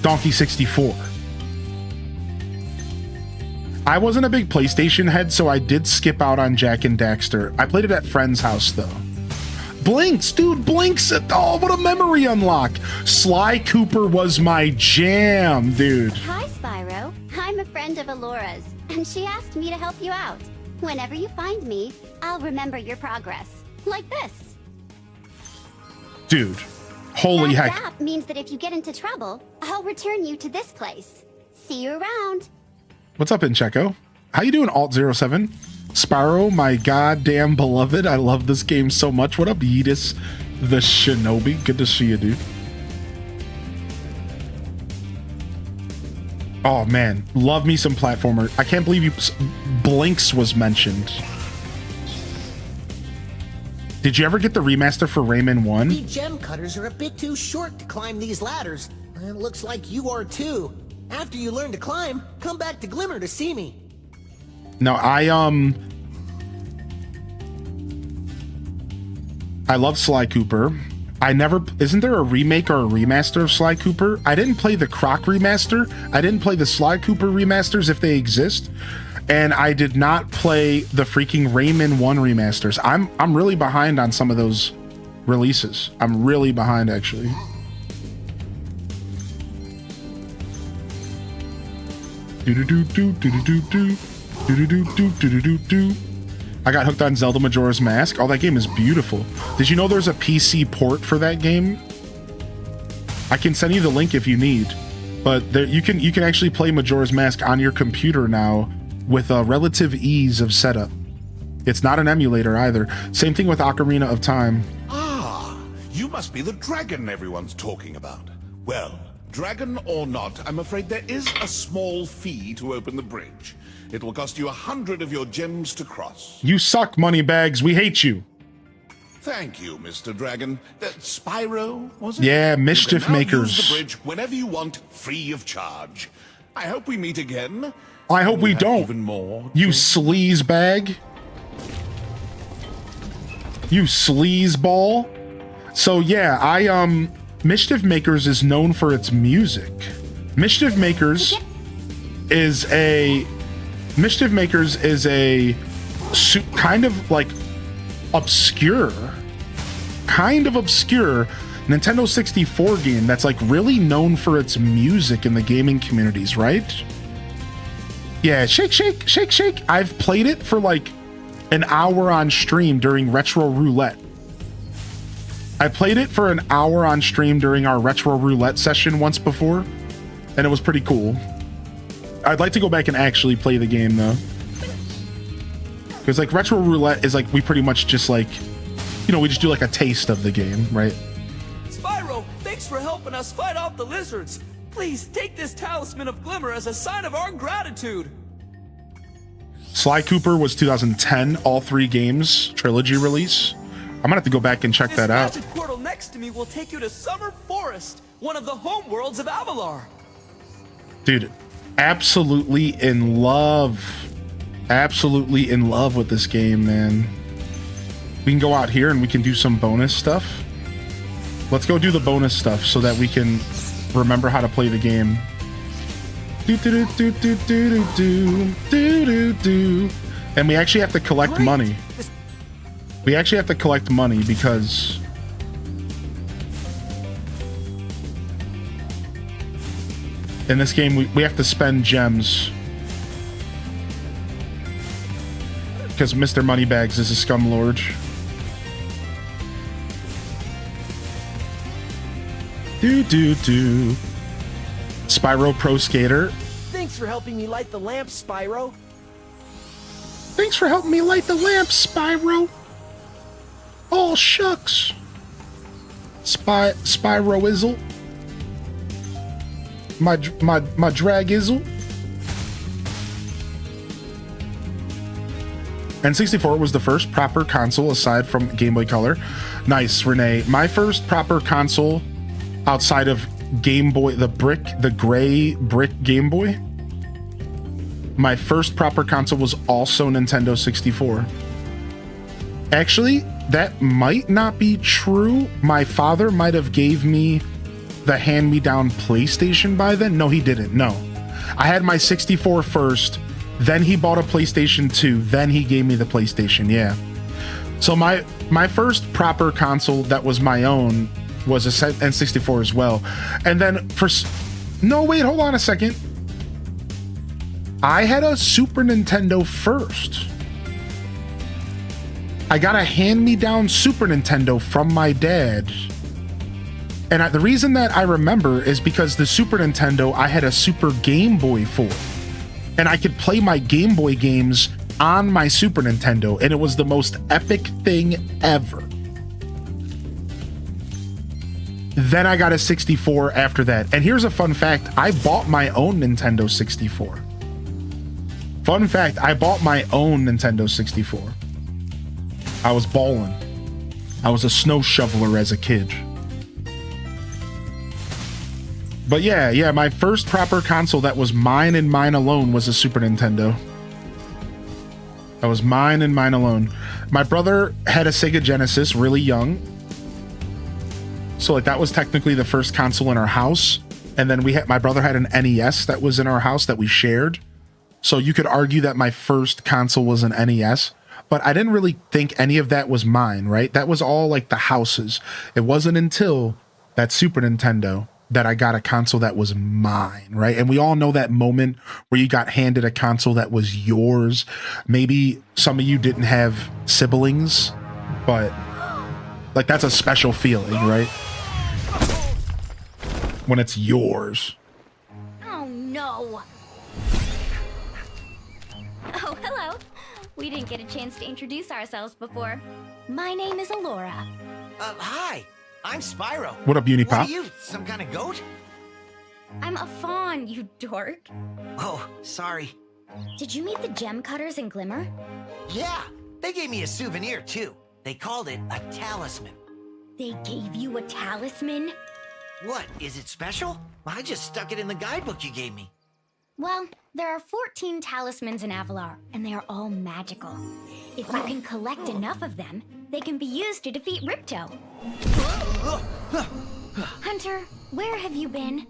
Donkey 64. I wasn't a big PlayStation head, so I did skip out on Jak and Daxter. I played it at friend's house, though. Blinks, dude, Blinks. Oh, what a memory unlock. Sly Cooper was my jam, dude. Hi, Spyro. I'm a friend of Alora's, and she asked me to help you out. Whenever you find me, I'll remember your progress. Like this. Dude, holy heck. That means that if you get into trouble, I'll return you to this place. See you around. What's up, Incheco? How you doing, Alt07? Spyro, my goddamn beloved. I love this game so much. What up, Yeetus the Shinobi? Good to see you, dude. Oh, man. Love me some platformer. I can't believe Blinks was mentioned. Did you ever get the remaster for Rayman 1? The gem cutters are a bit too short to climb these ladders. It looks like you are too. After you learn to climb, come back to Glimmer to see me. No, I love Sly Cooper. Isn't there a remake or a remaster of Sly Cooper? I didn't play the Croc remaster. I didn't play the Sly Cooper remasters if they exist. And I did not play the freaking Rayman 1 remasters. I'm really behind on some of those releases. I'm really behind, actually. I got hooked on Zelda Majora's Mask. Oh, that game is beautiful. Did you know there's a PC port for that game? I can send you the link if you need. But there, you can actually play Majora's Mask on your computer now with a relative ease of setup. It's not an emulator either. Same thing with Ocarina of Time. Ah, you must be the dragon everyone's talking about. Well, dragon or not, I'm afraid there is a small fee to open the bridge. It will cost you 100 of your gems to cross. You suck, Moneybags. We hate you. Thank you, Mr. Dragon. Spyro, was it? Yeah, Mischief You can now Makers. use the bridge whenever you want, free of charge. I hope we meet again. I hope we have don't. Even more. You sleaze bag. You sleaze ball. So yeah, Mischief Makers is known for its music. Mischief Makers is a kind of like obscure Nintendo 64 game that's like really known for its music in the gaming communities, right? Yeah, shake, shake, shake, shake. I've played it for like an hour on stream during Retro Roulette. I played it for an hour on stream during our Retro Roulette session once before, and it was pretty cool. I'd like to go back and actually play the game though. Because like Retro Roulette is like, we pretty much just like, you know, we just do like a taste of the game, right? Spyro, thanks for helping us fight off the lizards. Please take this Talisman of Glimmer as a sign of our gratitude. Sly Cooper was 2010, all 3 games, trilogy release. I'm gonna have to go back and check that out. This magic portal next to me will take you to Summer Forest, one of the home worlds of Avalar. Dude, absolutely in love. Absolutely in love with this game, man. We can go out here and we can do some bonus stuff. Let's go do the bonus stuff so that we can remember how to play the game. And we actually have to collect money. We actually have to collect money because in this game we have to spend gems. Because Mr. Moneybags is a scumlord. Do. Spyro Pro Skater. Thanks for helping me light the lamp, Spyro. Thanks for helping me light the lamp, Spyro. Oh, shucks. Spyro-izzle. My drag-izzle. N64 was the first proper console aside from Game Boy Color. Nice, Renee. My first proper console outside of Game Boy, the gray brick Game Boy. My first proper console was also Nintendo 64. Actually, that might not be true. My father might have gave me the hand-me-down PlayStation by then. No, he didn't. No. I had my 64 first. Then he bought a PlayStation 2. Then he gave me the PlayStation. Yeah. So my first proper console that was my own was a N64 as well. And then no, wait, hold on a second. I had a Super Nintendo first. I got a hand-me-down Super Nintendo from my dad. And the reason that I remember is because the Super Nintendo I had a Super Game Boy for. And I could play my Game Boy games on my Super Nintendo, and it was the most epic thing ever. Then I got a 64 after that. And here's a fun fact. I bought my own Nintendo 64. Fun fact, I bought my own Nintendo 64. I was ballin'. I was a snow shoveler as a kid. But yeah, my first proper console that was mine and mine alone was a Super Nintendo. That was mine and mine alone. My brother had a Sega Genesis really young. So like that was technically the first console in our house. And then my brother had an NES that was in our house that we shared. So you could argue that my first console was an NES. But I didn't really think any of that was mine, right? That was all like the house's. It wasn't until that Super Nintendo that I got a console that was mine, right? And we all know that moment where you got handed a console that was yours. Maybe some of you didn't have siblings, but like that's a special feeling, right? When it's yours. Oh no. Oh, hello. We didn't get a chance to introduce ourselves before. My name is Alora. Hi. I'm Spyro. What up, Unipop? What are you, some kind of goat? I'm a fawn, you dork. Oh, sorry. Did you meet the gem cutters in Glimmer? Yeah, they gave me a souvenir too. They called it a talisman. They gave you a talisman? What, is it special? I just stuck it in the guidebook you gave me. Well, there are 14 talismans in Avalar, and they are all magical. If you can collect enough of them, they can be used to defeat Ripto. Hunter, where have you been?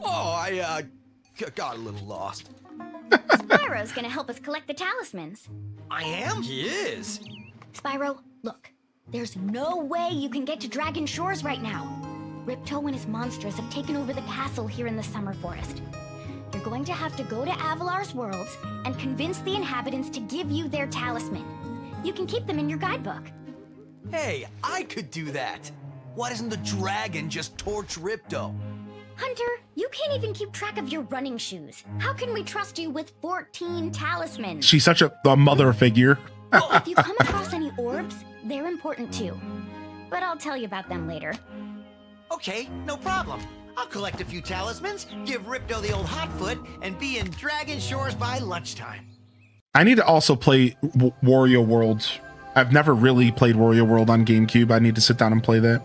Oh, I got a little lost. Spyro's gonna help us collect the talismans. I am? He is. Spyro, look. There's no way you can get to Dragon Shores right now. Ripto and his monsters have taken over the castle here in the Summer Forest. You're going to have to go to Avalar's worlds and convince the inhabitants to give you their talisman. You can keep them in your guidebook. Hey, I could do that. Why doesn't the dragon just torch Ripto? Hunter, you can't even keep track of your running shoes. How can we trust you with 14 talismans? She's such a mother figure. If you come across any orbs, they're important too. But I'll tell you about them later. Okay, no problem. I'll collect a few talismans, give Ripto the old hot foot, and be in Dragon Shores by lunchtime. I need to also play Wario World. I've never really played Wario World on GameCube. I need to sit down and play that.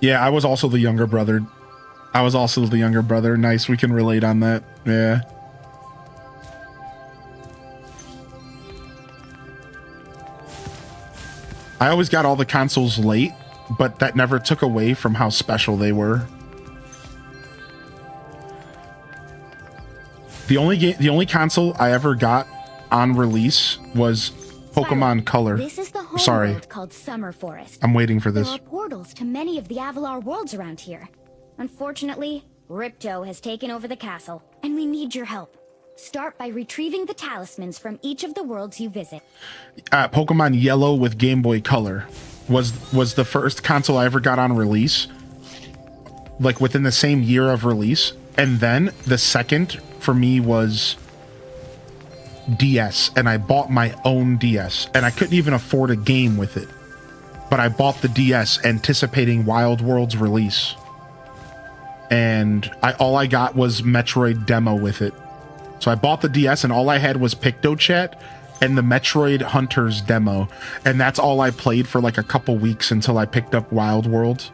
Yeah, I was also the younger brother. Nice, we can relate on that. Yeah. I always got all the consoles late, but that never took away from how special they were. The only console I ever got on release was Pokemon Color. This is the home Sorry. world called Summer Forest. I'm waiting for this. There are portals to many of the Avalar worlds around here. Unfortunately, Ripto has taken over the castle, and we need your help. Start by retrieving the talismans from each of the worlds you visit. Pokemon Yellow with Game Boy Color was the first console I ever got on release, like within the same year of release. And then the second for me was DS, and I bought my own DS, and I couldn't even afford a game with it, but I bought the DS anticipating Wild World's release, and all I got was Metroid demo with it. So I bought the DS and all I had was PictoChat and the Metroid Hunters demo, and that's all I played for like a couple weeks until I picked up Wild World,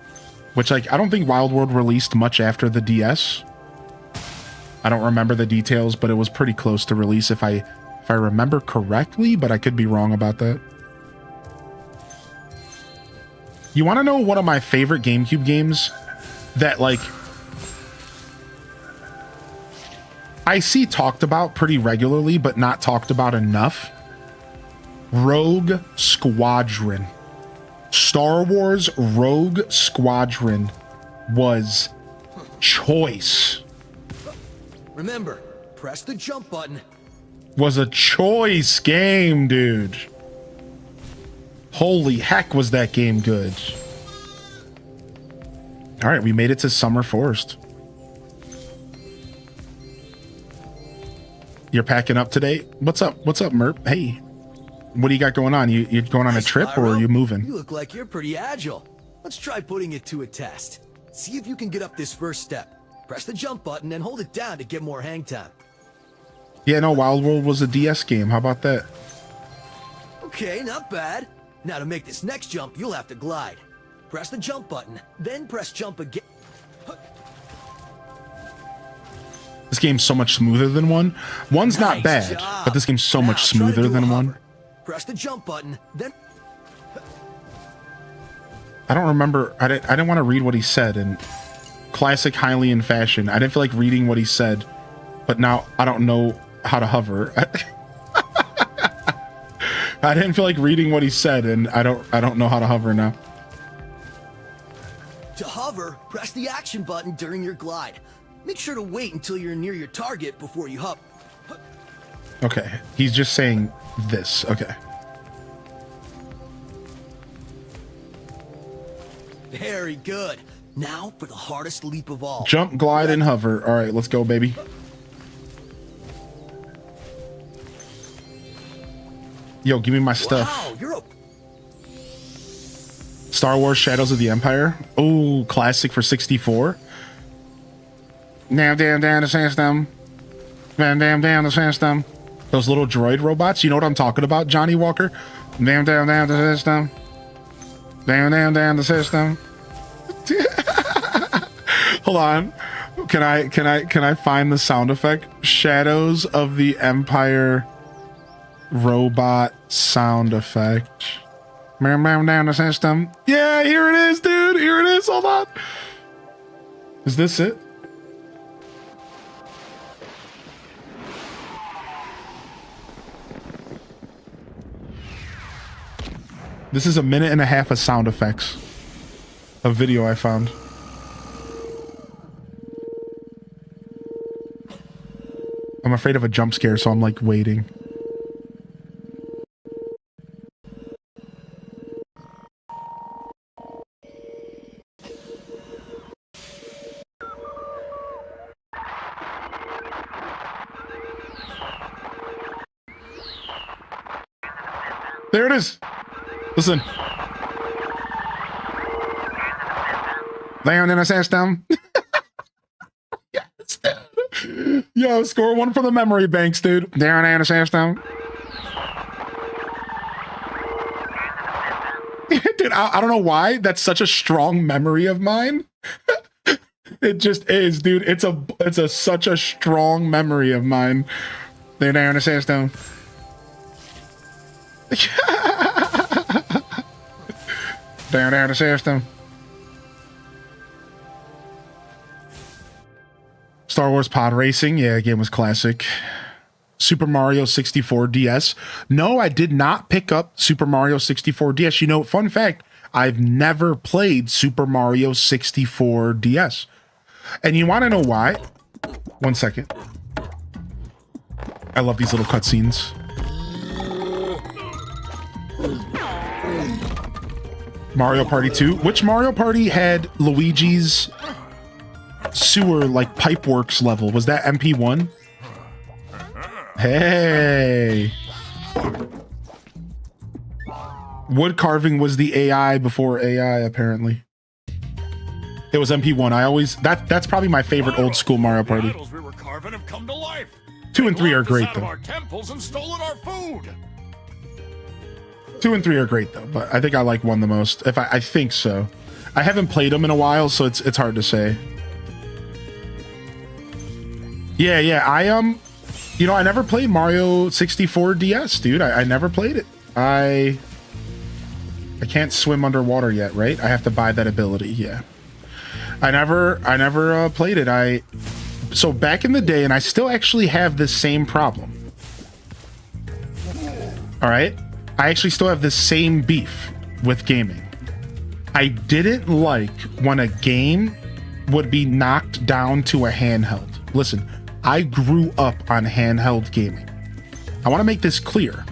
which, like, I don't think Wild World released much after the DS. I don't remember the details, but it was pretty close to release if I remember correctly, but I could be wrong about that. You want to know one of my favorite GameCube games that, like, I see talked about pretty regularly, but not talked about enough? Rogue Squadron. Star Wars Rogue Squadron was choice. Remember, press the jump button. Was a choice game, dude. Holy heck, was that game good. All right, we made it to Summer Forest. You're packing up today? What's up, Merp? Hey, what do you got going on? You going on a trip, or are you moving? You look like you're pretty agile. Let's try putting it to a test. See if you can get up this first step. Press the jump button and hold it down to get more hang time. Yeah, no, Wild World was a DS game. How about that? Okay, not bad. Now to make this next jump, you'll have to glide. Press the jump button, then press jump again. This game's so much smoother than one. One's not bad, but this game's so much smoother than one. Press the jump button, then... I don't remember. I didn't want to read what he said in classic Hylian fashion. I didn't feel like reading what he said, but now I don't know how to hover. I didn't feel like reading what he said, and I don't know how to hover now. To hover, press the action button during your glide. Make sure to wait until you're near your target before you hover. Okay, he's just saying this. Okay. Very good. Now for the hardest leap of all. Jump, glide, and hover. All right, let's go, baby. Yo, give me my stuff. Wow, you're a... Star Wars Shadows of the Empire. Oh, classic for 64. Down the system. Down the system. Those little droid robots. You know what I'm talking about, Johnny Walker? Down the system. Down the system. Hold on. Can I find the sound effect? Shadows of the Empire robot sound effect. Down the system. Yeah, here it is, dude. Here it is. Hold on. Is this it? This is a minute and a half of sound effects. A video I found. I'm afraid of a jump scare, so I'm like waiting. There it is. Listen. Down in a system. Yes, dude. Yo, score one for the memory banks, dude. Down in a system. Dude, I don't know why. That's such a strong memory of mine. It just is, dude. It's such a strong memory of mine. They're down in a system. Down the system. Star Wars Pod Racing. Yeah, game was classic. Super Mario 64 DS. No, I did not pick up Super Mario 64 DS. You know, fun fact, I've never played Super Mario 64 DS. And you want to know why? 1 second. I love these little cutscenes. Mario Party 2. Which Mario Party had Luigi's sewer, like, pipeworks level? Was that MP1? Hey. Wood carving was the AI before AI, apparently. It was MP1. I always... That's probably my favorite old school Mario Party. We were carving have come to life. 2 and 3 are great, Out of though. our temples and stolen our food. 2 and 3 are great though, but I think I like 1 the most. I think so. I haven't played them in a while, so it's hard to say. Yeah. I you know, I never played Mario 64 DS, dude. I never played it. I can't swim underwater yet, right? I have to buy that ability. Yeah. I never played it. So back in the day, and I still actually have this same problem. All right. I actually still have the same beef with gaming. I didn't like when a game would be knocked down to a handheld. Listen, I grew up on handheld gaming. I want to make this clear.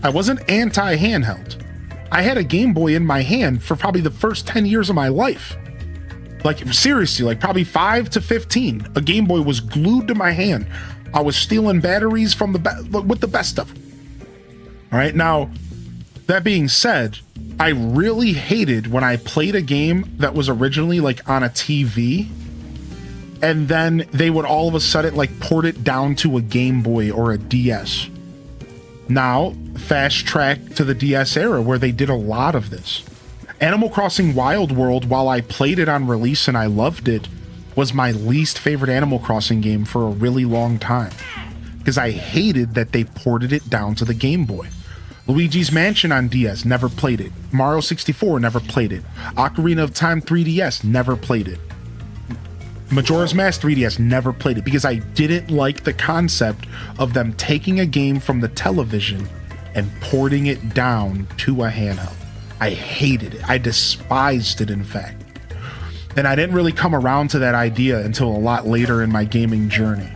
I wasn't anti-handheld. I had a Game Boy in my hand for probably the first 10 years of my life. Like, seriously, like probably 5 to 15. A Game Boy was glued to my hand. I was stealing batteries from with the best of them. All right, now... That being said, I really hated when I played a game that was originally like on a TV and then they would all of a sudden like port it down to a Game Boy or a DS. Now, fast track to the DS era where they did a lot of this. Animal Crossing Wild World, while I played it on release and I loved it, was my least favorite Animal Crossing game for a really long time because I hated that they ported it down to the Game Boy. Luigi's Mansion on DS, never played it. Mario 64, never played it. Ocarina of Time 3DS, never played it. Majora's Mask 3DS, never played it because I didn't like the concept of them taking a game from the television and porting it down to a handheld. I hated it. I despised it, in fact. And I didn't really come around to that idea until a lot later in my gaming journey.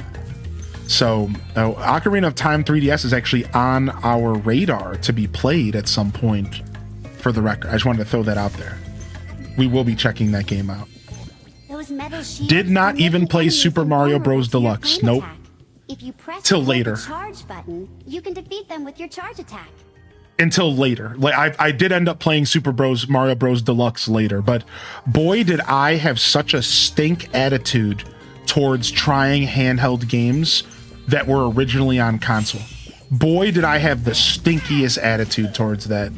So, Ocarina of Time 3DS is actually on our radar to be played at some point, for the record. I just wanted to throw that out there. We will be checking that game out. Did not even play Super Mario Bros. Deluxe. Nope. If you press till later. The charge button, you can defeat them with your charge attack. Until later. Like I did end up playing Mario Bros. Deluxe later, but boy did I have such a stink attitude towards trying handheld games that were originally on console. boy, did I have the stinkiest attitude towards that.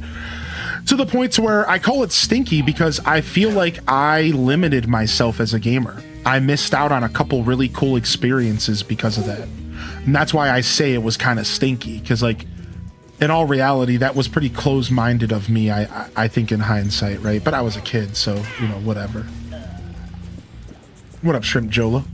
To the point to where I call it stinky because I feel like I limited myself as a gamer. I missed out on a couple really cool experiences because of that. And that's why I say it was kind of stinky, because like, in all reality, that was pretty close-minded of me, I think, in hindsight, right? But I was a kid, so, you know, whatever. What up, Shrimp Jola?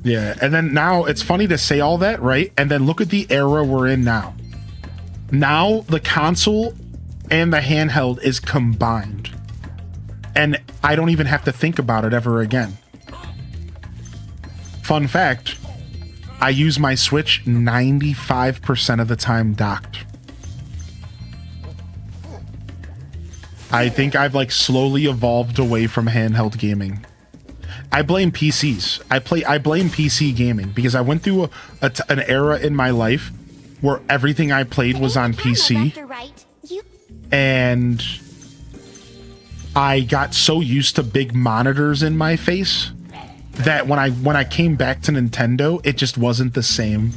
Yeah, and then now it's funny to say all that, right? And then look at the era we're in now. Now the console and the handheld is combined. And I don't even have to think about it ever again. Fun fact, I use my Switch 95% of the time docked. I think I've like slowly evolved away from handheld gaming. I blame PCs. I blame PC gaming because I went through an era in my life where everything I played was on PC, and I got so used to big monitors in my face that when I came back to Nintendo, it just wasn't the same.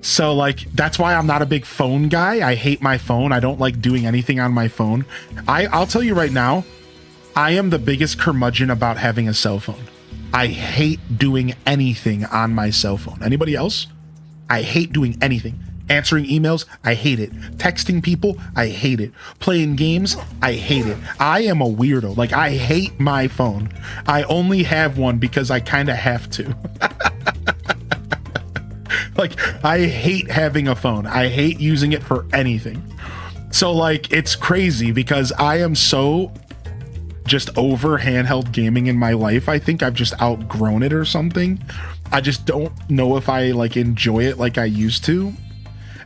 So like that's why I'm not a big phone guy. I hate my phone. I don't like doing anything on my phone. I'll tell you right now, I am the biggest curmudgeon about having a cell phone. I hate doing anything on my cell phone. Anybody else? I hate doing anything. Answering emails, I hate it. Texting people, I hate it. Playing games, I hate it. I am a weirdo. Like, I hate my phone. I only have one because I kind of have to. Like, I hate having a phone. I hate using it for anything. So, like, it's crazy because I am so just over handheld gaming in my life. I think I've just outgrown it or something. I just don't know if I like enjoy it like I used to.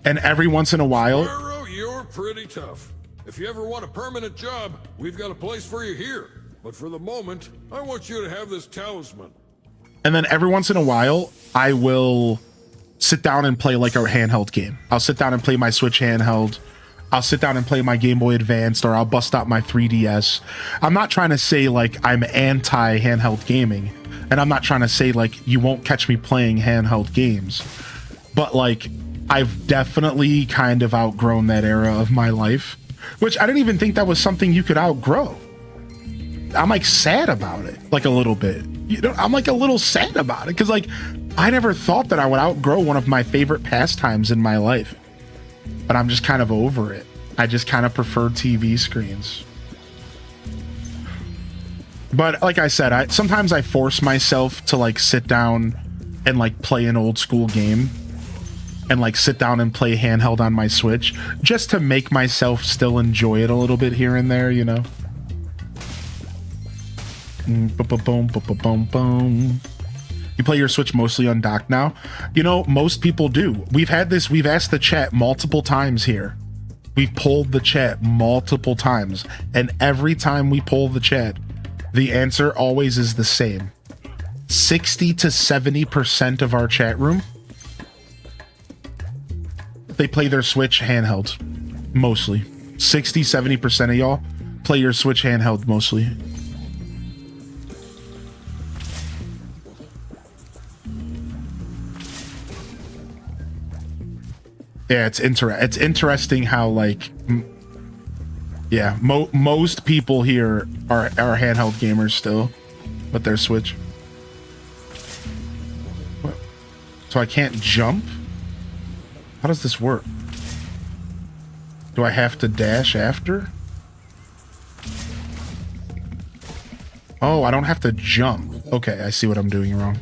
And every once in a while, Spyro, you're pretty tough. If you ever want a permanent job, we've got a place for you here. But for the moment, I want you to have this talisman. And then every once in a while, I will sit down and play like a handheld game. I'll sit down and play my Switch handheld. I'll sit down and play my Game Boy Advanced, or I'll bust out my 3DS. I'm not trying to say like I'm anti handheld gaming, and I'm not trying to say like you won't catch me playing handheld games, but like I've definitely kind of outgrown that era of my life, which I didn't even think that was something you could outgrow. I'm like sad about it, like a little bit. You know, I'm like a little sad about it because like I never thought that I would outgrow one of my favorite pastimes in my life. But I'm just kind of over it. I just kind of prefer TV screens. But like I said, sometimes I force myself to like sit down and like play an old school game and like sit down and play handheld on my Switch just to make myself still enjoy it a little bit here and there, you know. You play your Switch mostly on dock now? You know, most people do. We've asked the chat multiple times here. We've polled the chat multiple times, and every time we poll the chat, the answer always is the same. 60 to 70% of our chat room, they play their Switch handheld, mostly. 60, 70% of y'all play your Switch handheld mostly. Yeah, it's interesting how like, yeah, most people here are handheld gamers still, but they're Switch. What? So I can't jump? How does this work? Do I have to dash after? Oh, I don't have to jump. Okay, I see what I'm doing wrong.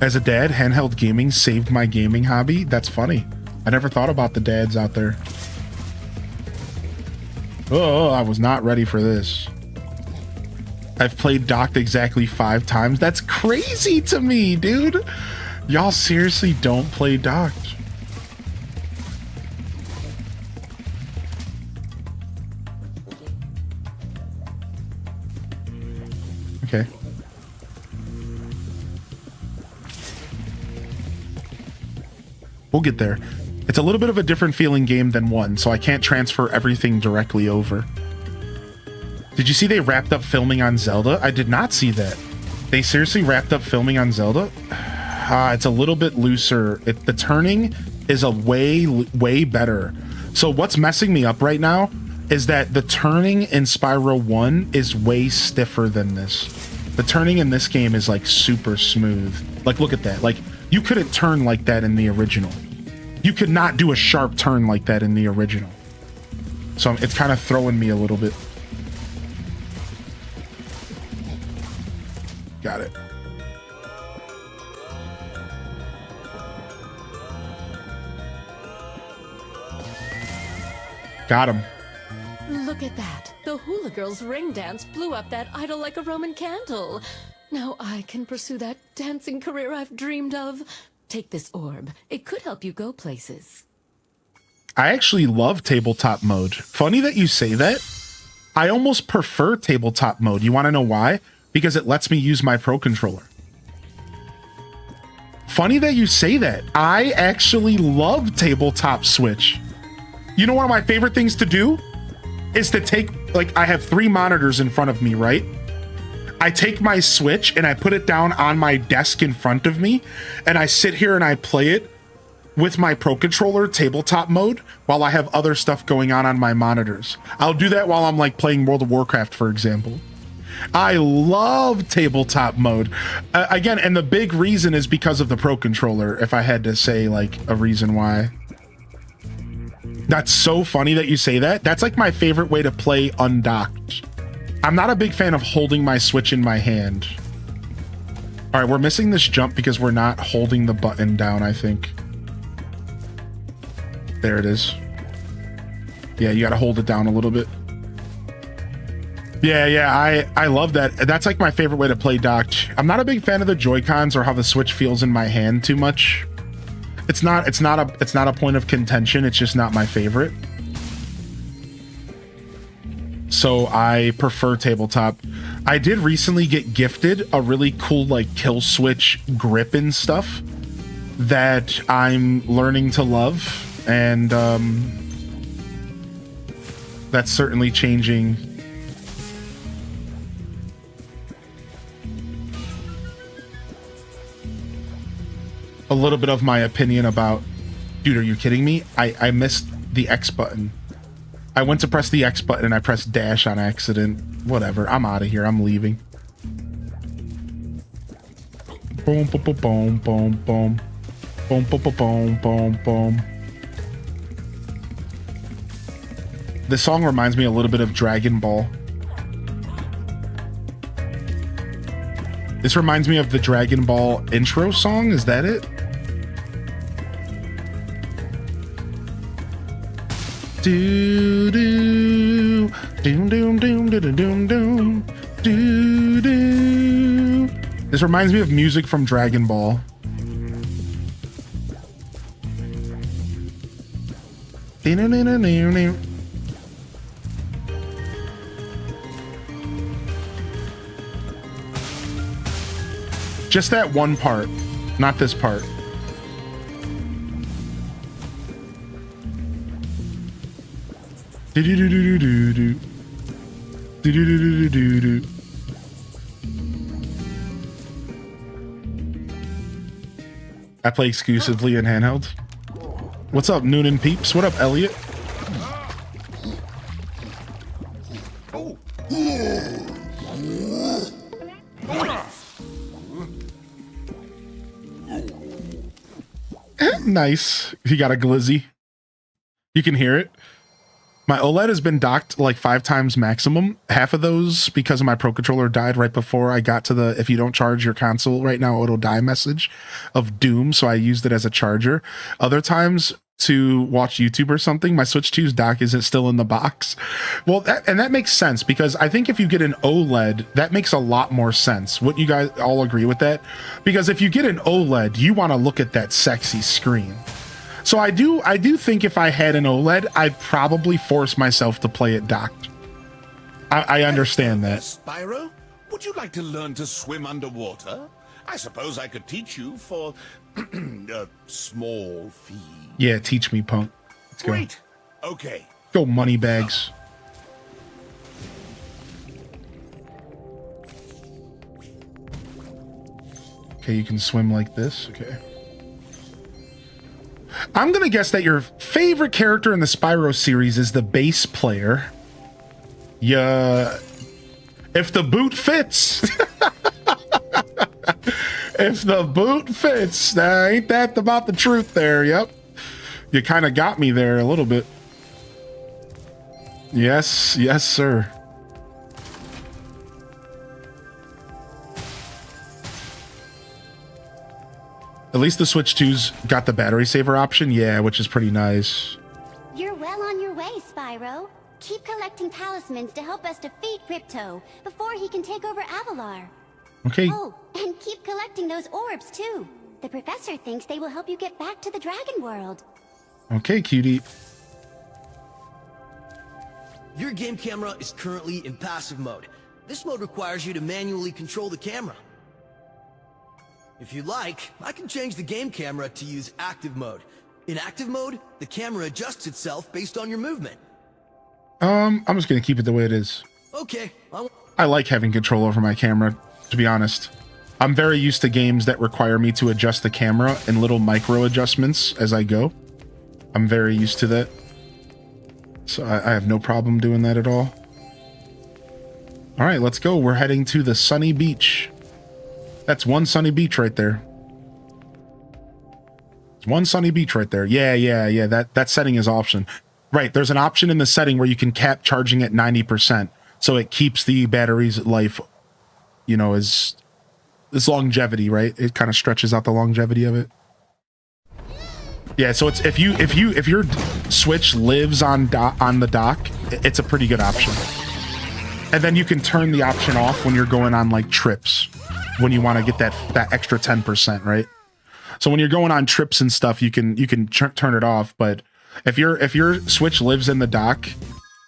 As a dad, handheld gaming saved my gaming hobby. That's funny. I never thought about the dads out there. Oh, I was not ready for this. I've played docked exactly 5 times. That's crazy to me, dude. Y'all seriously don't play docked. Okay. We'll get there. It's a little bit of a different feeling game than 1, so I can't transfer everything directly over. Did you see they wrapped up filming on Zelda? I did not see that. They seriously wrapped up filming on Zelda? It's a little bit looser. The turning is a way better. So what's messing me up right now is that the turning in Spyro 1 is way stiffer than this. The turning in this game is like super smooth. Like, look at that. Like, you couldn't turn like that in the original. You could not do a sharp turn like that in the original. So it's kind of throwing me a little bit. Got it. Got him. Look at that. The hula girl's ring dance blew up that idol like a Roman candle. Now I can pursue that dancing career I've dreamed of. Take this orb. It could help you go places. I actually love tabletop mode. Funny that you say that. I almost prefer tabletop mode. You want to know why? Because it lets me use my Pro Controller. Funny that you say that. I actually love tabletop Switch. You know, one of my favorite things to do is to take, like, I have 3 monitors in front of me, right? I take my Switch and I put it down on my desk in front of me, and I sit here and I play it with my Pro Controller tabletop mode while I have other stuff going on my monitors. I'll do that while I'm like playing World of Warcraft, for example. I love tabletop mode. Again, and the big reason is because of the Pro Controller, if I had to say like a reason why. That's so funny that you say that. That's like my favorite way to play undocked. I'm not a big fan of holding my Switch in my hand. All right, we're missing this jump because we're not holding the button down, I think. There it is. Yeah, you got to hold it down a little bit. Yeah, I love that. That's like my favorite way to play docked. I'm not a big fan of the Joy-Cons or how the Switch feels in my hand too much. It's not a point of contention. It's just not my favorite. So I prefer tabletop. I did recently get gifted a really cool like kill switch grip and stuff that I'm learning to love, and that's certainly changing. A little bit of my opinion about, dude, are you kidding me? I missed the X button. I went to press the X button and I pressed dash on accident. Whatever, I'm out of here. I'm leaving. Boom, boom, boom, boom, boom, boom. Boom, boom, boom, boom, boom, boom. This song reminds me a little bit of Dragon Ball. This reminds me of the Dragon Ball intro song. Is that it? Do do doom doom doom doom doom doom do do. This reminds me of music from Dragon Ball. Just that one part, not this part. Do-do-do-do-do-do. Do-do-do-do-do-do. I play exclusively in handheld. What's up, Noonan Peeps? What up, Elliot? Nice. He got a glizzy. You can hear it. My OLED has been docked like 5 times maximum. Half of those because of my Pro Controller died right before I got to the if you don't charge your console right now, it'll die message of doom. So I used it as a charger. Other times to watch YouTube or something, my Switch 2's dock isn't still in the box. Well, that makes sense because I think if you get an OLED, that makes a lot more sense. Wouldn't you guys all agree with that? Because if you get an OLED, you want to look at that sexy screen. So I do think if I had an OLED, I'd probably force myself to play it docked. I understand that. Spyro, would you like to learn to swim underwater? I suppose I could teach you for a small fee. Yeah, teach me, punk. Let's go. Great. Okay. Go, money bags. Okay, you can swim like this. Okay. I'm gonna guess that your favorite character in the Spyro series is the bass player. Yeah. If the boot fits. If the boot fits. Now, ain't that about the truth there? Yep. You kind of got me there a little bit. Yes, yes, sir. At least the Switch 2's got the battery saver option, yeah, which is pretty nice. You're well on your way, Spyro. Keep collecting talismans to help us defeat Ripto before he can take over Avalar. Okay. Oh, and keep collecting those orbs too. The professor thinks they will help you get back to the Dragon World. Okay, cutie. Your game camera is currently in passive mode. This mode requires you to manually control the camera. If you like, I can change the game camera to use active mode. In active mode, the camera adjusts itself based on your movement. I'm just gonna keep it the way it is. Okay. I like having control over my camera, to be honest. I'm very used to games that require me to adjust the camera and little micro adjustments as I go. I'm very used to that. So I have no problem doing that at all. All right, let's go. We're heading to the sunny beach. That's one sunny beach right there. It's one sunny beach right there. Yeah. That setting is option. Right, there's an option in the setting where you can cap charging at 90%. So it keeps the battery's life, you know, as longevity, right? It kind of stretches out the longevity of it. Yeah, so it's if your Switch lives on the dock, it's a pretty good option. And then you can turn the option off when you're going on like trips, when you want to get that extra 10%, right? So when you're going on trips and stuff, you can turn it off. But if your Switch lives in the dock,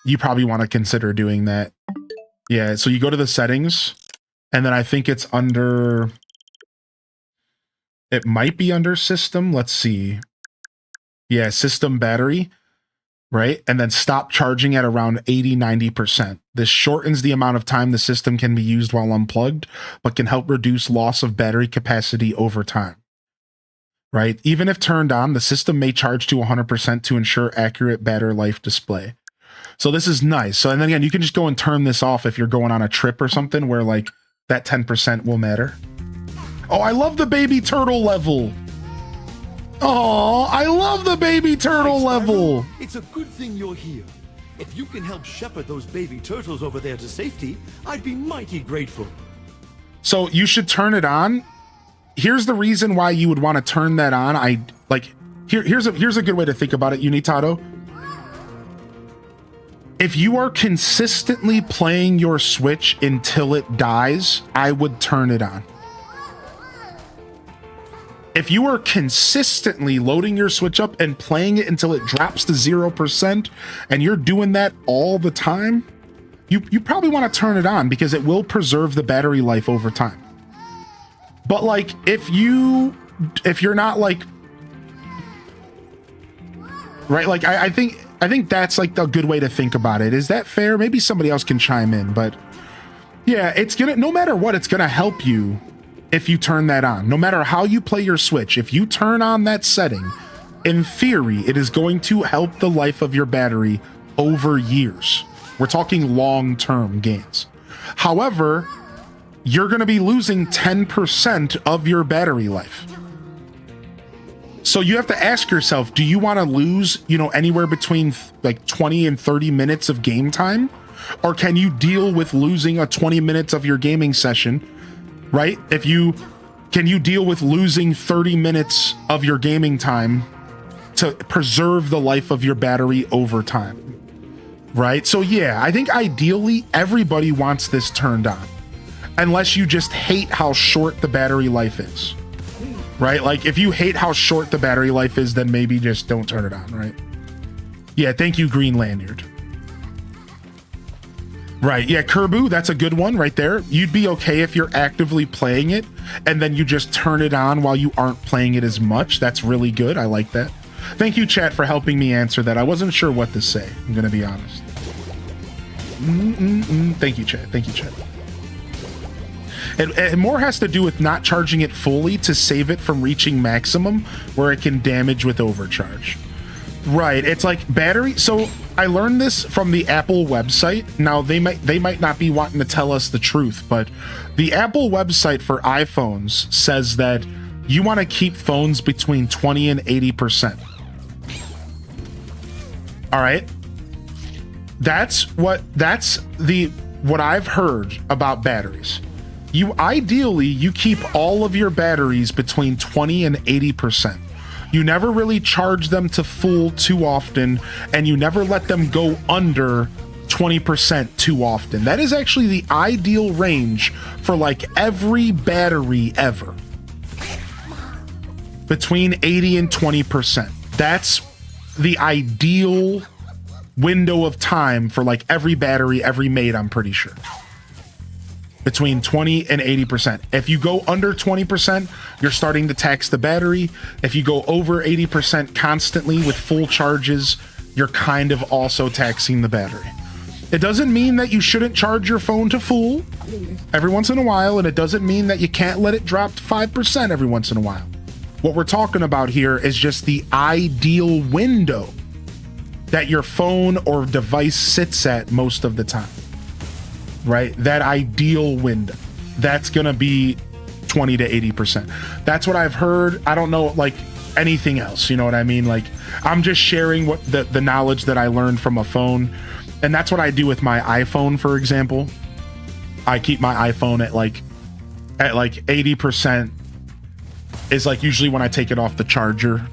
you probably want to consider doing that. Yeah, so you go to the settings, and then I think it's under. It might be under system. Let's see. Yeah, system battery, right? And then stop charging at around 80-90%. This shortens the amount of time the system can be used while unplugged, but can help reduce loss of battery capacity over time. Right? Even if turned on, the system may charge to 100% to ensure accurate battery life display. So this is nice. So, and then again, you can just go and turn this off if you're going on a trip or something where like that 10% will matter. Oh, I love the baby turtle level. Oh, I love the baby turtle level. It's a good thing you're here. If you can help shepherd those baby turtles over there to safety, I'd be mighty grateful. So you should turn it on. Here's the reason why you would want to turn that on. Here's a good way to think about it, Unitato. If you are consistently playing your Switch until it dies, I would turn it on. If you are consistently loading your Switch up and playing it until it drops to 0%, and you're doing that all the time, you probably want to turn it on because it will preserve the battery life over time. But like, if you're not like, right, like I think that's like a good way to think about it. Is that fair? Maybe somebody else can chime in, but yeah, it's gonna, no matter what, it's gonna help you if you turn that on. No matter how you play your Switch, if you turn on that setting, in theory, it is going to help the life of your battery over years. We're talking long-term gains. However, you're going to be losing 10% of your battery life. So you have to ask yourself, do you want to lose, anywhere between like 20 and 30 minutes of game time? Or can you deal with losing 20 minutes of your gaming session, right? Can you deal with losing 30 minutes of your gaming time to preserve the life of your battery over time? Right? So yeah, I think ideally everybody wants this turned on. Unless you just hate how short the battery life is, right? Like if you hate how short the battery life is, then maybe just don't turn it on, right? Yeah, thank you, Green Lanyard. Right, yeah, Kerbu, that's a good one right there. You'd be okay if you're actively playing it and then you just turn it on while you aren't playing it as much. That's really good. I like that. Thank you, chat, for helping me answer that. I wasn't sure what to say. I'm gonna be honest. Thank you, chat. Thank you, chat. It more has to do with not charging it fully to save it from reaching maximum where it can damage with overcharge. Right, it's like battery. So I learned this from the Apple website. Now they might not be wanting to tell us the truth, but the Apple website for iPhones says that you want to keep phones between 20 and 80%. All right. That's what I've heard about batteries. Ideally you keep all of your batteries between 20 and 80%. You never really charge them to full too often, and you never let them go under 20% too often. That is actually the ideal range for like every battery ever. Between 80 and 20%. That's the ideal window of time for like every battery, every mate, I'm pretty sure. Between 20 and 80%. If you go under 20%, you're starting to tax the battery. If you go over 80% constantly with full charges, you're kind of also taxing the battery. It doesn't mean that you shouldn't charge your phone to full every once in a while, and it doesn't mean that you can't let it drop to 5% every once in a while. What we're talking about here is just the ideal window that your phone or device sits at most of the time. Right? That ideal window. That's gonna be 20 to 80%. That's what I've heard. I don't know like anything else, you know what I mean? Like I'm just sharing what the knowledge that I learned from a phone. And that's what I do with my iPhone, for example. I keep my iPhone at like 80% is like usually when I take it off the charger,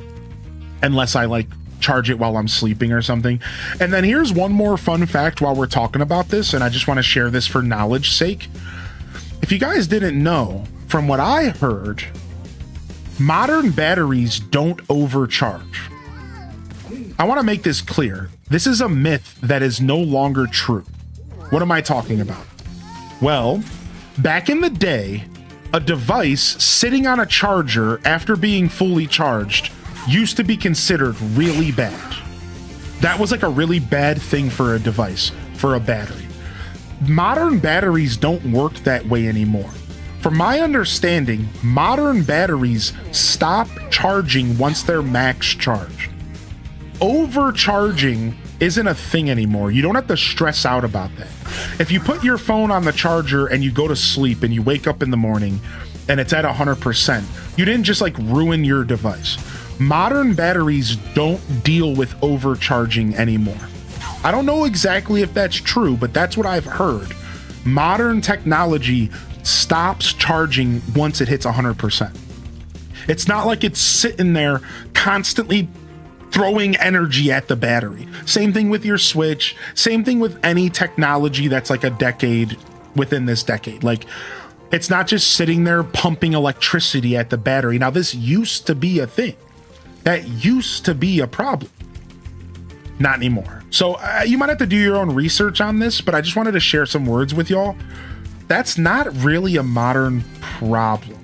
unless I like charge it while I'm sleeping or something. And then here's one more fun fact while we're talking about this, and I just want to share this for knowledge sake. If you guys didn't know, from what I heard, modern batteries don't overcharge. I want to make this clear. This is a myth that is no longer true. What am I talking about? Well, back in the day, a device sitting on a charger after being fully charged used to be considered really bad. That was like a really bad thing for a device, for a battery. Modern batteries don't work that way anymore. From my understanding, modern batteries stop charging once they're max charged. Overcharging isn't a thing anymore. You don't have to stress out about that. If you put your phone on the charger and you go to sleep and you wake up in the morning and it's at 100%, you didn't just like ruin your device. Modern batteries don't deal with overcharging anymore. I don't know exactly if that's true, but that's what I've heard. Modern technology stops charging once it hits 100%. It's not like it's sitting there constantly throwing energy at the battery. Same thing with your Switch, same thing with any technology that's like a decade within this decade. Like, it's not just sitting there pumping electricity at the battery. Now, this used to be a thing. That used to be a problem. Not anymore. So you might have to do your own research on this, but I just wanted to share some words with y'all. That's not really a modern problem.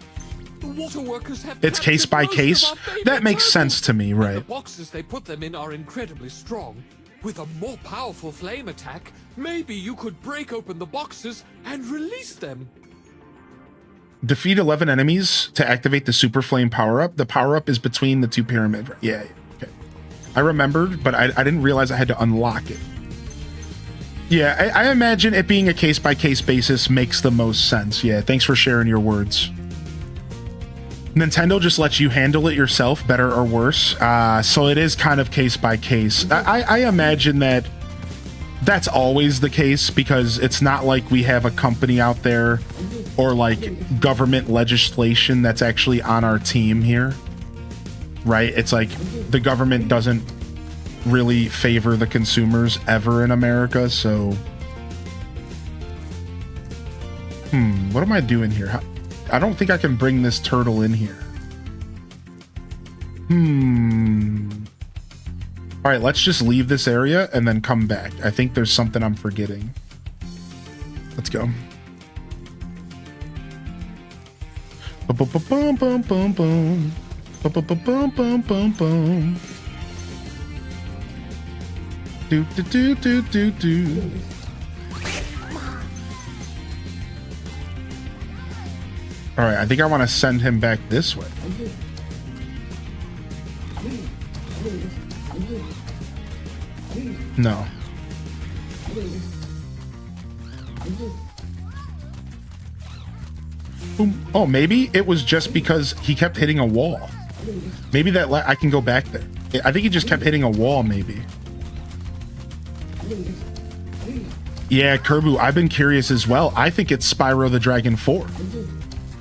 It's case by case. That makes sense to me, right? The boxes they put them in are incredibly strong. With a more powerful flame attack, maybe you could break open the boxes and release them. Defeat 11 enemies to activate the super flame power-up. The power-up is between the two pyramids. Yeah, okay. I remembered, but I didn't realize I had to unlock it. Yeah, I imagine it being a case-by-case basis makes the most sense. Yeah, thanks for sharing your words. Nintendo just lets you handle it yourself, better or worse. So it is kind of case-by-case. I imagine that that's always the case because it's not like we have a company out there or like government legislation that's actually on our team here, right? It's like the government doesn't really favor the consumers ever in America, so what am I doing here? I don't think I can bring this turtle in here. All right, let's just leave this area and then come back. I think there's something I'm forgetting. Let's go. Bum, bum, bum, bum. Bum, bum, bum, bum, bum, bum. Do, do, do, do, do, do. All right, I think I want to send him back this way. No. Oh, maybe it was just because he kept hitting a wall. Maybe that I can go back there. I think he just kept hitting a wall, maybe. Yeah, Kerbu, I've been curious as well. I think it's Spyro the Dragon 4.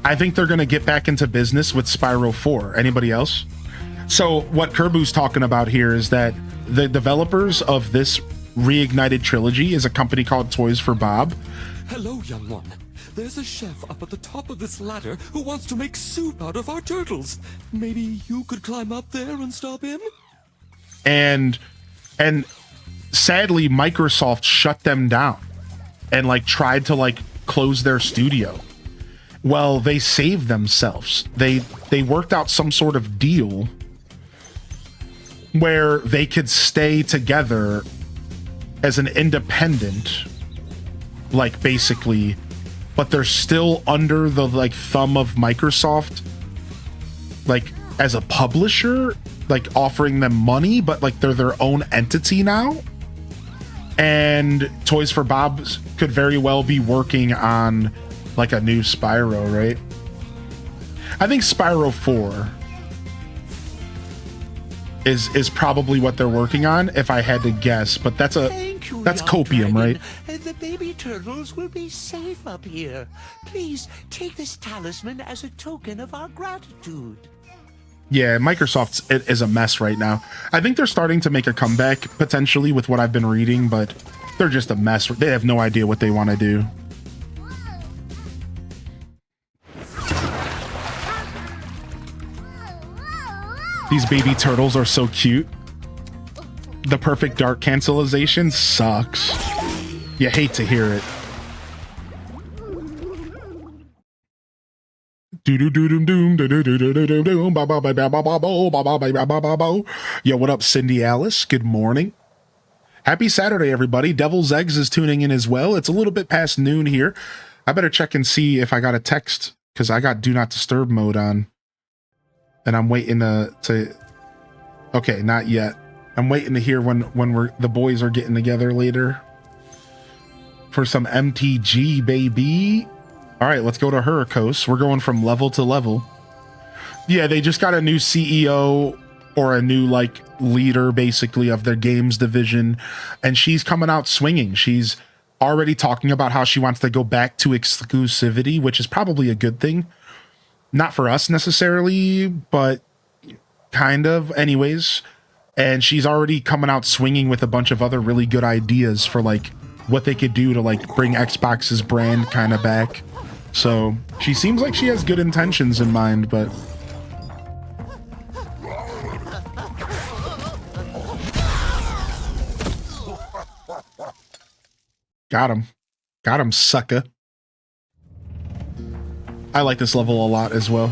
I think they're going to get back into business with Spyro 4. Anybody else? So what Kerbu's talking about here is that the developers of this reignited trilogy is a company called Toys for Bob. Hello, young one. There's a chef up at the top of this ladder who wants to make soup out of our turtles. Maybe you could climb up there and stop him? And sadly, Microsoft shut them down and like tried to like close their studio. Well, they saved themselves. They worked out some sort of deal where they could stay together as an independent, like basically, but they're still under the like thumb of Microsoft, like as a publisher, like offering them money, but like they're their own entity now. And Toys for Bob could very well be working on like a new Spyro, right? I think Spyro 4 is probably what they're working on, if I had to guess, but that's copium, right? The baby turtles will be safe up here. Please take this talisman as a token of our gratitude. Yeah, Microsoft is a mess right now. I think they're starting to make a comeback, potentially, with what I've been reading, but they're just a mess. They have no idea what they want to do. These baby turtles are so cute. The perfect dark cancellation sucks. You hate to hear it. Yo, what up, Cindy Alice? Good morning. Happy Saturday, everybody. Devil's Eggs is tuning in as well. It's a little bit past noon here. I better check and see if I got a text, because I got Do Not Disturb mode on. And I'm waiting to okay, not yet. I'm waiting to hear when the boys are getting together later for some MTG, baby. All right, let's go to Hurricos. We're going from level to level. Yeah, they just got a new CEO or a new like leader basically of their games division, and she's coming out swinging. She's already talking about how she wants to go back to exclusivity, which is probably a good thing. Not for us necessarily, but kind of anyways. And she's already coming out swinging with a bunch of other really good ideas for like what they could do to like bring Xbox's brand kind of back. So she seems like she has good intentions in mind, but got him, sucker. I like this level a lot as well.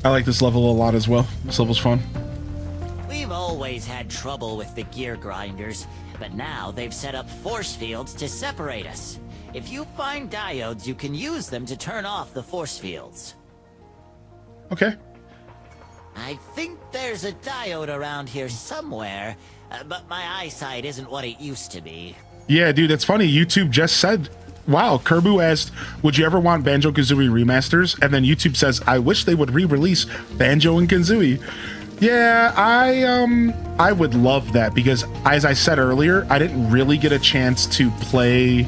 This level's fun. We've always had trouble with the gear grinders, but now they've set up force fields to separate us. If you find diodes, you can use them to turn off the force fields. Okay. I think there's a diode around here somewhere, but my eyesight isn't what it used to be. Yeah, dude, it's funny. YouTube just said, wow, Kerbu asked, would you ever want Banjo-Kazooie remasters? And then YouTube says, I wish they would re-release Banjo and Kazooie. Yeah, I would love that, because as I said earlier, I didn't really get a chance to play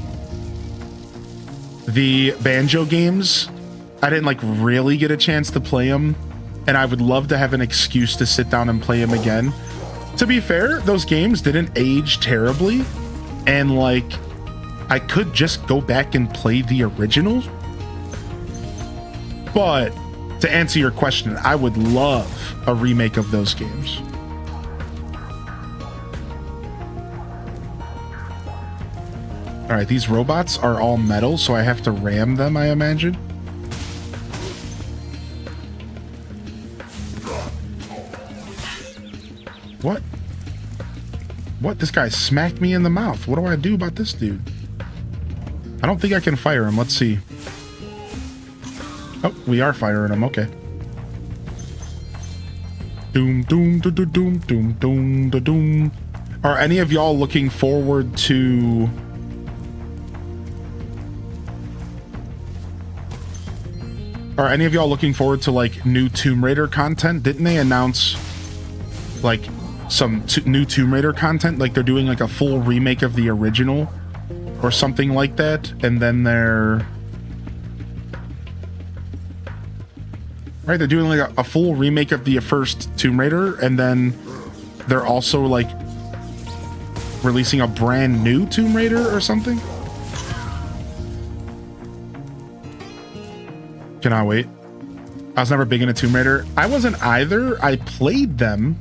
the Banjo games. I didn't like really get a chance to play them, and I would love to have an excuse to sit down and play them again. To be fair, those games didn't age terribly, and like I could just go back and play the original. But to answer your question, I would love a remake of those games. All right, these robots are all metal, so I have to ram them, I imagine. What? What? This guy smacked me in the mouth. What do I do about this dude? I don't think I can fire him. Let's see. Oh, we are firing him. Okay. Doom, doom, doom, doom, doom, doom, doom, doom. Are any of y'all looking forward to... Are any of y'all looking forward to, like, new Tomb Raider content? Didn't they announce, like, some new Tomb Raider content? Like, they're doing, like, a full remake of the original or something like that, and then they're... Right, they're doing, like, a full remake of the first Tomb Raider, and then they're also, like, releasing a brand new Tomb Raider or something? Cannot wait. I was never big into Tomb Raider. I wasn't either. I played them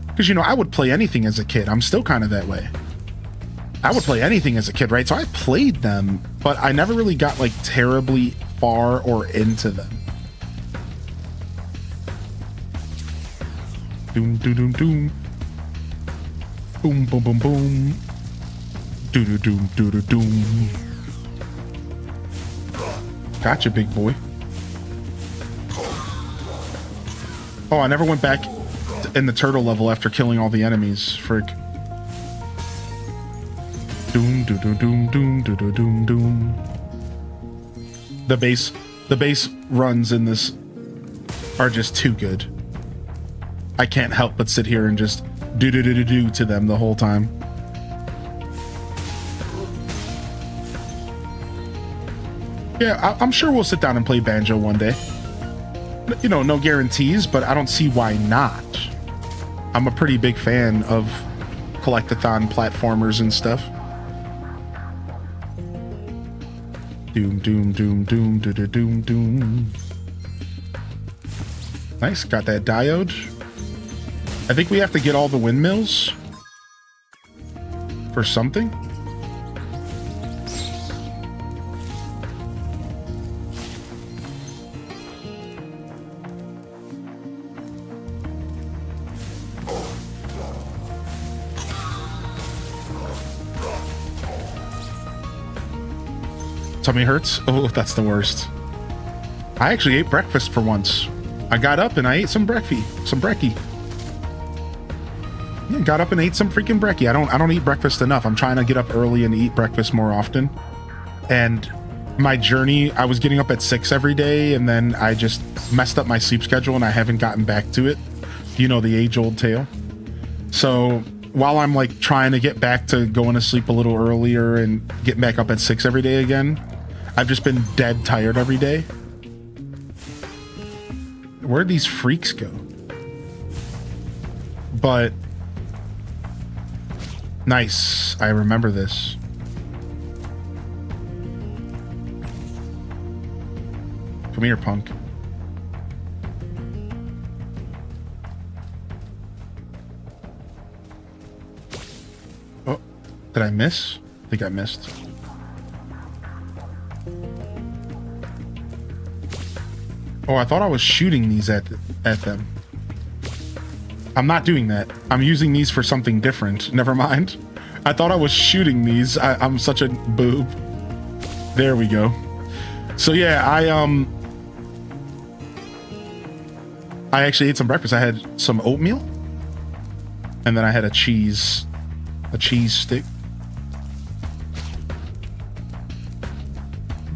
because, you know, I would play anything as a kid. I'm still kind of that way. I would play anything as a kid, right? So I played them, but I never really got, like, terribly far or into them. Doom, doom, doom, doom. Boom, boom, boom, boom. Doo, doo, doom, doo, doo, doom. Gotcha, big boy. Oh, I never went back in the turtle level after killing all the enemies. Frick. Doom, doo, doo, doom, doom, doo, doo, doom, doom. The bass runs in this are just too good. I can't help but sit here and just do do do do do to them the whole time. Yeah, I'm sure we'll sit down and play Banjo one day. You know, no guarantees, but I don't see why not. I'm a pretty big fan of collectathon platformers and stuff. Doom, doom, doom, doom, doo, doo, doom, doom. Nice, got that diode. I think we have to get all the windmills for something. Tummy hurts? Oh, that's the worst. I actually ate breakfast for once. I got up and I ate some brekkie. Yeah, got up and ate some freaking brekkie. I don't eat breakfast enough. I'm trying to get up early and eat breakfast more often. And my journey, I was getting up at 6 every day, and then I just messed up my sleep schedule and I haven't gotten back to it. You know, the age-old tale. So while I'm like trying to get back to going to sleep a little earlier and getting back up at 6 every day again, I've just been dead tired every day. Where'd these freaks go? But nice. I remember this. Come here, punk. Oh, did I miss? I think I missed. Oh, I thought I was shooting these at them. I'm not doing that. I'm using these for something different. Never mind. I thought I was shooting these. I'm such a boob. There we go. So yeah, I actually ate some breakfast. I had some oatmeal, and then I had a cheese stick.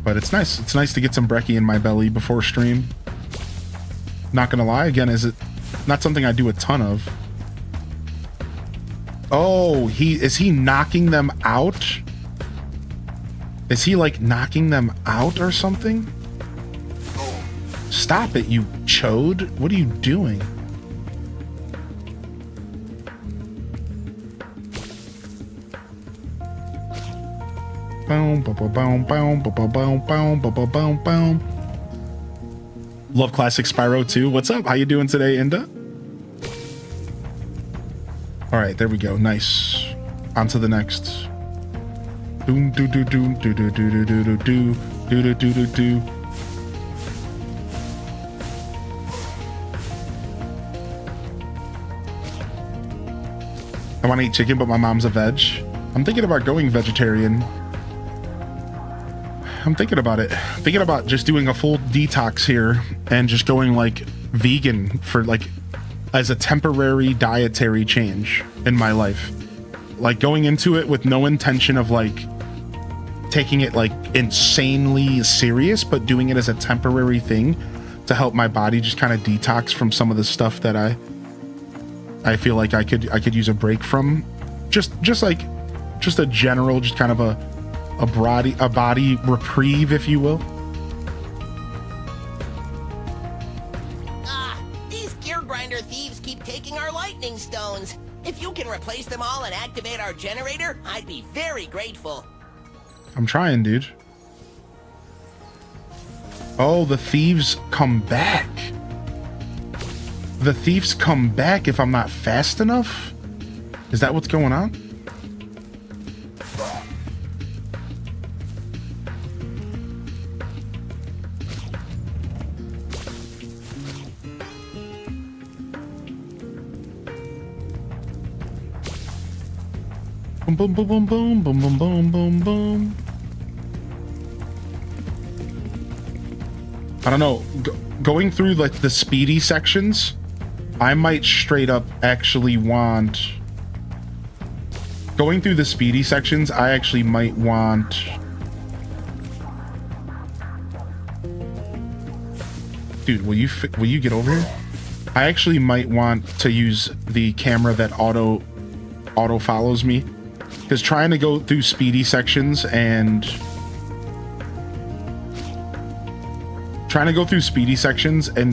But it's nice. It's nice to get some brekkie in my belly before stream. Not gonna lie, again, is it not something I do a ton of? Oh, is he knocking them out? Is he like knocking them out or something? Stop it, you chode. What are you doing? Boom, boom, boom, boom, boom, boom, boom, boom, boom, boom. Love classic Spyro too. What's up? How you doing today, Inda? All right, there we go. Nice. On to the next. Doom, doo, doo, doom, doo, doo, doo, doo, doo, doo, doo, doo, doo, doo, doo. I want to eat chicken, but my mom's a veg. I'm thinking about going vegetarian. I'm thinking about it. Thinking about just doing a full detox here and just going like vegan for like as a temporary dietary change in my life. Like going into it with no intention of like taking it like insanely serious, but doing it as a temporary thing to help my body just kind of detox from some of the stuff that I feel like I could use a break from. Just a general, just kind of a body reprieve, if you will. These gear grinder thieves keep taking our lightning stones. If you can replace them all and activate our generator, I'd be very grateful. I'm trying, dude. Oh, the thieves come back. The thieves come back if I'm not fast enough? Is that what's going on? Boom, boom, boom, boom, boom, boom, boom, boom, boom. I don't know. Going through like the speedy sections, I might straight up actually want. Going through the speedy sections, I actually might want. Dude, will you get over here? I actually might want to use the camera that auto follows me, because trying to go through speedy sections and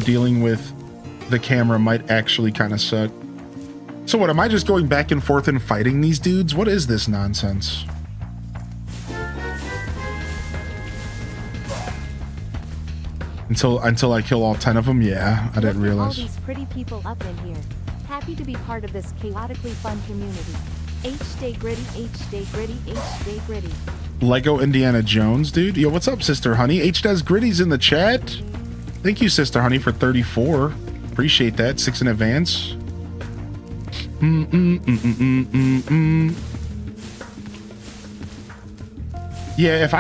dealing with the camera might actually kind of suck. So what, am I just going back and forth and fighting these dudes? What is this nonsense? Until I kill all 10 of them? Yeah, I didn't realize. All these pretty people up in here. Happy to be part of this chaotically fun community. H-Day Gritty, H-Day Gritty, H-Day Gritty. Lego Indiana Jones, dude. Yo, what's up, Sister Honey? H-Des Gritty's in the chat. Thank you, Sister Honey, for 34. Appreciate that. 6 in advance. Yeah, if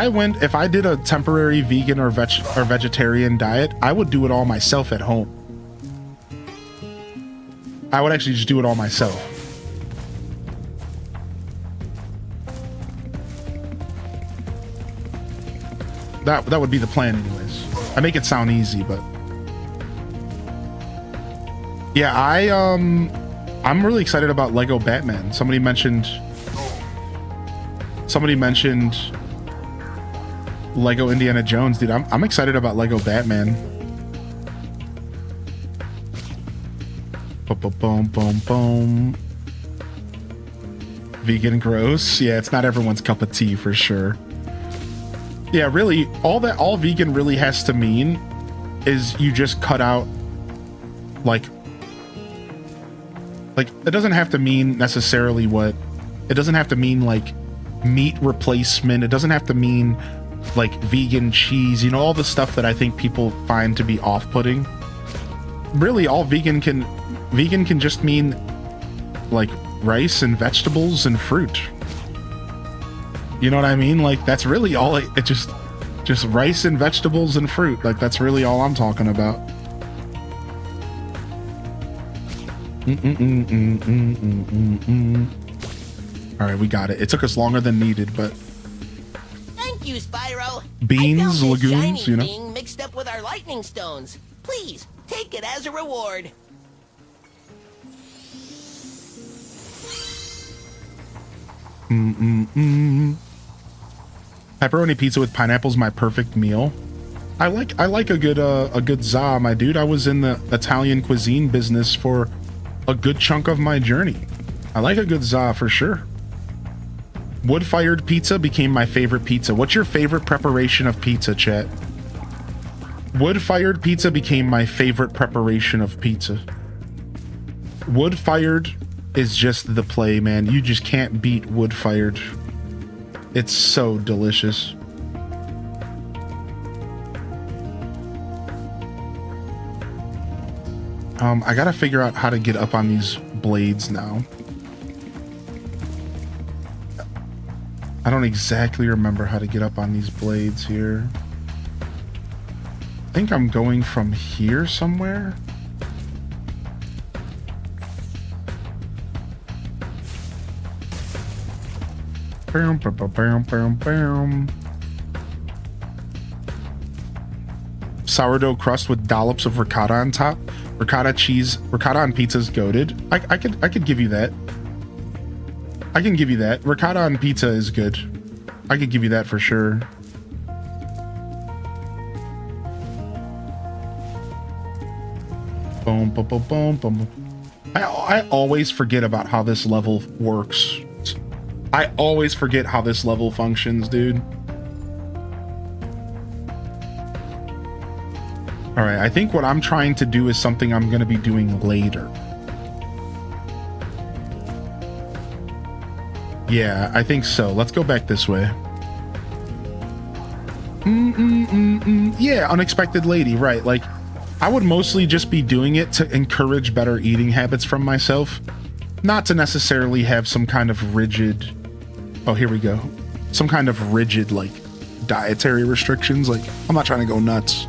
I did a temporary vegan or vegetarian diet, I would do it all myself at home. I would actually just do it all myself. That would be the plan anyways. I make it sound easy, but yeah, I'm really excited about Lego Batman. Somebody mentioned Lego Indiana Jones, dude. I'm excited about Lego Batman. Boom, boom, boom, boom. Vegan gross. Yeah, it's not everyone's cup of tea for sure. Yeah, really, all vegan really has to mean is you just cut out like it doesn't have to mean necessarily what it doesn't have to mean like meat replacement. It doesn't have to mean like vegan cheese, you know, all the stuff that I think people find to be off-putting. Really, all vegan can just mean like rice and vegetables and fruit. You know what I mean? Like that's really all it just rice and vegetables and fruit. Like that's really all I'm talking about. All right, we got it. It took us longer than needed, but Thank you, Spyro. beans, I found this legumes, shiny you know. thing mixed up with our lightning stones. Please take it as a reward. Pepperoni pizza with pineapple's my perfect meal. I like a good za, my dude. I was in the Italian cuisine business for a good chunk of my journey. I like a good za for sure. Wood-fired pizza became my favorite pizza. What's your favorite preparation of pizza, chat? Wood-fired pizza became my favorite preparation of pizza. Wood-fired is just the play, man. You just can't beat wood-fired. It's so delicious. I gotta figure out how to get up on these blades now. I don't exactly remember how to get up on these blades here. I think I'm going from here somewhere. Bam, bam, bam, bam, bam. Sourdough crust with dollops of ricotta on top. Ricotta cheese, ricotta on pizza is goated. I could give you that. I can give you that. Ricotta on pizza is good. I could give you that for sure. Boom, boom, boom, boom, boom. I always forget about how this level works. I always forget how this level functions, dude. All right, I think what I'm trying to do is something I'm going to be doing later. Yeah, I think so. Let's go back this way. Yeah, unexpected lady, right. Like, I would mostly just be doing it to encourage better eating habits from myself. Not to necessarily have some kind of rigid... Oh, here we go. Some kind of rigid, like, dietary restrictions. Like, I'm not trying to go nuts.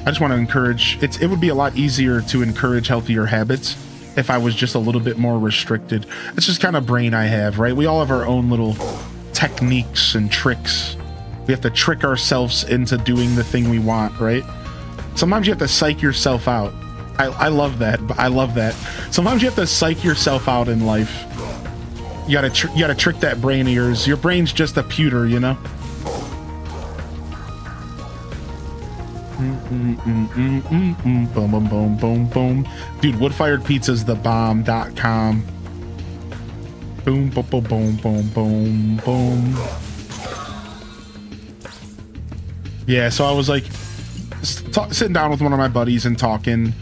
I just want to encourage... It would be a lot easier to encourage healthier habits if I was just a little bit more restricted. It's just kind of brain I have, right? We all have our own little techniques and tricks. We have to trick ourselves into doing the thing we want, right? Sometimes you have to psych yourself out. I love that. I love that. Sometimes you have to psych yourself out in life. You gotta trick that brain of yours. Your brain's just a pewter, you know? Boom, boom, boom, boom, boom. Dude, woodfiredpizza's the bomb.com. Boom, boom, boom, boom, boom, boom, boom. Yeah, so I was like sitting down with one of my buddies and talking,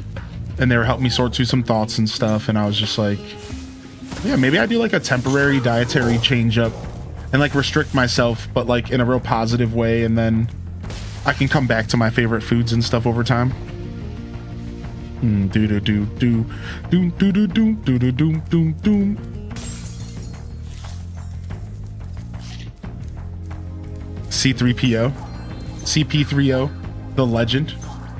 and they were helping me sort through some thoughts and stuff, and I was just like, yeah, maybe I do like a temporary dietary change up and like restrict myself, but like in a real positive way, and then I can come back to my favorite foods and stuff over time. Do do do do do do do do do do do do do. C3PO, CP3O, the legend.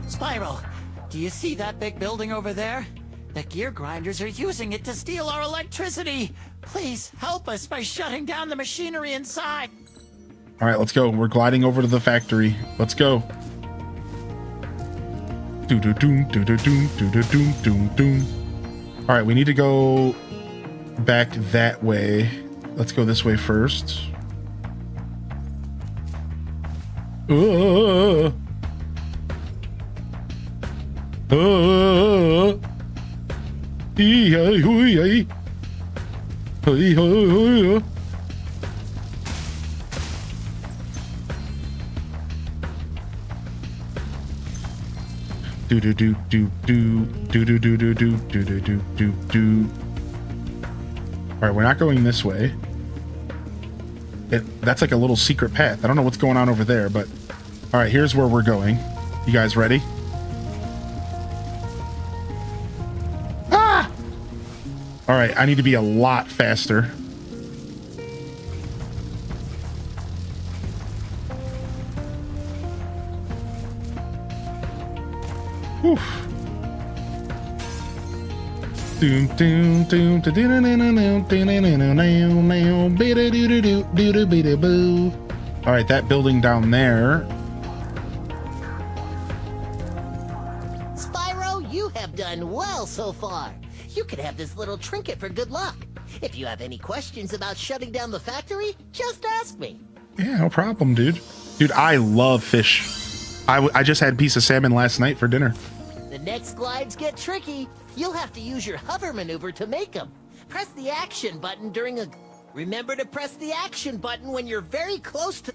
Spyro, do you see that big building over there? The gear grinders are using it to steal our electricity. Please help us by shutting down the machinery inside. All right, let's go. We're gliding over to the factory. Let's go. Do do doom do do doom do do doom doom doom. All right, we need to go back that way. Let's go this way first. Do do do do do do do do do do do do do do do. All right, we're not going this way. That's like a little secret path. I don't know what's going on over there, but all right, here's where we're going. You guys ready? Ah! All right, I need to be a lot faster. Oof. All right, that building down there. Spyro, you have done well so far. You could have this little trinket for good luck. If you have any questions about shutting down the factory, just ask me. Yeah, no problem, dude. Dude, I love fish. I just had a piece of salmon last night for dinner. The next glides get tricky. You'll have to use your hover maneuver to make them. Press the action button during a... Remember to press the action button when you're very close to...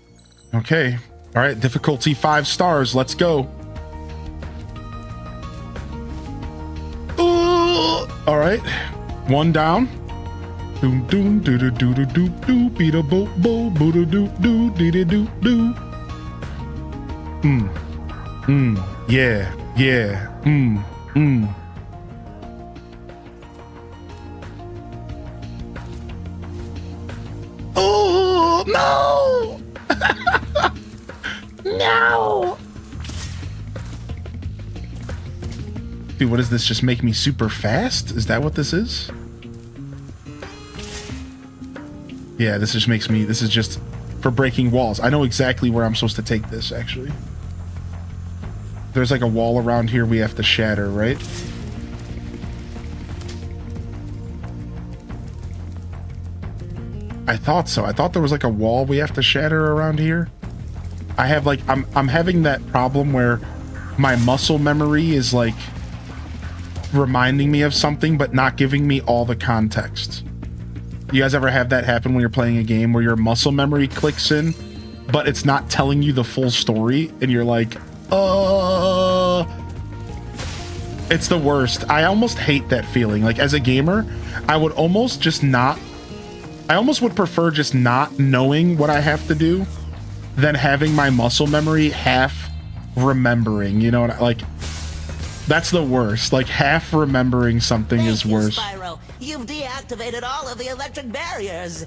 Okay. All right, difficulty 5 stars. Let's go. All right. 1 down. Doom doom doo doo doo doo doo doo beat a bo bo boo doo doo doo dee dee doo doo. Yeah. Yeah. Oh! Dude, what does this just make me super fast? Is that what this is? Yeah, this just makes me, this is just for breaking walls. I know exactly where I'm supposed to take this, actually. There's like a wall around here we have to shatter, right? I thought so. I thought there was like a wall we have to shatter around here. I have like, I'm having that problem where my muscle memory is like reminding me of something but not giving me all the context. You guys ever have that happen when you're playing a game where your muscle memory clicks in but it's not telling you the full story and you're like, it's the worst. I almost hate that feeling. Like as a gamer, I would almost just not, I almost would prefer just not knowing what I have to do than having my muscle memory half remembering, you know what, like that's the worst. Like half remembering something is worse. Spyro, you've deactivated all of the electric barriers.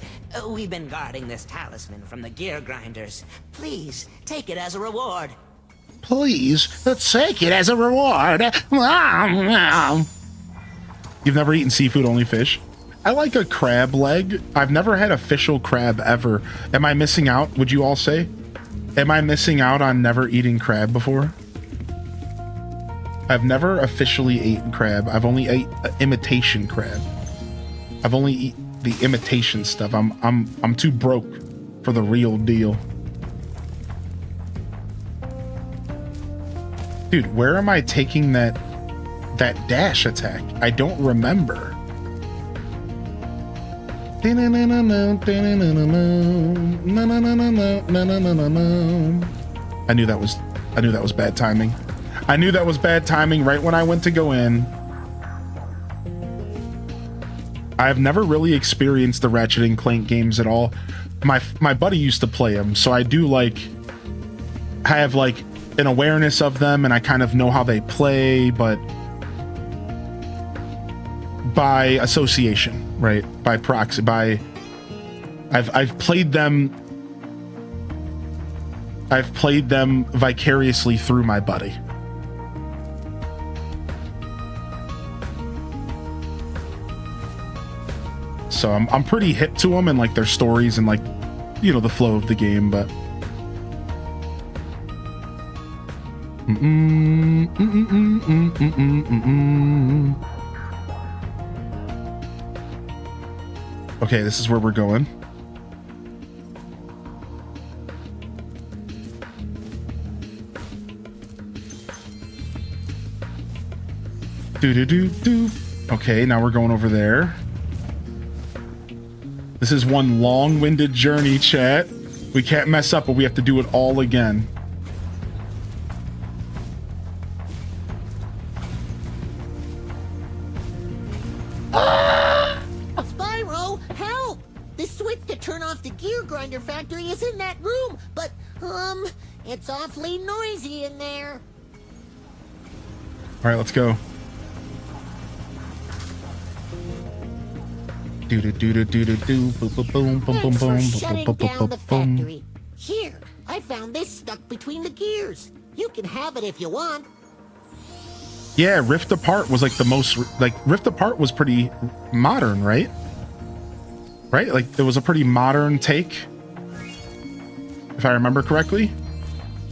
We've been guarding this talisman from the gear grinders. Please take it as a reward. Please take it as a reward. You've never eaten seafood, only fish? I like a crab leg. I've never had official crab ever. Am I missing out, would you all say? Am I missing out on never eating crab before? I've never officially eaten crab. I've only ate imitation crab. I've only eaten the imitation stuff. I'm too broke for the real deal. Dude, where am I taking that dash attack? I don't remember. I knew that was bad timing. I knew that was bad timing right when I went to go in. I've never really experienced the Ratchet and Clank games at all. My buddy used to play them, so I do like, I have like an awareness of them and I kind of know how they play, but by association, right? By proxy, I've played them vicariously through my buddy. So I'm pretty hip to them and like their stories and like, you know, the flow of the game, but okay, this is where we're going. Do. Okay, now we're going over there. This is one long-winded journey, chat. We can't mess up, but we have to do it all again. Spyro, help! The switch to turn off the gear grinder factory is in that room, but, it's awfully noisy in there. All right, let's go. Here, I found this stuck between the gears. You can have it if you want. Yeah, Rift Apart was like the most, like Rift Apart was pretty modern, right? Right? Like it was a pretty modern take, if I remember correctly.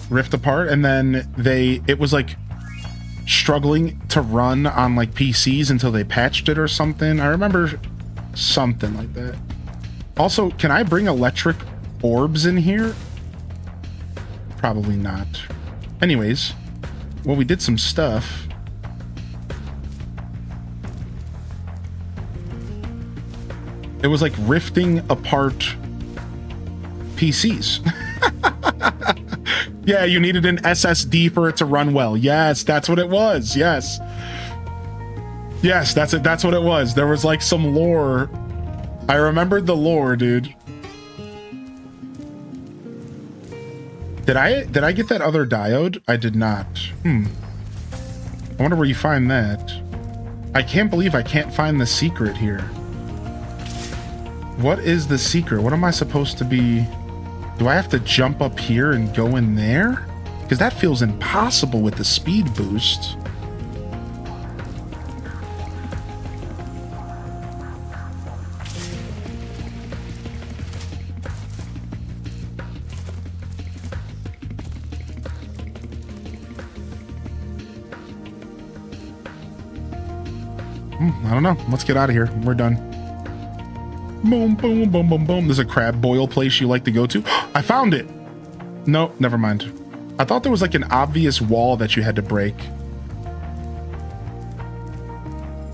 Rift Apart, and then it was like struggling to run on like PCs until they patched it or something. I remember something like that. Also, can I bring electric orbs in here? Probably not. Anyways, well, we did some stuff. It was like rifting apart PCs. Yeah, you needed an SSD for it to run well. Yes, that's what it was. Yes. Yes, that's it. That's what it was. There was like some lore. I remembered the lore, dude. Did I get that other diode? I did not. I wonder where you find that. I can't believe I can't find the secret here. What is the secret? What am I supposed to be? Do I have to jump up here and go in there? Because that feels impossible with the speed boost. I don't know. Let's get out of here. We're done. Boom, boom, boom, boom, boom. There's a crab boil place you like to go to. I found it. No, never mind. I thought there was like an obvious wall that you had to break.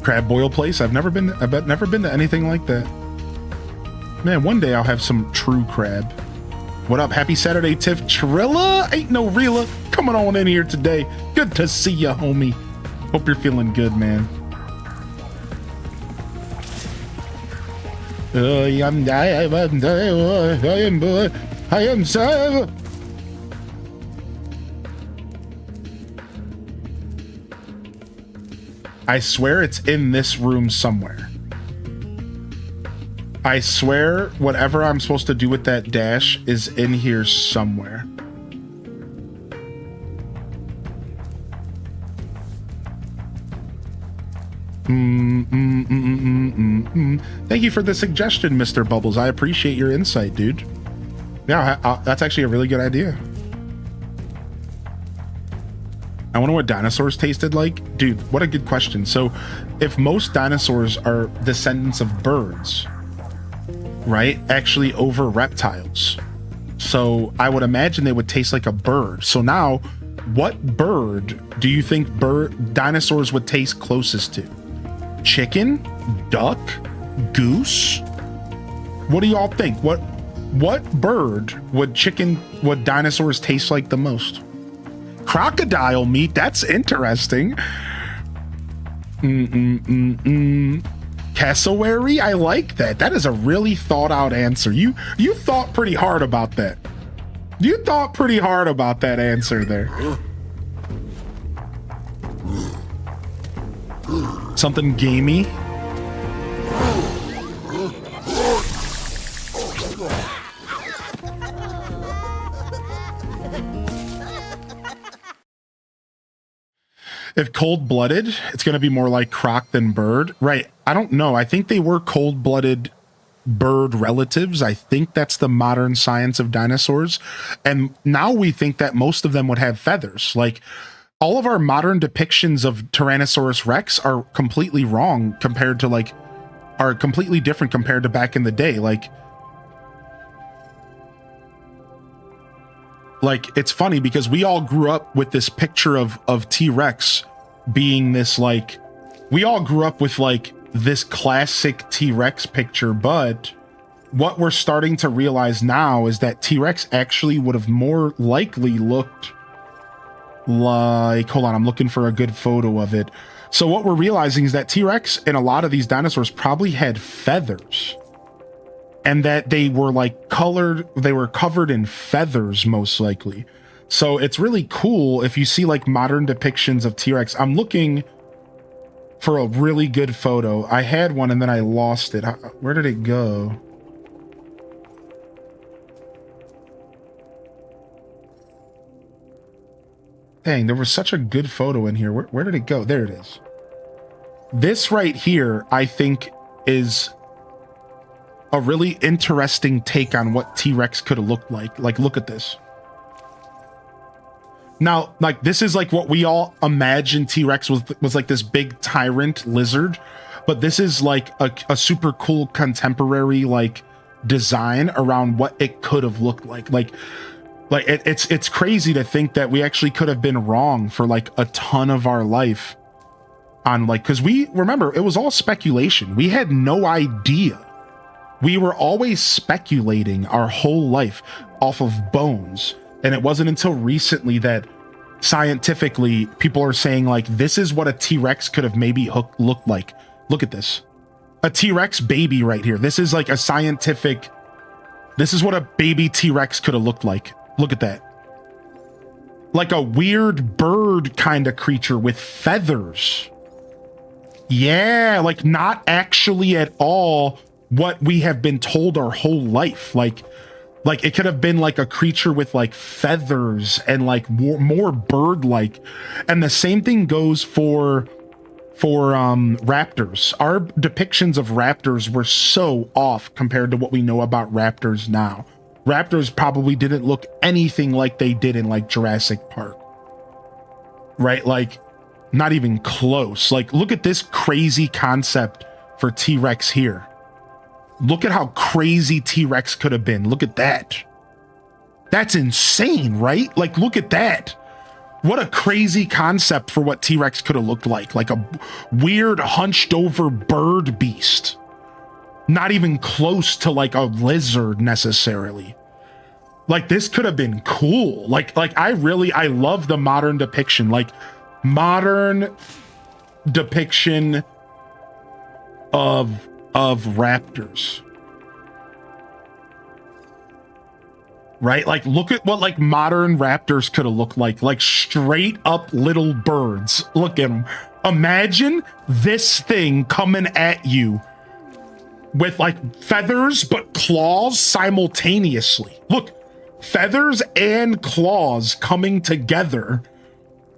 Crab boil place. I've never been to anything like that. Man, one day I'll have some true crab. What up? Happy Saturday, Tiff Trilla. Ain't no reela. Coming on in here today. Good to see ya, homie. Hope you're feeling good, man. I am so. I swear it's in this room somewhere. I swear whatever I'm supposed to do with that dash is in here somewhere. Thank you for the suggestion, Mr. Bubbles. I appreciate your insight, dude. Yeah, that's actually a really good idea. I wonder what dinosaurs tasted like. Dude, what a good question. So, if most dinosaurs are descendants of birds, right? Actually over reptiles. So, I would imagine they would taste like a bird. So now, what bird do you think dinosaurs would taste closest to? Chicken? Duck? Goose? What do y'all think? What bird would dinosaurs taste like the most? Crocodile meat? That's interesting. Cassowary? I like that. That is a really thought out answer. You thought pretty hard about that. You thought pretty hard about that answer there. Something gamey. If cold-blooded, it's going to be more like croc than bird. Right. I don't know. I think they were cold-blooded bird relatives. I think that's the modern science of dinosaurs. And now we think that most of them would have feathers. Like, all of our modern depictions of Tyrannosaurus Rex are completely wrong compared to are completely different compared to back in the day. Like it's funny because we all grew up with this picture of T-Rex being this we all grew up with this classic T-Rex picture, but what we're starting to realize now is that T-Rex actually would have more likely looked like, hold on, I'm looking for a good photo of it. So what we're realizing is that T-Rex and a lot of these dinosaurs probably had feathers, and that they were covered in feathers most likely. So it's really cool if you see modern depictions of T-Rex. I'm looking for a really good photo. I had one and then I lost it. Where did it go? Dang, there was such a good photo in here. Where did it go? There it is. This right here, I think, is a really interesting take on what T-Rex could have looked like. Look at this. Now, this is what we all imagine T-Rex was like this big tyrant lizard, but this is a super cool contemporary design around what it could have looked like. It's crazy to think that we actually could have been wrong for a ton of our life on because we remember it was all speculation. We had no idea. We were always speculating our whole life off of bones. And it wasn't until recently that scientifically people are saying this is what a T-Rex could have maybe looked like. Look at this. A T-Rex baby right here. This is a scientific, this is what a baby T-Rex could have looked like. Look at that. Like a weird bird kind of creature with feathers. Yeah, not actually at all what we have been told our whole life. It could have been a creature with feathers and more bird-like. And the same thing goes for raptors. Our depictions of raptors were so off compared to what we know about raptors now. Raptors probably didn't look anything like they did in Jurassic Park. Right? Not even close. Like, look at this crazy concept for T-Rex here. Look at how crazy T-Rex could have been. Look at that. That's insane, right? Like, look at that. What a crazy concept for what T-Rex could have looked like a weird hunched over bird beast. Not even close to like a lizard necessarily. Like, this could have been cool. Like I love the modern depiction. Like, modern depiction of raptors. Right? Like, look at what like modern raptors could have looked like straight up little birds. Look at them. Imagine this thing coming at you with like feathers but claws simultaneously. Look, feathers and claws coming together.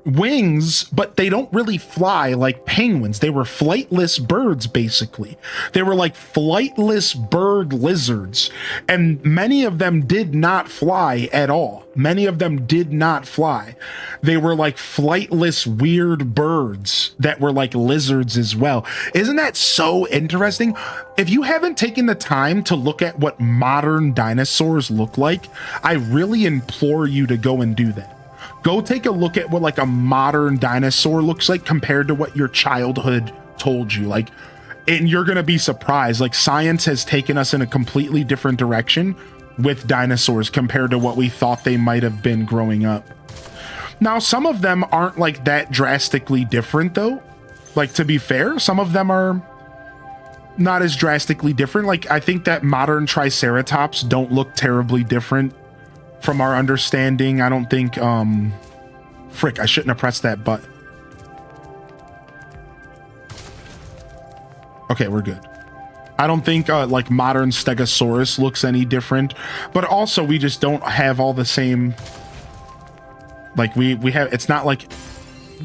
Wings, but they don't really fly like penguins. They were flightless birds, basically. They were like flightless bird lizards, and many of them did not fly at all. Many of them did not fly. They were like flightless weird birds that were like lizards as well. Isn't that so interesting? If you haven't taken the time to look at what modern dinosaurs look like, I really implore you to go and do that. Go take a look at what like a modern dinosaur looks like compared to what your childhood told you. Like, and you're going to be surprised. Like, science has taken us in a completely different direction with dinosaurs compared to what we thought they might have been growing up. Now, some of them aren't like that drastically different though. Like, to be fair, some of them are not as drastically different. Like, I think that modern Triceratops don't look terribly different from our understanding. I don't think, frick, I shouldn't have pressed that button. Okay, we're good. I don't think like modern Stegosaurus looks any different, but also we just don't have all the same, like we have, it's not like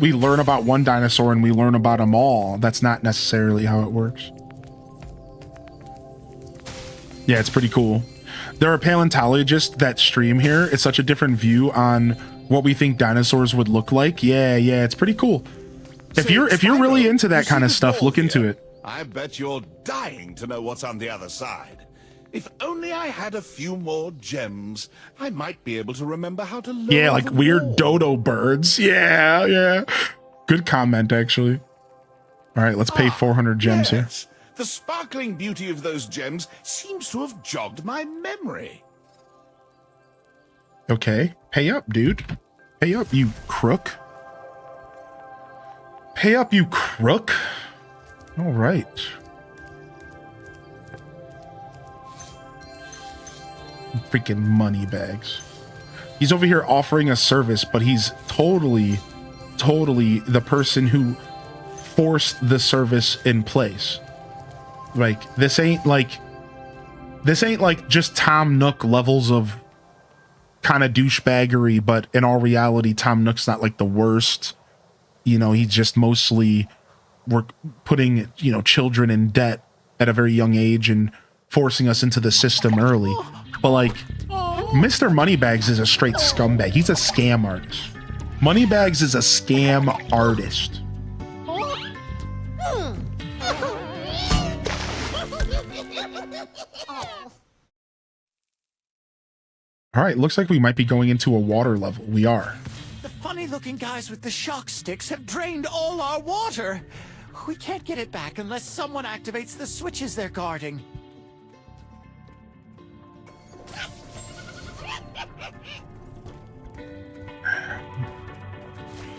we learn about one dinosaur and we learn about them all. That's not necessarily how it works. Yeah, it's pretty cool. There are paleontologists that stream here. It's such a different view on what we think dinosaurs would look like. Yeah, it's pretty cool. If you're really into that kind of stuff, look into it. I bet you're dying to know what's on the other side. If only I had a few more gems, I might be able to remember how to lower Yeah, like weird dodo birds. Yeah. Good comment, actually. All right, let's pay 400 gems here. The sparkling beauty of those gems seems to have jogged my memory. Okay, pay up, dude. Pay up, you crook. Pay up, you crook. All right. Freaking money bags. He's over here offering a service, but he's totally the person who forced the service in place. Like, this ain't like just Tom Nook levels of kind of douchebaggery, but in all reality, Tom Nook's not like the worst. You know, he's just mostly putting, you know, children in debt at a very young age and forcing us into the system early. But like, Mr. Moneybags is a straight scumbag. He's a scam artist. Moneybags is a scam artist. All right, looks like we might be going into a water level. We are. The funny-looking guys with the shock sticks have drained all our water. We can't get it back unless someone activates the switches they're guarding.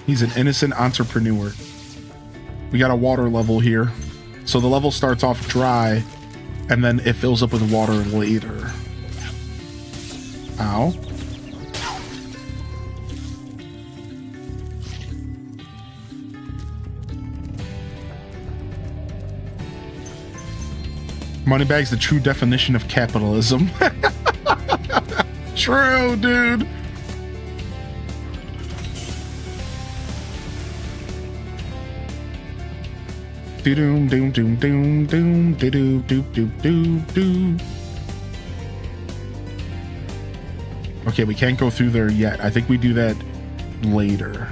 He's an innocent entrepreneur. We got a water level here. So the level starts off dry, and then it fills up with water later. Ow. Moneybags, the true definition of capitalism. True, dude. Doom doom doom doom doom doo doo doo doo doo. Okay, we can't go through there yet. I think we do that later.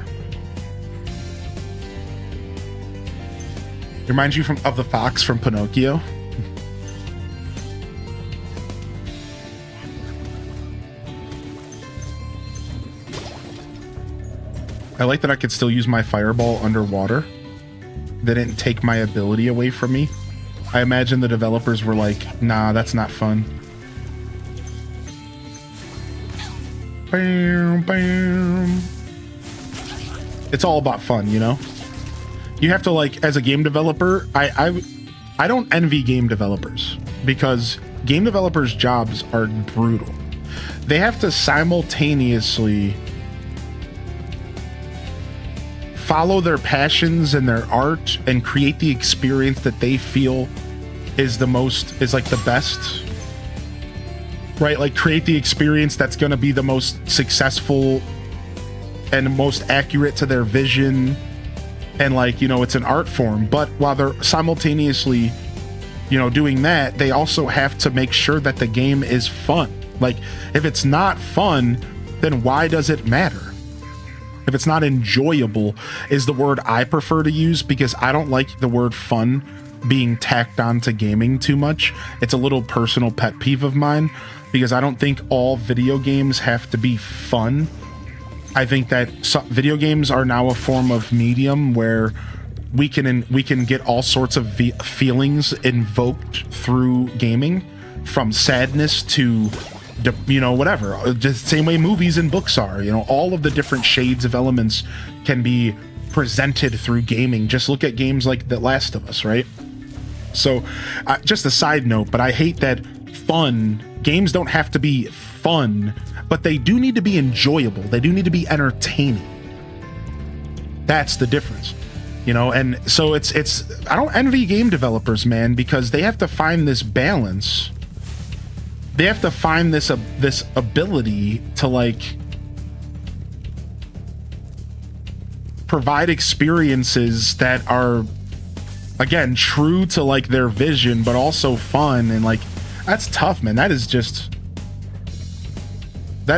Reminds you of the fox from Pinocchio. I like that I could still use my fireball underwater. They didn't take my ability away from me. I imagine the developers were like, nah, that's not fun. Bam, bam. It's all about fun, you know? You have to, like, as a game developer, I don't envy game developers because game developers' jobs are brutal. They have to simultaneously follow their passions and their art and create the experience that they feel is like the best, right? Like create the experience that's going to be the most successful and most accurate to their vision. And like, you know, it's an art form, but while they're simultaneously, you know, doing that, they also have to make sure that the game is fun. Like if it's not fun, then why does it matter? If it's not enjoyable is the word I prefer to use, because I don't like the word fun being tacked onto gaming too much. It's a little personal pet peeve of mine because I don't think all video games have to be fun. I think that video games are now a form of medium where we can get all sorts of feelings invoked through gaming, from sadness to, you know, whatever. Just the same way movies and books are, you know, all of the different shades of elements can be presented through gaming. Just look at games like The Last of Us, right? So just a side note, but I hate that games don't have to be fun, but they do need to be enjoyable. They do need to be entertaining. That's the difference, you know? And so it's I don't envy game developers, man, because they have to find this balance. They have to find this ability to like provide experiences that are, again, true to like their vision, but also fun. And like, that's tough, man. That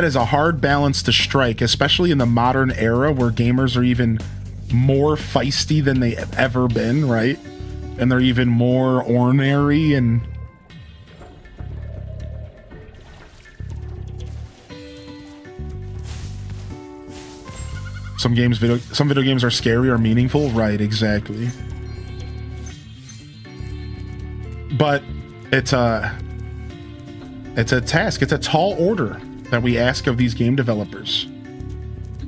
is a hard balance to strike, especially in the modern era where gamers are even more feisty than they have ever been, right? And they're even more ornery and some video games are scary or meaningful, right? Exactly. But it's a task. It's a tall order that we ask of these game developers.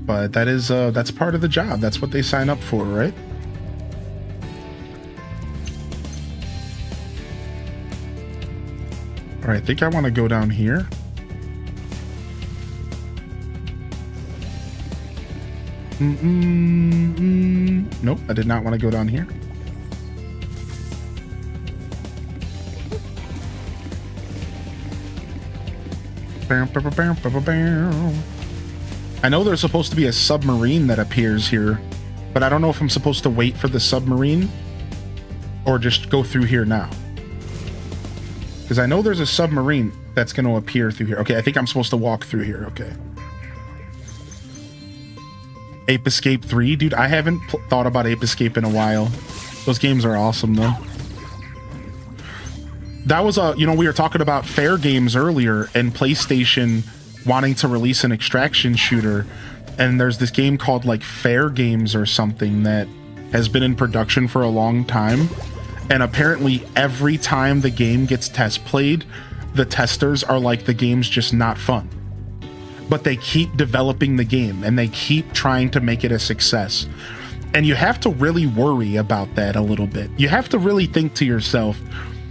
But that's part of the job. That's what they sign up for, right? All right, I think I want to go down here. Nope, I did not want to go down here. I know there's supposed to be a submarine that appears here, but I don't know if I'm supposed to wait for the submarine or just go through here now. Because I know there's a submarine that's going to appear through here. Okay, I think I'm supposed to walk through here. Okay. Ape Escape 3? Dude, I haven't thought about Ape Escape in a while. Those games are awesome, though. That was you know, we were talking about fair games earlier and PlayStation wanting to release an extraction shooter, and there's this game called like Fair Games or something that has been in production for a long time, and apparently every time the game gets test played, the testers are like, the game's just not fun. But they keep developing the game and they keep trying to make it a success. And you have to really worry about that a little bit. You have to really think to yourself,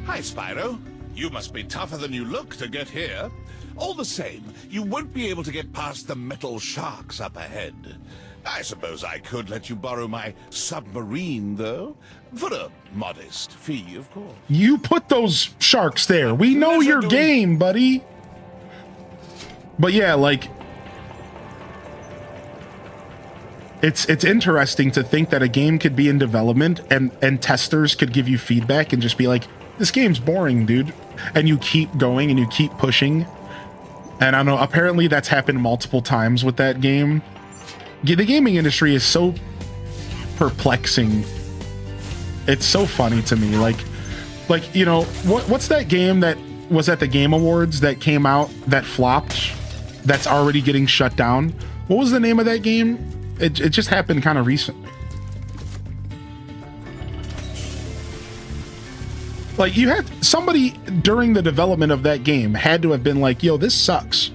Hi, Spyro. You must be tougher than you look to get here. All the same, you won't be able to get past the metal sharks up ahead. I suppose I could let you borrow my submarine, though. For a modest fee, of course. you put those sharks there. We know your game, buddy. But yeah, like, it's interesting to think that a game could be in development and testers could give you feedback and just be like, this game's boring, dude. And you keep going and you keep pushing. And I don't know, apparently that's happened multiple times with that game. The gaming industry is so perplexing It's so funny to me. Like, you know, what's that game that was at the Game Awards that came out that flopped, that's already getting shut down? What was the name of that game? It just happened kind of recently. Like, you had somebody during the development of that game had to have been like, yo, this sucks.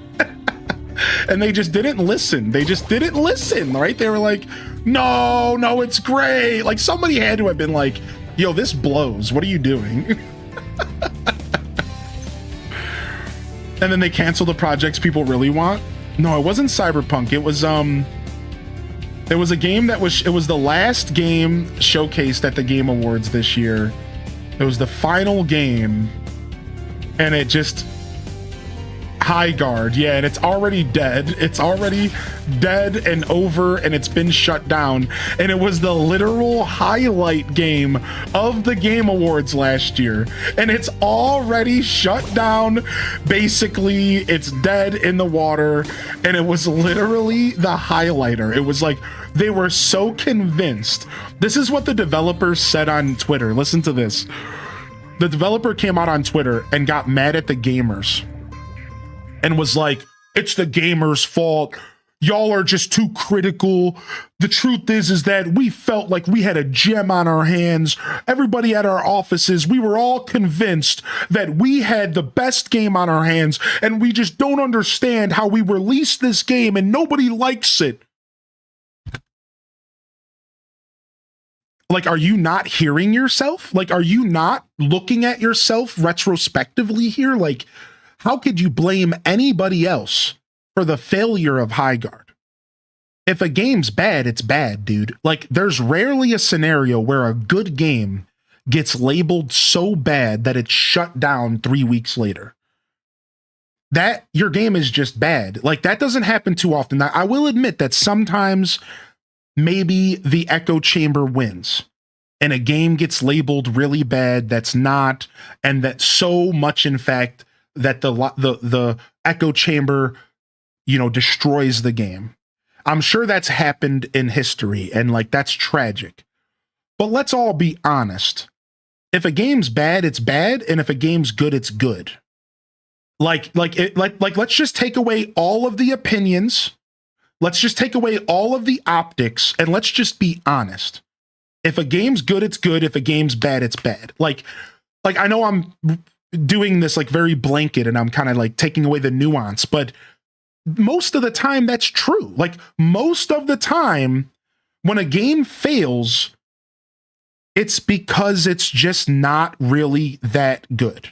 And they just didn't listen. They just didn't listen, right? They were like, no, it's great. Like, somebody had to have been like, yo, this blows. What are you doing? And then they cancel the projects people really want. No, it wasn't Cyberpunk. It was a game that was, it was the last game showcased at the Game Awards this year. It was the final game, and it just, High Guard, yeah, and it's already dead. It's already dead and over, and it's been shut down. And it was the literal highlight game of the Game Awards last year, and it's already shut down. Basically, it's dead in the water, and it was literally the highlighter. It was like, they were so convinced. This is what the developers said on Twitter. Listen to this. The developer came out on Twitter and got mad at the gamers and was like, it's the gamers' fault. Y'all are just too critical. The truth is that we felt like we had a gem on our hands. Everybody at our offices, we were all convinced that we had the best game on our hands, and we just don't understand how we released this game and nobody likes it. Like, are you not hearing yourself? Like, are you not looking at yourself retrospectively here? Like, how could you blame anybody else for the failure of High Guard? If a game's bad, it's bad, dude. Like, there's rarely a scenario where a good game gets labeled so bad that it's shut down 3 weeks later. That, your game is just bad. Like, that doesn't happen too often. Now, I will admit that sometimes maybe the echo chamber wins and a game gets labeled really bad that's not, and that so much, in fact, that the echo chamber, you know, destroys the game. I'm sure that's happened in history, and like, that's tragic. But let's all be honest. If a game's bad, it's bad, and if a game's good, it's good. Like let's just take away all of the opinions. Let's just take away all of the optics, and let's just be honest. If a game's good, it's good. If a game's bad, it's bad. Like I know I'm doing this like very blanket, and I'm kind of like taking away the nuance, but most of the time that's true. Like, most of the time when a game fails, it's because it's just not really that good.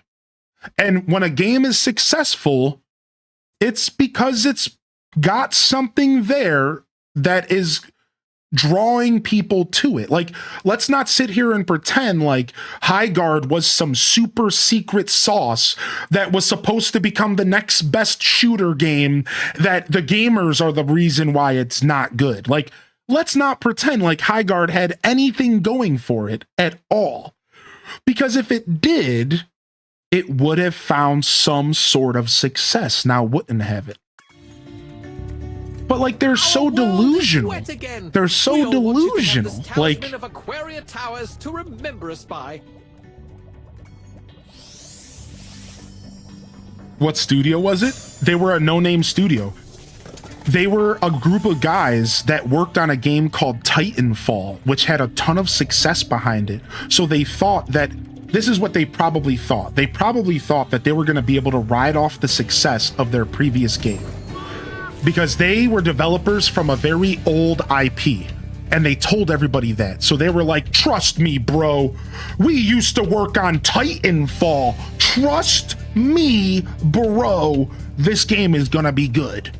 And when a game is successful, it's because it's got something there that is drawing people to it. Like, let's not sit here and pretend like High Guard was some super secret sauce that was supposed to become the next best shooter game, that the gamers are the reason why it's not good. Like, let's not pretend like High Guard had anything going for it at all. Because if it did, it would have found some sort of success. Now, wouldn't have it. But like, they're so delusional. They're so delusional. Like, of Aquaria Towers to remember us by. What studio was it? They were a no-name studio. They were a group of guys that worked on a game called Titanfall, which had a ton of success behind it. So they thought that, this is what they probably thought. They probably thought that they were going to be able to ride off the success of their previous game, because they were developers from a very old IP, and they told everybody that. So they were like, trust me, bro. We used to work on Titanfall. Trust me, bro. This game is gonna be good.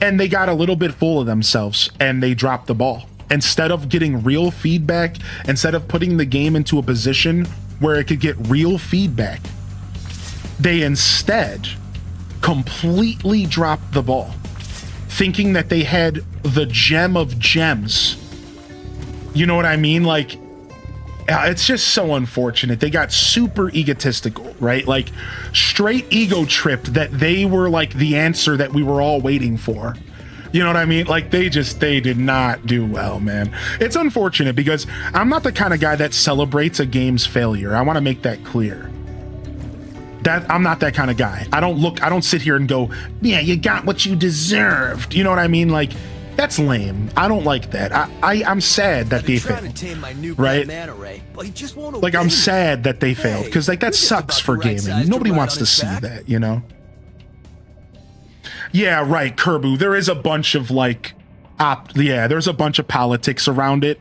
And they got a little bit full of themselves, and they dropped the ball. Instead of getting real feedback, instead of putting the game into a position where it could get real feedback, they instead completely dropped the ball, thinking that they had the gem of gems. You know what I mean? Like, it's just so unfortunate. They got super egotistical, right? Like, straight ego tripped that they were like the answer that we were all waiting for. You know what I mean? Like they did not do well, man. It's unfortunate because I'm not the kind of guy that celebrates a game's failure. I want to make that clear. That I'm not that kind of guy. I don't sit here and go, yeah, you got what you deserved. You know what I mean? Like, that's lame. I don't like that. I'm sad that they failed. Right? Like, I'm sad that they failed because like that sucks for gaming. Nobody wants to see that, you know? Yeah, right, Kerbu. There is a bunch of like, there's a bunch of politics around it.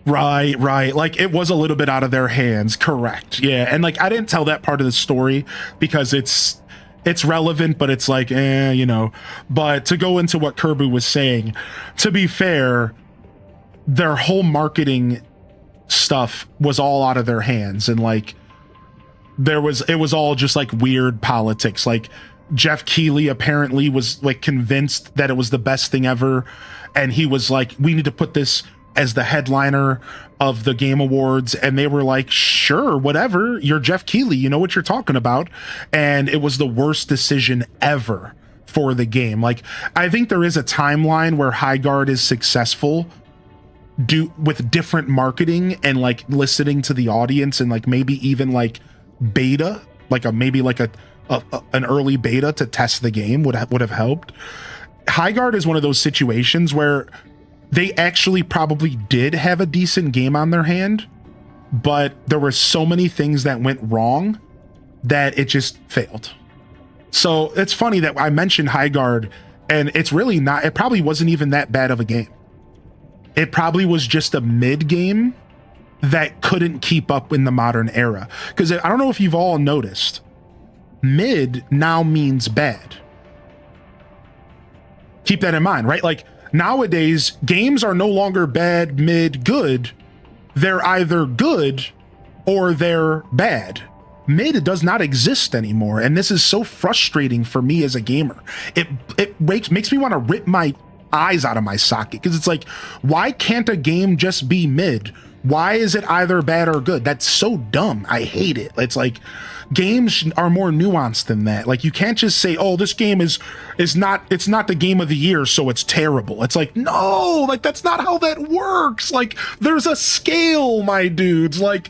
Right. Like it was a little bit out of their hands. Correct. Yeah. And like, I didn't tell that part of the story because it's relevant, but it's like, you know, but to go into what Kerbu was saying, to be fair, their whole marketing stuff was all out of their hands. And like, it was all just like weird politics. Like Jeff Keighley apparently was like convinced that it was the best thing ever. And he was like, we need to put this as the headliner of the Game Awards, and they were like, sure, whatever, you're Jeff Keighley, you know what you're talking about. And it was the worst decision ever for the game. Like, I think there is a timeline where Highguard is successful with different marketing and like listening to the audience and like maybe even like beta, like maybe like an early beta to test the game would have helped. Highguard is one of those situations where they actually probably did have a decent game on their hand, but there were so many things that went wrong that it just failed. So it's funny that I mentioned Highguard, and it's really not, it probably wasn't even that bad of a game. It probably was just a mid game that couldn't keep up in the modern era. Because I don't know if you've all noticed, mid now means bad. Keep that in mind, right? Like, nowadays, games are no longer bad, mid, good. They're either good or they're bad. Mid does not exist anymore, and this is so frustrating for me as a gamer. It makes me want to rip my eyes out of my socket, because it's like, why can't a game just be mid? Why is it either bad or good? That's so dumb. I hate it. It's like, games are more nuanced than that. Like, you can't just say, oh, this game is not, it's not the game of the year, so it's terrible. It's like, no, like, that's not how that works. Like, there's a scale, my dudes. Like,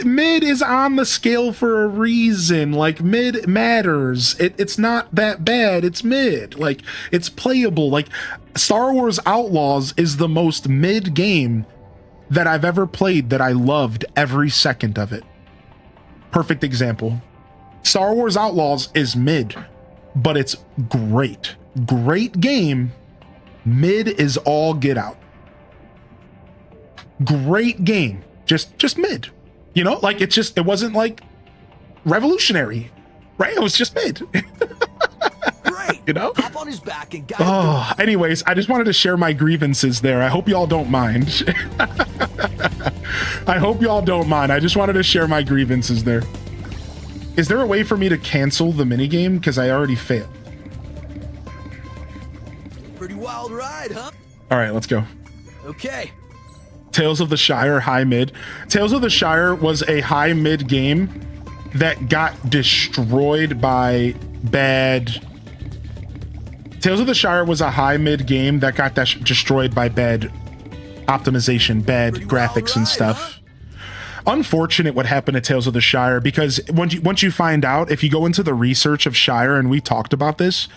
mid is on the scale for a reason. Like, mid matters. It's not that bad. It's mid. Like, it's playable. Like, Star Wars Outlaws is the most mid game that I've ever played that I loved every second of it. Perfect example. Star Wars Outlaws is mid, but it's great. Great game. Mid is all get out. Great game. Just mid. You know, like it wasn't like revolutionary, right? It was just mid. Great. You know? Hop on his back and guide him. Anyways, I just wanted to share my grievances there. I hope y'all don't mind. I hope y'all don't mind. I just wanted to share my grievances there. Is there a way for me to cancel the minigame? Because I already failed. Pretty wild ride, huh? All right, let's go. Okay. Tales of the Shire, high mid. Tales of the Shire was a high mid game that got destroyed by bad... Tales of the Shire was a high mid game that got destroyed by bad optimization, bad graphics and stuff. Unfortunate what happened to Tales of the Shire, because once you find out, if you go into the research of Shire, and we talked about this,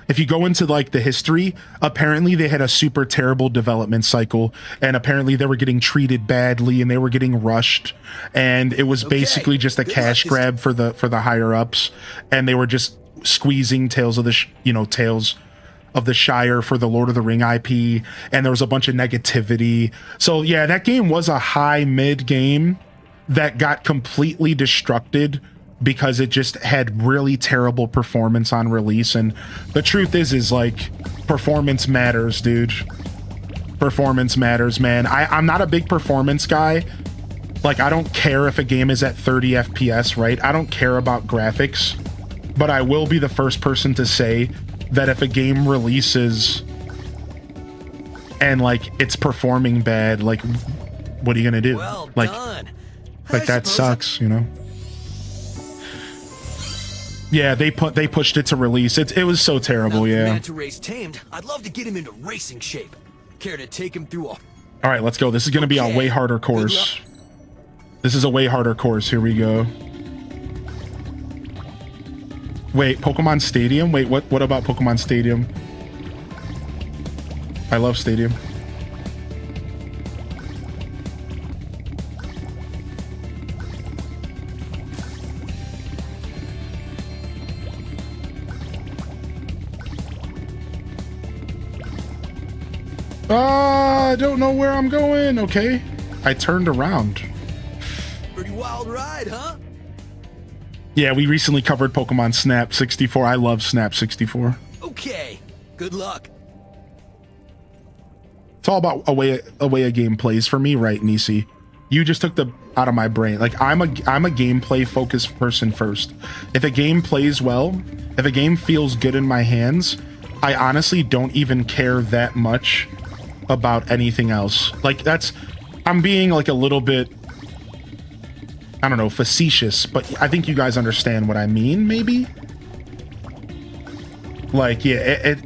if you go into like the history, apparently they had a super terrible development cycle, and apparently they were getting treated badly and they were getting rushed, and it was basically just a cash grab for the higher ups, and they were just squeezing Tales of the Shire for the Lord of the Ring IP, and there was a bunch of negativity. So yeah, that game was a high mid game that got completely destructed because it just had really terrible performance on release. And the truth is like, performance matters, dude. Performance matters, man. I'm not a big performance guy. Like, I don't care if a game is at 30 FPS, right? I don't care about graphics, but I will be the first person to say that if a game releases and like it's performing bad, like, what are you gonna do? Like that sucks, you know? Yeah, they pushed it to release. It was so terrible. Now that Yeah. Manta Ray's tamed, I'd love to get him into racing shape. Care to take him through a... All right, let's go. This is going to be a way harder course. This is a way harder course. Here we go. Wait, Pokemon Stadium? Wait, what about Pokemon Stadium? I love Stadium. I don't know where I'm going. Okay. I turned around. Pretty wild ride, huh? Yeah, we recently covered Pokemon Snap 64. I love Snap 64. Okay. Good luck. It's all about a way a game plays for me, right, Nisi? You just took the out of my brain. Like I'm a gameplay focused person first. If a game plays well, if a game feels good in my hands, I honestly don't even care that much about anything else. Like I'm being like a little bit, I don't know, facetious, but I think you guys understand what I mean, maybe? Like, yeah,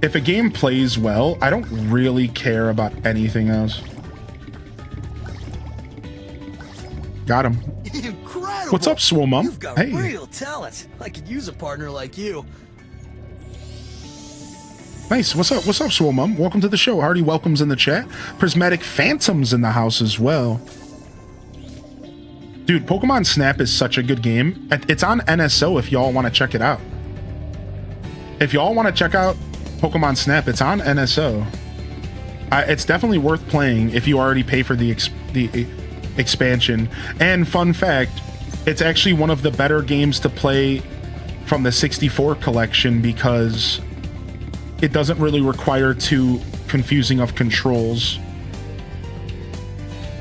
if a game plays well, I don't really care about anything else. Got him. Incredible. What's up, Swolmum? You've got Hey. real talent. I could use a partner like you. Nice. What's up, Swolmum? Welcome to the show. Hardy welcomes in the chat. Prismatic Phantoms in the house as well. Dude, Pokemon Snap is such a good game. It's on NSO if y'all want to check it out. If y'all want to check out Pokemon Snap, it's on NSO. It's definitely worth playing if you already pay for the expansion. And fun fact, it's actually one of the better games to play from the 64 collection because it doesn't really require too confusing of controls.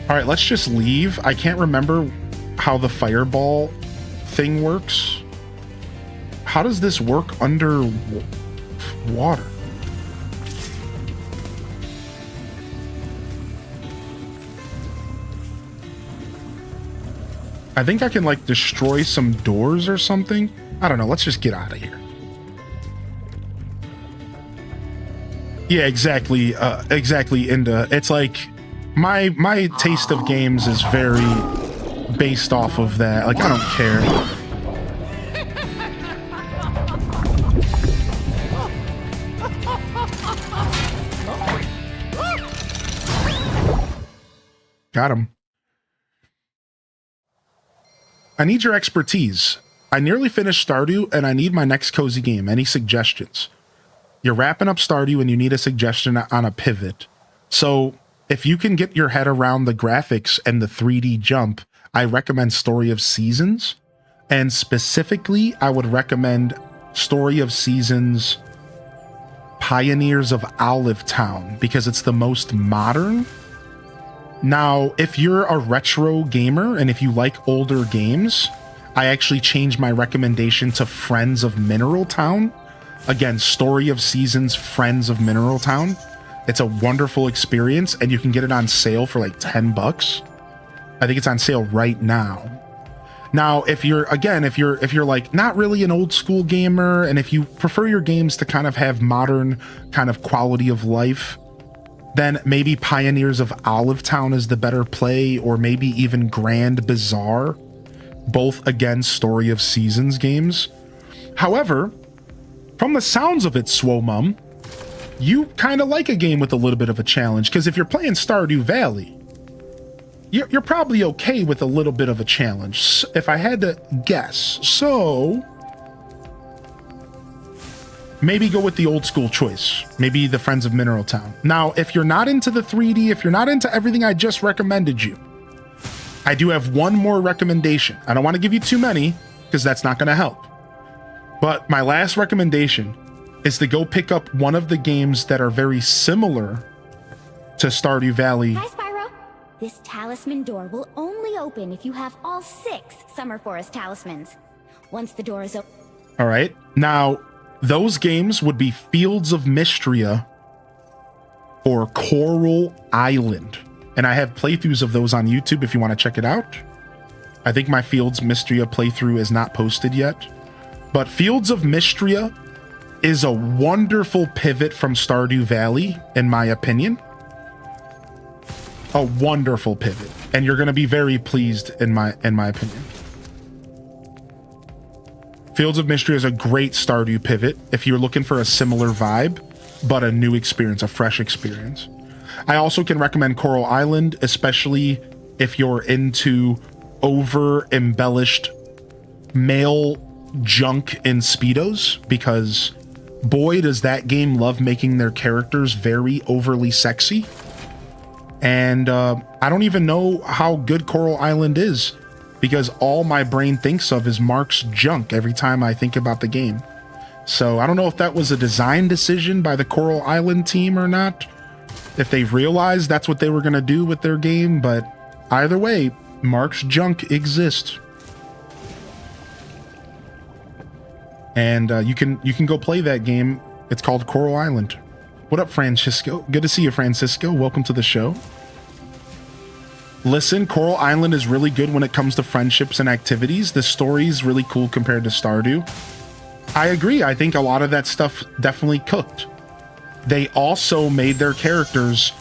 All right, let's just leave. I can't remember how the fireball thing works. How does this work under water? I think I can like destroy some doors or something. I don't know. Let's just get out of here. Yeah, exactly. Exactly. Into it's like my taste of games is very based off of that. Like I don't care. Got him. I need your expertise. I nearly finished Stardew and I need my next cozy game. Any suggestions? You're wrapping up Stardew and you need a suggestion on a pivot. So if you can get your head around the graphics and the 3D jump, I recommend Story of Seasons. And specifically, I would recommend Story of Seasons Pioneers of Olive Town because it's the most modern. Now, if you're a retro gamer and if you like older games, I actually changed my recommendation to Friends of Mineral Town. Again, Story of Seasons, Friends of Mineral Town. It's a wonderful experience and you can get it on sale for like $10. I think it's on sale right now. Now, if you're like not really an old school gamer and if you prefer your games to kind of have modern kind of quality of life, then maybe Pioneers of Olive Town is the better play, or maybe even Grand Bazaar, both again Story of Seasons games. However, from the sounds of it, Swomum, you kind of like a game with a little bit of a challenge, because if you're playing Stardew Valley, you're probably okay with a little bit of a challenge, if I had to guess. So maybe go with the old school choice. Maybe the Friends of Mineral Town. Now, if you're not into the 3D, if you're not into everything I just recommended you, I do have one more recommendation. I don't want to give you too many because that's not going to help. But my last recommendation is to go pick up one of the games that are very similar to Stardew Valley. Hi, Spyro. This talisman door will only open if you have all 6 Summer Forest talismans. Once the door is open... All right. Now, those games would be Fields of Mystria or Coral Island. And I have playthroughs of those on YouTube if you want to check it out. I think my Fields Mystria playthrough is not posted yet. but Fields of Mystria is a wonderful pivot from Stardew Valley, in my opinion. A wonderful pivot, and you're going to be very pleased in my opinion. Fields of Mystria is a great Stardew pivot if you're looking for a similar vibe, but a new experience, a fresh experience. I also can recommend Coral Island, especially if you're into over-embellished male junk in Speedos, because boy, does that game love making their characters very overly sexy. And I don't even know how good Coral Island is, because all my brain thinks of is Mark's junk every time I think about the game. So I don't know if that was a design decision by the Coral Island team or not, if they realized that's what they were going to do with their game, but either way, Mark's junk exists. And you can go play that game. It's called Coral Island. What up, Francisco? Good to see you, Francisco. Welcome to the show. Listen, Coral Island is really good when it comes to friendships and activities. The story is really cool compared to Stardew. I agree. I think a lot of that stuff definitely cooked. They also made their characters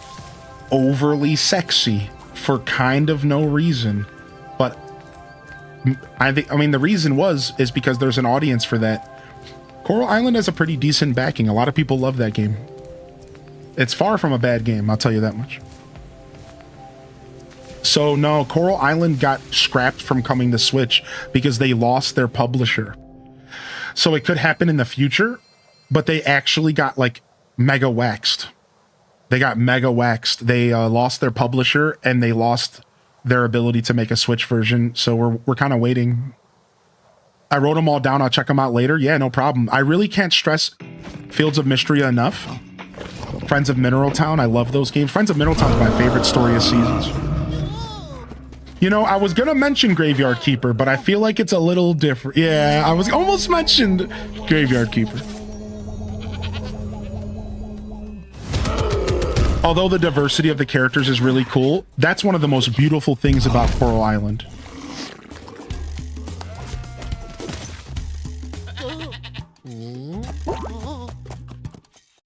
overly sexy for kind of no reason. But I mean, the reason is because there's an audience for that. Coral Island has a pretty decent backing. A lot of people love that game. It's far from a bad game, I'll tell you that much. So no, Coral Island got scrapped from coming to Switch because they lost their publisher. So it could happen in the future, but they actually got like mega waxed. They got mega waxed. They lost their publisher and they lost their ability to make a Switch version. So we're kind of waiting. I wrote them all down. I'll check them out later. Yeah, no problem. I really can't stress Fields of Mystria enough. Friends of Mineral Town. I love those games. Friends of Mineral Town is my favorite story of Seasons. You know, I was going to mention Graveyard Keeper, but I feel like it's a little different. Yeah, I was almost mentioned Graveyard Keeper. Although the diversity of the characters is really cool, that's one of the most beautiful things about Coral Island.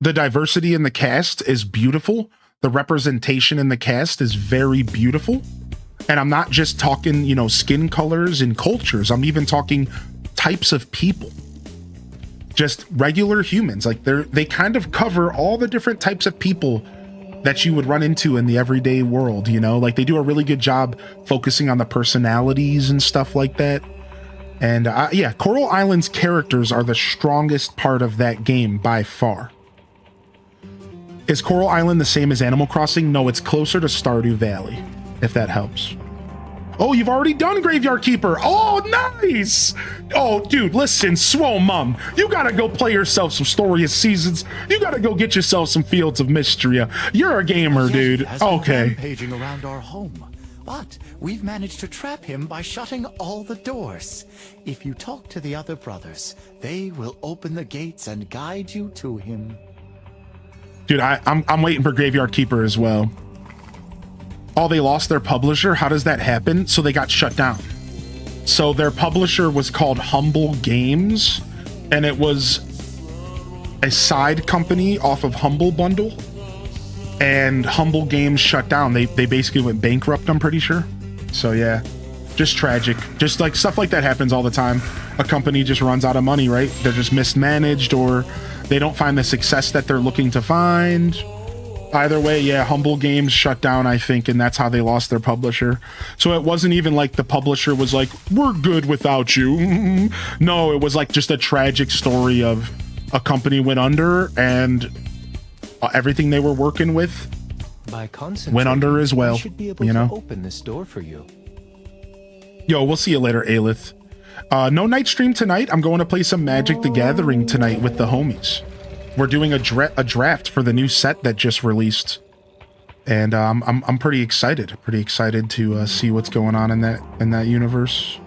The diversity in the cast is beautiful. The representation in the cast is very beautiful. And I'm not just talking, you know, skin colors and cultures. I'm even talking types of people. Just regular humans. Like they kind of cover all the different types of people that you would run into in the everyday world, you know? Like they do a really good job focusing on the personalities and stuff like that. And yeah, Coral Island's characters are the strongest part of that game by far. Is Coral Island the same as Animal Crossing? No, it's closer to Stardew Valley, if that helps. Oh, you've already done Graveyard Keeper. Oh, nice. Oh, dude, listen, Swole Mum, you gotta go play yourself some Story of Seasons. You gotta go get yourself some Fields of Mystria. You're a gamer, dude. Okay. Rampaging around our home, but we've managed to trap him by shutting all the doors. If you talk to the other brothers, they will open the gates and guide you to him. Dude, I'm waiting for Graveyard Keeper as well. Oh, they lost their publisher? How does that happen? So they got shut down. So their publisher was called Humble Games, and it was a side company off of Humble Bundle. And Humble Games shut down. They basically went bankrupt, I'm pretty sure. So yeah, just tragic. Just like stuff like that happens all the time. A company just runs out of money, right? They're just mismanaged, or they don't find the success that they're looking to find. Either way, yeah, Humble Games shut down, I think, and that's how they lost their publisher. So it wasn't even like the publisher was like, we're good without you. No, it was like just a tragic story of a company went under and everything they were working with went under as well. Should be able to open this door for you. Yo, we'll see you later, Aelith. No night stream tonight. I'm going to play some Magic the Gathering tonight with the homies. We're doing a draft for the new set that just released, and I'm pretty excited. Pretty excited to see what's going on in that universe.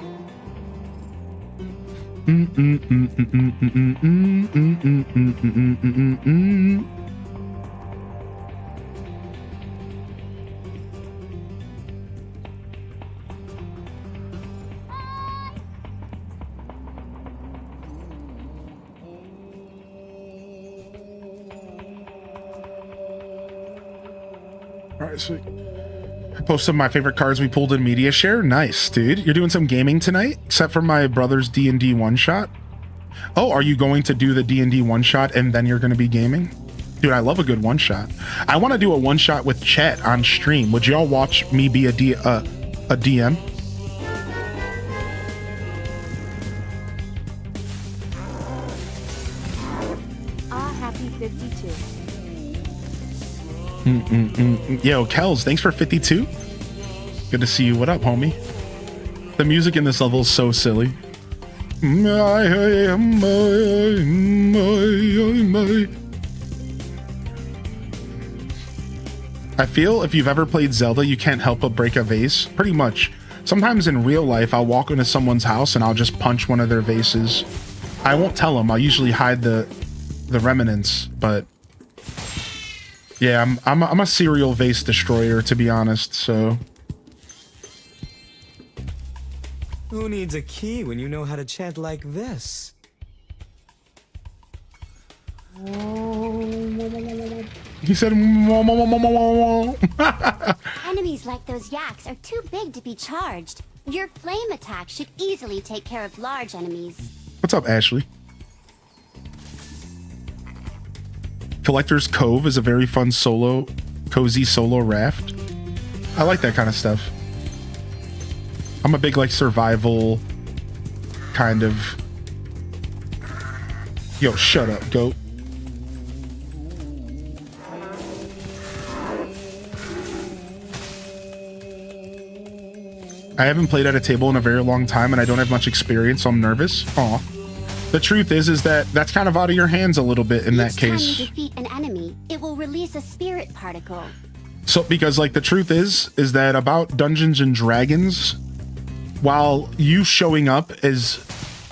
All right, sweet. Post some of my favorite cards we pulled in media share. Nice, dude. You're doing some gaming tonight, except for my brother's D&D one shot. Oh, are you going to do the D&D one shot and then you're going to be gaming? Dude, I love a good one shot. I want to do a one shot with chat on stream. Would y'all watch me be a DM? Ah, happy 52. Yo, Kels, thanks for 52. Good to see you. What up, homie? The music in this level is so silly. I feel if you've ever played Zelda, you can't help but break a vase. Pretty much. Sometimes in real life, I'll walk into someone's house and I'll just punch one of their vases. I won't tell them. I'll usually hide the remnants, but yeah, I'm a serial vase destroyer, to be honest, so. Who needs a key when you know how to chant like this? He said, Enemies like those yaks are too big to be charged. Your flame attack should easily take care of large enemies. What's up, Ashley? Collector's Cove is a very fun cozy solo raft. I like that kind of stuff. I'm a big, like, survival kind of... Yo, shut up, goat. I haven't played at a table in a very long time and I don't have much experience, so I'm nervous. Aw. The truth is that that's kind of out of your hands a little bit in that case. Each time you defeat an enemy, it will release a spirit particle. So, because, like, the truth is that about Dungeons and Dragons, while you showing up is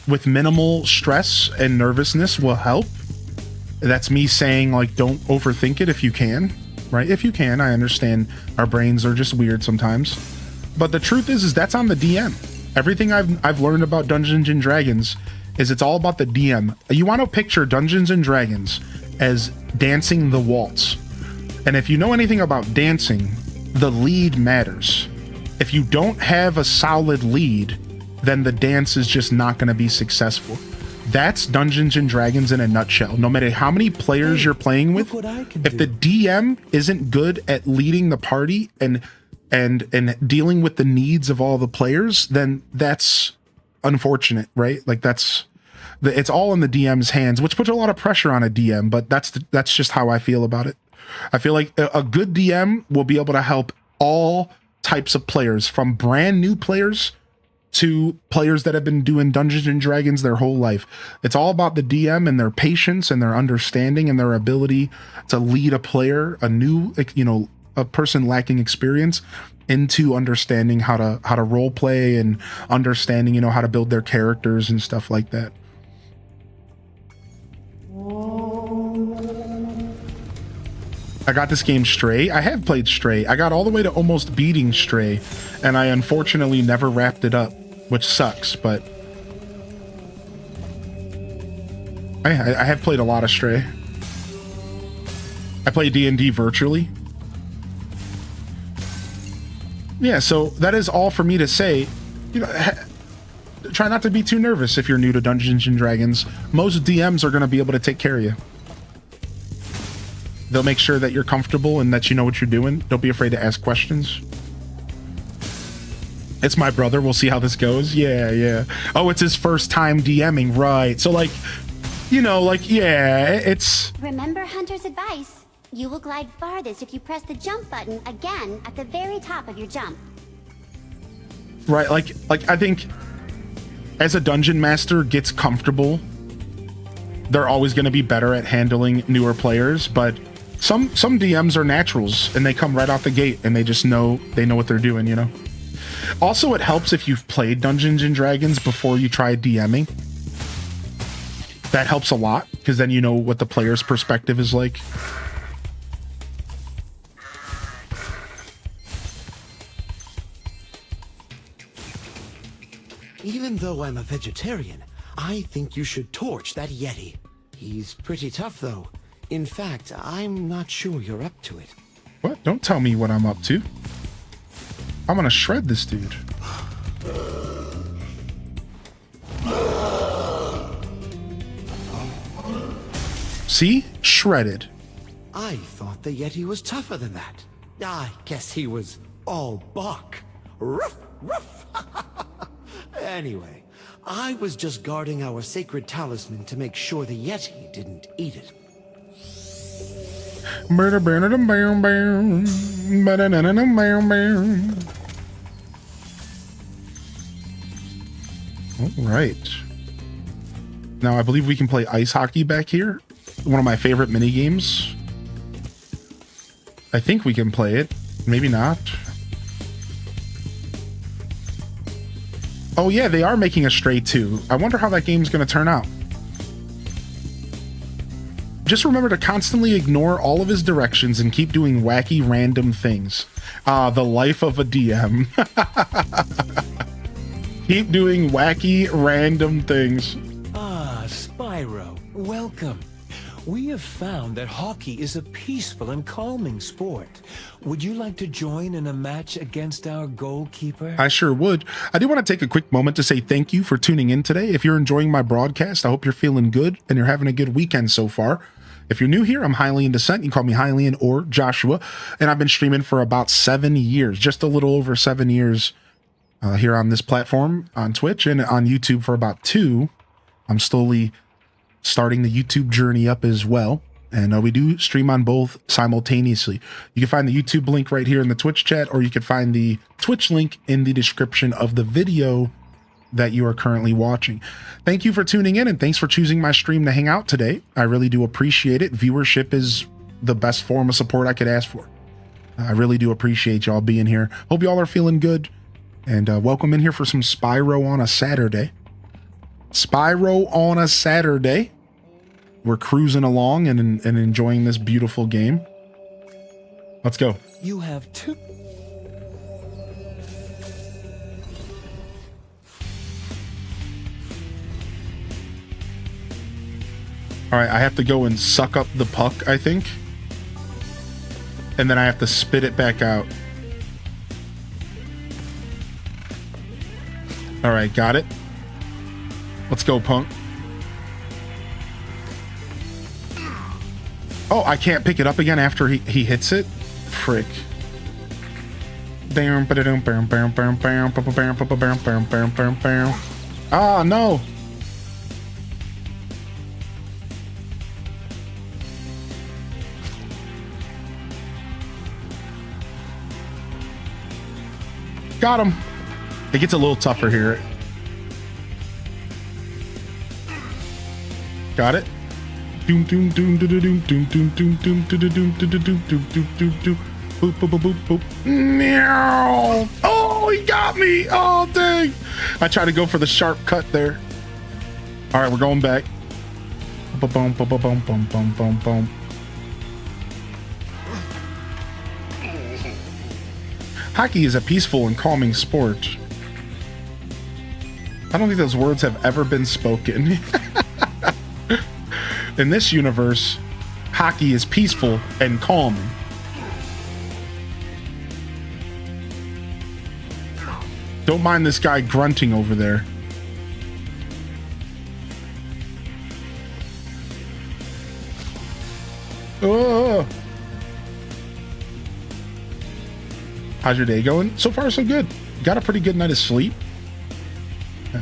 with minimal stress and nervousness will help, that's me saying, like, don't overthink it if you can, right? If you can, I understand our brains are just weird sometimes. But the truth is that's on the DM. Everything I've learned about Dungeons and Dragons is it's all about the DM. You want to picture Dungeons and Dragons as dancing the waltz. And if you know anything about dancing, the lead matters. If you don't have a solid lead, then the dance is just not going to be successful. That's Dungeons and Dragons in a nutshell. No matter how many players you're playing with, if the DM isn't good at leading the party and dealing with the needs of all the players, then that's unfortunate, right? Like it's all in the DM's hands, which puts a lot of pressure on a DM, but that's just how I feel about it. I feel like a good DM will be able to help all types of players, from brand new players to players that have been doing Dungeons and Dragons their whole life. It's all about the DM and their patience and their understanding and their ability to lead a player, a person lacking experience, into understanding how to role play and understanding, how to build their characters and stuff like that. I got this game Stray. I have played Stray. I got all the way to almost beating Stray, and I unfortunately never wrapped it up, which sucks, but I have played a lot of Stray. I play D&D virtually. Yeah, so that is all for me to say. Try not to be too nervous if you're new to Dungeons and Dragons. Most DMs are going to be able to take care of you. They'll make sure that you're comfortable and that you know what you're doing. Don't be afraid to ask questions. It's my brother. We'll see how this goes. Yeah. Oh, it's his first time DMing. Right. So, it's... Remember Hunter's advice. You will glide farthest if you press the jump button again at the very top of your jump. Right, like I think as a dungeon master gets comfortable, they're always going to be better at handling newer players, but some DMs are naturals and they come right out the gate and they just know what they're doing, Also, it helps if you've played Dungeons and Dragons before you try DMing. That helps a lot because then you know what the player's perspective is like. Even though I'm a vegetarian, I think you should torch that Yeti. He's pretty tough, though. In fact, I'm not sure you're up to it. What? Don't tell me what I'm up to. I'm gonna shred this dude. See? Shredded. I thought the Yeti was tougher than that. I guess he was all bark. Ruff, ruff. Anyway, I was just guarding our sacred talisman to make sure the Yeti didn't eat it. All right. Now I believe we can play ice hockey back here. One of my favorite mini games. I think we can play it. Maybe not. Oh yeah, they are making a Stray 2. I wonder how that game's going to turn out. Just remember to constantly ignore all of his directions and keep doing wacky random things. The life of a DM. Keep doing wacky random things. Ah, Spyro, welcome. We have found that hockey is a peaceful and calming sport. Would you like to join in a match against our goalkeeper? I sure would. I do want to take a quick moment to say thank you for tuning in today. If you're enjoying my broadcast, I hope you're feeling good and you're having a good weekend so far. If you're new here, I'm Hylian Descent. You can call me Hylian or Joshua. And I've been streaming for about 7 years, just a little over 7 years here on this platform, on Twitch, and on YouTube for about 2. I'm slowly starting the YouTube journey up as well. And we do stream on both simultaneously. You can find the YouTube link right here in the Twitch chat, or you can find the Twitch link in the description of the video that you are currently watching. Thank you for tuning in, and thanks for choosing my stream to hang out today. I really do appreciate it. Viewership is the best form of support I could ask for. I really do appreciate y'all being here. Hope y'all are feeling good, and welcome in here for some Spyro on a Saturday. Spyro on a Saturday. We're cruising along and enjoying this beautiful game. Let's go. You have 2. All right, I have to go and suck up the puck, I think. And then I have to spit it back out. All right, got it. Let's go, punk. Oh, I can't pick it up again after he hits it? Frick. Ah, no. Got him. It gets a little tougher here. Got it. Doom doom doom doom doom doom doom doom doom doom doom doom doom doom doom doom doom. Boop boop boop boop boop. Meow. Oh, he got me. Oh, dang. I tried to go for the sharp cut there. All right, we're going back. Boom boom boom boom boom boom boom boom. Hockey is a peaceful and calming sport. I don't think those words have ever been spoken. In this universe, hockey is peaceful and calming. Don't mind this guy grunting over there. Oh. How's your day going? So far, so good. Got a pretty good night of sleep.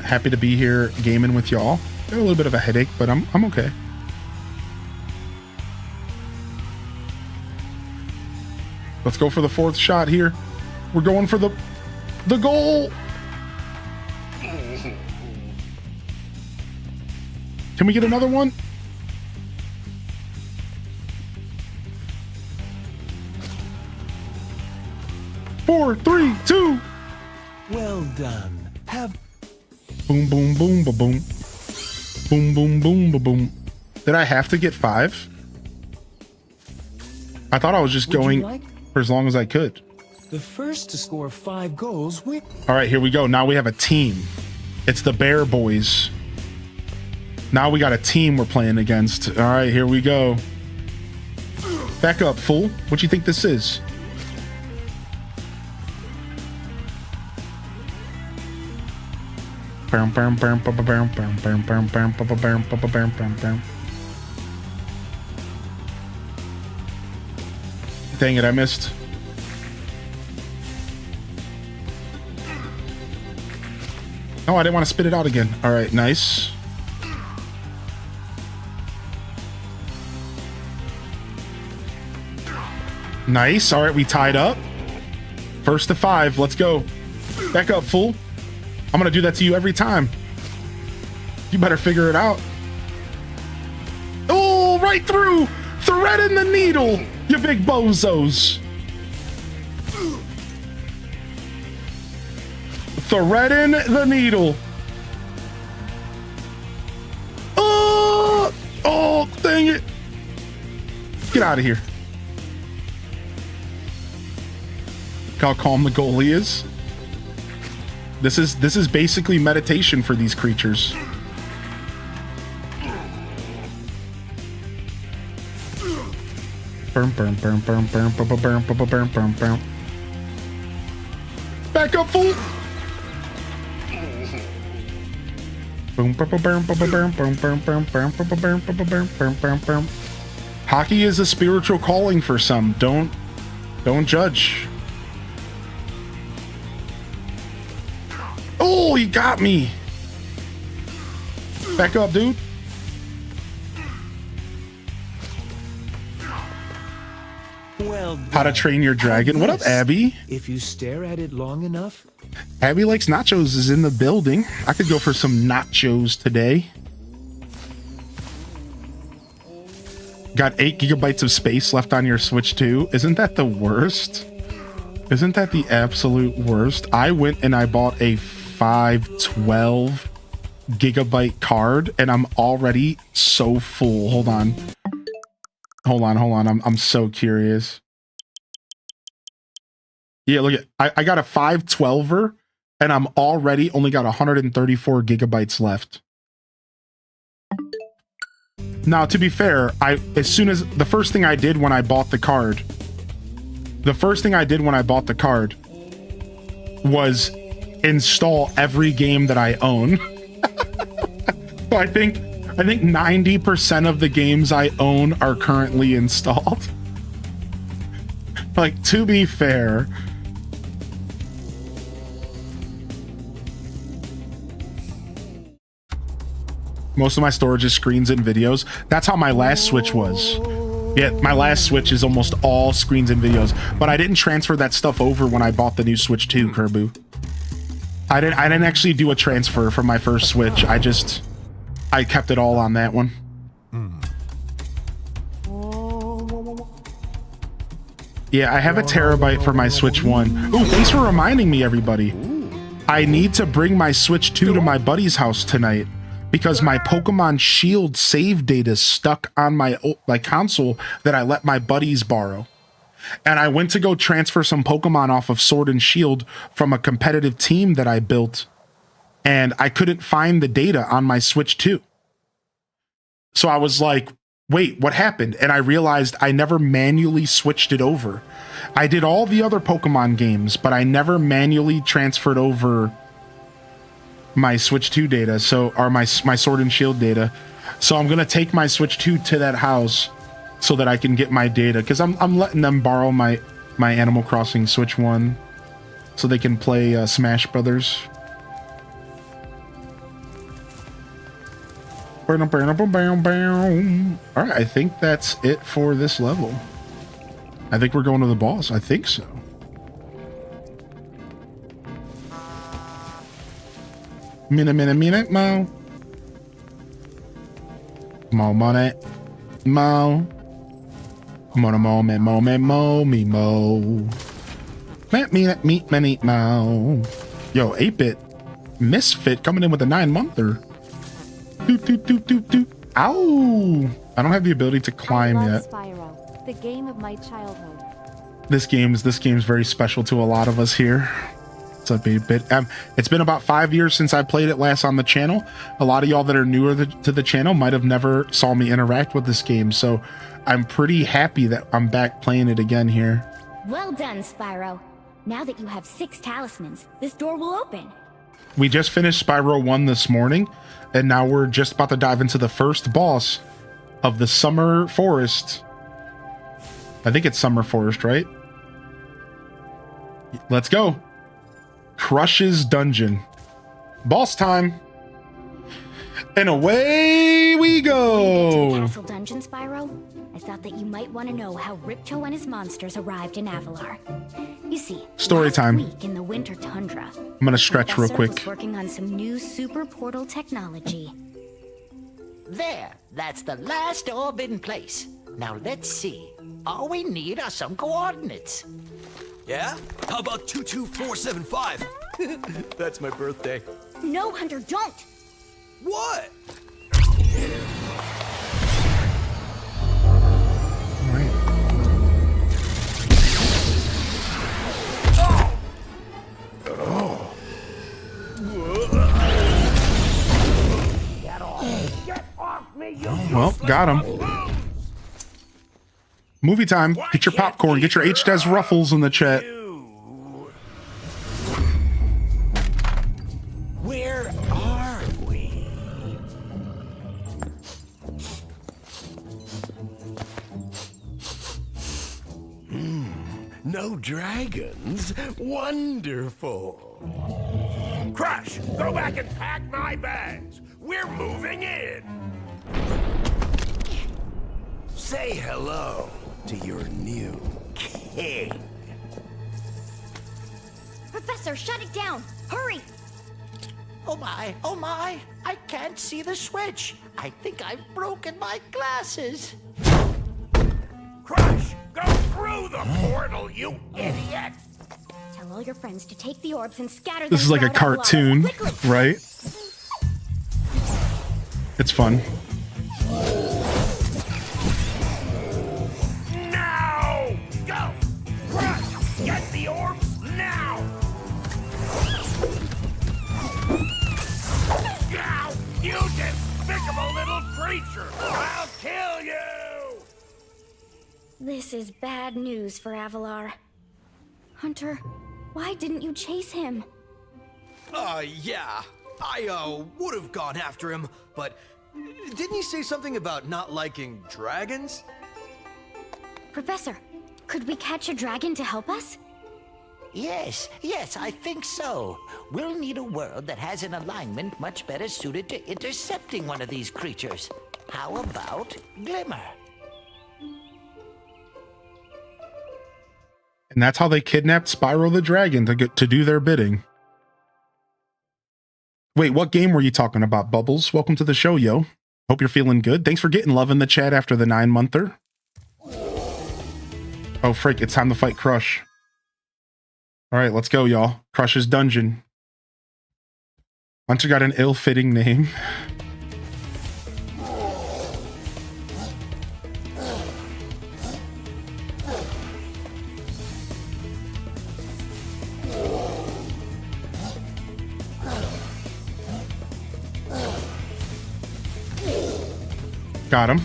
Happy to be here gaming with y'all. Got a little bit of a headache, but I'm okay. Let's go for the 4th shot here. We're going for the goal. Can we get another one? Four, three, two. Well done. Have boom, boom, boom, ba boom, boom, boom, boom, ba boom. Did I have to get 5? I thought I was just going for as long as I could. The first to score 5 goals win. All right, here we go. Now we have a team. It's the Bear Boys. Now we got a team we're playing against. All right, here we go. Back up, fool. What you think this is? Dang it, I missed. Oh, I didn't want to spit it out again. All right, nice. Nice. All right, we tied up. First to 5. Let's go. Back up, fool. I'm going to do that to you every time. You better figure it out. Oh, right through. Threading the needle, you big bozos. Threading the needle. Oh, oh, dang it. Get out of here. Look how calm the goalie is. This is basically meditation for these creatures. Burn, burn, burn, burn, burn, burn, burn, burn, burn, burn, burn. Back up, fool. Boom, burn, burn, burn, burn, burn, burn, burn, burn, burn, burn, burn, burn, burn, burn. Hockey is a spiritual calling for some. Don't judge. Oh, he got me. Back up, dude. Well, How to Train Your Dragon. What up, Abby? If you stare at it long enough. Abby Likes Nachos is in the building. I could go for some nachos today. Got 8 gigabytes of space left on your Switch 2. Isn't that the worst? Isn't that the absolute worst? I went and I bought a 512 gigabyte card and I'm already so full. Hold on. I'm so curious. Yeah, look at I got a 512er and I'm already only got 134 gigabytes left. Now, to be fair, the first thing I did when I bought the card was install every game that I own. So I think 90% of the games I own are currently installed. Like, to be fair. Most of my storage is screens and videos. That's how my last Switch was. Yeah, my last Switch is almost all screens and videos. But I didn't transfer that stuff over when I bought the new Switch 2, Kerbu. I didn't actually do a transfer from my first Switch. I kept it all on that one. Yeah, I have a terabyte for my Switch 1. Ooh, thanks for reminding me, everybody. I need to bring my Switch 2 to my buddy's house tonight because my Pokemon Shield save data is stuck on my console that I let my buddies borrow. And I went to go transfer some Pokemon off of Sword and Shield from a competitive team that I built, and I couldn't find the data on my Switch 2. So I was like, wait, what happened? And I realized I never manually switched it over. I did all the other Pokemon games, but I never manually transferred over my Switch 2 data, or my Sword and Shield data. So I'm gonna take my Switch 2 to that house so that I can get my data, because I'm letting them borrow my Animal Crossing Switch 1 so they can play Smash Brothers. All right, I think that's it for this level. I think we're going to the boss. I think so. Minute, mo. Mo, money, mo. Moment, mo. Meet, mo. Yo, 8-bit Misfit coming in with a 9-monther. Doot. Ow! I don't have the ability to climb yet. Spyro, the game of my childhood. This game's very special to a lot of us here. What's up, 8-bit? It's been about 5 years since I played it last on the channel. A lot of y'all that are newer to the channel might have never saw me interact with this game. So I'm pretty happy that I'm back playing it again here. Well done, Spyro. Now that you have 6 talismans, this door will open. We just finished Spyro 1 this morning, and now we're just about to dive into the first boss of the Summer Forest. I think it's Summer Forest, right? Let's go. Crush's Dungeon. Boss time. And away we go. Castle Dungeon, Spyro. I thought that you might want to know how Ripto and his monsters arrived in Avalar. You see, Story time. last week in the winter tundra, I'm gonna stretch real Professor quick. was working on some new super portal technology. There, that's the last orb in place. Now let's see. All we need are some coordinates. Yeah? How about 22475? That's my birthday. No, Hunter, don't! What? Well, got him. Movie time. Get your popcorn. Get your HDES ruffles in the chat. Where are we? No dragons? Wonderful. Crush, go back and pack my bags. We're moving in. Say hello to your new king. Professor, shut it down! Hurry! Oh my, I can't see the switch. I think I've broken my glasses. Crush, go through the portal, you idiot! Tell all your friends to take the orbs and scatter them. This is like a throughout Avalar. cartoon, Quickly! right? It's fun. Now! Go! Crush, get the orbs now! Now, you despicable little creature! I'll kill you! This is bad news for Avalar. Hunter, why didn't you chase him? Yeah. I, would have gone after him, but didn't he say something about not liking dragons? Professor, could we catch a dragon to help us? Yes, I think so. We'll need a world that has an alignment much better suited to intercepting one of these creatures. How about Glimmer? And that's how they kidnapped Spyro the Dragon to do their bidding. Wait, what game were you talking about, Bubbles? Welcome to the show, yo. Hope you're feeling good. Thanks for getting love in the chat after the 9-monther. Oh, freak, it's time to fight Crush. All right, let's go, y'all. Crush's Dungeon. Hunter got an ill-fitting name. Got him.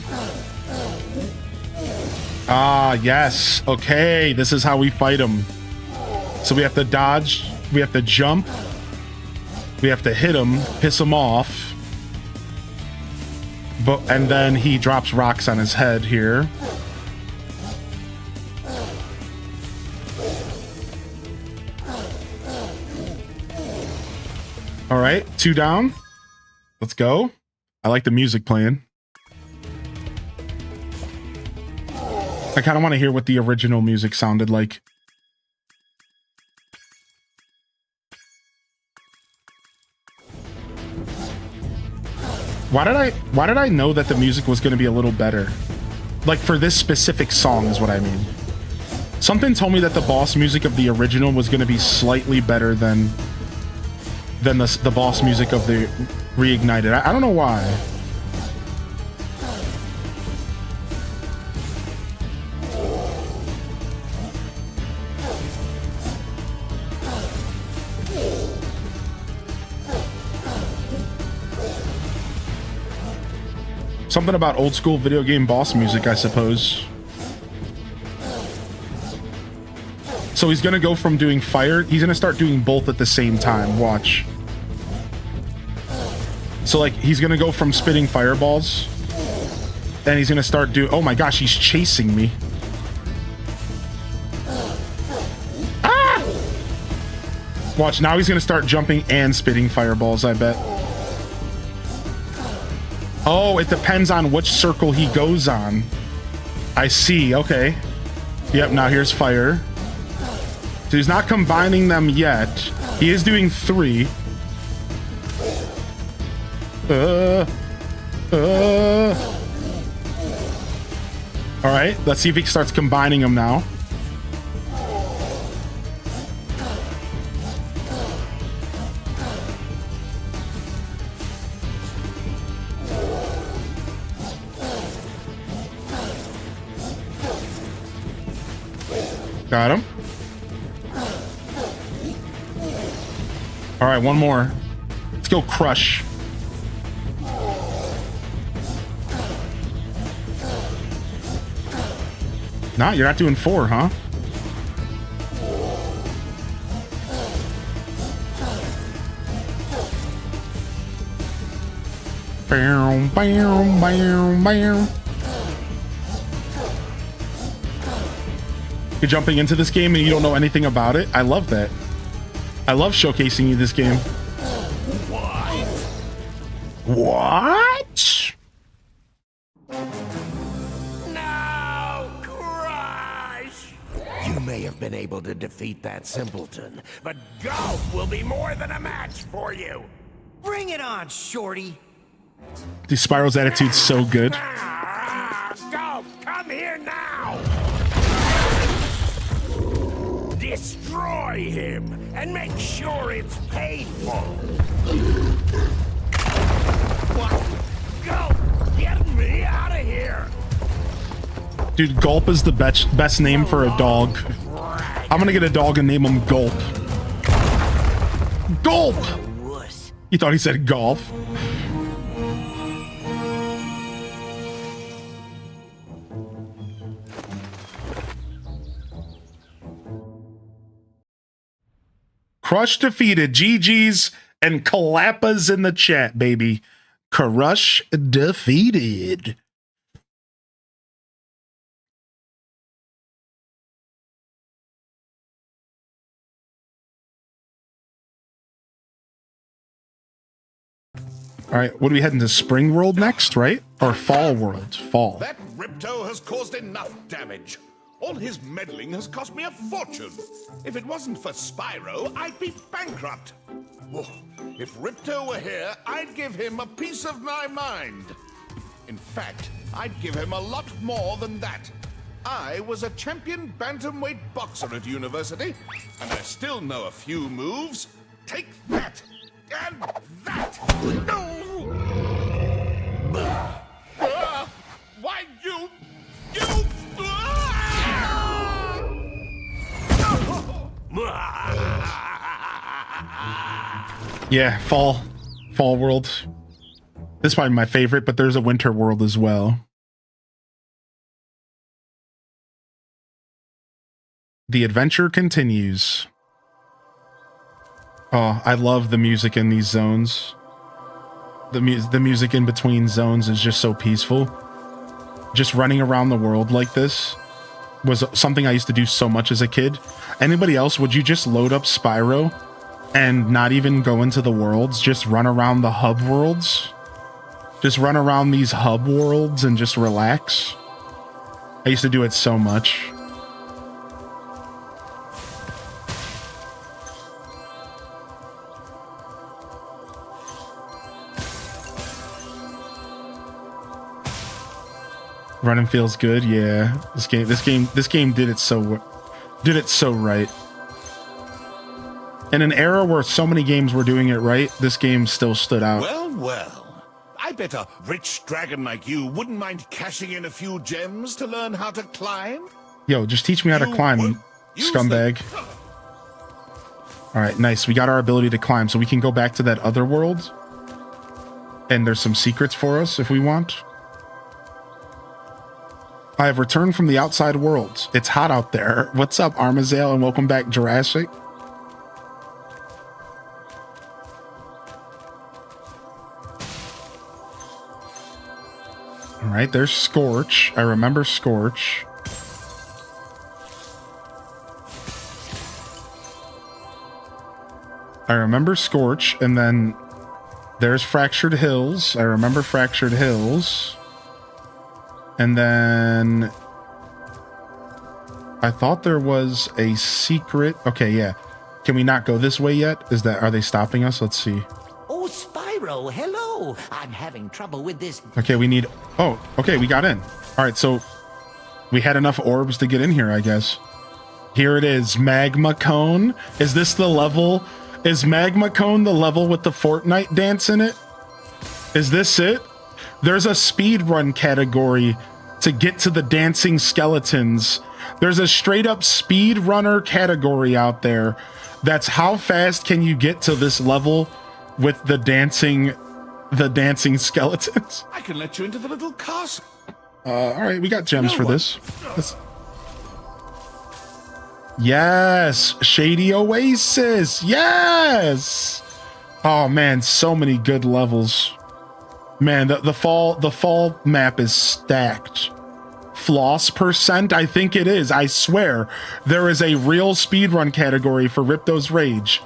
Ah, yes. Okay, this is how we fight him. So we have to dodge, we have to jump, we have to hit him, piss him off. And then he drops rocks on his head here. All right, 2 down. Let's go. I like the music playing. I kind of want to hear what the original music sounded like. Why did I know that the music was going to be a little better? Like for this specific song is what I mean. Something told me that the boss music of the original was going to be slightly better than the boss music of the Reignited. I don't know why. Something about old school video game boss music, I suppose. So he's gonna go from doing fire, he's gonna start doing both at the same time. Watch. So like he's gonna go from spitting fireballs, and he's gonna start do. Oh my gosh, he's chasing me. Ah! Watch, now he's gonna start jumping and spitting fireballs, I bet. Oh, it depends on which circle he goes on. I see, okay. Yep, now here's fire. So he's not combining them yet. He is doing 3. All right, let's see if he starts combining them now. Got him. All right, one more. Let's go crush. Nah, you're not doing 4, huh? Bam, bam, bam, bam. You're jumping into this game and you don't know anything about it. I love that. I love showcasing you this game. What? No, Crush! You may have been able to defeat that simpleton, but Golf will be more than a match for you. Bring it on, Shorty. Dude, Spyro's attitude's so good. Golf, come here now! Destroy him and make sure it's painful. What? Go! Get me out of here! Dude, Gulp is the best name for a dog. I'm gonna get a dog and name him Gulp. Gulp! You thought he said golf. Crush defeated. GG's and Kalappas in the chat, baby. Crush defeated. All right, what are we heading to? Spring World next, right? Or Fall World? Fall. That Ripto has caused enough damage. All his meddling has cost me a fortune. If it wasn't for Spyro, I'd be bankrupt. Oh, if Ripto were here, I'd give him a piece of my mind. In fact, I'd give him a lot more than that. I was a champion bantamweight boxer at university, and I still know a few moves. Take that, and that. No! Why, you... Yeah, Fall World. This is probably my favorite, but there's a Winter World as well. The adventure continues. Oh, I love the music in these zones. The music in between zones is just so peaceful. Just running around the world like this was something I used to do so much as a kid. Anybody else, would you just load up Spyro and not even go into the worlds? Just run around the hub worlds? Just run around these hub worlds and just relax? I used to do it so much. Running feels good, yeah. This game did it so right. In an era where so many games were doing it right, this game still stood out. Well, well. I bet a rich dragon like you wouldn't mind cashing in a few gems to learn how to climb. Yo, just teach me how to climb, scumbag. All right, nice. We got our ability to climb, so we can go back to that other world. And there's some secrets for us if we want. I have returned from the outside world. It's hot out there. What's up, Armazale, and welcome back, Jurassic. All right, there's Scorch. I remember Scorch. I remember Scorch, and then there's Fractured Hills. I remember Fractured Hills. And then I thought there was a secret. Okay, yeah. Can we not go this way yet? Are they stopping us? Let's see. Oh, Spyro, hello. I'm having trouble with this. Okay, we need... Oh, okay, we got in. All right, so we had enough orbs to get in here, I guess. Here it is, Magma Cone. Is this the level? Is Magma Cone the level with the Fortnite dance in it? Is this it? There's a speedrun category to get to the dancing skeletons. There's a straight up speedrunner category out there. That's how fast can you get to this level with the dancing skeletons. I can let you into the little castle. All right, we got gems for this. Yes, Shady Oasis. Yes. Oh man, so many good levels. Man, the fall map is stacked. Floss percent, I think it is. I swear, there is a real speedrun category for Ripto's Rage.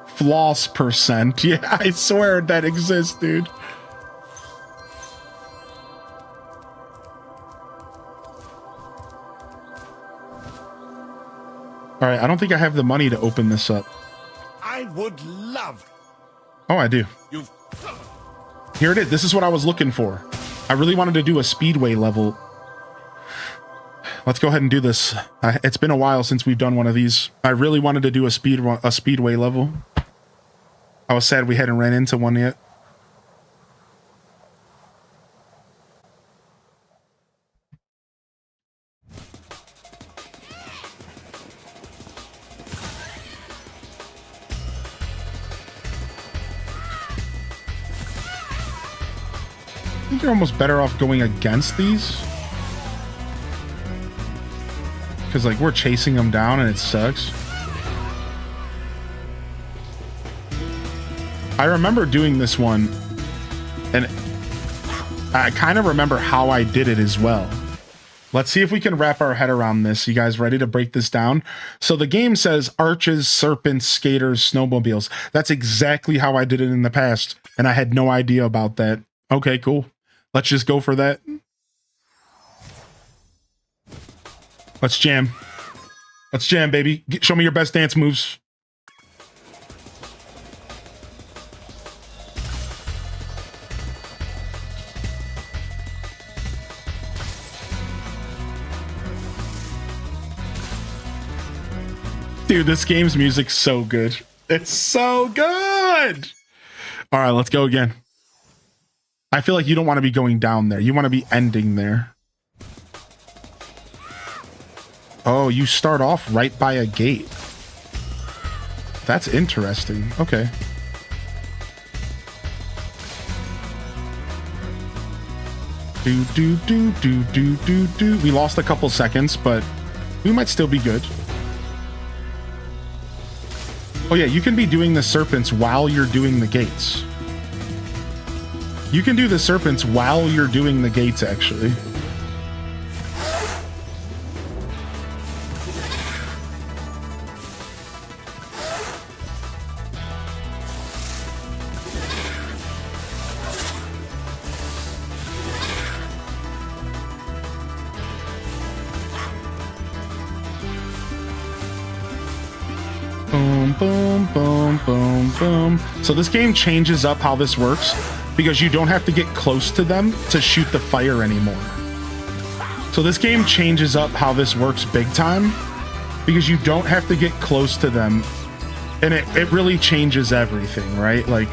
Floss percent. Yeah, I swear that exists, dude. All right, I don't think I have the money to open this up. I would love. Oh, I do. You've. Here it is. This is what I was looking for. I really wanted to do a speedway level. Let's go ahead and do this. It's been a while since we've done one of these. I really wanted to do a speedway level. I was sad we hadn't ran into one yet. I think you're almost better off going against these. Because, like, we're chasing them down and it sucks. I remember doing this one, and I kind of remember how I did it as well. Let's see if we can wrap our head around this. You guys ready to break this down? So the game says arches, serpents, skaters, snowmobiles. That's exactly how I did it in the past, and I had no idea about that. Okay, cool. Let's just go for that. Let's jam. Let's jam, baby. Show me your best dance moves. Dude, this game's music's so good. It's so good. All right, let's go again. I feel like you don't want to be going down there. You want to be ending there. Oh, you start off right by a gate. That's interesting. Okay. Do. We lost a couple seconds, but we might still be good. Oh yeah, you can be doing the serpents while you're doing the gates. You can do the serpents while you're doing the gates, actually. Boom, boom, boom, boom, boom. So this game changes up how this works because you don't have to get close to them to shoot the fire anymore. So this game changes up how this works big time because you don't have to get close to them, and it really changes everything, right? Like,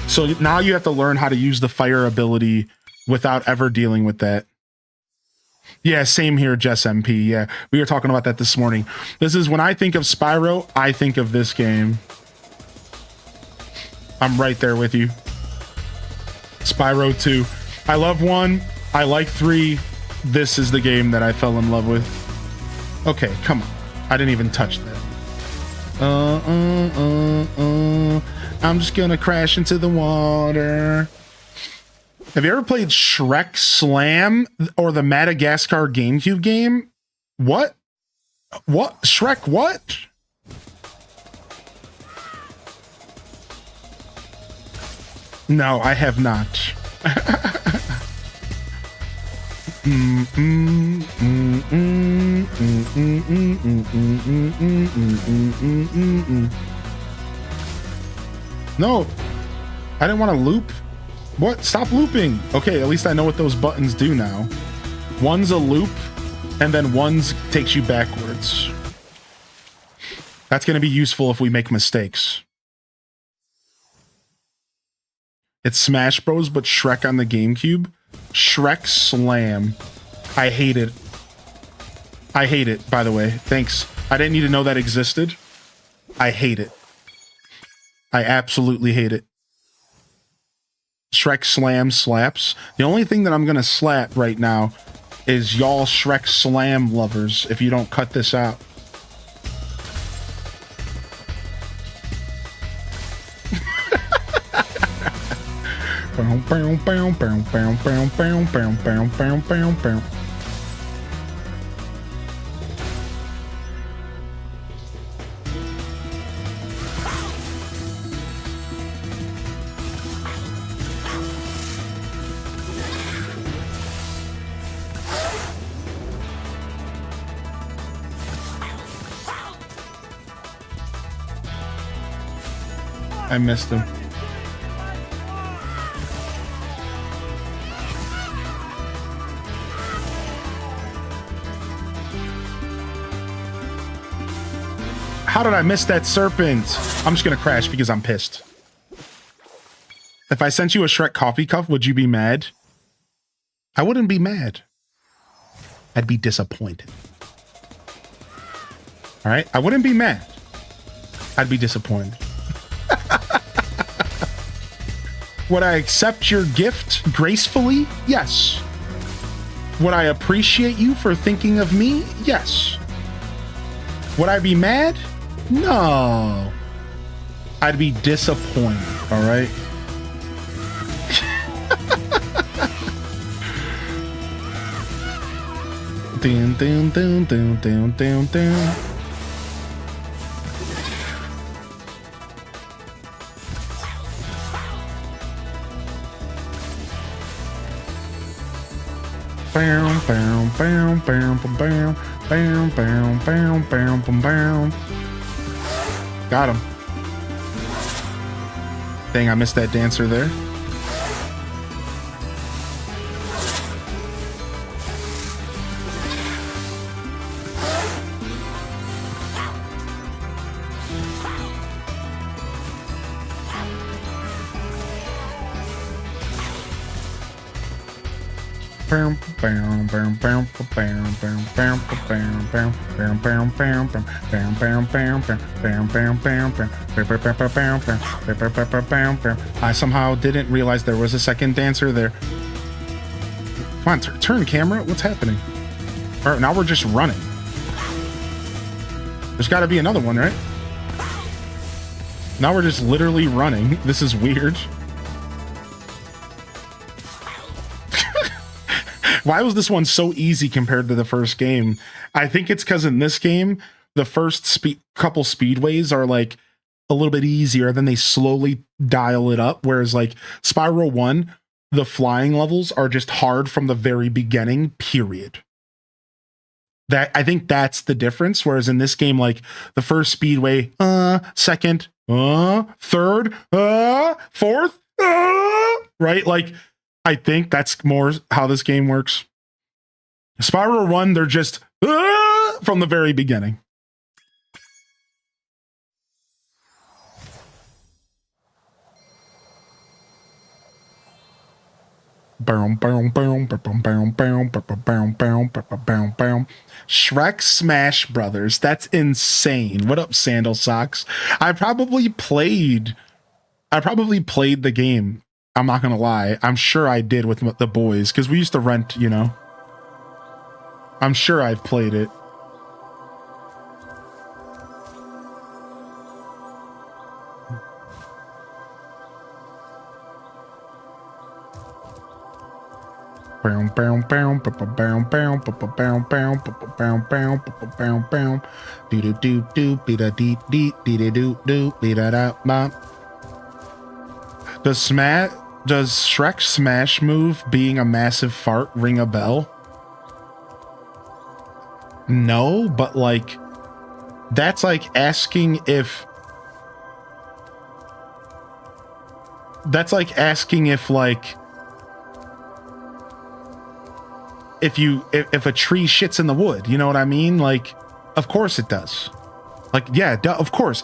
so now you have to learn how to use the fire ability without ever dealing with that. Yeah, same here, Jess MP. Yeah, we were talking about that this morning. This is when I think of Spyro, I think of this game. I'm right there with you. Spyro 2. I love 1. I like 3. This is the game that I fell in love with. Okay, come on. I didn't even touch that. I'm just gonna crash into the water. Have you ever played Shrek Slam or the Madagascar GameCube game? What? What? Shrek what? No, I have not. No, I didn't want to loop. What? Stop looping. Okay, at least I know what those buttons do now. One's a loop, and then one's takes you backwards. That's going to be useful if we make mistakes. It's Smash Bros, but Shrek on the GameCube. Shrek Slam. I hate it. I hate it, by the way. Thanks. I didn't need to know that existed. I hate it. I absolutely hate it. Shrek Slam slaps. The only thing that I'm going to slap right now is y'all Shrek Slam lovers if you don't cut this out. I missed him. How did I miss that serpent? I'm just gonna crash because I'm pissed. If I sent you a Shrek coffee cup, would you be mad? I wouldn't be mad. I'd be disappointed. All right? I wouldn't be mad. I'd be disappointed. Would I accept your gift gracefully? Yes. Would I appreciate you for thinking of me? Yes. Would I be mad? No. I'd be disappointed, all right? Dun, dun, dun, dun, dun, dun, dun. Bam, bam, bam, bam, bam, bam, bam, bam, bam, bam, bam. Got him. Dang, I missed that dancer there. I somehow didn't realize there was a second dancer there. Come on, turn camera. What's happening? All right, now we're just running. There's got to be another one, right? Now we're just literally running. This is weird. Why was this one so easy compared to the first game? I think it's because in this game, the first couple speedways are like a little bit easier, then they slowly dial it up. Whereas like Spyro 1, the flying levels are just hard from the very beginning, period. That I think that's the difference. Whereas in this game, like the first speedway, second, third, fourth, right? Like, I think that's more how this game works. Spyro 1, they're just from the very beginning. Shrek Smash Brothers. That's insane. What up, Sandal Socks? I probably played the game. I'm not gonna lie. I'm sure I did with the boys because we used to rent, you know. I'm sure I've played it. Does Shrek's smash move being a massive fart ring a bell? No, but like that's like asking if like if a tree shits in the wood, you know what I mean? Like, of course it does. Like, yeah, of course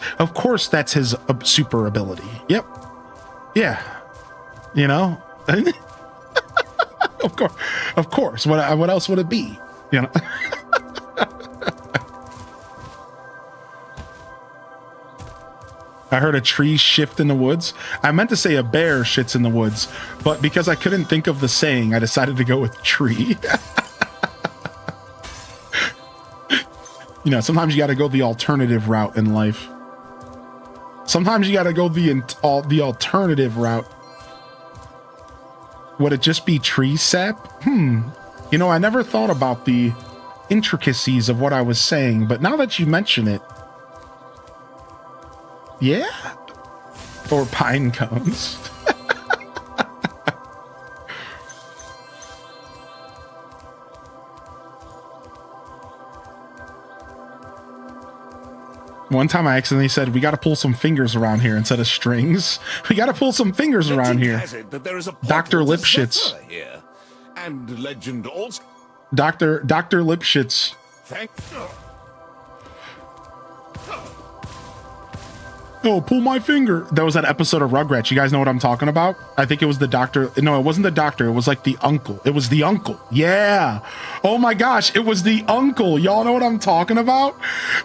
that's his super ability. Yep. Yeah. You know, of course. What else would it be? You know. I heard a tree shift in the woods. I meant to say a bear shits in the woods, but because I couldn't think of the saying, I decided to go with tree. You know, sometimes you got to go the alternative route in life. Sometimes you got to go the alternative route. Would it just be tree sap? You know, I never thought about the intricacies of what I was saying, but now that you mention it, yeah. Or pine cones. One time I accidentally said, we got to pull some fingers around here instead of strings. We got to pull some fingers around here. Dr. Lipschitz. Here. And legend also. Dr. Lipschitz. Oh, pull my finger. That was that episode of Rugrats. You guys know what I'm talking about? I think it was the doctor. No, it wasn't the doctor. It was like the uncle. It was the uncle. Yeah. Oh my gosh. It was the uncle. Y'all know what I'm talking about?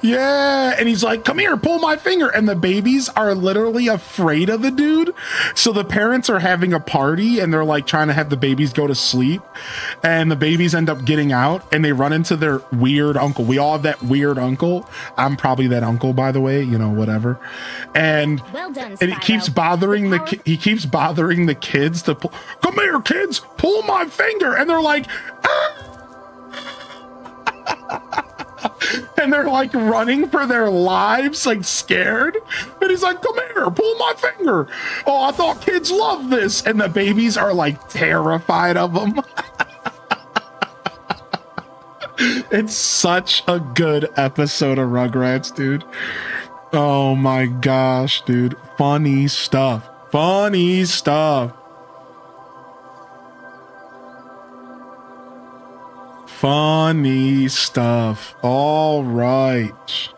Yeah. And he's like, come here, pull my finger. And the babies are literally afraid of the dude. So the parents are having a party and they're like trying to have the babies go to sleep. And the babies end up getting out and they run into their weird uncle. We all have that weird uncle. I'm probably that uncle, by the way, you know, whatever. And, well done, and he keeps bothering the kids to pull. Come here, kids, pull my finger. And they're like, ah! And they're like running for their lives, like scared. And he's like, come here, pull my finger. Oh, I thought kids love this. And the babies are like terrified of him. It's such a good episode of Rugrats, dude. Oh my gosh, dude. Funny stuff. Funny stuff. Funny stuff. All right.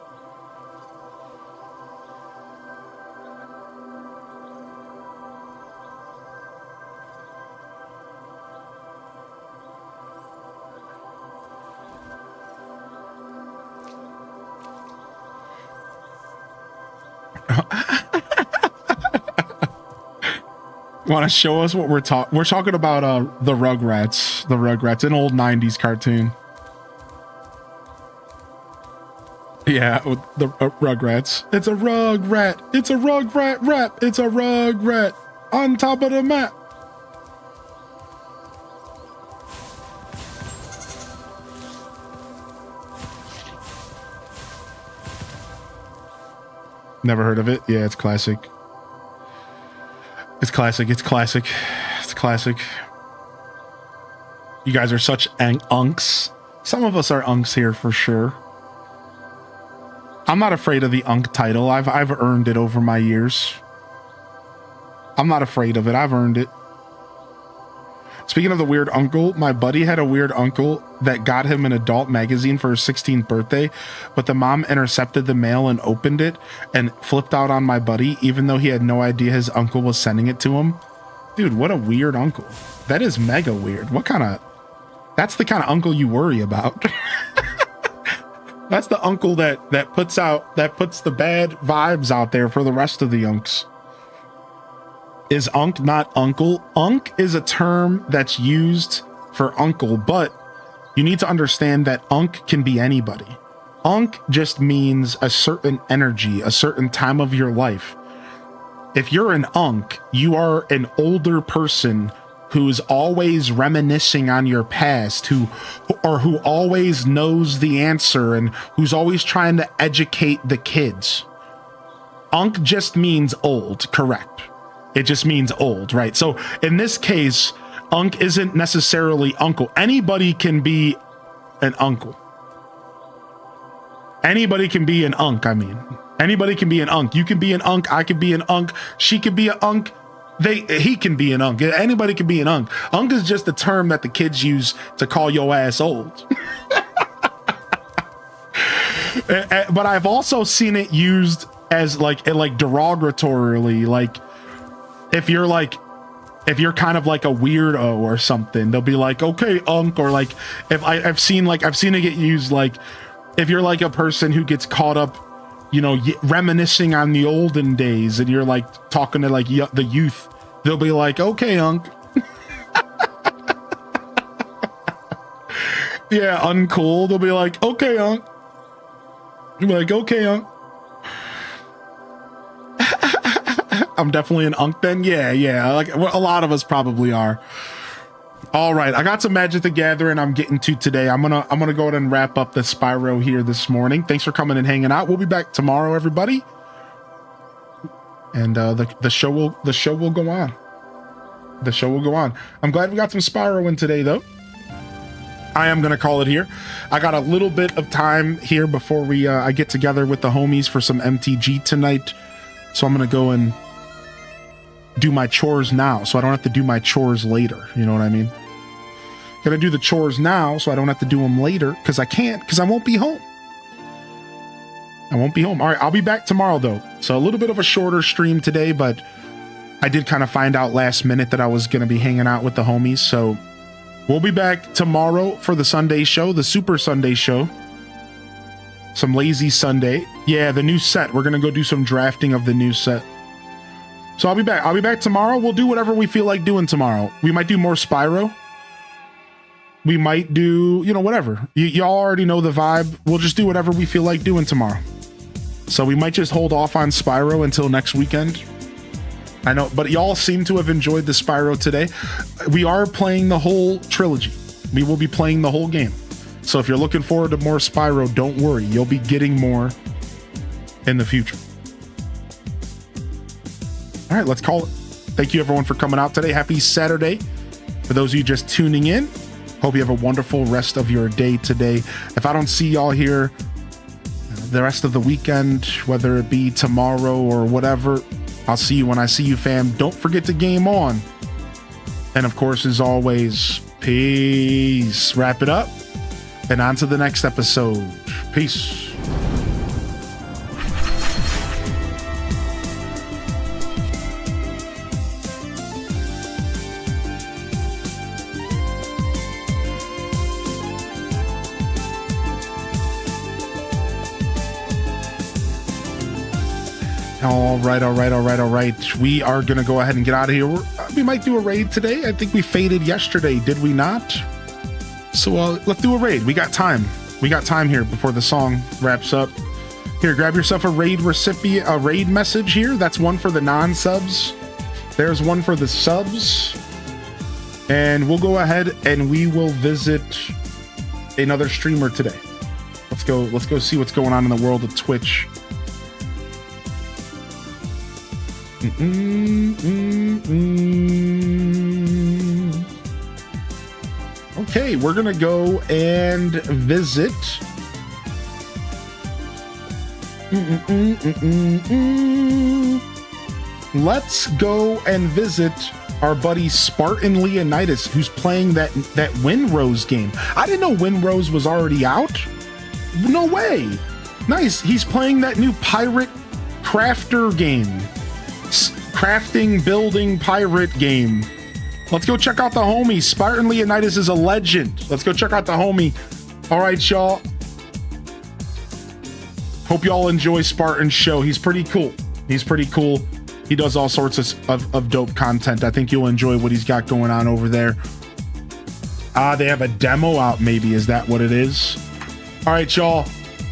Want to show us what we're talking about? The Rugrats, an old 90s cartoon. Yeah, with the Rugrats. It's a Rugrat. It's a Rugrat rap. It's a Rugrat on top of the map. Never heard of it. Yeah, it's classic. It's classic. It's classic. It's classic. You guys are such unks. Some of us are unks here for sure. I'm not afraid of the unk title. I've earned it over my years. I'm not afraid of it. I've earned it. Speaking of the weird uncle, my buddy had a weird uncle that got him an adult magazine for his 16th birthday, but the mom intercepted the mail and opened it and flipped out on my buddy, even though he had no idea his uncle was sending it to him. Dude, what a weird uncle. That is mega weird. That's the kind of uncle you worry about. That's the uncle that puts the bad vibes out there for the rest of the unks. Is unk not uncle? Unk is a term that's used for uncle, but you need to understand that Unk can be anybody. Unk just means a certain energy, a certain time of your life. If you're an Unk, you are an older person who's always reminiscing on your past, who always knows the answer and who's always trying to educate the kids. Unk just means old, correct? It just means old, right? So in this case, Unk isn't necessarily uncle. Anybody can be an uncle. Anybody can be an Unk, I mean. Anybody can be an Unk. You can be an Unk, I can be an Unk, she could be an Unk. He can be an Unk. Anybody can be an Unk. Unk is just a term that the kids use to call your ass old. But I've also seen it used as like derogatorily, like if you're kind of like a weirdo or something, they'll be like, okay, Unk, or like if I've seen it get used like if you're like a person who gets caught up, you know, reminiscing on the olden days and you're like talking to like the youth, they'll be like, okay, Unk. Yeah, uncool. They'll be like, okay, Unk. You'll be like, okay, Unk. I'm definitely an Unk then. Yeah. Like a lot of us probably are. All right, I got some Magic the Gathering I'm getting to today. I'm gonna go ahead and wrap up the Spyro here this morning. Thanks for coming and hanging out. We'll be back tomorrow, everybody. And the show will go on. The show will go on. I'm glad we got some Spyro in today, though. I am gonna call it here. I got a little bit of time here before I get together with the homies for some MTG tonight. So I'm gonna go and do my chores now, so I don't have to do my chores later. You know what I mean? Gotta do the chores now, so I don't have to do them later, because I can't, because I won't be home. All right, I'll be back tomorrow, though. So a little bit of a shorter stream today, but I did kind of find out last minute that I was going to be hanging out with the homies. So we'll be back tomorrow for the Sunday show, the Super Sunday show. Some Lazy Sunday. Yeah, the new set. We're going to go do some drafting of the new set. So I'll be back tomorrow. We'll do whatever we feel like doing tomorrow. We might do more Spyro. We might do, you know, whatever. Y'all already know the vibe. We'll just do whatever we feel like doing tomorrow. So we might just hold off on Spyro until next weekend. I know, but y'all seem to have enjoyed the Spyro today. We are playing the whole trilogy. We will be playing the whole game. So if you're looking forward to more Spyro, don't worry. You'll be getting more in the future. All right, let's call it. Thank you, everyone, for coming out today. Happy Saturday. For those of you just tuning in, hope you have a wonderful rest of your day today. If I don't see y'all here the rest of the weekend, whether it be tomorrow or whatever, I'll see you when I see you, fam. Don't forget to game on. And of course, as always, peace. Wrap it up and on to the next episode. Peace. All right. We are going to go ahead and get out of here. We might do a raid today. I think we faded yesterday, did we not? So let's do a raid. We got time. Here before the song wraps up. Here, grab yourself a raid recipient, a raid message here. That's one for the non-subs. There's one for the subs. And we'll go ahead and we will visit another streamer today. Let's go see what's going on in the world of Twitch. Okay, we're gonna go and visit let's go and visit our buddy Spartan Leonidas, who's playing that Windrose game. I didn't know Windrose was already out. No way. Nice. He's playing that new pirate crafter game. Crafting, building, pirate game. Let's go check out the homie. Spartan Leonidas is a legend. Let's go check out the homie. All right, y'all. Hope y'all enjoy Spartan's show. He's pretty cool. He does all sorts of dope content. I think you'll enjoy what he's got going on over there. They have a demo out, maybe. Is that what it is? All right, y'all.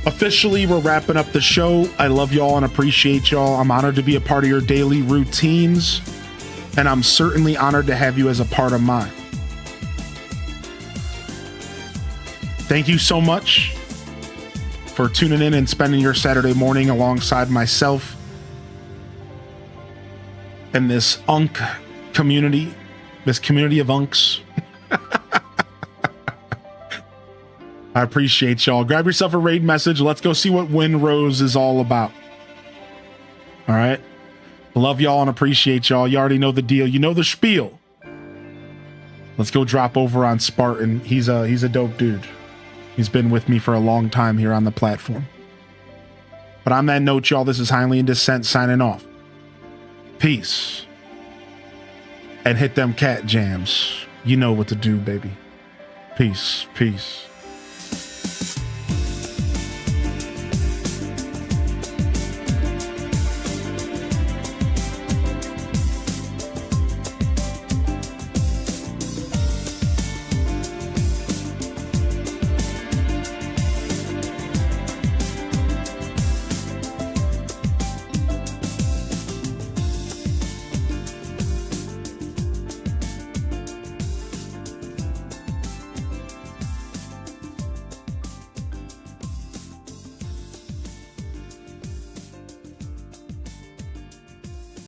Officially, we're wrapping up the show. I love y'all and appreciate y'all. I'm honored to be a part of your daily routines, and I'm certainly honored to have you as a part of mine. Thank you so much for tuning in and spending your Saturday morning alongside myself and this Unk community, this community of Unks. I appreciate y'all. Grab yourself a raid message. Let's go see what Windrose is all about. All right. Love y'all and appreciate y'all. You already know the deal. You know the spiel. Let's go drop over on Spartan. He's a dope dude. He's been with me for a long time here on the platform. But on that note, y'all, this is Heinlein Descent signing off. Peace. And hit them cat jams. You know what to do, baby. Peace. Peace.